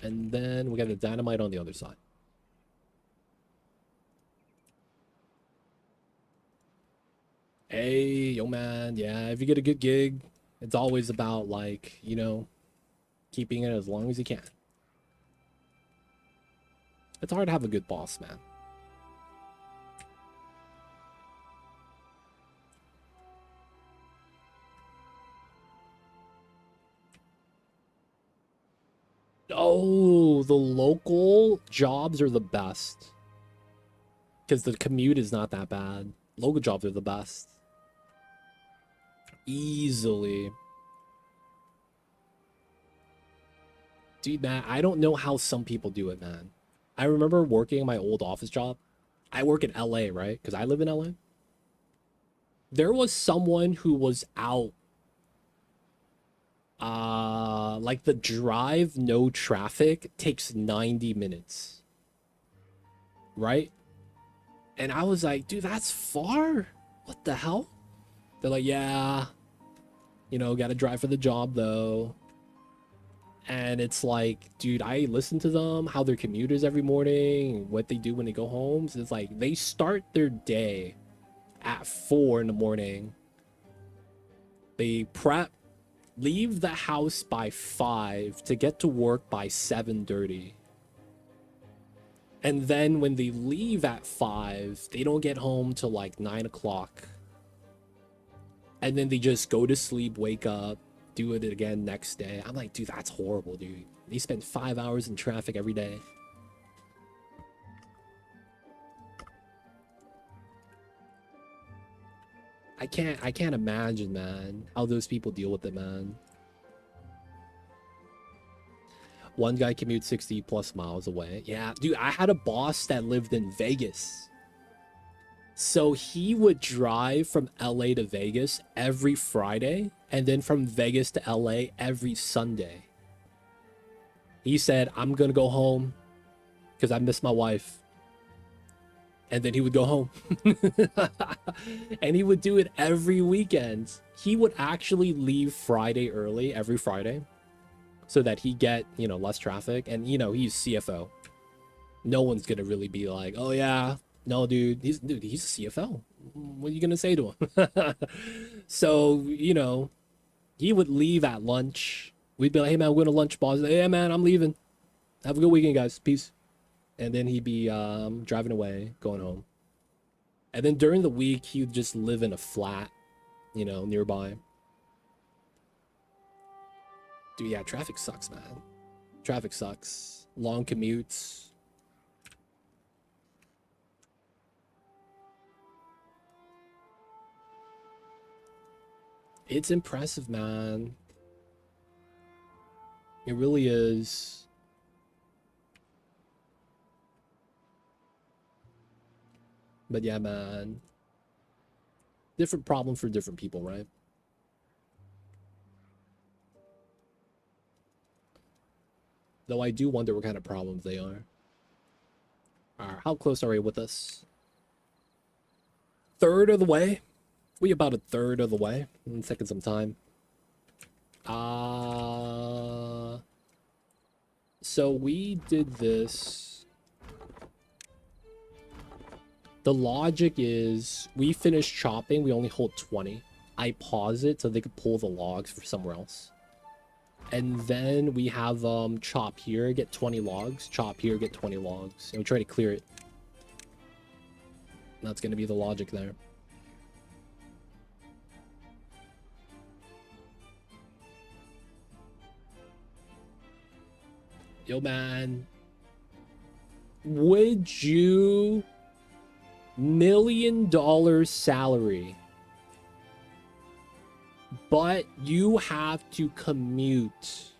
And then we got the dynamite on the other side. Hey, yo man, yeah, if you get a good gig, it's always about like, you know, keeping it as long as you can. It's hard to have a good boss, man. Oh, the local jobs are the best. Because the commute is not that bad. Local jobs are the best. Easily. Dude, man, I don't know how some people do it, man. I remember working my old office job. I work in LA, right? Because I live in LA. There was someone who was out. Like the drive, no traffic, takes 90 minutes. Right? And I was like, dude, that's far? What the hell? They're like, yeah, you know, gotta drive for the job though. And it's like, dude, I listen to them, how their commute is every morning, what they do when they go home. So it's like they start their day at 4 in the morning. They prep, leave the house by 5 to get to work by 7:30. And then when they leave at 5, they don't get home till like 9 o'clock. And then they just go to sleep, wake up, do it again next day. I'm like, dude, that's horrible, dude. They spend 5 hours in traffic every day. I can't imagine, man, how those people deal with it, man. One guy commutes 60 plus miles away. Yeah, dude, I had a boss that lived in Vegas. So he would drive from LA to Vegas every Friday, and then from Vegas to LA every Sunday. He said, I'm gonna go home because I miss my wife. And then he would go home. And he would do it every weekend. He would actually leave Friday early every Friday so that he get, you know, less traffic. And, you know, he's CFO. No one's gonna really be like, oh yeah, no, dude, he's a CFO. What are you gonna say to him? So, you know, he would leave at lunch. We'd be like, hey man, we're going to lunch, boss. Like, yeah man, I'm leaving. Have a good weekend, guys. Peace. And then he'd be driving away, going home. And then during the week, he would just live in a flat, you know, nearby. Dude, yeah, traffic sucks, man. Traffic sucks. Long commutes. It's impressive, man. It really is. But yeah, man. Different problem for different people, right? Though I do wonder what kind of problems they are. Alright, how close are we with this? Third of the way. We about a third of the way. It's taking some time. So we did this. The logic is we finished chopping, we only hold 20. I pause it so they could pull the logs for somewhere else. And then we have chop here, get 20 logs, chop here, get 20 logs, and we try to clear it. That's gonna be the logic there. Yo, man. Would you $1 million salary, but you have to commute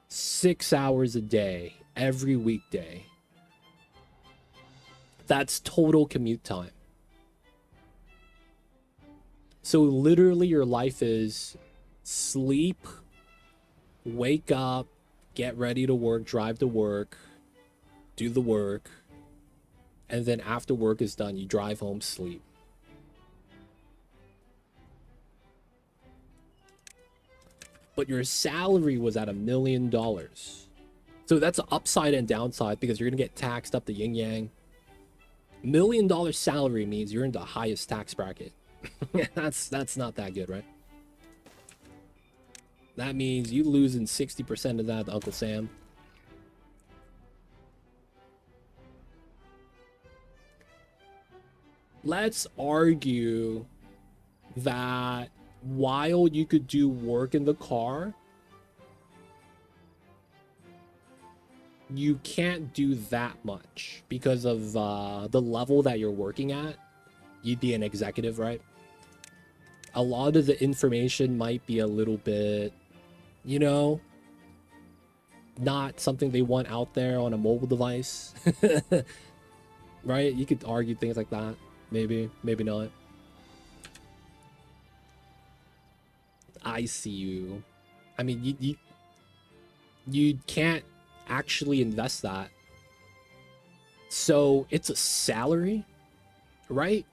6 hours a day every weekday? That's total commute time. So literally your life is sleep, wake up, get ready to work, drive to work, do the work, and then after work is done, you drive home, sleep. But your salary was at $1 million. So that's an upside and downside because you're gonna get taxed up the yin yang. $1 million salary means you're in the highest tax bracket. That's not that good, right? That means you losing 60% of that to Uncle Sam. let's argue that while you could do work in the car, you can't do that much because of the level that you're working at. You'd be an executive, right? A lot of the information might be a little bit, you know, not something they want out there on a mobile device. Right? You could argue things like that. Maybe, maybe not. I see you. I mean, you can't actually invest that. So it's a salary, right?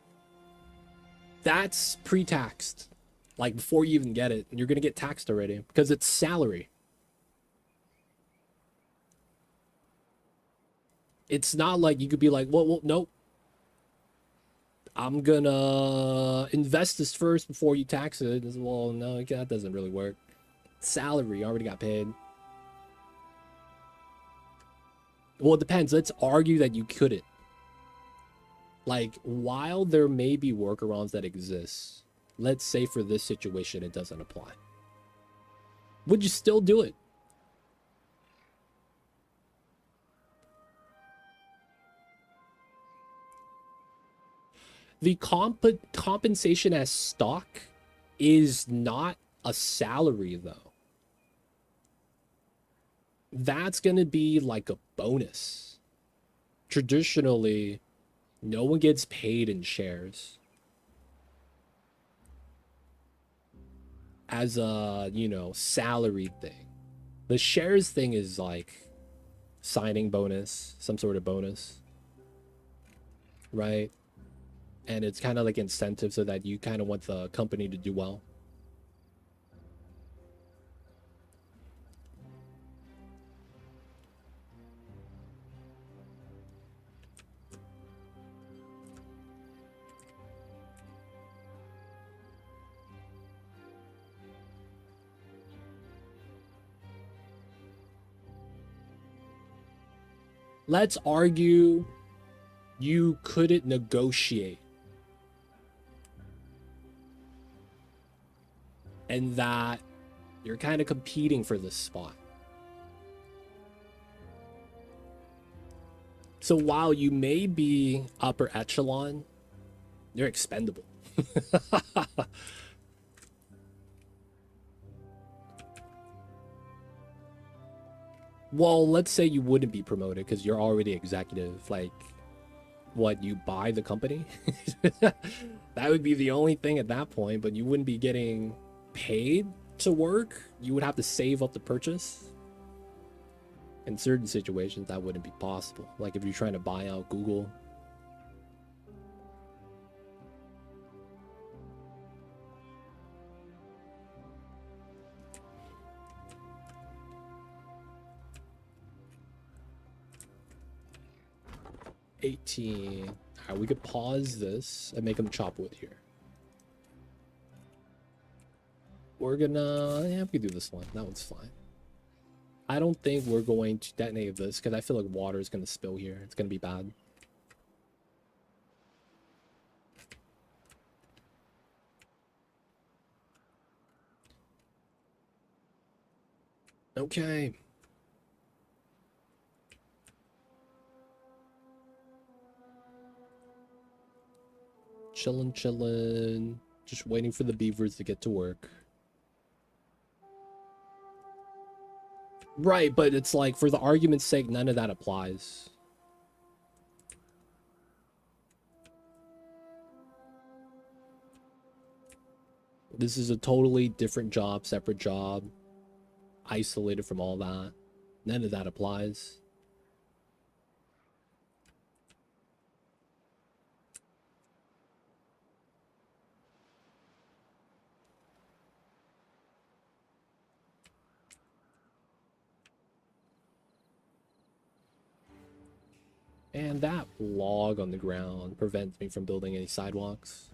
That's pre-taxed. Like before you even get it, you're gonna get taxed already because it's salary. It's not like you could be like, well, nope. I'm gonna invest this first before you tax it. Well, no, that doesn't really work. Salary already got paid. Well, it depends. Let's argue that you couldn't. Like, while there may be workarounds that exist, let's say for this situation it doesn't apply. Would you still do it? The compensation as stock is not a salary, though. That's going to be like a bonus. Traditionally, no one gets paid in shares as a, you know, salary thing. The shares thing is like signing bonus, some sort of bonus, right? And it's kind of like incentive so that you kind of want the company to do well. Let's argue you couldn't negotiate and that you're kind of competing for this spot. So while you may be upper echelon, you're expendable. Well, let's say you wouldn't be promoted because you're already executive. Like, what, you buy the company? That would be the only thing at that point, but you wouldn't be getting paid to work. You would have to save up the purchase. In certain situations, that wouldn't be possible. Like if you're trying to buy out Google. $18. All right, we could pause this and make them chop wood here. We're gonna, yeah, we can do this one. That one's fine. I don't think we're going to detonate this because I feel like water is gonna spill here. It's gonna be bad. Okay. Chillin', chillin'. Just waiting for the beavers to get to work. Right, but it's like, for the argument's sake, none of that applies. This is a totally different job, separate job, isolated from all that. None of that applies. And that log on the ground prevents me from building any sidewalks.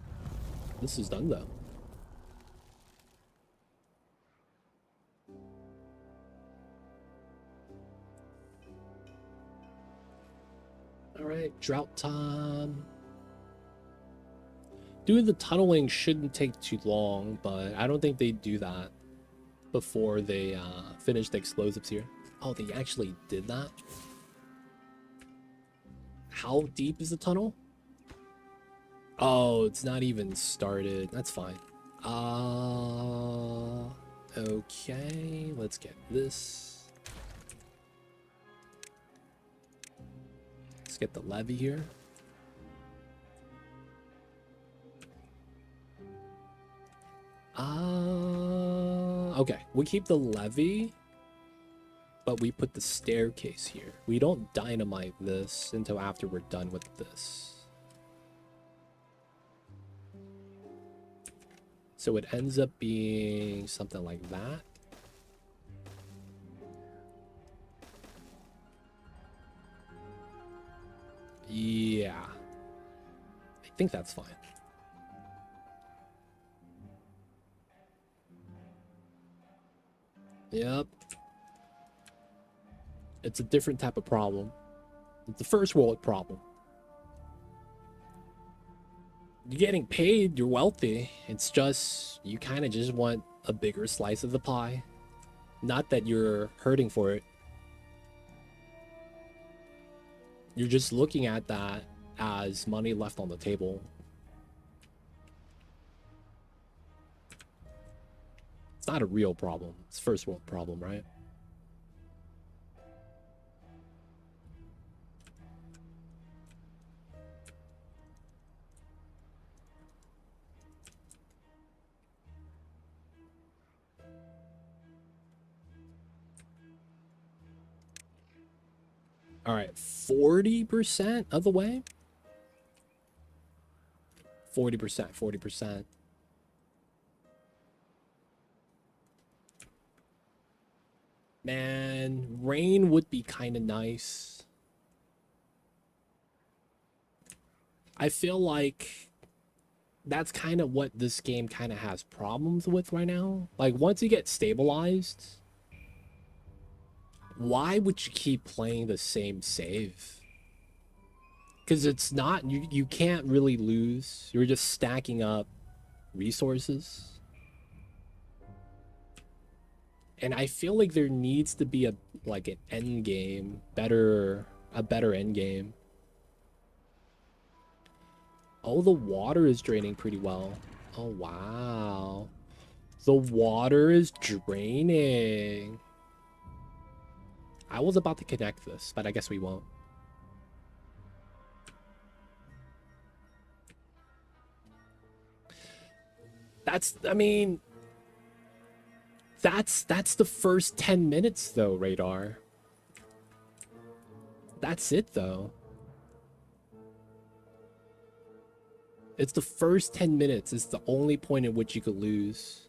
This is done, though. All right, drought time. Doing the tunneling shouldn't take too long, but I don't think they do that before they finish the explosives here. Oh, they actually did that? How deep is the tunnel? Oh, it's not even started. That's fine. Okay, let's get this. Let's get the levee here. Okay, we keep the levee, but we put the staircase here. We don't dynamite this until after we're done with this. So it ends up being something like that. Yeah. I think that's fine. Yep. It's a different type of problem. It's the first world problem. You're getting paid, you're wealthy. It's just, you kind of just want a bigger slice of the pie. Not that you're hurting for it. You're just looking at that as money left on the table. It's not a real problem. It's first world problem, right? All right, 40% of the way. 40%, 40%. Man, rain would be kind of nice. I feel like that's kind of what this game kind of has problems with right now. Like, once you get stabilized, why would you keep playing the same save? Because it's not, you can't really lose. You're just stacking up resources. And I feel like there needs to be a like an end game, a better end game. Oh, the water is draining pretty well. Oh, wow. The water is draining. I was about to connect this, but I guess we won't. I mean, that's the first 10 minutes though, Radar. That's it though. It's the first 10 minutes. It's the only point at which you could lose.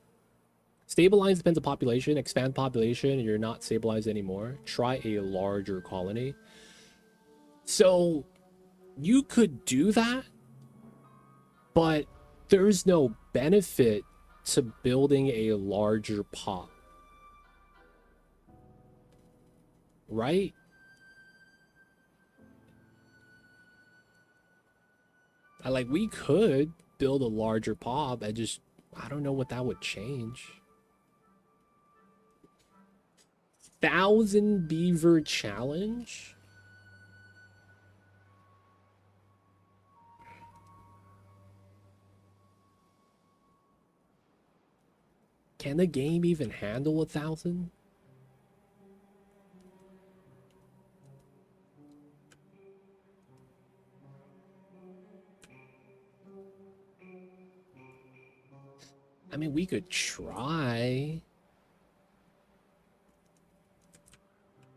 Stabilize depends on population. Expand population and you're not stabilized anymore. Try a larger colony. So you could do that, but there's no benefit to building a larger pop. Right? Like, we could build a larger pop. I don't know what that would change. 1,000 beaver challenge? Can the game even handle 1,000? I mean, we could try.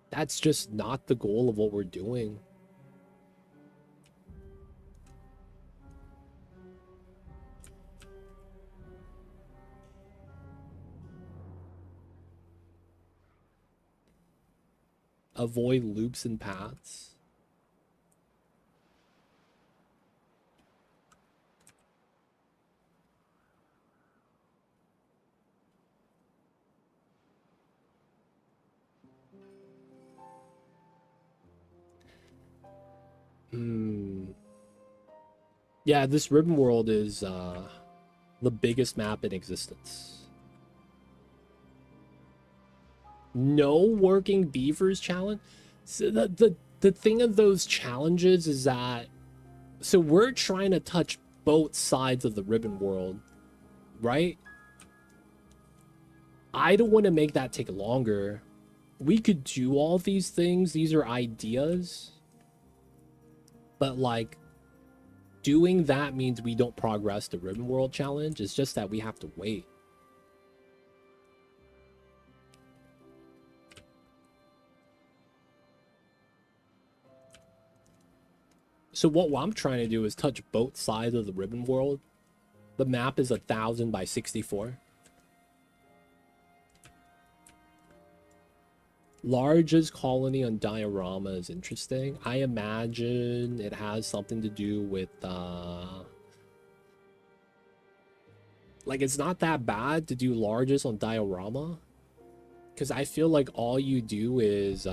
That's just not the goal of what we're doing. Avoid loops and paths. Yeah, this Ribbon World is the biggest map in existence. No working beavers challenge. So the thing of those challenges is that, so we're trying to touch both sides of the Ribbon World, right? I don't want to make that take longer. We could do all these things. These are ideas. But like, doing that means we don't progress the Ribbon World challenge. It's just that we have to wait. So what I'm trying to do is touch both sides of the Ribbon World. The map is 1,000 by 64. Largest colony on diorama is interesting. I imagine it has something to do with like, it's not that bad to do largest on diorama, because I feel like all you do is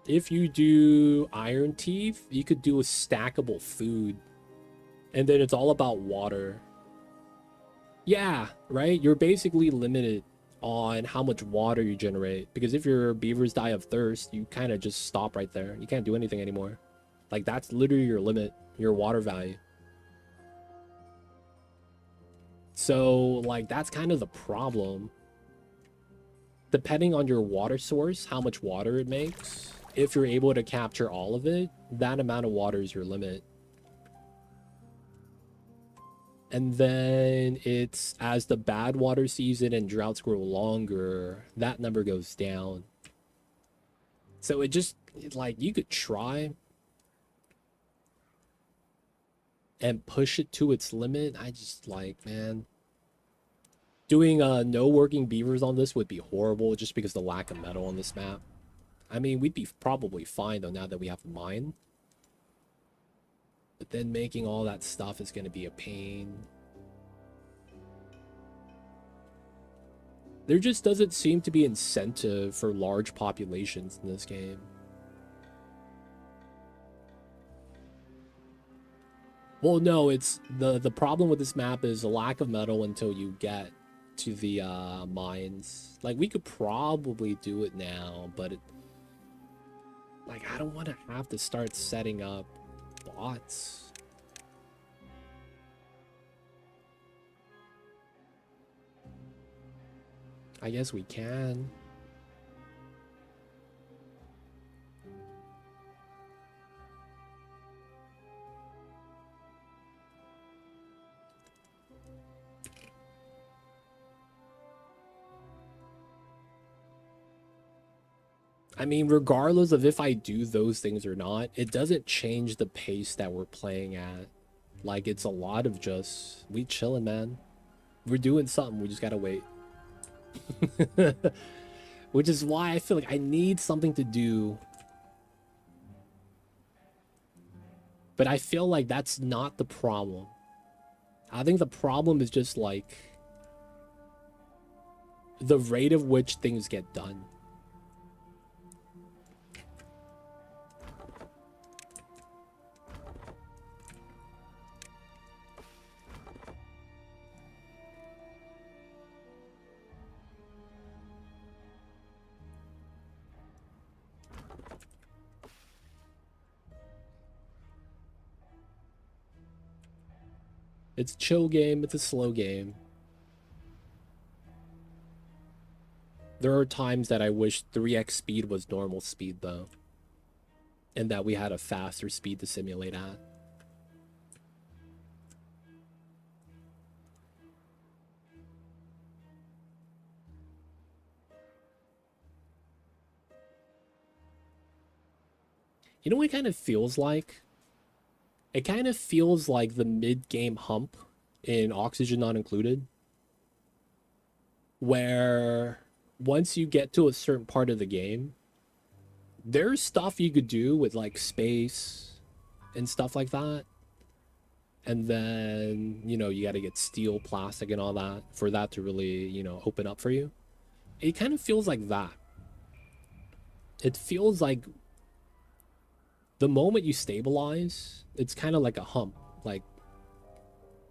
if you do Iron Teeth, you could do a stackable food, and then it's all about water. Yeah, right? You're basically limited on how much water you generate, because if your beavers die of thirst, you kind of just stop right there. You can't do anything anymore. Like, that's literally your limit, your water value. So like, that's kind of the problem. Depending on your water source, how much water it makes, if you're able to capture all of it, that amount of water is your limit. And then it's, as the bad water season and droughts grow longer, that number goes down. So it just, like, you could try and push it to its limit. I just, like, man, doing no working beavers on this would be horrible, just because the lack of metal on this map. I mean, we'd be probably fine though now that we have a mine. But then making all that stuff is going to be a pain. There just doesn't seem to be incentive for large populations in this game. Well, no, it's the problem with this map is a lack of metal until you get to the mines. Like, we could probably do it now, but like, I don't want to have to start setting up bots. I guess we can. I mean, regardless of if I do those things or not, it doesn't change the pace that we're playing at. Like, it's a lot of just, we chilling, man. We're doing something, we just gotta wait. Which is why I feel like I need something to do. But I feel like that's not the problem. I think the problem is just like the rate of which things get done. It's a chill game, it's a slow game. There are times that I wish 3x speed was normal speed though, and that we had a faster speed to simulate at. You know what it kind of feels like? It kind of feels like the mid-game hump in Oxygen Not Included, where once you get to a certain part of the game, there's stuff you could do with like space and stuff like that. And then, you know, you got to get steel, plastic, and all that for that to really, you know, open up for you. It kind of feels like that. It feels like the moment you stabilize, it's kind of like a hump. Like,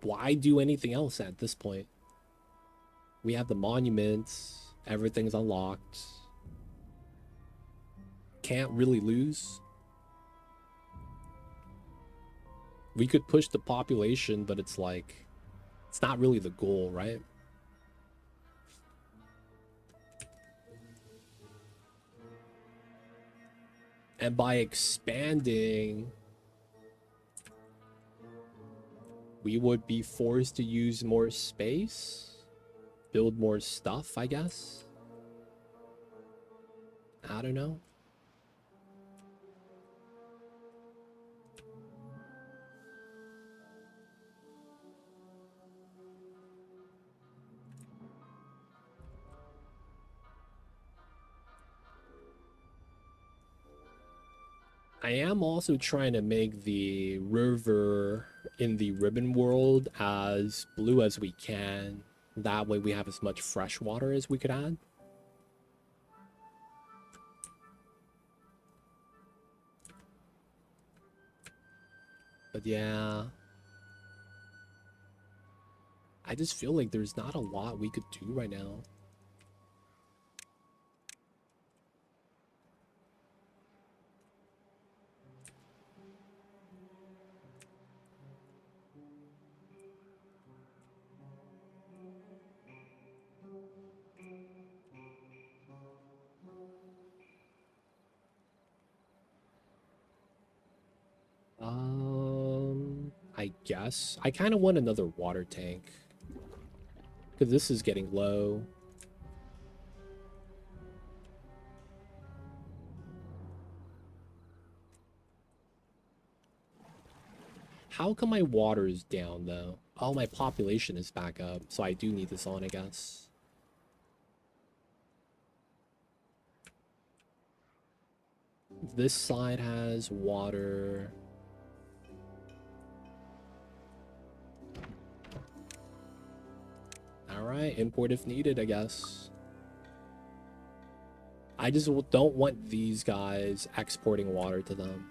why do anything else at this point? We have the monuments, everything's unlocked. Can't really lose. We could push the population, but it's like, it's not really the goal, right? And by expanding, we would be forced to use more space, build more stuff, I guess. I don't know. I am also trying to make the river in the ribbon world as blue as we can. That way we have as much fresh water as we could add. But yeah, I just feel like there's not a lot we could do right now. I guess. I kind of want another water tank. Because this is getting low. How come my water is down, though? Oh, my population is back up. So I do need this on, I guess. This side has water. Alright, import if needed, I guess. I just don't want these guys exporting water to them.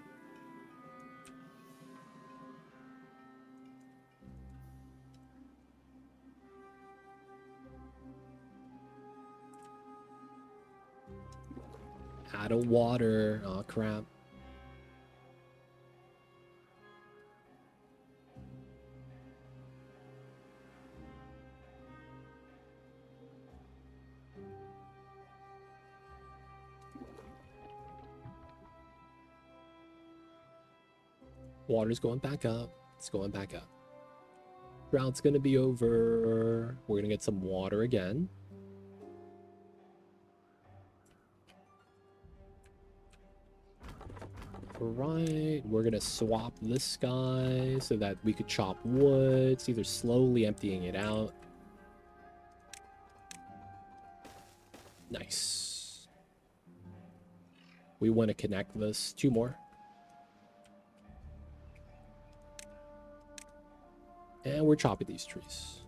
Out of water. Oh, crap. Water's going back up. It's going back up. Drought's gonna be over. We're gonna get some water again. Right, we're gonna swap this guy so that we could chop wood. It's either slowly emptying it out. Nice. We want to connect this. 2 more. And we're chopping these trees.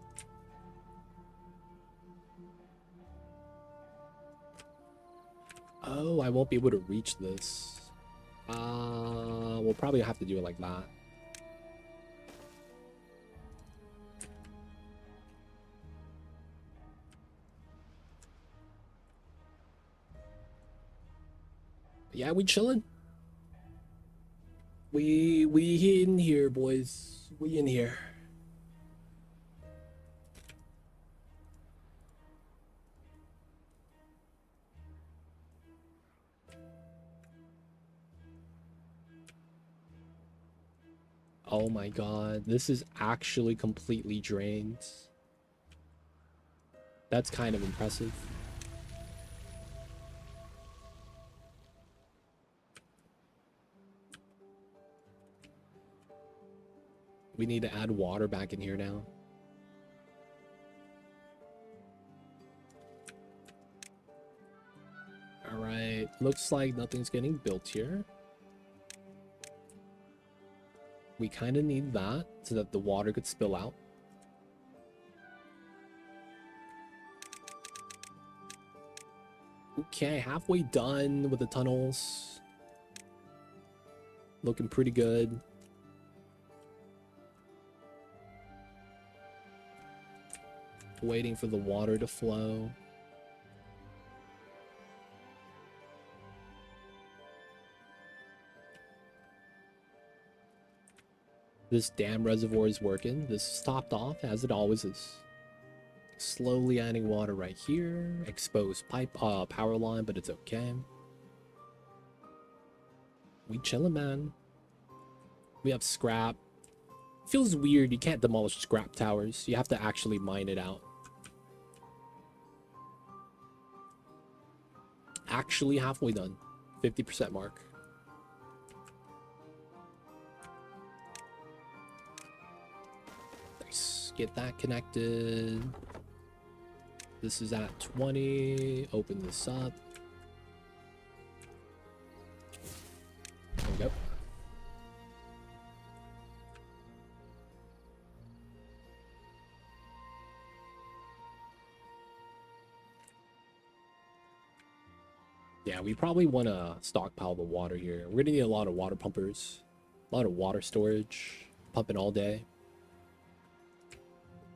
Oh, I won't be able to reach this. We'll probably have to do it like that. Yeah, we chilling. We in here, boys. We in here. Oh my god, this is actually completely drained. That's kind of impressive. We need to add water back in here now. Alright, looks like nothing's getting built here. We kind of need that so that the water could spill out. Okay, halfway done with the tunnels. Looking pretty good. Waiting for the water to flow. This dam reservoir is working. This is topped off, as it always is. Slowly adding water right here. Exposed pipe, power line, but it's okay. We chillin', man. We have scrap. Feels weird. You can't demolish scrap towers. You have to actually mine it out. Actually halfway done. 50% mark. Nice. Get that connected. This is at 20. Open this up. There we go. Yeah, we probably want to stockpile the water here. We're gonna need a lot of water pumpers, a lot of water storage, pumping all day.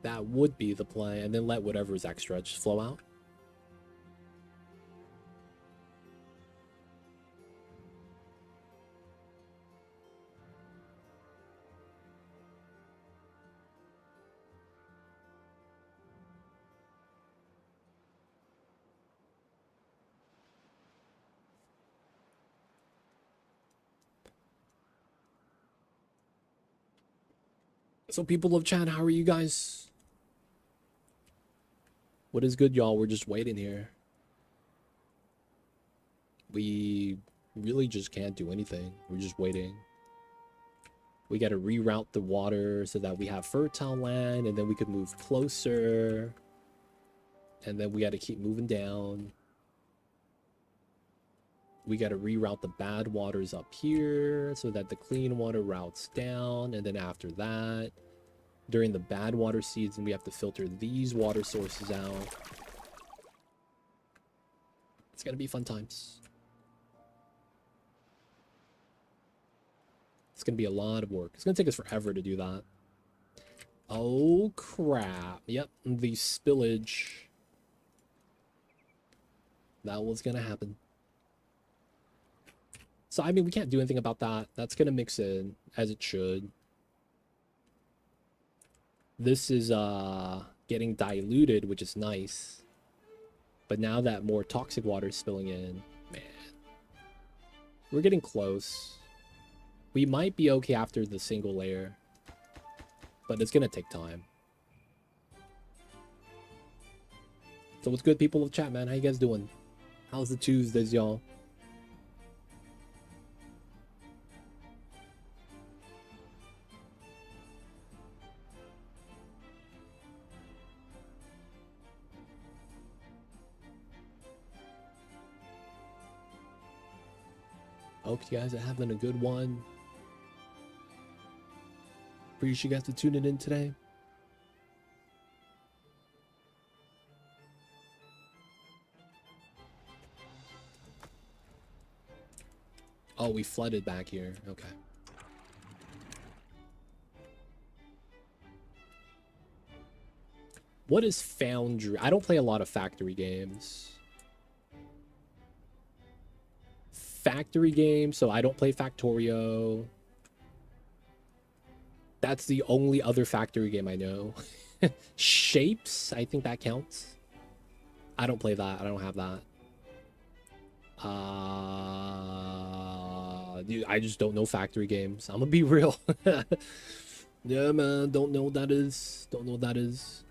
That would be the play, and then let whatever is extra just flow out. So people of chat, how are you guys? What is good, y'all? We're just waiting here. We really just can't do anything. We're just waiting. We got to reroute the water so that we have fertile land, and then we could move closer. And then we got to keep moving down. We got to reroute the bad waters up here so that the clean water routes down. And then after that, during the bad water season, we have to filter these water sources out. It's going to be fun times. It's going to be a lot of work. It's going to take us forever to do that. Oh, crap. Yep, the spillage. That was going to happen. So, I mean, we can't do anything about that. That's going to mix in, as it should. This is getting diluted, which is nice. But now that more toxic water is spilling in, man. We're getting close. We might be okay after the single layer. But it's going to take time. So what's good, people of chat, man? How you guys doing? How's the Tuesdays, y'all? Hope you guys are having a good one. Appreciate you guys for tuning in today. Oh, we flooded back here. Okay. What is Foundry? I don't play a lot of factory games. Factory games, so I don't play Factorio. That's the only other factory game I know. Shapes, I think that counts. I don't play that. I don't have that. Dude, I just don't know factory games. I'm gonna be real. Yeah, man, don't know what that is. Don't know what that is.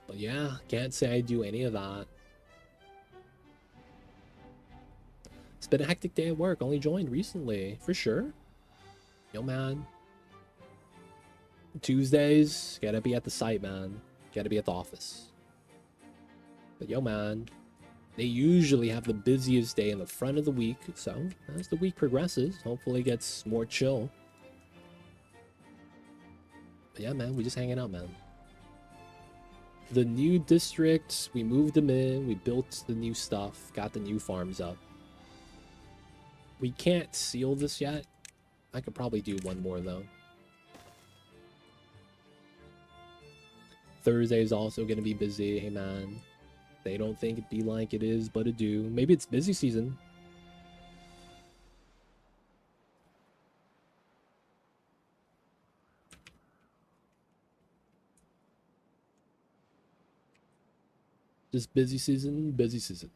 But yeah, can't say I do any of that. It's been a hectic day at work. Only joined recently, for sure. Yo, man. Tuesdays, gotta be at the site, man. Gotta be at the office. But yo, man, they usually have the busiest day in the front of the week. So as the week progresses, hopefully it gets more chill. But yeah, man, we just hanging out, man. The new districts, we moved them in. We built the new stuff. Got the new farms up. We can't seal this yet. I could probably do one more, though. Thursday's also going to be busy. Hey, man. They don't think it be like it is, but it do. Maybe it's busy season. Just busy season, busy season.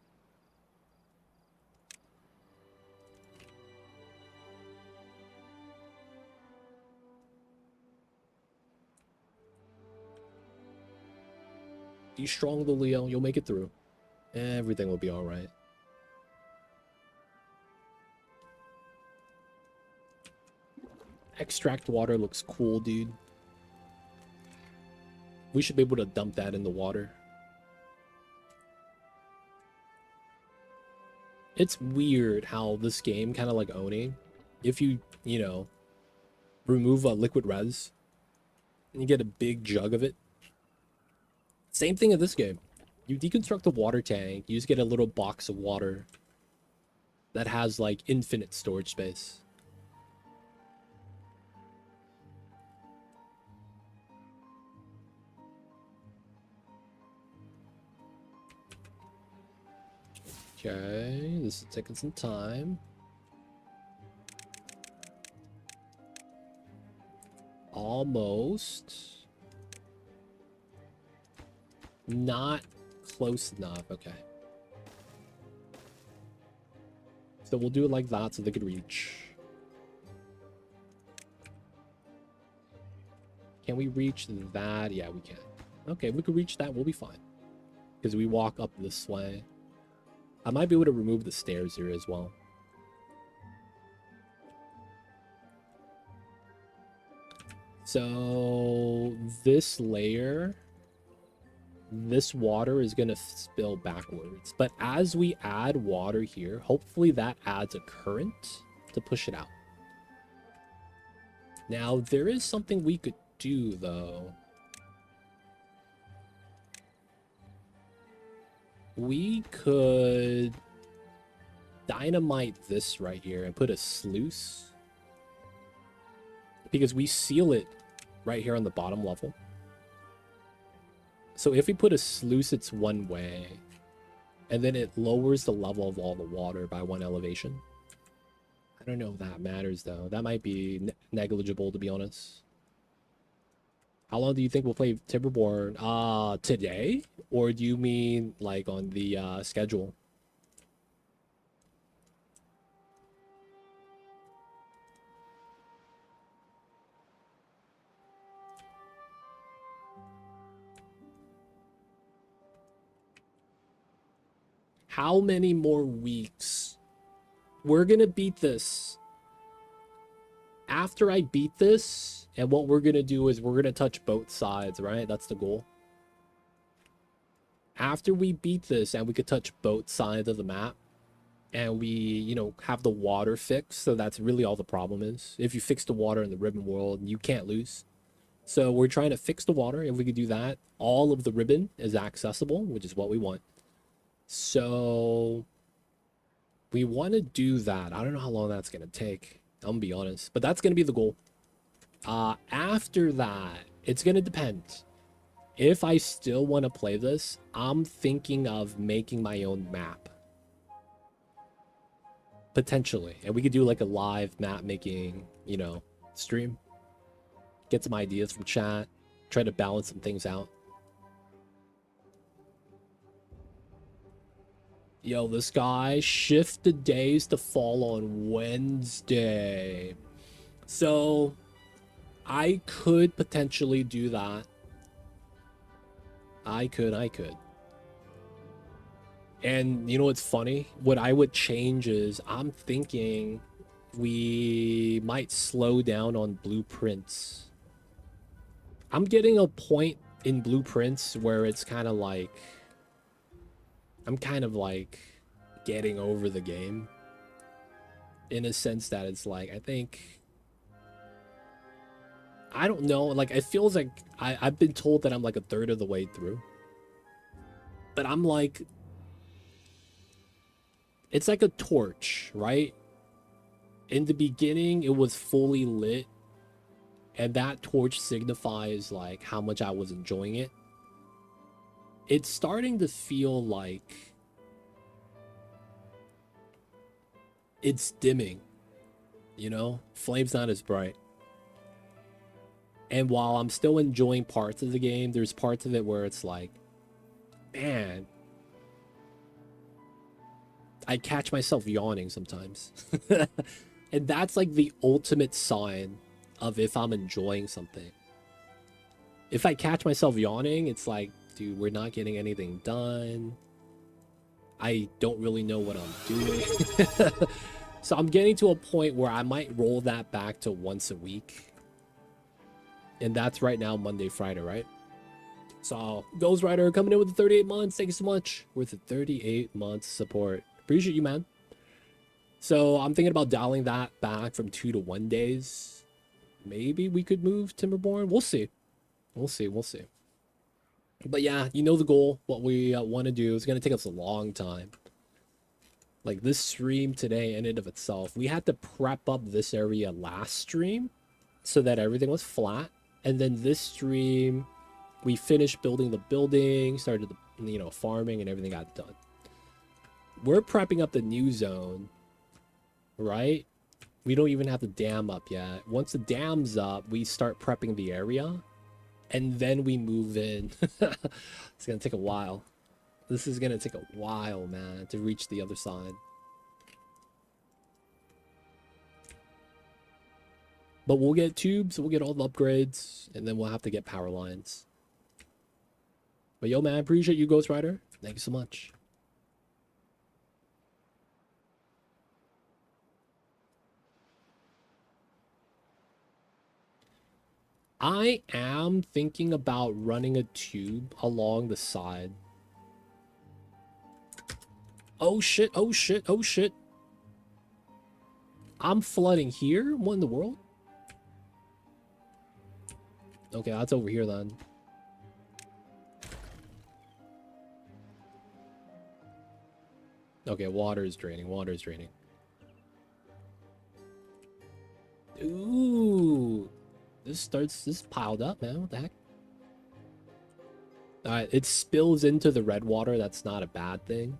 Be strong, the Leo. You'll make it through. Everything will be all right. Extract water looks cool, dude. We should be able to dump that in the water. It's weird how this game, kind of like Oni, if you know, remove a liquid res, and you get a big jug of it. Same thing in this game. You deconstruct the water tank, you just get a little box of water that has like infinite storage space. Okay, this is taking some time. Almost. Not close enough. Okay. So we'll do it like that so they could reach. Can we reach that? Yeah, we can. Okay, we could reach that. We'll be fine. Because we walk up this way. I might be able to remove the stairs here as well. So this layer, this water is going to spill backwards. But as we add water here, hopefully that adds a current to push it out. Now, there is something we could do, though. We could dynamite this right here and put a sluice. Because we seal it right here on the bottom level. So if we put a sluice, it's one way. And then it lowers the level of all the water by 1 elevation. I don't know if that matters, though. That might be negligible, to be honest. How long do you think we'll play Timberborn? Today? Or do you mean, like, on the schedule? How many more weeks? We're gonna beat this. After I beat this, and what we're gonna do is we're gonna touch both sides, right? That's the goal. After we beat this and we could touch both sides of the map, and we, you know, have the water fixed, so that's really all the problem is. If you fix the water in the ribbon world, you can't lose. So we're trying to fix the water. If we could do that, all of the ribbon is accessible, which is what we want. So we want to do that. I don't know how long that's going to take. I'm going to be honest. But that's going to be the goal. After that, it's going to depend. If I still want to play this, I'm thinking of making my own map. Potentially. And we could do like a live map making, you know, stream. Get some ideas from chat. Try to balance some things out. Yo, this guy shifted days to fall on Wednesday. So, I could potentially do that. I could. And you know what's funny? What I would change is I'm thinking we might slow down on blueprints. I'm getting a point in blueprints where it's kind of like... I'm kind of like getting over the game in a sense that it's like, I think, I don't know, like it feels like I've been told that I'm like a third of the way through, but I'm like, it's like a torch, right? In the beginning, it was fully lit, and that torch signifies like how much I was enjoying it. It's starting to feel like it's dimming, you know? Flame's not as bright. And while I'm still enjoying parts of the game, there's parts of it where it's like, man, I catch myself yawning sometimes. And that's like the ultimate sign of if I'm enjoying something. If I catch myself yawning, it's like, dude, we're not getting anything done. I don't really know what I'm doing. So I'm getting to a point where I might roll that back to once a week. And that's right now Monday, Friday, right? So Ghost Rider coming in with the 38 months. Thank you so much. With the 38 months support. Appreciate you, man. So I'm thinking about dialing that back from 2 to 1 days. Maybe we could move Timberborn. We'll see. We'll see. We'll see. But yeah, you know the goal. What we want to do is going to take us a long time. Like this stream today in and of itself, we had to prep up this area last stream so that everything was flat. And then this stream, we finished building the building, started the, you know, farming, and everything got done. We're prepping up the new zone, right? We don't even have the dam up yet. Once the dam's up, we start prepping the area, and then we move in. It's gonna take a while. This is gonna take a while, man, to reach the other side. But we'll get tubes, we'll get all the upgrades, and then we'll have to get power lines. But yo, man, I appreciate you, Ghost Rider. Thank you so much. I am thinking about running a tube along the side. Oh shit, oh shit, oh shit. I'm flooding here? What in the world? Okay, that's over here then. Okay, water is draining, water is draining. Ooh. This piled up, man. What the heck? Alright, it spills into the red water. That's not a bad thing.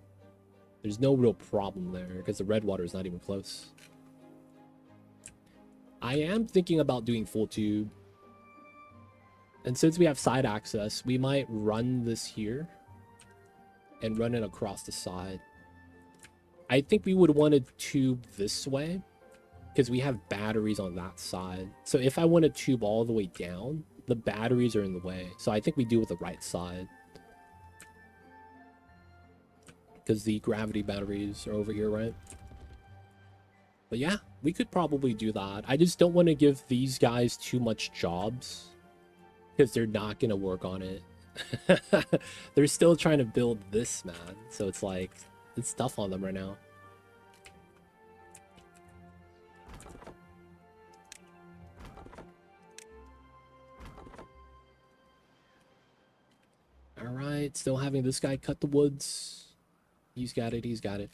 There's no real problem there because the red water is not even close. I am thinking about doing full tube. And since we have side access, we might run this here and run it across the side. I think we would want to tube this way because we have batteries on that side. So if I want to tube all the way down, the batteries are in the way. So I think we do with the right side. Because the gravity batteries are over here, right? But yeah, we could probably do that. I just don't want to give these guys too much jobs because they're not going to work on it. They're still trying to build this, man. So it's like, it's tough on them right now. All right, still having this guy cut the woods. He's got it, he's got it.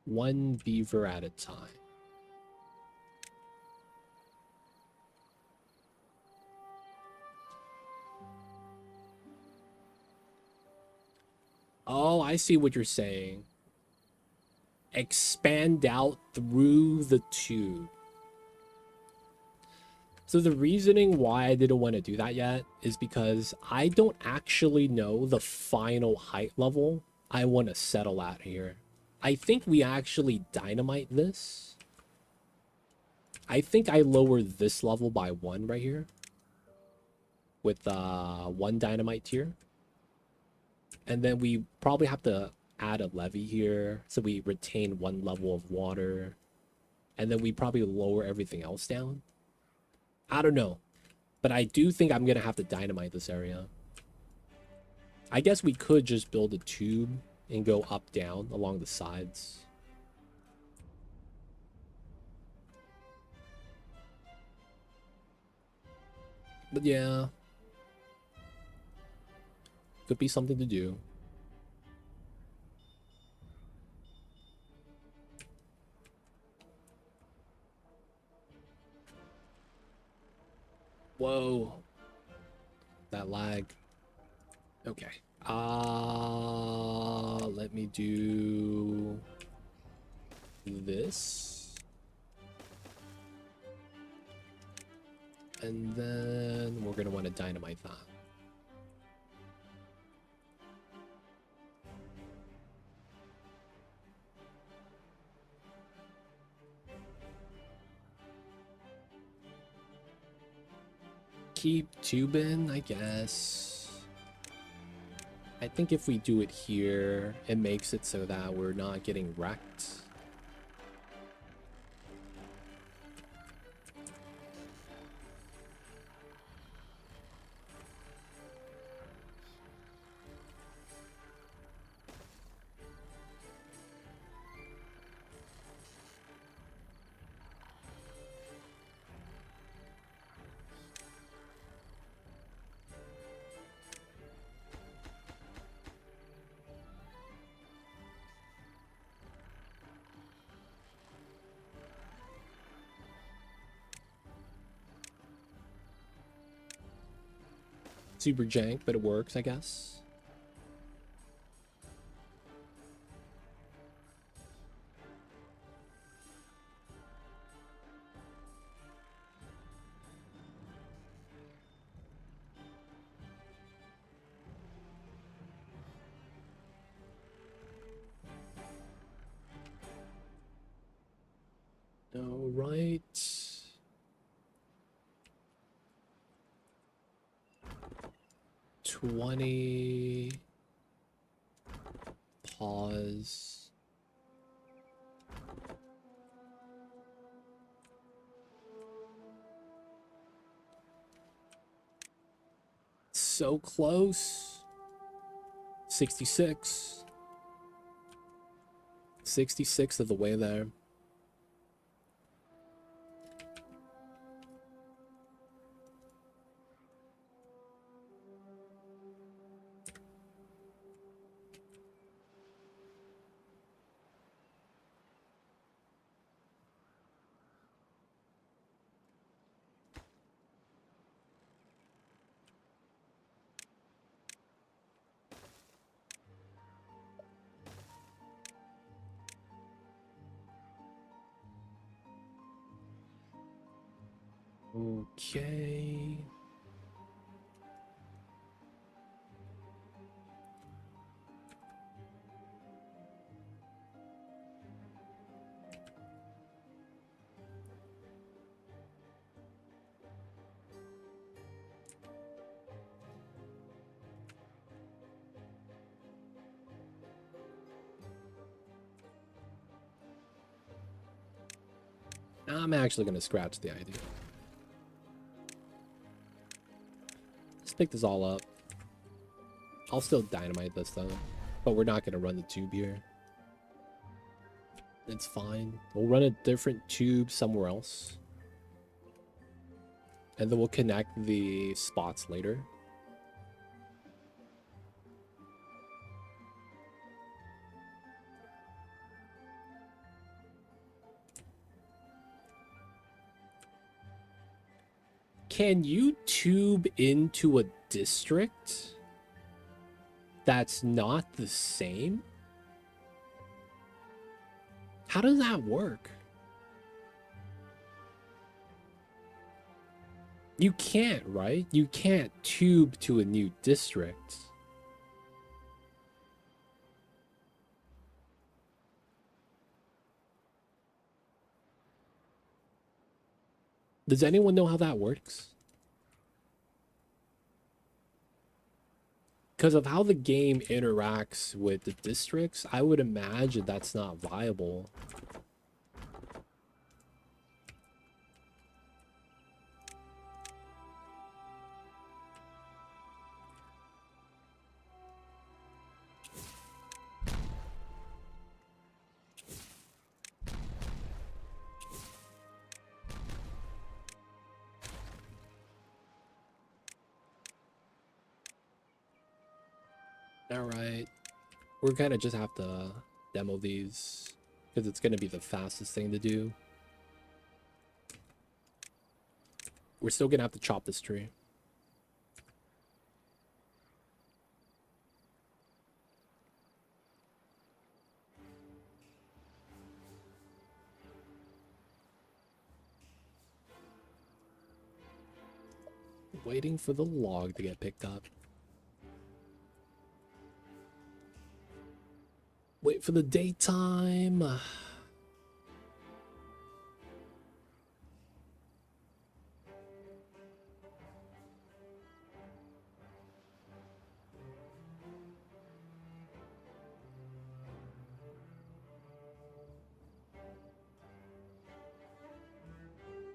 One beaver at a time. Oh, I see what you're saying. Expand out through the tube. So the reasoning why I didn't want to do that yet is because I don't actually know the final height level I want to settle at here. I think we actually dynamite this. I think I lowered this level by 1 right here. With 1 dynamite tier. And then we probably have to add a levee here. So we retain 1 level of water. And then we probably lower everything else down. I don't know. But I do think I'm going to have to dynamite this area. I guess we could just build a tube and go up, down along the sides. But yeah. Could be something to do. Whoa. That lag. Okay. Let me do this. And then we're gonna want to dynamite that. Keep tubing, I guess. I think if we do it here, it makes it so that we're not getting wrecked. Super jank, but it works, I guess. All right. $20. Pause. So close. 66. 66 of the way there. Okay. I'm actually going to scratch the idea. Let's pick this all up. I'll still dynamite this though, but we're not going to run the tube here. It's fine. We'll run a different tube somewhere else. And then we'll connect the spots later. Can you tube into a district that's not the same? How does that work? You can't, right? You can't tube to a new district. Does anyone know how that works? Because of how the game interacts with the districts, I would imagine that's not viable. All right. We're kind of just have to demo these because it's going to be the fastest thing to do. We're still going to have to chop this tree. Waiting for the log to get picked up. Wait for the daytime.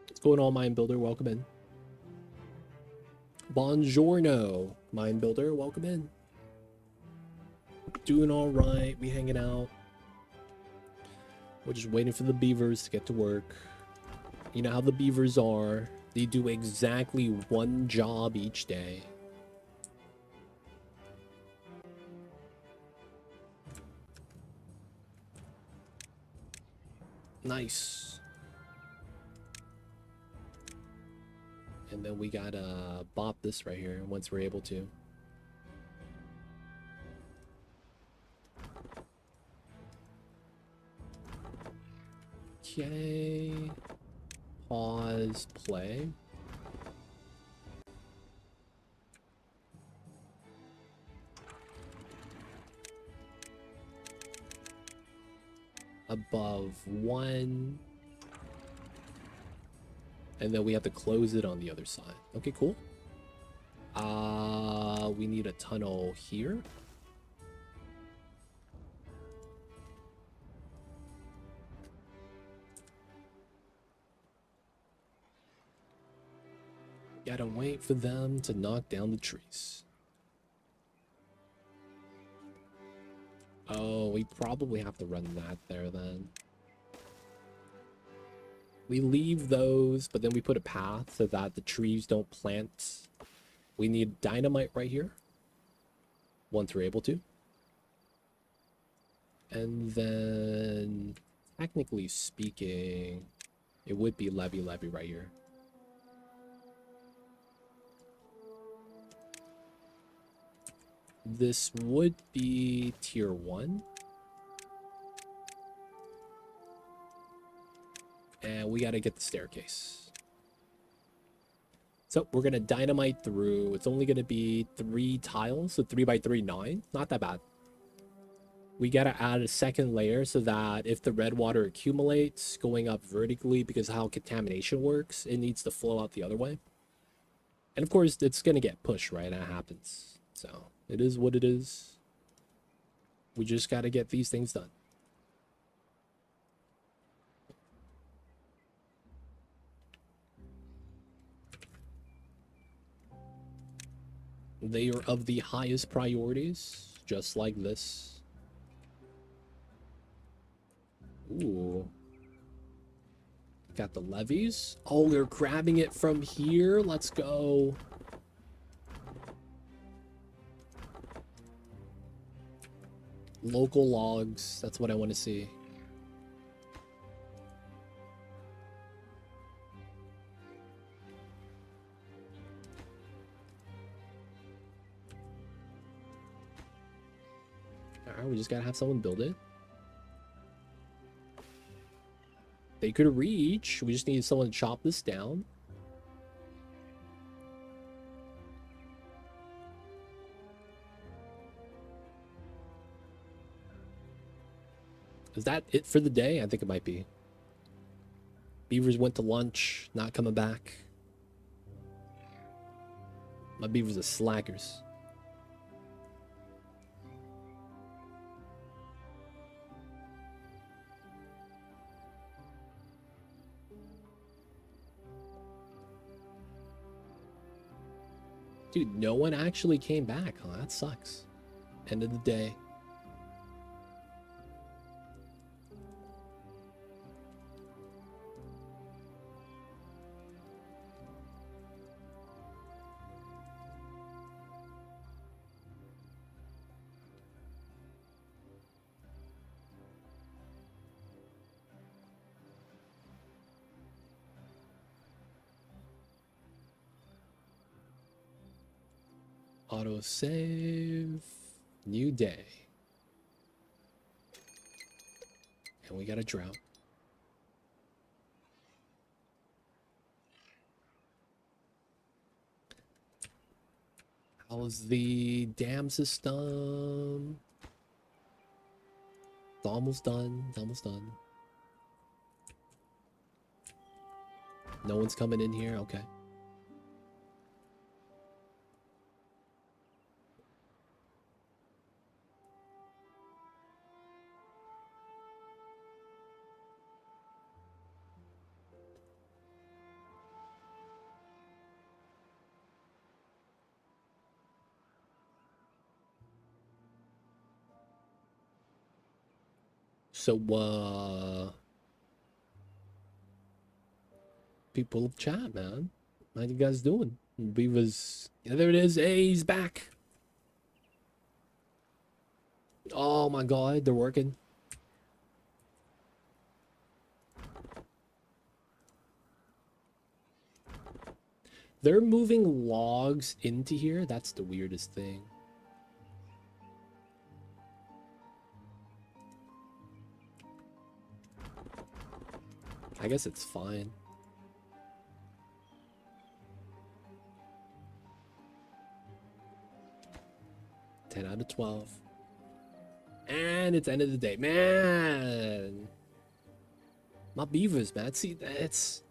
What's going on, Mind Builder? Welcome in. Buongiorno, Mind Builder. Welcome in. Doing all right. We hanging out. We're just waiting for the beavers to get to work. You know how the beavers are. They do exactly one job each day. Nice. And then we gotta bop this right here once we're able to. Okay. Pause, play. Above 1. And then we have to close it on the other side. Okay, cool. We need a tunnel here. Gotta wait for them to knock down the trees. Oh, we probably have to run that there then. We leave those, but then we put a path so that the trees don't plant. We need dynamite right here. Once we're able to. And then, technically speaking, it would be levy right here. This would be tier 1. And we gotta get the staircase. So we're gonna dynamite through. It's only gonna be 3 tiles, so 3 by 3, 9. Not that bad. We gotta add a second layer so that if the red water accumulates going up vertically because of how contamination works, it needs to flow out the other way. And of course, it's gonna get pushed, right? That happens. So it is what it is. We just gotta get these things done. They are of the highest priorities, just like this. Ooh. Got the levees. Oh, they're grabbing it from here. Let's go. Local logs. That's what I want to see. Alright, we just gotta have someone build it. They could reach. We just need someone to chop this down. Is that it for the day? I think it might be. Beavers went to lunch, not coming back. My beavers are slackers. Dude, no one actually came back, huh? That sucks. End of the day. Auto save. New day. And we got a drought. How's the dam system? It's almost done. It's almost done. No one's coming in here? Okay. So, people of chat, man. How you guys doing? Beaver's... Yeah, there it is. Hey, he's back. Oh my god, they're working. They're moving logs into here. That's the weirdest thing. I guess it's fine. Ten out of 12. And it's end of the day. Man. My beavers, man. See, that's...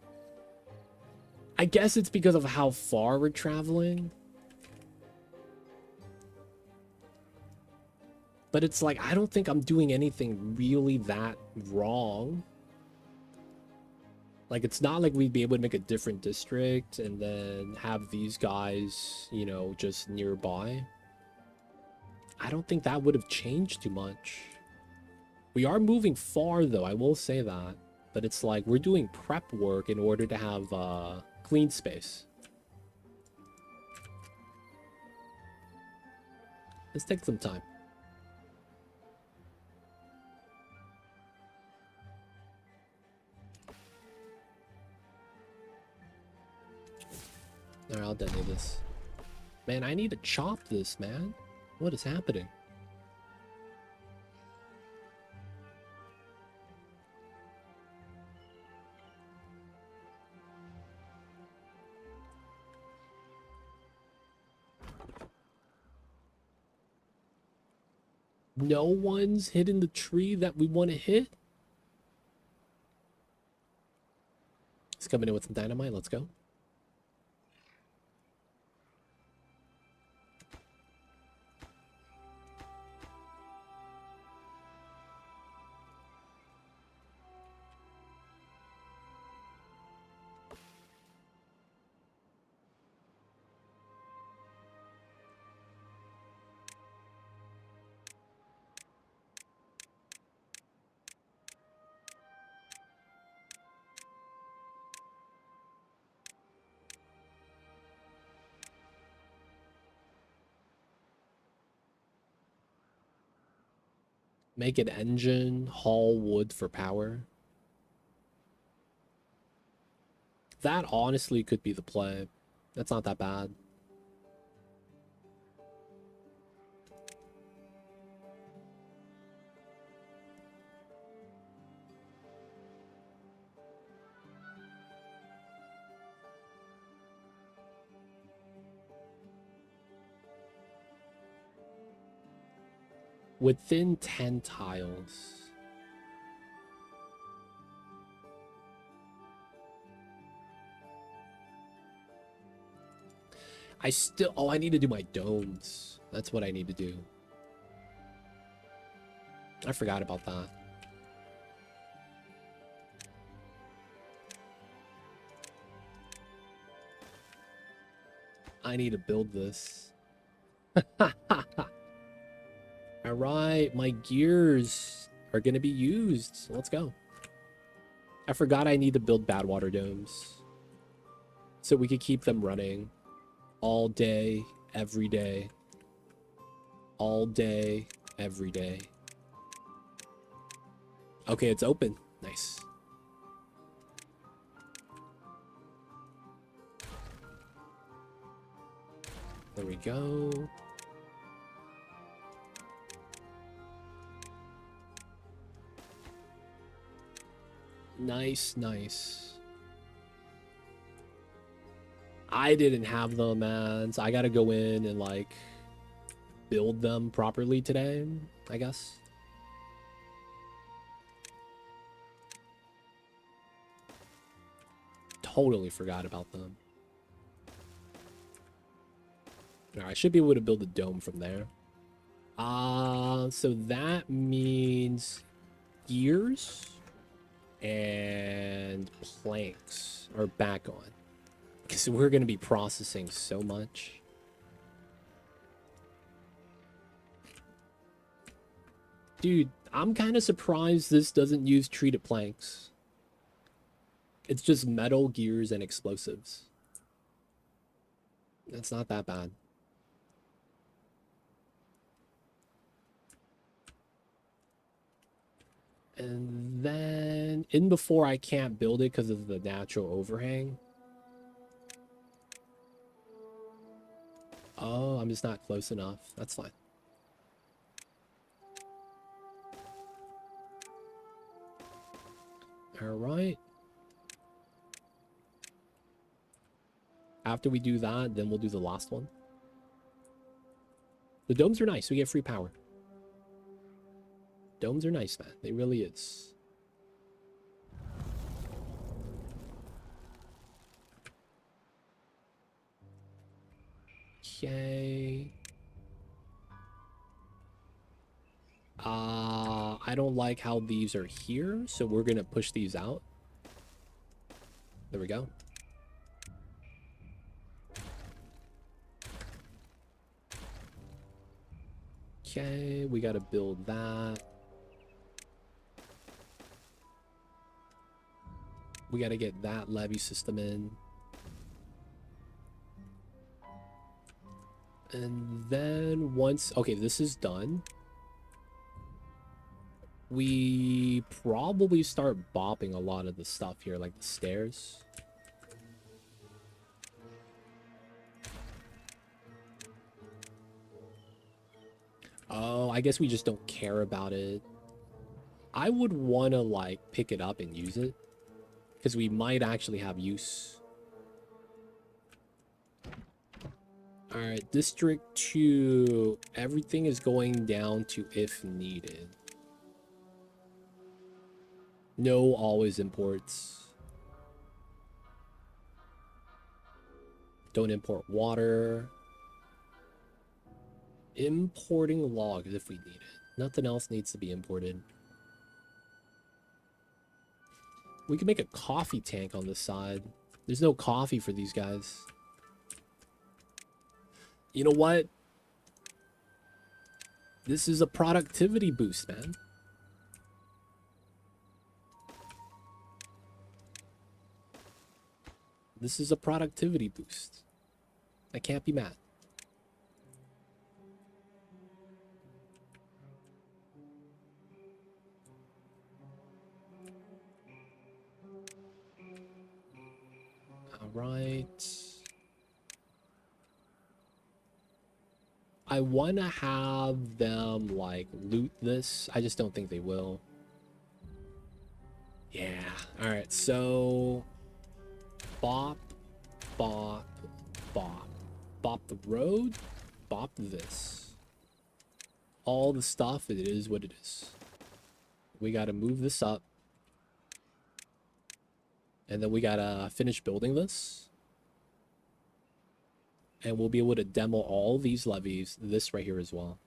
I guess it's because of how far we're traveling. But it's like, I don't think I'm doing anything really that wrong. Like, it's not like we'd be able to make a different district and then have these guys, you know, just nearby. I don't think that would have changed too much. We are moving far, though, I will say that. But it's like, we're doing prep work in order to have clean space. Let's take some time. Alright, I'll detonate this. Man, I need to chop this, man. What is happening? No one's hitting the tree that we want to hit? He's coming in with some dynamite. Let's go. Make an engine, haul wood for power. That honestly could be the play. That's not that bad. Within 10 tiles. Oh, I need to do my domes. That's what I need to do. I forgot about that. I need to build this. All right, my gears are going to be used. So let's go. I forgot I need to build bad water domes so we could keep them running all day, every day. All day, every day. Okay, it's open. Nice. There we go. Nice, nice. I didn't have them, man. So I gotta go in and, like, build them properly today, I guess. Totally forgot about them. Alright, I should be able to build a dome from there. So that means gears and planks are back on. Because we're going to be processing so much. Dude, I'm kind of surprised this doesn't use treated planks. It's just metal, gears, and explosives. That's not that bad. And then in before I can't build it because of the natural overhang. Oh, I'm just not close enough. That's fine. All right. After we do that, then we'll do the last one. The domes are nice. We get free power. Domes are nice, man. They really is. Okay. I don't like how these are here, so we're gonna push these out. There we go. Okay, we gotta build that. We gotta get that levee system in. And then once... Okay, this is done. We probably start bopping a lot of the stuff here, like the stairs. Oh, I guess we just don't care about it. I would want to, like, pick it up and use it. Because we might actually have use. Alright, District 2. Everything is going down to if needed. No always imports. Don't import water. Importing logs if we need it. Nothing else needs to be imported. We can make a coffee tank on this side. There's no coffee for these guys. You know what? This is a productivity boost, man. This is a productivity boost. I can't be mad. All right. I want to have them, like, loot this. I just don't think they will. Yeah. All right, so... Bop, bop, bop. Bop the road, bop this. All the stuff, it is what it is. We gotta move this up. And then we gotta finish building this. And we'll be able to demo all these levees, this right here as well.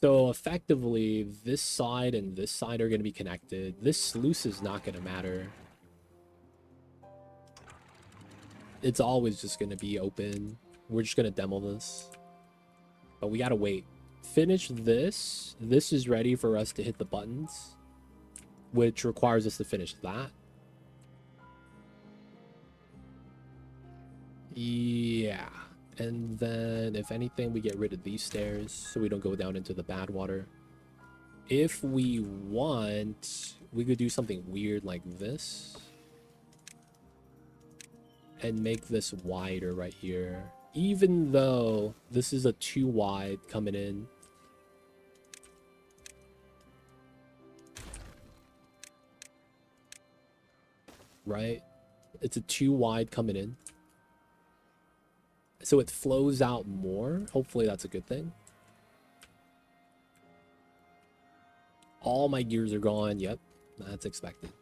So effectively, this side and this side are gonna be connected. This sluice is not gonna matter. It's always just going to be open. We're just going to demo this. But we got to wait. Finish this. This is ready for us to hit the buttons. Which requires us to finish that. Yeah. And then, if anything, we get rid of these stairs. So we don't go down into the bad water. If we want, we could do something weird like this. And make this wider right here. Even though this is a too wide coming in. Right? It's a too wide coming in. So it flows out more. Hopefully that's a good thing. All my gears are gone. Yep, that's expected.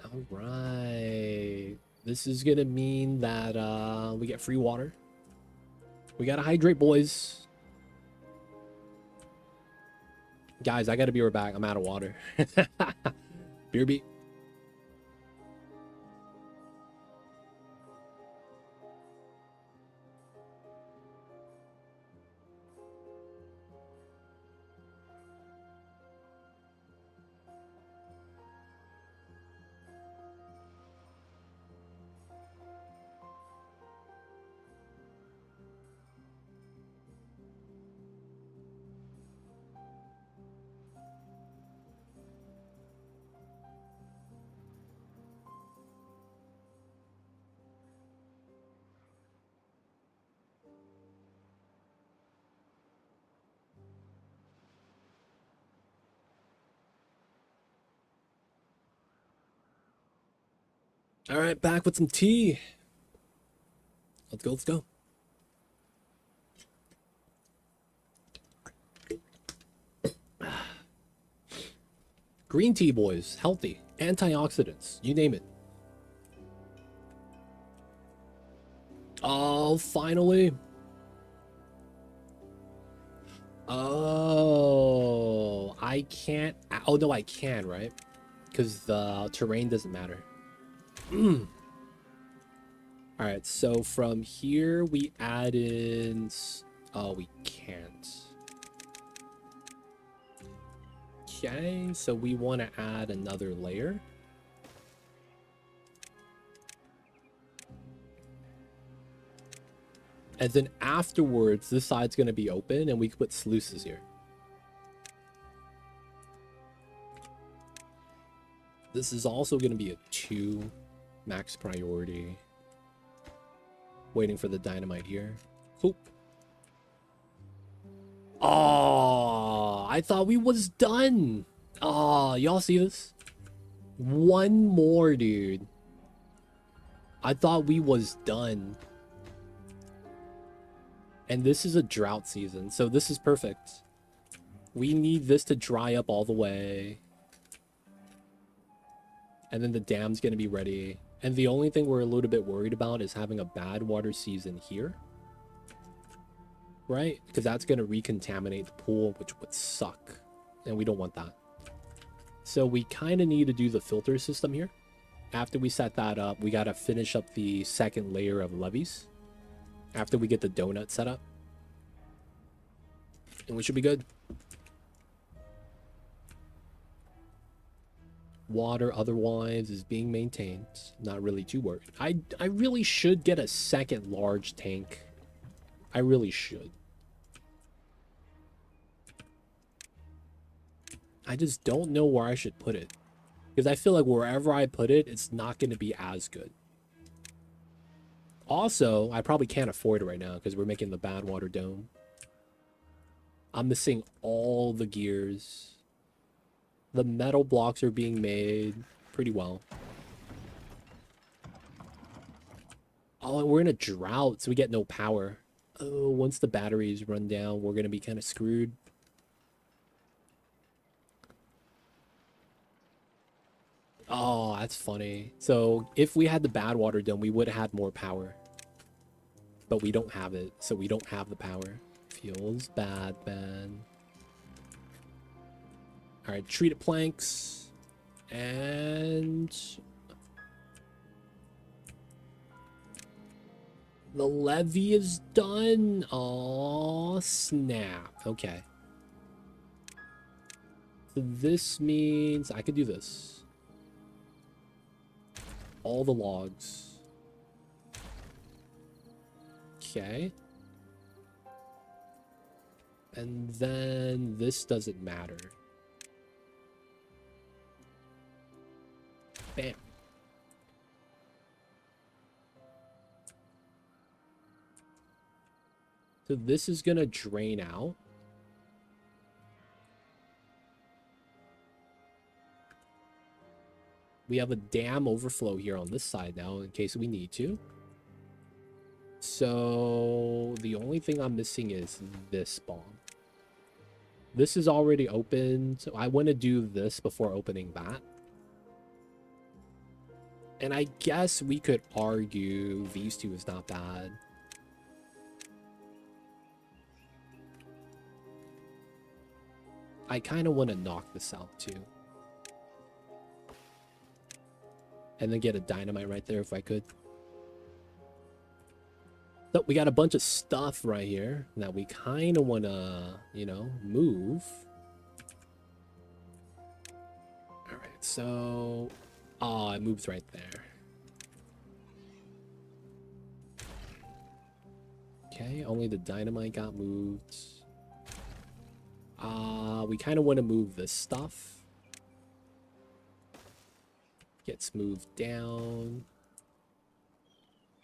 All right. This is going to mean that we get free water. We got to hydrate, boys. Guys, I got to be right back. I'm out of water. BRB. All right, back with some tea. Let's go, let's go. Green tea, boys. Healthy. Antioxidants. You name it. Oh, finally. Oh, I can't. Oh, no, I can, right? Because the terrain doesn't matter. All right, so from here we add in. Oh, we can't. Okay, so we want to add another layer. And then afterwards, this side's going to be open and we can put sluices here. This is also going to be a 2 max priority. Waiting for the dynamite here. Cool. Oh, I thought we was done. Oh, y'all see this? One more, dude. I thought we was done. And this is a drought season, so this is perfect. We need this to dry up all the way. And then the dam's going to be ready. And the only thing we're a little bit worried about is having a bad water season here. Right? Because that's going to recontaminate the pool, which would suck. And we don't want that. So we kind of need to do the filter system here. After we set that up, we got to finish up the second layer of levees. After we get the donut set up. And we should be good. Water otherwise is being maintained. Not really too worried. I really should get a second large tank. I really should. I just don't know where I should put it. Because I feel like wherever I put it, it's not going to be as good. Also, I probably can't afford it right now because we're making the bad water dome. I'm missing all the gears. The metal blocks are being made pretty well. Oh, and we're in a drought, so we get no power. Oh, once the batteries run down, we're going to be kind of screwed. Oh, that's funny. So if we had the bad water dome, we would have had more power. But we don't have it, so we don't have the power. Feels bad, man. All right, treated planks. And the levee is done. Oh, snap. Okay. So this means I could do this. All the logs. Okay. And then this doesn't matter. Bam. So this is gonna drain out. We have a dam overflow here on this side now in case we need to. So the only thing I'm missing is this spawn. This is already open, so I want to do this before opening that. And I guess we could argue these two is not bad. I kind of want to knock this out too. And then get a dynamite right there if I could. So we got a bunch of stuff right here that we kind of want to, you know, move. All right, so... Oh, it moves right there. Okay, only the dynamite got moved. We kind of want to move this stuff. Gets moved down.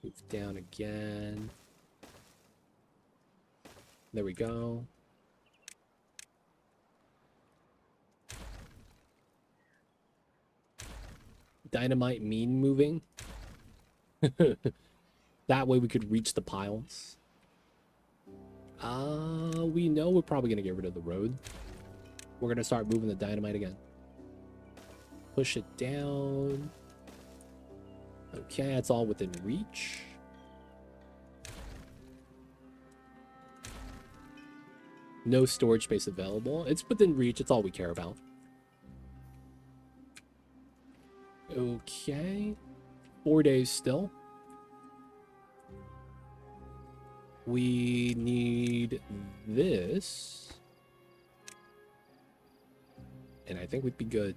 Move down again. There we go. Dynamite mean moving. That way we could reach the piles. We know we're probably gonna get rid of the road. We're gonna start moving the dynamite again. Push it down. Okay, that's all within reach. No storage space available. It's within reach. It's all we care about. Okay. 4 days still. We need this. And I think we'd be good.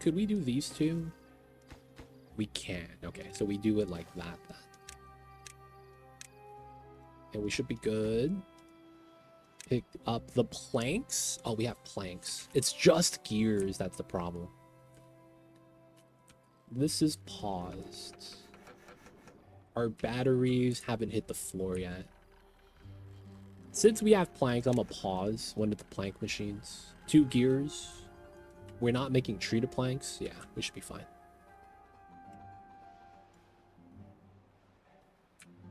Could we do these two? We can. Okay, so we do it like that then. And we should be good. Pick up the planks. Oh, we have planks. It's just gears that's the problem. This is paused. Our batteries haven't hit the floor yet. Since we have planks, I'm gonna pause one of the plank machines. 2 gears. We're not making treated planks. Yeah, we should be fine.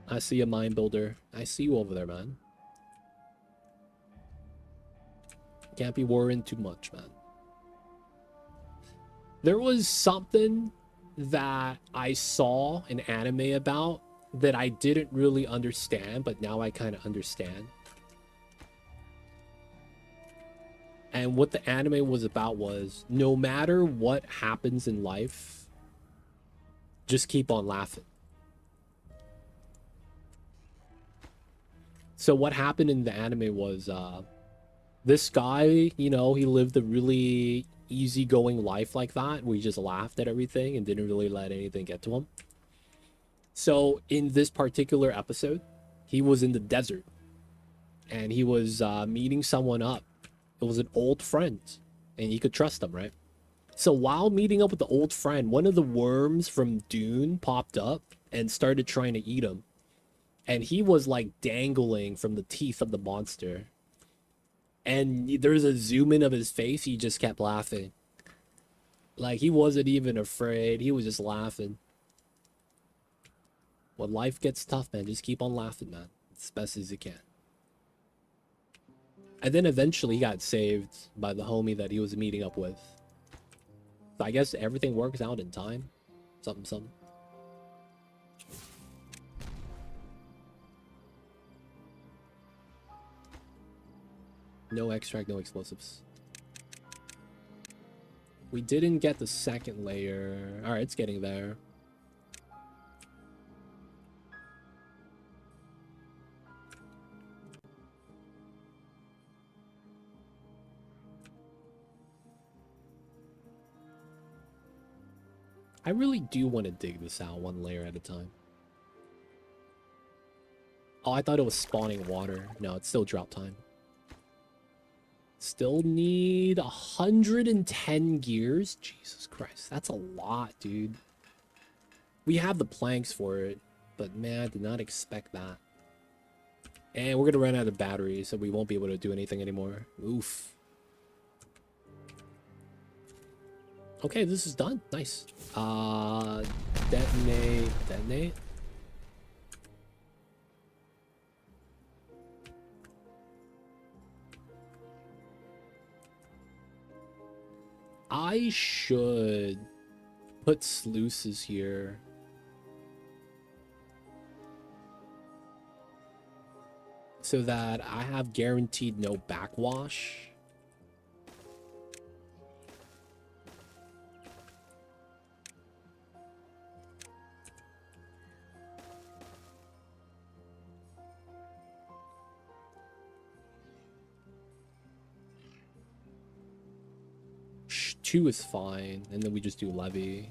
I see a mine builder. I see you over there, man. Can't be worrying too much, man. There was something that I saw an anime about that I didn't really understand, but now I kind of understand. And what the anime was about was, no matter what happens in life, just keep on laughing. So what happened in the anime was, this guy, you know, he lived a really easygoing life like that, where he just laughed at everything and didn't really let anything get to him. So in this particular episode, he was in the desert and he was meeting someone up. It was an old friend and he could trust him, right? So while meeting up with the old friend, one of the worms from Dune popped up and started trying to eat him. And he was like dangling from the teeth of the monster. And there's a zoom in of his face. He just kept laughing. Like, he wasn't even afraid. He was just laughing. When life gets tough, man, just keep on laughing, man. As best as you can. And then eventually he got saved by the homie that he was meeting up with. So I guess everything works out in time. Something, something. No extract, no explosives. We didn't get the second layer. All right, it's getting there. I really do want to dig this out one layer at a time. Oh, I thought it was spawning water. No, it's still drop time. Still need 110 gears. Jesus Christ, that's a lot, dude. We have the planks for it, but man, I did not expect that. And we're gonna run out of batteries, so we won't be able to do anything anymore. Oof. Okay, this is done. Nice. Detonate. I should put sluices here. So that I have guaranteed no backwash. Two is fine, and then we just do levee.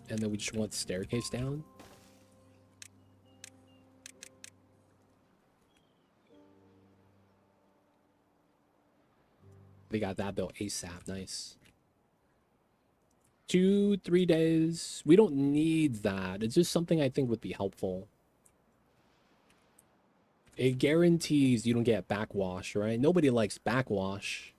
And then we just want the staircase down. They got that built ASAP. Nice. 2-3 days. We don't need that. It's just something I think would be helpful. It guarantees you don't get backwash, right? Nobody likes backwash.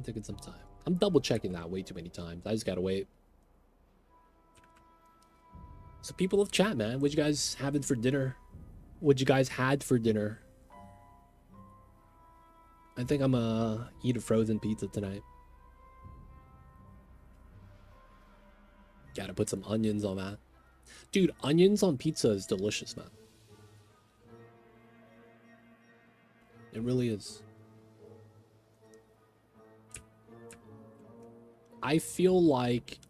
Taking some time. I'm double checking that way too many times. I just gotta wait. So people of chat, man, what you guys having for dinner? What you guys had for dinner? I think I'm gonna eat a frozen pizza tonight. Gotta put some onions on that. Dude, onions on pizza is delicious, man. It really is. I feel like,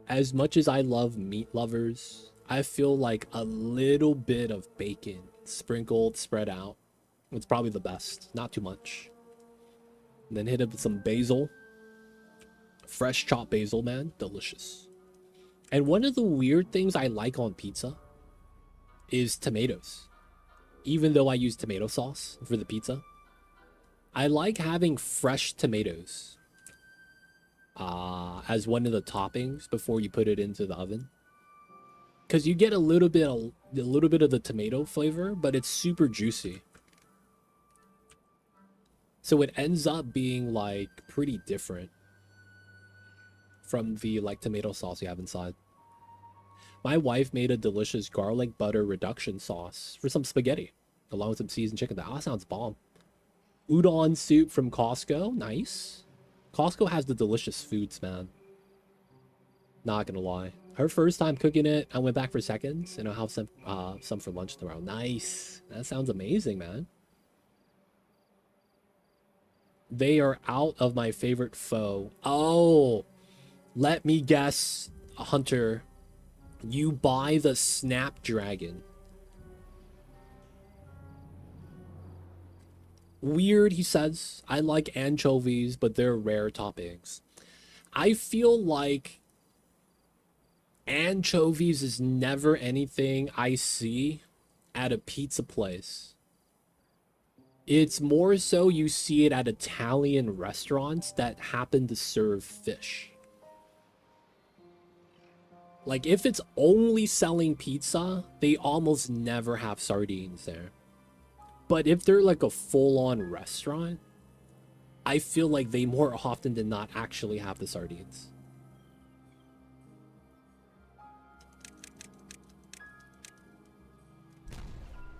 as much as I love meat lovers, I feel like a little bit of bacon sprinkled, spread out, it's probably the best. Not too much. And then hit it with some basil. Fresh chopped basil, man. Delicious. And one of the weird things I like on pizza is tomatoes. Even though I use tomato sauce for the pizza, I like having fresh tomatoes as one of the toppings before you put it into the oven, because you get a little bit of the tomato flavor, but it's super juicy, so it ends up being like pretty different from the like tomato sauce you have inside. My wife made a delicious garlic butter reduction sauce for some spaghetti along with some seasoned chicken. That sounds bomb. Udon soup from Costco. Nice. Costco has the delicious foods, man. Not gonna lie. Her first time cooking it, I went back for seconds, and I'll have some for lunch tomorrow. Nice. That sounds amazing, man. They are out of my favorite foe. Oh, let me guess, Hunter. You buy the Snapdragon. Weird, he says. I like anchovies, but they're rare toppings. I feel like anchovies is never anything I see at a pizza place. It's more so you see it at Italian restaurants that happen to serve fish. Like, if it's only selling pizza, they almost never have sardines there. But if they're like a full-on restaurant, I feel like they more often than not actually have the sardines.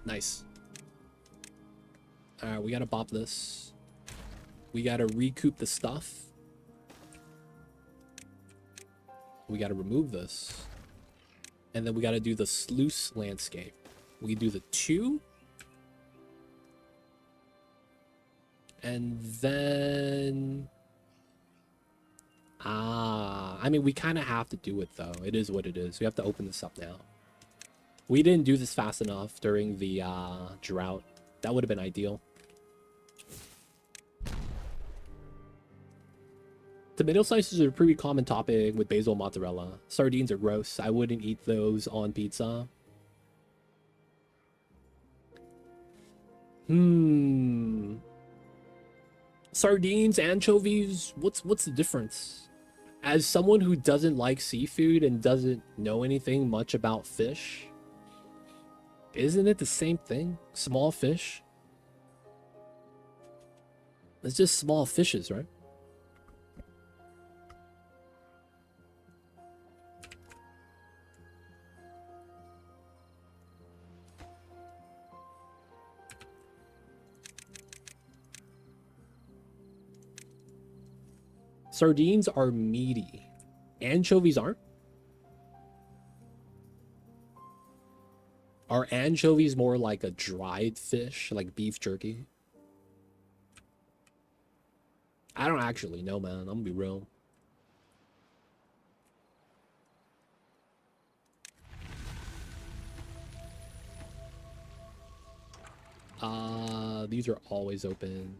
Nice. Alright, we gotta bop this. We gotta recoup the stuff. We gotta remove this. And then we gotta do the sluice landscape. We do the 2. And then Ah, I mean, we kind of have to do it, though. It is what it is. We have to open this up now. We didn't do this fast enough during the drought. That would have been ideal. Tomato slices are a pretty common topping with basil and mozzarella. Sardines are gross. I wouldn't eat those on pizza. Sardines, anchovies, what's the difference? As someone who doesn't like seafood and doesn't know anything much about fish, isn't it the same thing? Small fish? It's just small fishes, right? Sardines are meaty. Anchovies aren't? Are anchovies more like a dried fish, like beef jerky? I don't actually know, man. I'm gonna be real. These are always open.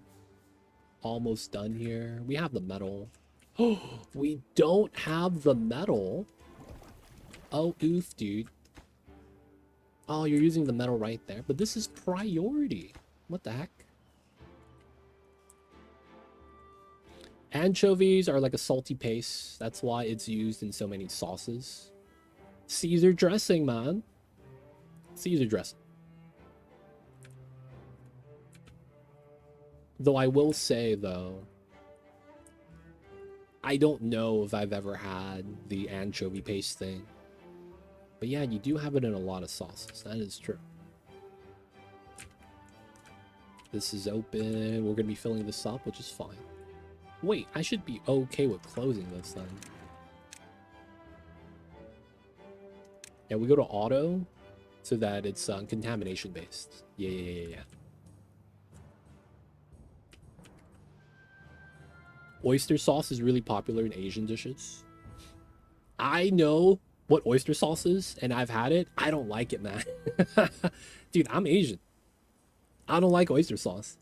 Almost done here. We have the metal. Oh, we don't have the metal. Oh, oof, dude. Oh, you're using the metal right there. But this is priority. What the heck? Anchovies are like a salty paste. That's why it's used in so many sauces. Caesar dressing, man. Caesar dressing. Though I will say, though, I don't know if I've ever had the anchovy paste thing. But yeah, you do have it in a lot of sauces. That is true. This is open. We're going to be filling this up, which is fine. Wait, I should be okay with closing this then. Yeah, we go to auto so that it's contamination based. Yeah. Oyster sauce is really popular in Asian dishes. I know what oyster sauce is, and I've had it. I don't like it, man. Dude, I'm Asian. I don't like oyster sauce.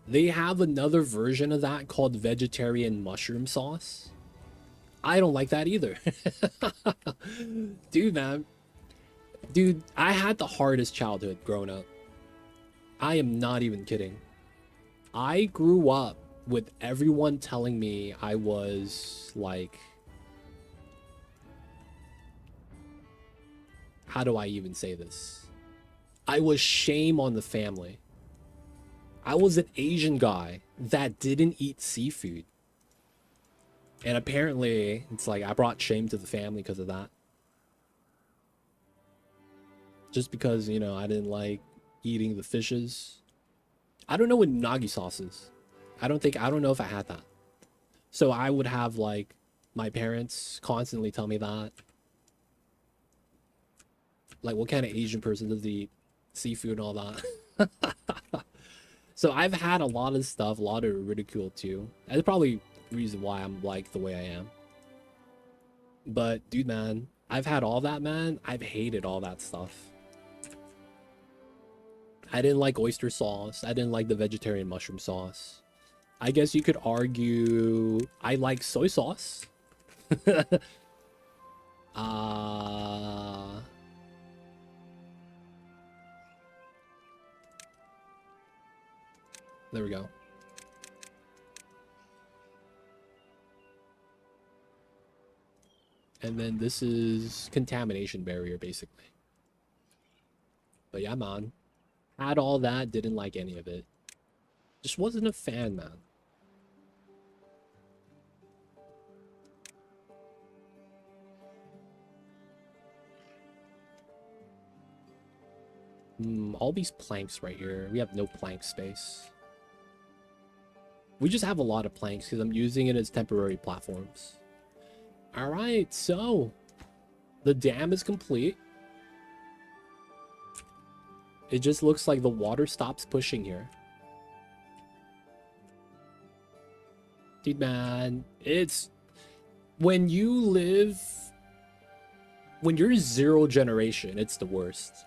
They have another version of that called vegetarian mushroom sauce. I don't like that either. Dude, man. Dude, I had the hardest childhood growing up. I am not even kidding. I grew up with everyone telling me I was like, how do I even say this? I was shame on the family. I was an Asian guy that didn't eat seafood. And apparently, it's like I brought shame to the family because of that. Just because, you know, I didn't like eating the fishes. I don't know what unagi sauce is. I don't know if I had that. So I would have like my parents constantly tell me that. Like, what kind of Asian person does eat seafood and all that? So I've had a lot of stuff, a lot of ridicule too. That's probably the reason why I'm like the way I am. But dude, man, I've had all that, man. I've hated all that stuff. I didn't like oyster sauce. I didn't like the vegetarian mushroom sauce. I guess you could argue I like soy sauce. There we go. And then this is contamination barrier, basically. But yeah, man. Had all that, didn't like any of it. Just wasn't a fan, man. All these planks right here. We have no plank space. We just have a lot of planks because I'm using it as temporary platforms. Alright, so the dam is complete. It just looks like the water stops pushing here. Dude, man, it's when you live, when you're zero generation, it's the worst.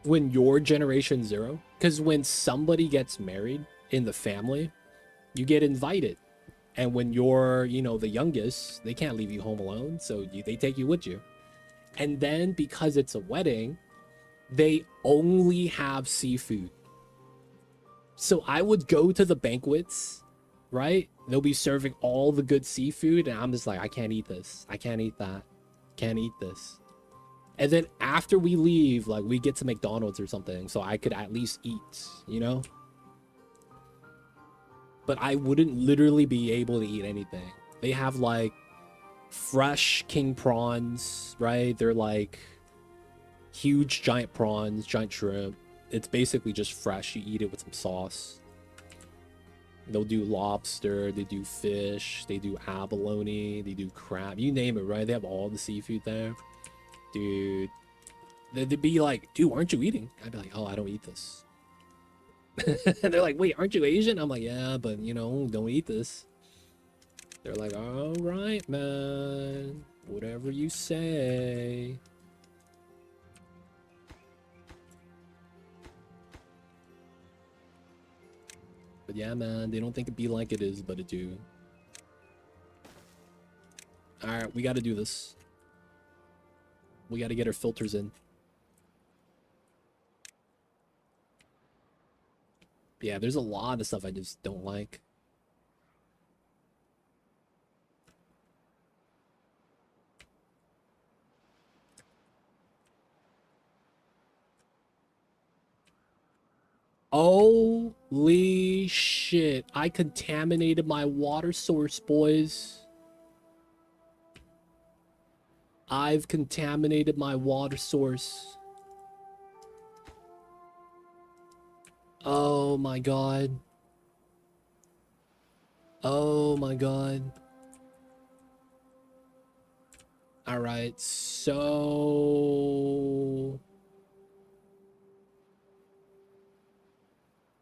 When your generation zero, because when somebody gets married in the family, you get invited. And when you're, you know, the youngest, they can't leave you home alone, so they take you with you. And then because it's a wedding, they only have seafood. So I would go to the banquets, right? They'll be serving all the good seafood, and I'm just like, I can't eat this. I can't eat that. Can't eat this. And then after we leave, like, we get to McDonald's or something, so I could at least eat, you know? But I wouldn't literally be able to eat anything. They have, like, fresh king prawns, right? They're, like, huge giant prawns, giant shrimp. It's basically just fresh. You eat it with some sauce. They'll do lobster, they do fish, they do abalone, they do crab. You name it, right? They have all the seafood there. Dude, they'd be like, dude, aren't you eating? I'd be like, oh, I don't eat this. And they're like, wait, aren't you Asian? I'm like, yeah, but, you know, don't eat this. They're like, all right, man, whatever you say. But yeah, man, they don't think it be like it is, but it do. All right, we got to do this. We got to get our filters in. Yeah, there's a lot of stuff I just don't like. Holy shit. I contaminated my water source, boys. I've contaminated my water source. Oh my god. Oh my god. Alright, so...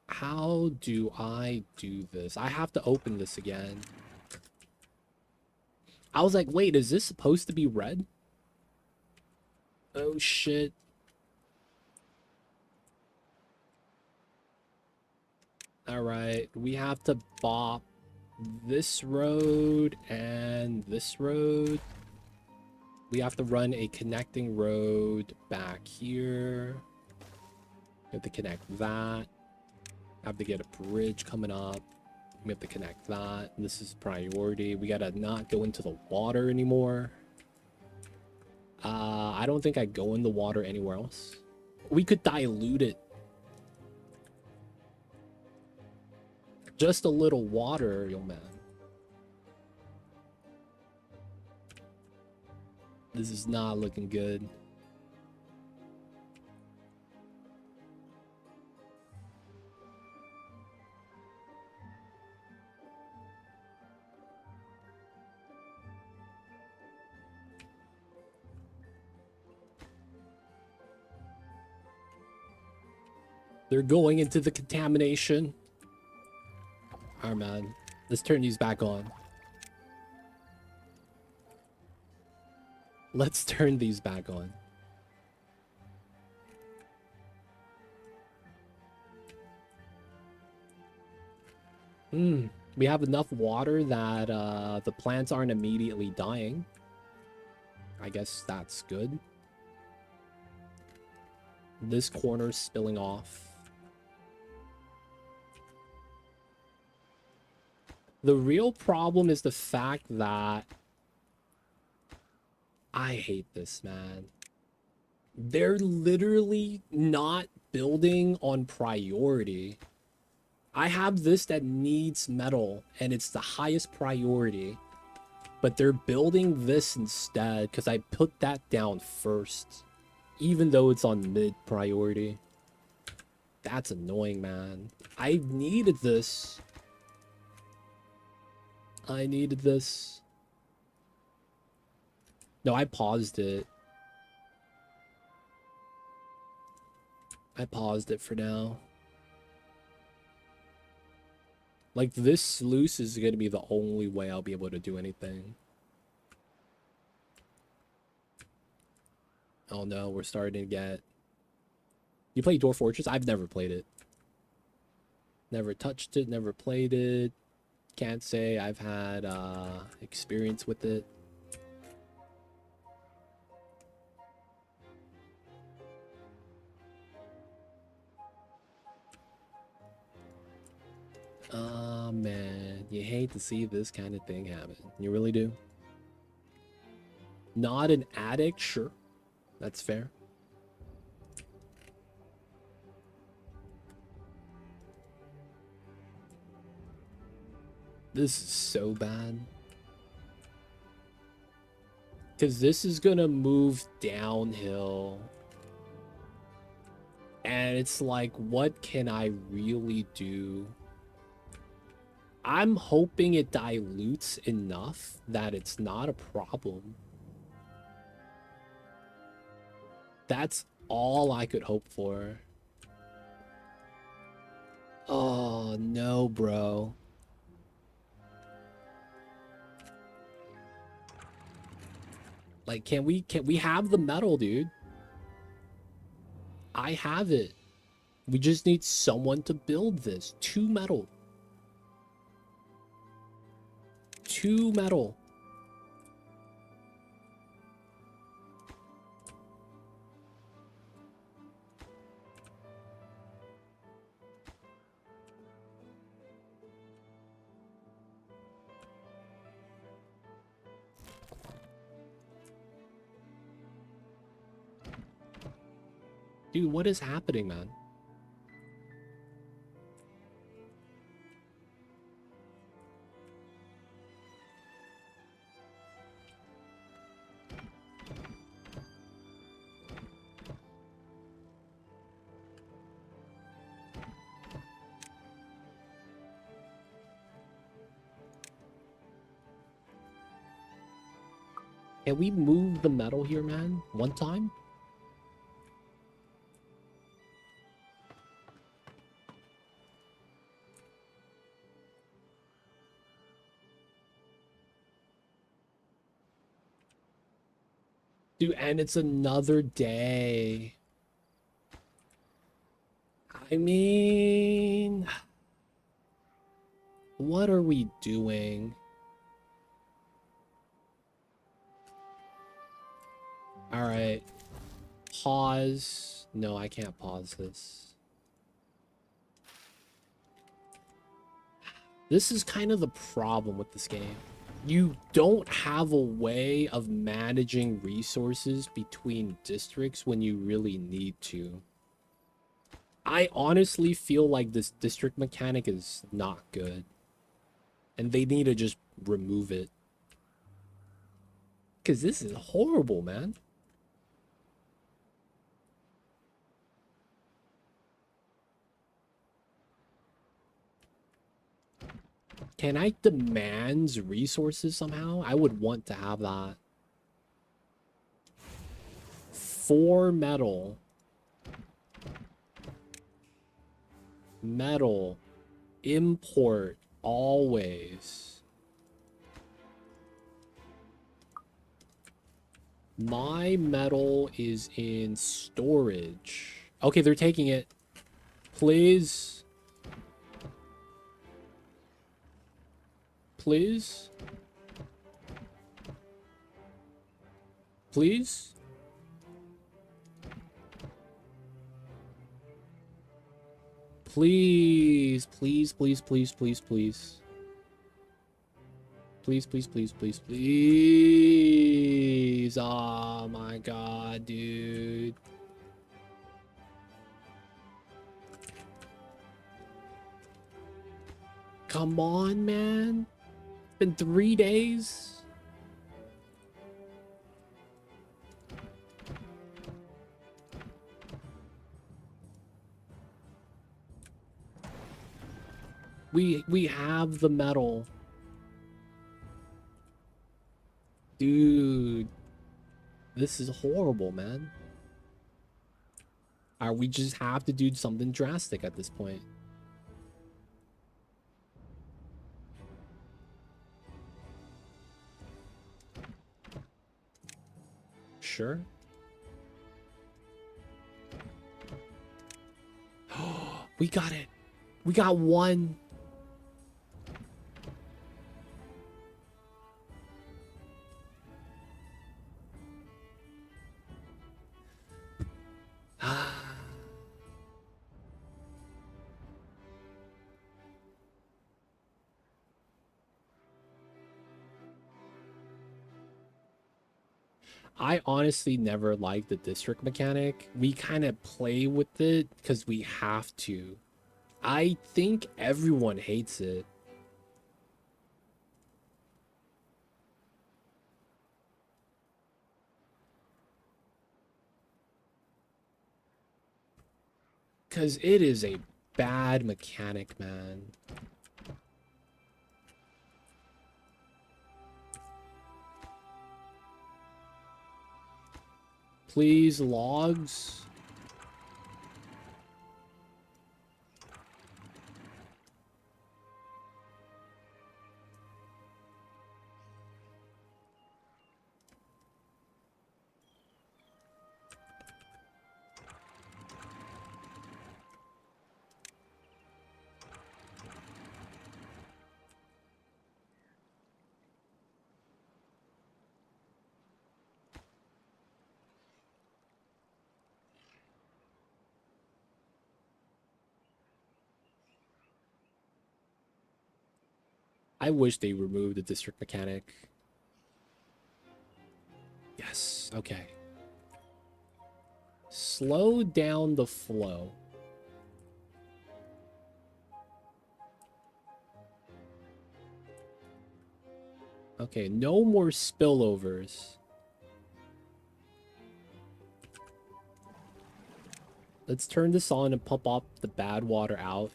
how do I do this? I have to open this again. I was like, wait, is this supposed to be red? Oh shit. Alright, we have to bop this road and this road. We have to run a connecting road back here. We have to connect that. Have to get a bridge coming up. We have to connect that. This is priority. We gotta not go into the water anymore. I don't think I go in the water anywhere else. We could dilute it. Just a little water, yo man. This is not looking good. They're going into the contamination. Alright, man. Let's turn these back on. Let's turn these back on. We have enough water that the plants aren't immediately dying. I guess that's good. This corner's spilling off. The real problem is the fact that I hate this, man. They're literally not building on priority. I have this that needs metal, and it's the highest priority. But they're building this instead, because I put that down first. Even though it's on mid priority. That's annoying, man. I needed this. I needed this. No, I paused it. I paused it for now. Like, this sluice is gonna be the only way I'll be able to do anything. Oh no, we're starting to get... You play Dwarf Fortress? I've never played it. Never touched it, never played it. Can't say I've had experience with it. Oh man, you hate to see this kind of thing happen. You really do. Not an addict? Sure. That's fair. This is so bad. Because this is going to move downhill. And it's like, what can I really do? I'm hoping it dilutes enough that it's not a problem. That's all I could hope for. Oh, no, bro. Like, can we have the metal, dude? I have it. We just need someone to build this. 2 metal. 2 metal. Dude, what is happening, man? Can we move the metal here, man? One time? Dude, and it's another day. I mean... What are we doing? Alright. Pause. No, I can't pause this. This is kind of the problem with this game. You don't have a way of managing resources between districts when you really need to. I honestly feel like this district mechanic is not good. And they need to just remove it. Because this is horrible, man. Can I demand resources somehow? I would want to have that. 4 metal. Metal. Import. Always. My metal is in storage. Okay, they're taking it. Please. Please. Please. Please, please, please, please, please, please. Please, please, please, please, please. Oh my god, dude. Come on, man. It's been 3 days. We have the metal. Dude. This is horrible, man. We just have to do something drastic at this point. sure. We got it. We got one. I honestly never liked the district mechanic. We kind of play with it because we have to. I think everyone hates it. Because it is a bad mechanic, man. Please, logs. I wish they removed the district mechanic. Yes, okay. Slow down the flow. Okay, no more spillovers. Let's turn this on and pump up the bad water out.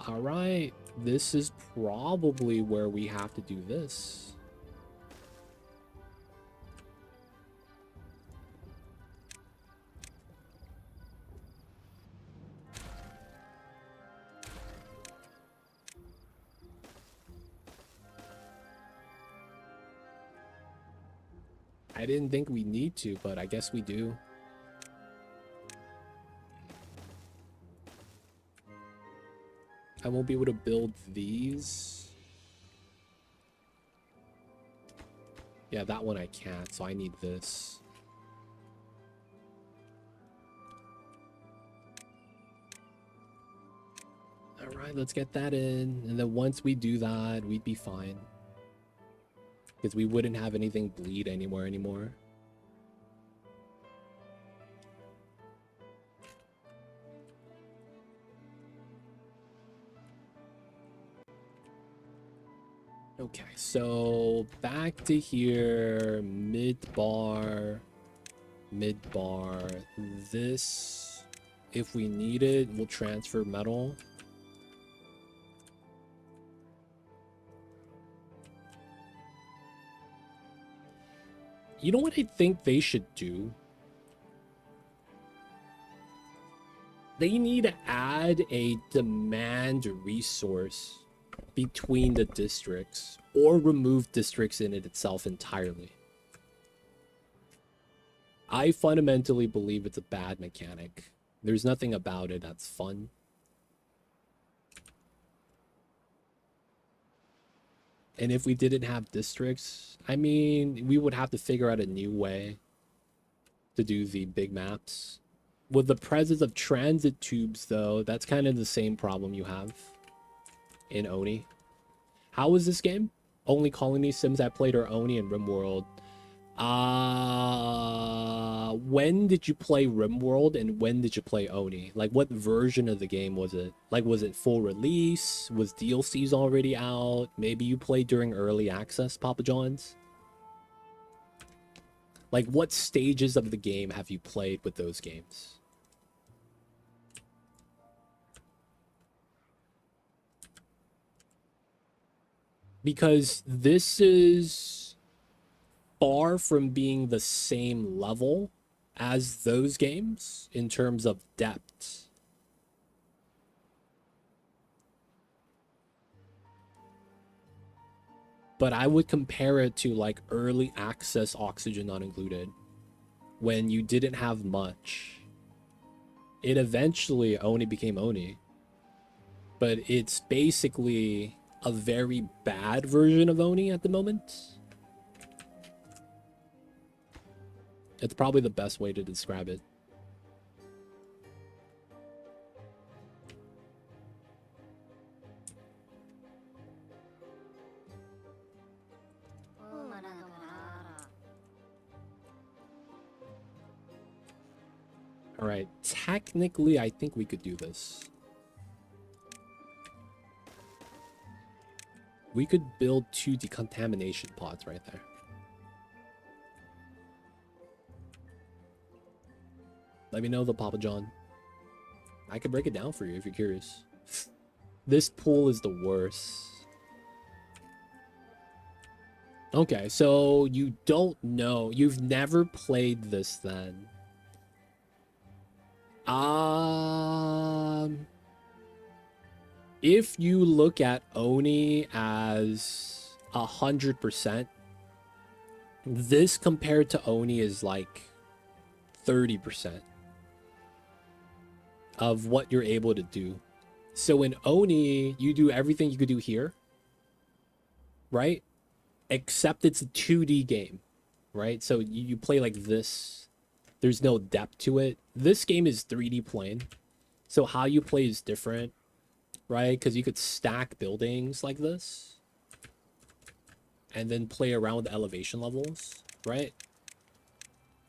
Alright. This is probably where we have to do this. I didn't think we need to, but I guess we do. I won't be able to build these. Yeah, that one I can't, so I need this. Alright, let's get that in. And then once we do that, we'd be fine. Because we wouldn't have anything bleed anymore. Okay, so back to here, mid-bar. This, if we need it, we'll transfer metal. You know what I think they should do? They need to add a demand resource between the districts, or remove districts in it itself entirely. I fundamentally believe it's a bad mechanic. There's nothing about it that's fun. And if we didn't have districts, I mean, we would have to figure out a new way to do the big maps. With the presence of transit tubes, though, that's kind of the same problem you have in Oni. How was this game? Only colony sims I played are Oni and RimWorld. When did you play RimWorld and when did you play Oni? Like, what version of the game was it? Like, was it full release? Was DLCs already out? Maybe you played during early access, Papa John's? Like, what stages of the game have you played with those games? Because this is far from being the same level as those games in terms of depth. But I would compare it to like early access Oxygen Not Included, when you didn't have much. It eventually Oni became Oni, but it's basically a very bad version of Oni at the moment. It's probably the best way to describe it. All right, technically, I think we could do this. We could build 2 decontamination pods right there. Let me know, the Papa John. I can break it down for you if you're curious. This pool is the worst. Okay, so you don't know. You've never played this then. If you look at Oni as 100%, this compared to Oni is like 30% of what you're able to do. So in Oni, you do everything you could do here, right? Except it's a 2D game, right? So you play like this. There's no depth to it. This game is 3D playing. So how you play is different, right? Because you could stack buildings like this and then play around with the elevation levels, right?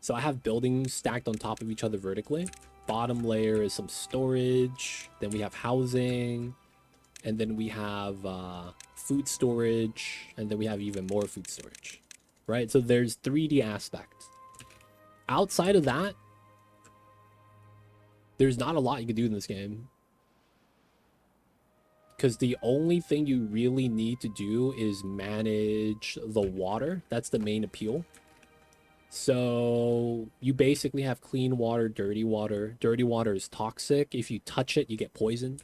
So I have buildings stacked on top of each other vertically. Bottom layer is some storage. Then we have housing. And then we have food storage. And then we have even more food storage, right? So there's 3D aspect. Outside of that, there's not a lot you can do in this game. Because the only thing you really need to do is manage the water. That's the main appeal. So you basically have clean water, dirty water. Dirty water is toxic. If you touch it, you get poisoned.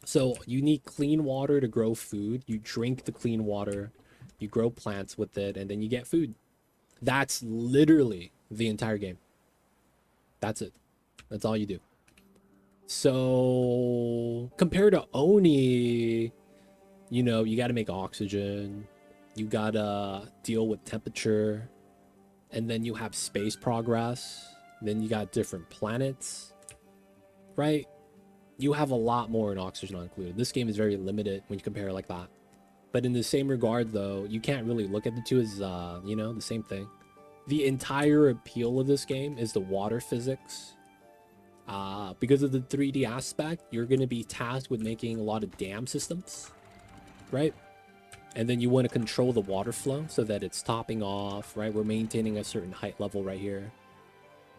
So you need clean water to grow food. You drink the clean water, you grow plants with it, and then you get food. That's literally the entire game. That's it. That's all you do. So compared to Oni, you know, you got to make oxygen. You got to deal with temperature. And then you have space progress. Then you got different planets, right? You have a lot more in Oxygen Not Included. This game is very limited when you compare it like that. But in the same regard, though, you can't really look at the two as, you know, the same thing. The entire appeal of this game is the water physics. Because of the 3D aspect, you're going to be tasked with making a lot of dam systems, right? And then you want to control the water flow so that it's topping off, right? We're maintaining a certain height level right here.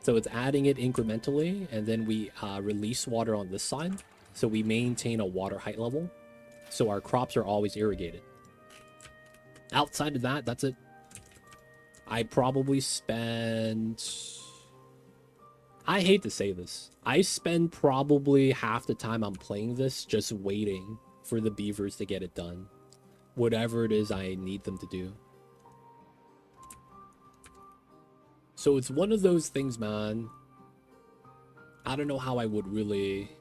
So it's adding it incrementally, and then we release water on this side. So we maintain a water height level. So our crops are always irrigated. Outside of that, that's it. I probably spend... I hate to say this. I spend probably half the time I'm playing this just waiting for the beavers to get it done. Whatever it is I need them to do. So it's one of those things, man. I don't know how I would really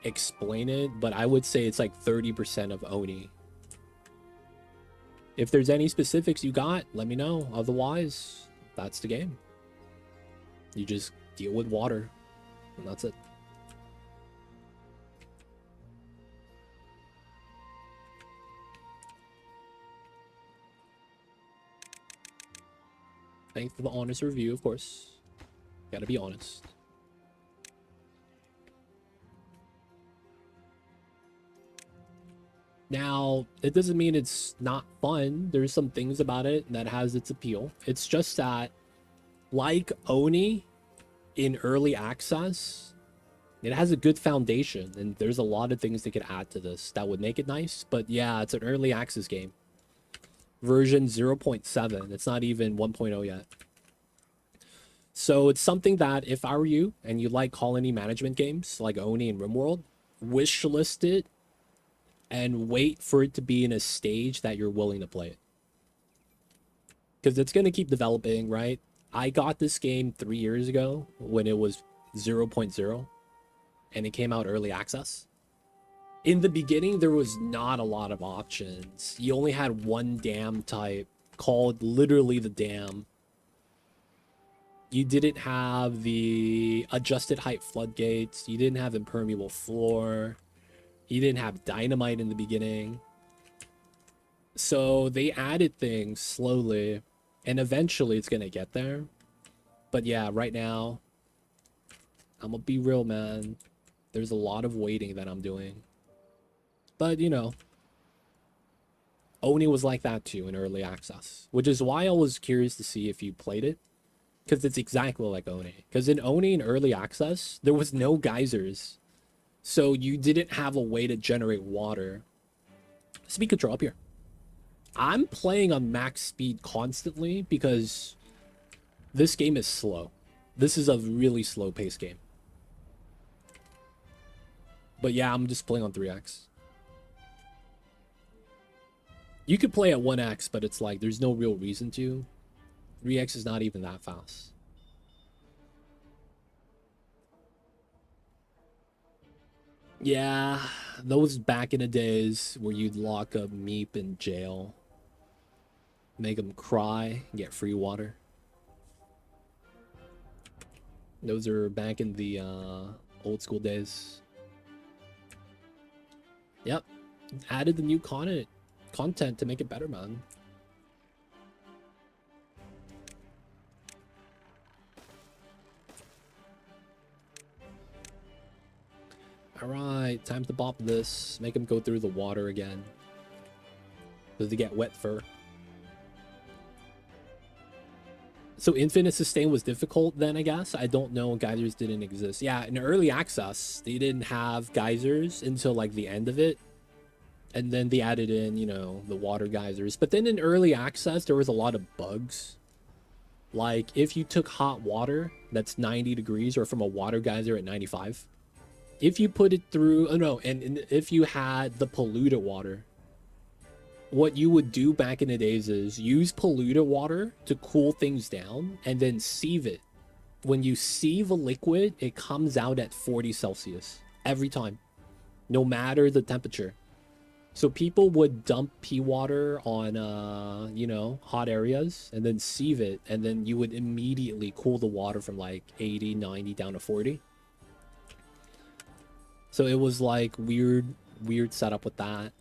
explain it, but I would say it's like 30% of Oni. If there's any specifics you got, let me know. Otherwise, that's the game. You just deal with water, and that's it. Thanks for the honest review, of course. Gotta be honest. Now, it doesn't mean it's not fun. There's some things about it that has its appeal. It's just that, like Oni in early access, it has a good foundation, and there's a lot of things they could add to this that would make it nice. But yeah, it's an early access game. version 0.7. It's not even 1.0 yet. So it's something that if I were you and you like colony management games like Oni and RimWorld, wishlist it and wait for it to be in a stage that you're willing to play it. Because it's going to keep developing, right? I got this game 3 years ago when it was 0.0 and it came out early access. In the beginning, there was not a lot of options. You only had one dam type called literally the dam. You didn't have the adjusted height floodgates. You didn't have impermeable floor. You didn't have dynamite in the beginning. So they added things slowly, and eventually it's going to get there. But yeah, right now, I'm going to be real, man. There's a lot of waiting that I'm doing. But, you know, Oni was like that too in early access, which is why I was curious to see if you played it. Because it's exactly like Oni. Because in Oni in early access, there was no geysers. So you didn't have a way to generate water. Speed control up here. I'm playing on max speed constantly because this game is slow. This is a really slow paced game. But yeah, I'm just playing on 3x. You could play at 1x, but it's like there's no real reason to. 3x is not even that fast. Yeah, those back in the days where you'd lock up Meep in jail, make him cry, get free water. Those are back in the old school days. Yep, added the new content to make it better, man. Alright, time to bop this. Make him go through the water again. Does he get wet fur? So infinite sustain was difficult then, I guess. I don't know. Geysers didn't exist. Yeah, in early access, they didn't have geysers until like the end of it. And then they added in, you know, the water geysers. But then in early access, there was a lot of bugs. Like if you took hot water that's 90 degrees or from a water geyser at 95, if you put it through, oh no, and if you had the polluted water, what you would do back in the days is use polluted water to cool things down and then sieve it. When you sieve a liquid, it comes out at 40 Celsius every time, no matter the temperature. So people would dump pea water on, you know, hot areas and then sieve it. And then you would immediately cool the water from like 80, 90 down to 40. So it was like weird setup with that.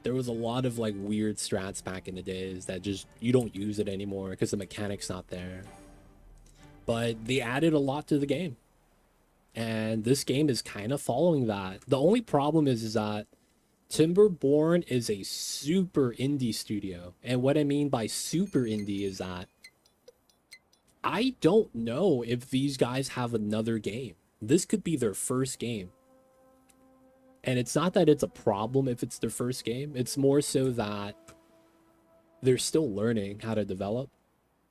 There was a lot of like weird strats back in the days that just, you don't use it anymore because the mechanic's not there. But they added a lot to the game. And this game is kind of following that. The only problem is that Timberborn is a super indie studio. And what I mean by super indie is that I don't know if these guys have another game. This could be their first game. And it's not that it's a problem if it's their first game. It's more so that they're still learning how to develop.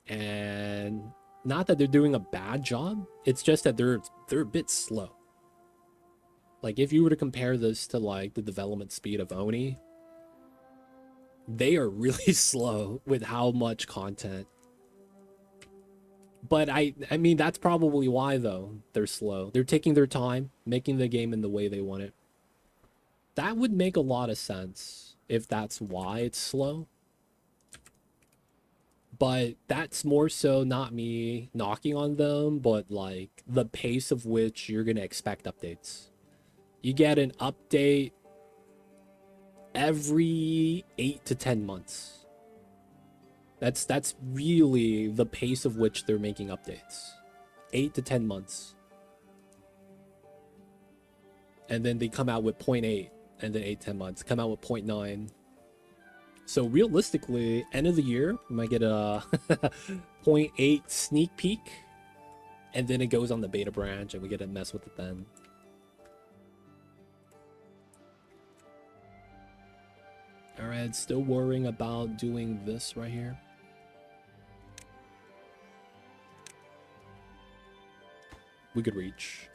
And not that they're doing a bad job. It's just that they're a bit slow. Like if you were to compare this to like the development speed of Oni, they are really slow with how much content. But I mean, that's probably why, though, they're slow. They're taking their time, making the game in the way they want it. That would make a lot of sense if that's why it's slow. But that's more so not me knocking on them, but like the pace of which you're going to expect updates. You get an update every 8 to 10 months. That's really the pace of which they're making updates. 8 to 10 months. And then they come out with 0.8, and then 8-10 months. Come out with 0.9. So realistically, end of the year, we might get a 0.8 sneak peek. And then it goes on the beta branch, and we get to mess with it then. All right, still worrying about doing this right here. We could reach.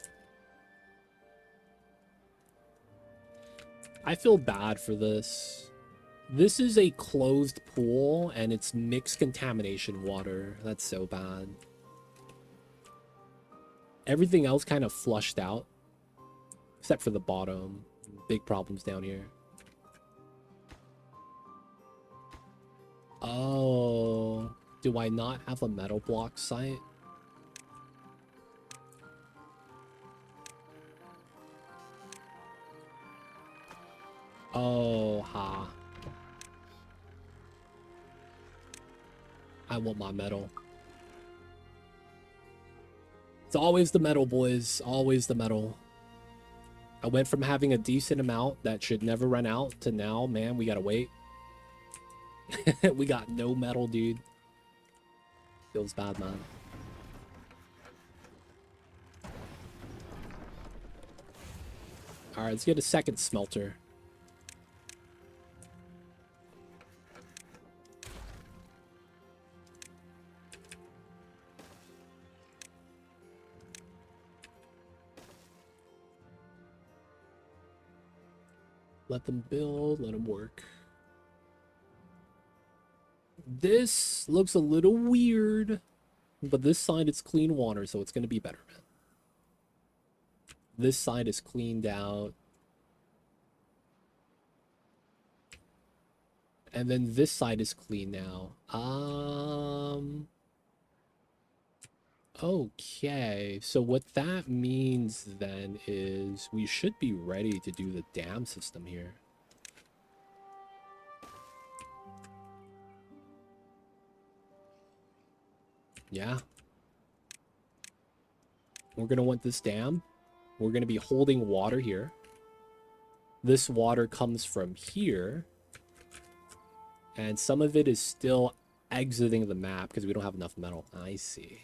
I feel bad for this. This is a closed pool and it's mixed contamination water. That's so bad. Everything else kind of flushed out. Except for the bottom. Big problems down here. Oh. Do I not have a metal block site? Oh, ha. I want my metal. It's always the metal, boys. Always the metal. I went from having a decent amount that should never run out to now, man, we gotta wait. We got no metal, dude. Feels bad, man. Alright, let's get a second smelter. Let them build, let them work. This looks a little weird, but this side is clean water, so it's going to be better, man. This side is cleaned out. And then this side is clean now. Okay, so what that means then is we should be ready to do the dam system here. Yeah. We're going to want this dam. We're going to be holding water here. This water comes from here. And some of it is still exiting the map because we don't have enough metal. I see.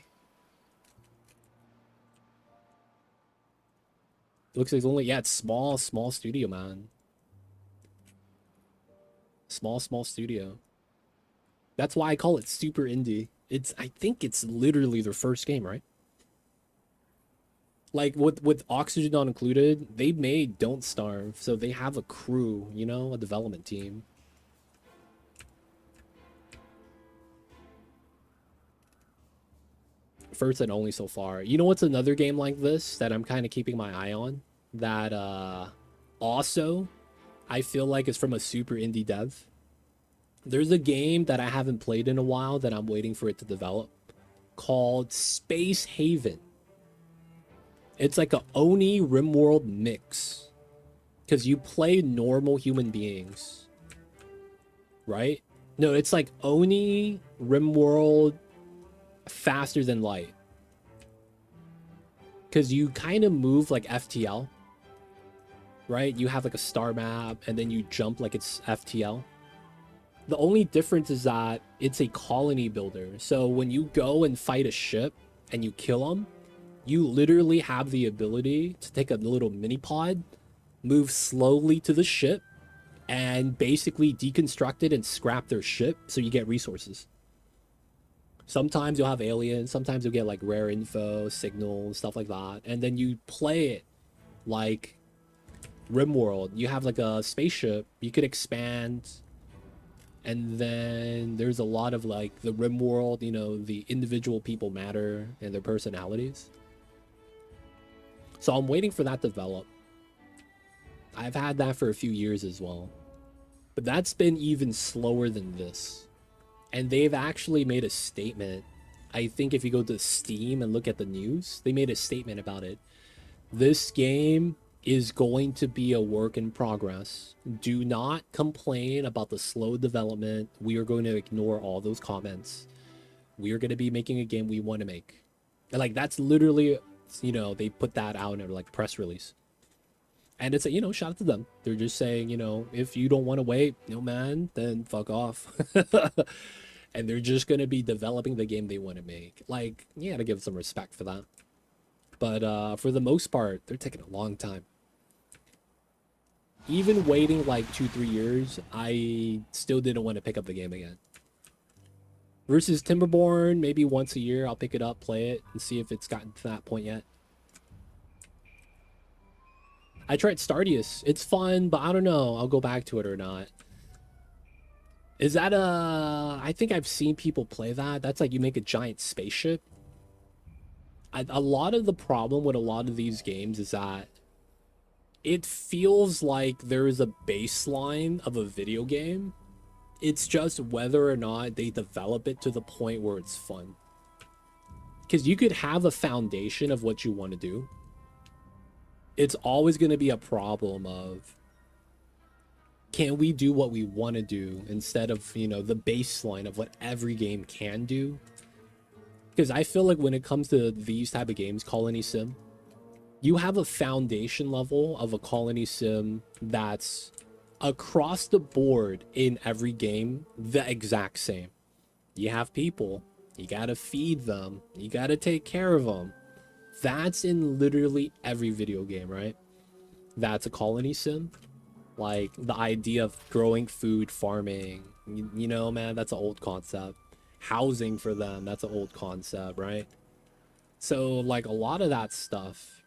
Looks like it's only, yeah, it's small studio, man. Small studio. That's why I call it super indie. I think it's literally their first game, right? Like with Oxygen not included, they made Don't Starve, so they have a crew, you know, a development team. First and only so far. You know what's another game like this that I'm kind of keeping my eye on? That also I feel like is from a super indie dev. There's a game that I haven't played in a while that I'm waiting for it to develop called Space Haven. It's like a Oni RimWorld mix. Because you play normal human beings. Right? No, it's like Oni RimWorld faster than light. Because you kind of move like FTL. Right? You have like a star map and then you jump like it's FTL. The only difference is that it's a colony builder. So when you go and fight a ship and you kill them, you literally have the ability to take a little mini pod, move slowly to the ship, and basically deconstruct it and scrap their ship so you get resources. Sometimes you'll have aliens, sometimes you'll get like rare info, signals, stuff like that. And then you play it like RimWorld. You have like a spaceship, you could expand. And then there's a lot of like the RimWorld, you know, the individual people matter and their personalities. So I'm waiting for that to develop. I've had that for a few years as well. But that's been even slower than this. And they've actually made a statement. I think if you go to Steam and look at the news, they made a statement about it. This game is going to be a work in progress. Do not complain about the slow development. We are going to ignore all those comments. We are going to be making a game we want to make. And like, that's literally, you know, they put that out in a like press release. And it's a, you know, shout out to them. They're just saying, you know, if you don't want to wait, no man, then fuck off. And they're just going to be developing the game they want to make. Like, you gotta give some respect for that. But for the most part, they're taking a long time. Even waiting like 2-3 years, I still didn't want to pick up the game again. Versus Timberborn, maybe once a year I'll pick it up, play it, and see if it's gotten to that point yet. I tried Stardeus. It's fun, but I don't know. I'll go back to it or not. Is that I think I've seen people play that. That's like you make a giant spaceship. A lot of the problem with a lot of these games is that it feels like there is a baseline of a video game. It's just whether or not they develop it to the point where it's fun. Because you could have a foundation of what you want to do. It's always going to be a problem of, can we do what we want to do instead of, you know, the baseline of what every game can do? Because I feel like when it comes to these type of games, Colony Sim, you have a foundation level of a Colony Sim that's across the board in every game the exact same. You have people, you gotta feed them, you gotta take care of them. That's in literally every video game, right? That's a Colony Sim. Like the idea of growing food, farming, you know, man, that's an old concept. Housing for them, that's an old concept, right? So like a lot of that stuff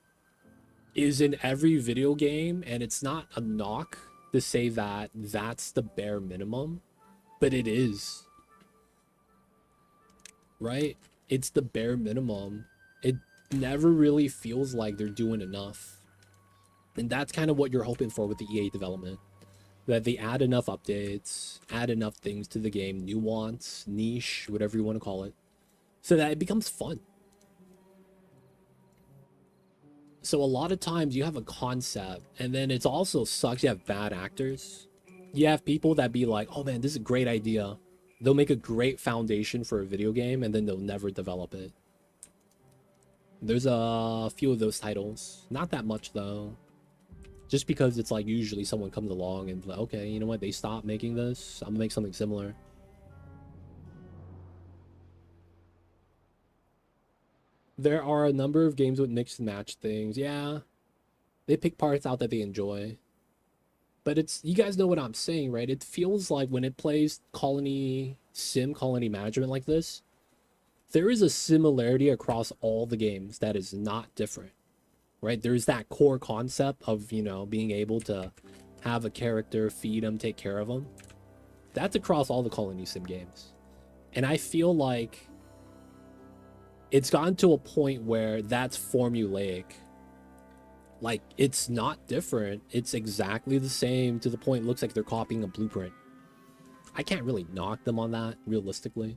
is in every video game, and it's not a knock to say that that's the bare minimum, but it is, right? It's the bare minimum. It never really feels like they're doing enough. And that's kind of what you're hoping for with the EA development. That they add enough updates, add enough things to the game, nuance, niche, whatever you want to call it, so that it becomes fun. So a lot of times you have a concept, and then it's also sucks you have bad actors. You have people that be like, oh man, this is a great idea. They'll make a great foundation for a video game, and then they'll never develop it. There's a few of those titles. Not that much, though. Just because it's like usually someone comes along and like, okay, you know what? They stopped making this. I'm gonna make something similar. There are a number of games with mix and match things. Yeah, they pick parts out that they enjoy. But it's, you guys know what I'm saying, right? It feels like when it plays colony sim, colony management like this, there is a similarity across all the games that is not different, right? There's that core concept of, you know, being able to have a character, feed them, take care of them. That's across all the colony sim games. And I feel like it's gotten to a point where that's formulaic. Like, it's not different. It's exactly the same to the point it looks like they're copying a blueprint. I can't really knock them on that, realistically.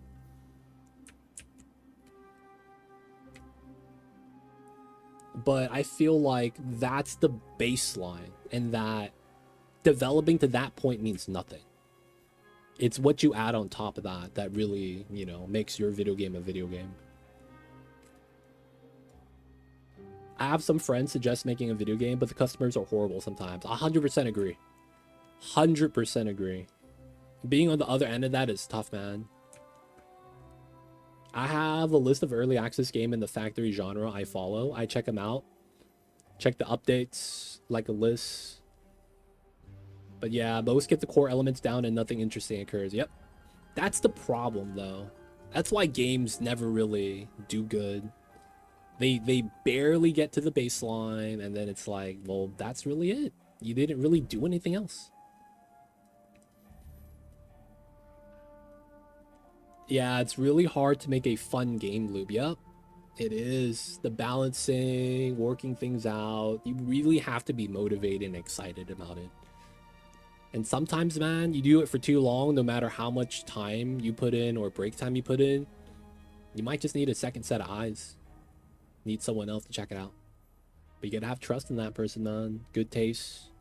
But I feel like that's the baseline, and that developing to that point means nothing. It's what you add on top of that that really, you know, makes your video game a video game. I have some friends suggest making a video game, but the customers are horrible sometimes. 100% agree. 100% agree. Being on the other end of that is tough, man. I have a list of early access game in the factory genre I follow. I check them out. Check the updates, like a list. But yeah, most get the core elements down and nothing interesting occurs. Yep. That's the problem, though. That's why games never really do good. They barely get to the baseline, and then it's like, well, that's really it. You didn't really do anything else. Yeah, it's really hard to make a fun game loop. Yep, it is. The balancing, working things out. You really have to be motivated and excited about it. And sometimes, man, you do it for too long, no matter how much time you put in or break time you put in, you might just need a second set of eyes. Need someone else to check it out. But you gotta have trust in that person, man. Good taste.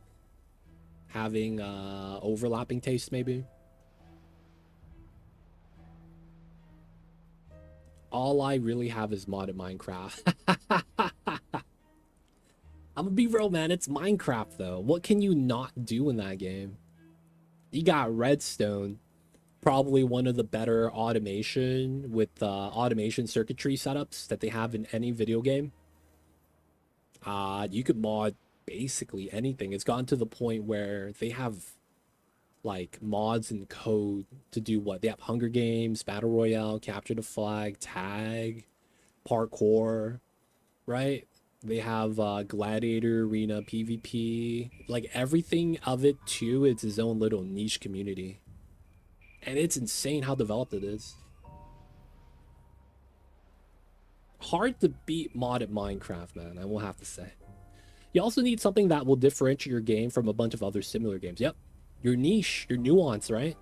Having overlapping taste, maybe. All I really have is modded Minecraft. I'm gonna be real, man. It's Minecraft, though. What can you not do in that game? You got redstone. Probably one of the better automation with automation circuitry setups that they have in any video game. You could mod basically anything. It's gotten to the point where they have like mods and code to do what? They have Hunger Games, Battle Royale, Capture the Flag, Tag, Parkour, right? They have Gladiator Arena, PvP, like everything of it too. It's its own little niche community, and it's insane how developed it is. Hard to beat modded Minecraft, man. I will have to say. You also need something that will differentiate your game from a bunch of other similar games. Yep, your niche, your nuance, right?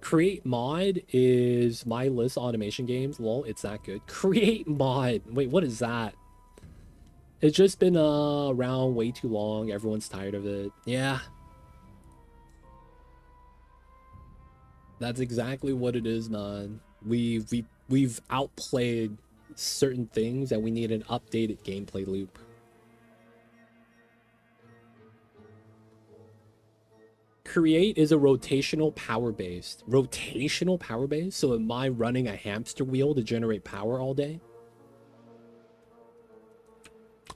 Create mod is my list of automation games. Lol, it's that good. Create mod. Wait, what is that? It's just been around way too long. Everyone's tired of it. Yeah, that's exactly what it is, man. We've outplayed certain things, and we need an updated gameplay loop. Create is a rotational power based. Rotational power based? So am I running a hamster wheel to generate power all day?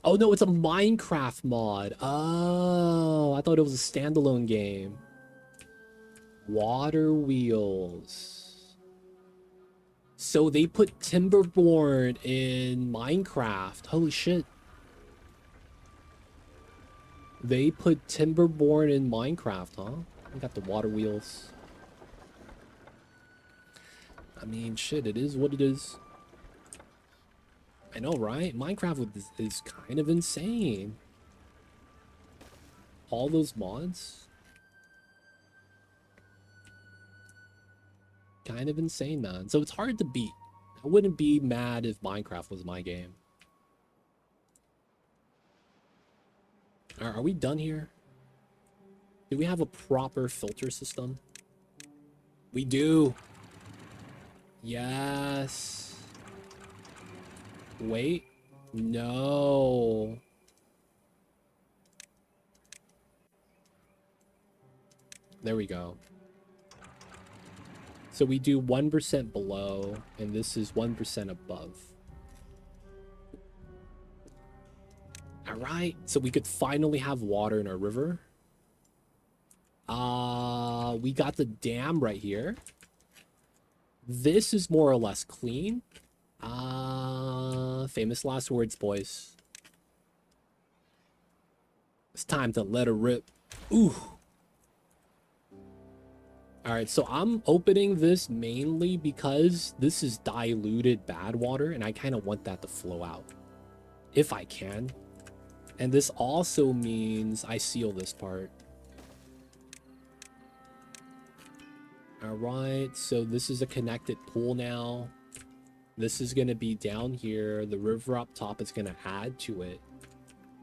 Oh no, it's a Minecraft mod. Oh, I thought it was a standalone game. Water wheels. So they put Timberborn in Minecraft. Holy shit. They put Timberborn in Minecraft, huh? We got the water wheels. I mean, shit, it is what it is. I know, right? Minecraft is kind of insane. All those mods. Kind of insane, man. So it's hard to beat. I wouldn't be mad if Minecraft was my game. Are we done here? Do we have a proper filter system? We do. Yes. Wait. No. There we go. So we do 1% below, and this is 1% above. All right. So we could finally have water in our river. We got the dam right here. This is more or less clean. Famous last words, boys. It's time to let her rip. Ooh. All right, so I'm opening this mainly because this is diluted bad water, and I kind of want that to flow out if I can. And this also means I seal this part. All right, so this is a connected pool now. This is going to be down here. The river up top is going to add to it,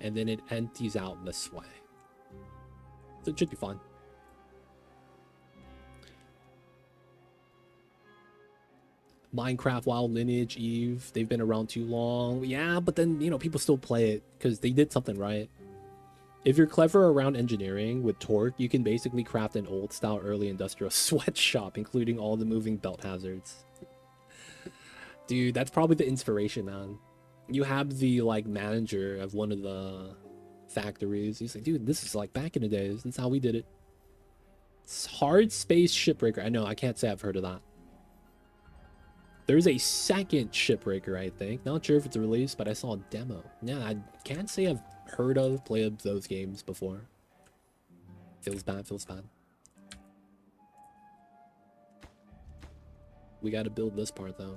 and then it empties out this way. So it should be fun. Minecraft, Wild Lineage, Eve, they've been around too long. Yeah, but then, you know, people still play it because they did something right. If you're clever around engineering with torque, you can basically craft an old-style early industrial sweatshop, including all the moving belt hazards. Dude, that's probably the inspiration, man. You have the, like, manager of one of the factories. He's like, dude, this is like back in the days. That's how we did it. It's Hard Space Shipbreaker. I know, I can't say I've heard of that. There's a second Shipbreaker, I think. Not sure if it's a release, but I saw a demo. Yeah, I can't say I've heard of, played those games before. Feels bad, feels bad. We gotta build this part, though.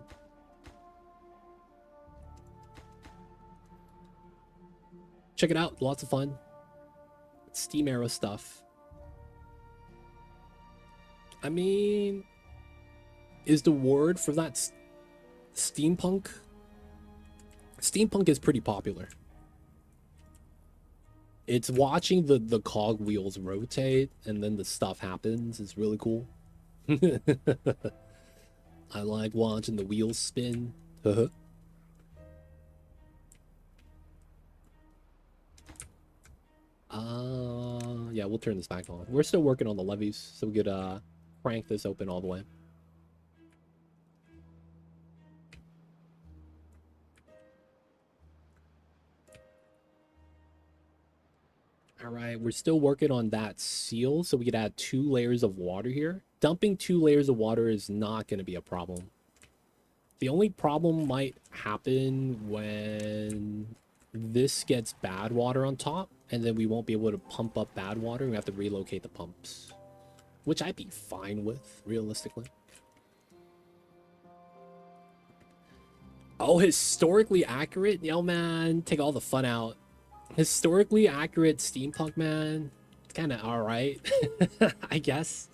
Check it out, lots of fun. Steam era stuff. I mean, is the word for that steampunk? Steampunk is pretty popular. It's watching the cog wheels rotate and then the stuff happens. It's really cool. I like watching the wheels spin. Yeah, we'll turn this back on. We're still working on the levees, so we could crank this open all the way. All right, we're still working on that seal, so we could add 2 layers of water here. Dumping 2 layers of water is not going to be a problem. The only problem might happen when this gets bad water on top, and then we won't be able to pump up bad water. We have to relocate the pumps, which I'd be fine with, realistically. Oh, historically accurate? Yo, man, take all the fun out. Historically accurate steampunk, man. It's kind of alright, I guess.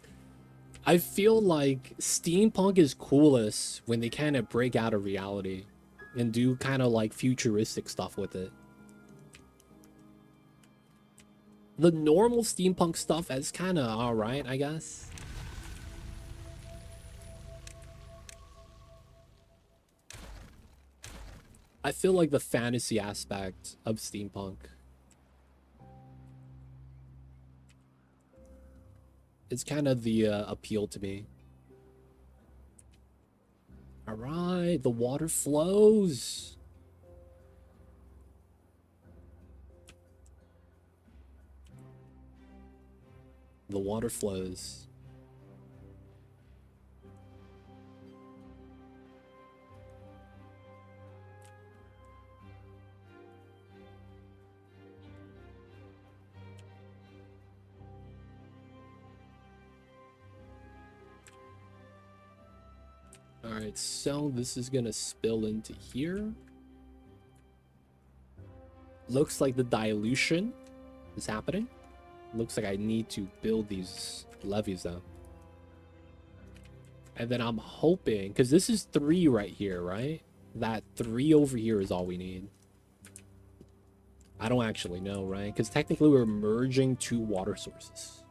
I feel like steampunk is coolest when they kind of break out of reality and do kind of like futuristic stuff with it. The normal steampunk stuff is kind of alright, I guess. I feel like the fantasy aspect of steampunk is kind of the appeal to me. All right, the water flows. The water flows. All right, so this is gonna spill into here. Looks like the dilution is happening. Looks like I need to build these levees though. And then I'm hoping, because this is 3 right here, right? That 3 over here is all we need. I don't actually know, right? Because technically we're merging 2 water sources.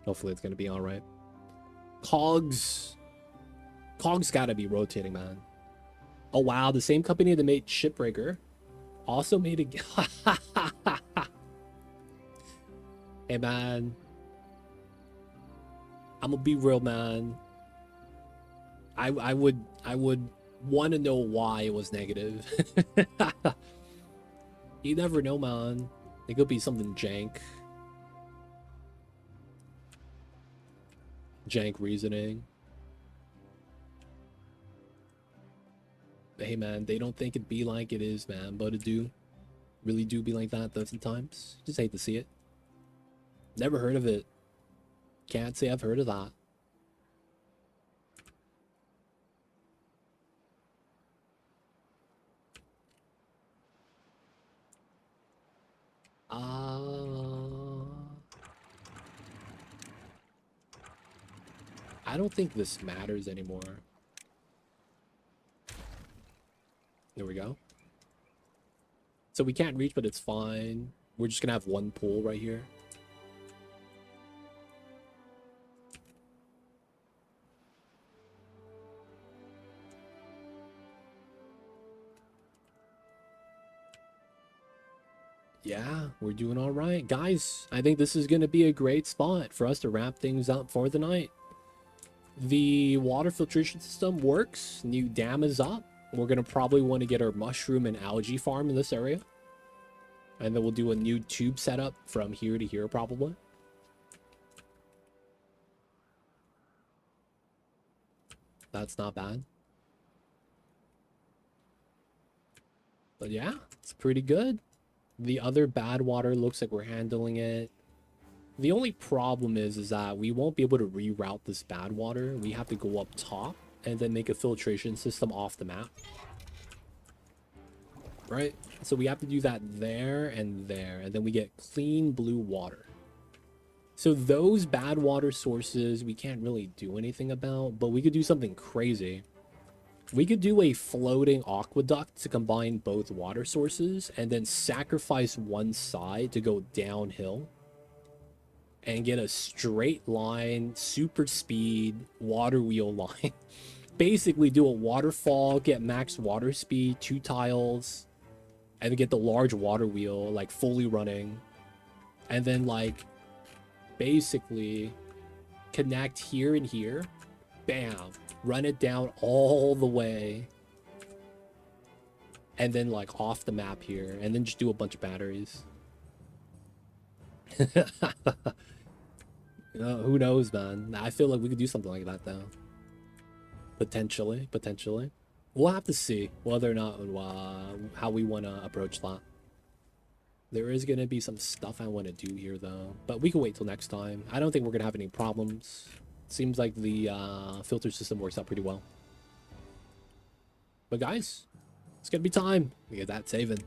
Hopefully it's going to be all right. Cogs gotta be rotating, man. Oh, wow. The same company that made Shipbreaker also made a... Hey, man. I'm gonna be real, man. I would want to know why it was negative. You never know, man. It could be something jank. Jank reasoning. But hey, man, they don't think it'd be like it is, man. But it do. Really do be like that sometimes. Just hate to see it. Never heard of it. Can't say I've heard of that. I don't think this matters anymore. There we go. So we can't reach, but it's fine. We're just gonna have 1 pool right here. Yeah, we're doing all right. Guys, I think this is going to be a great spot for us to wrap things up for the night. The water filtration system works. New dam is up. We're going to probably want to get our mushroom and algae farm in this area. And then we'll do a new tube setup from here to here, probably. That's not bad. But yeah, it's pretty good. The other bad water looks like we're handling it. The only problem is that we won't be able to reroute this bad water. We have to go up top and then make a filtration system off the map. Right? So we have to do that there, and then we get clean blue water. So those bad water sources we can't really do anything about, but we could do something crazy. We could do a floating aqueduct to combine both water sources and then sacrifice one side to go downhill and get a straight line, super speed water wheel line. Basically do a waterfall, get max water speed, 2 tiles, and then get the large water wheel like fully running. And then like basically connect here and here. Bam. Run it down all the way. And then like off the map here. And then just do a bunch of batteries. Who knows, man? I feel like we could do something like that, though. Potentially, potentially. We'll have to see whether or not how we want to approach that. There is going to be some stuff I want to do here, though. But we can wait till next time. I don't think we're going to have any problems. Seems like the filter system works out pretty well. But guys, it's going to be time. We get that saving.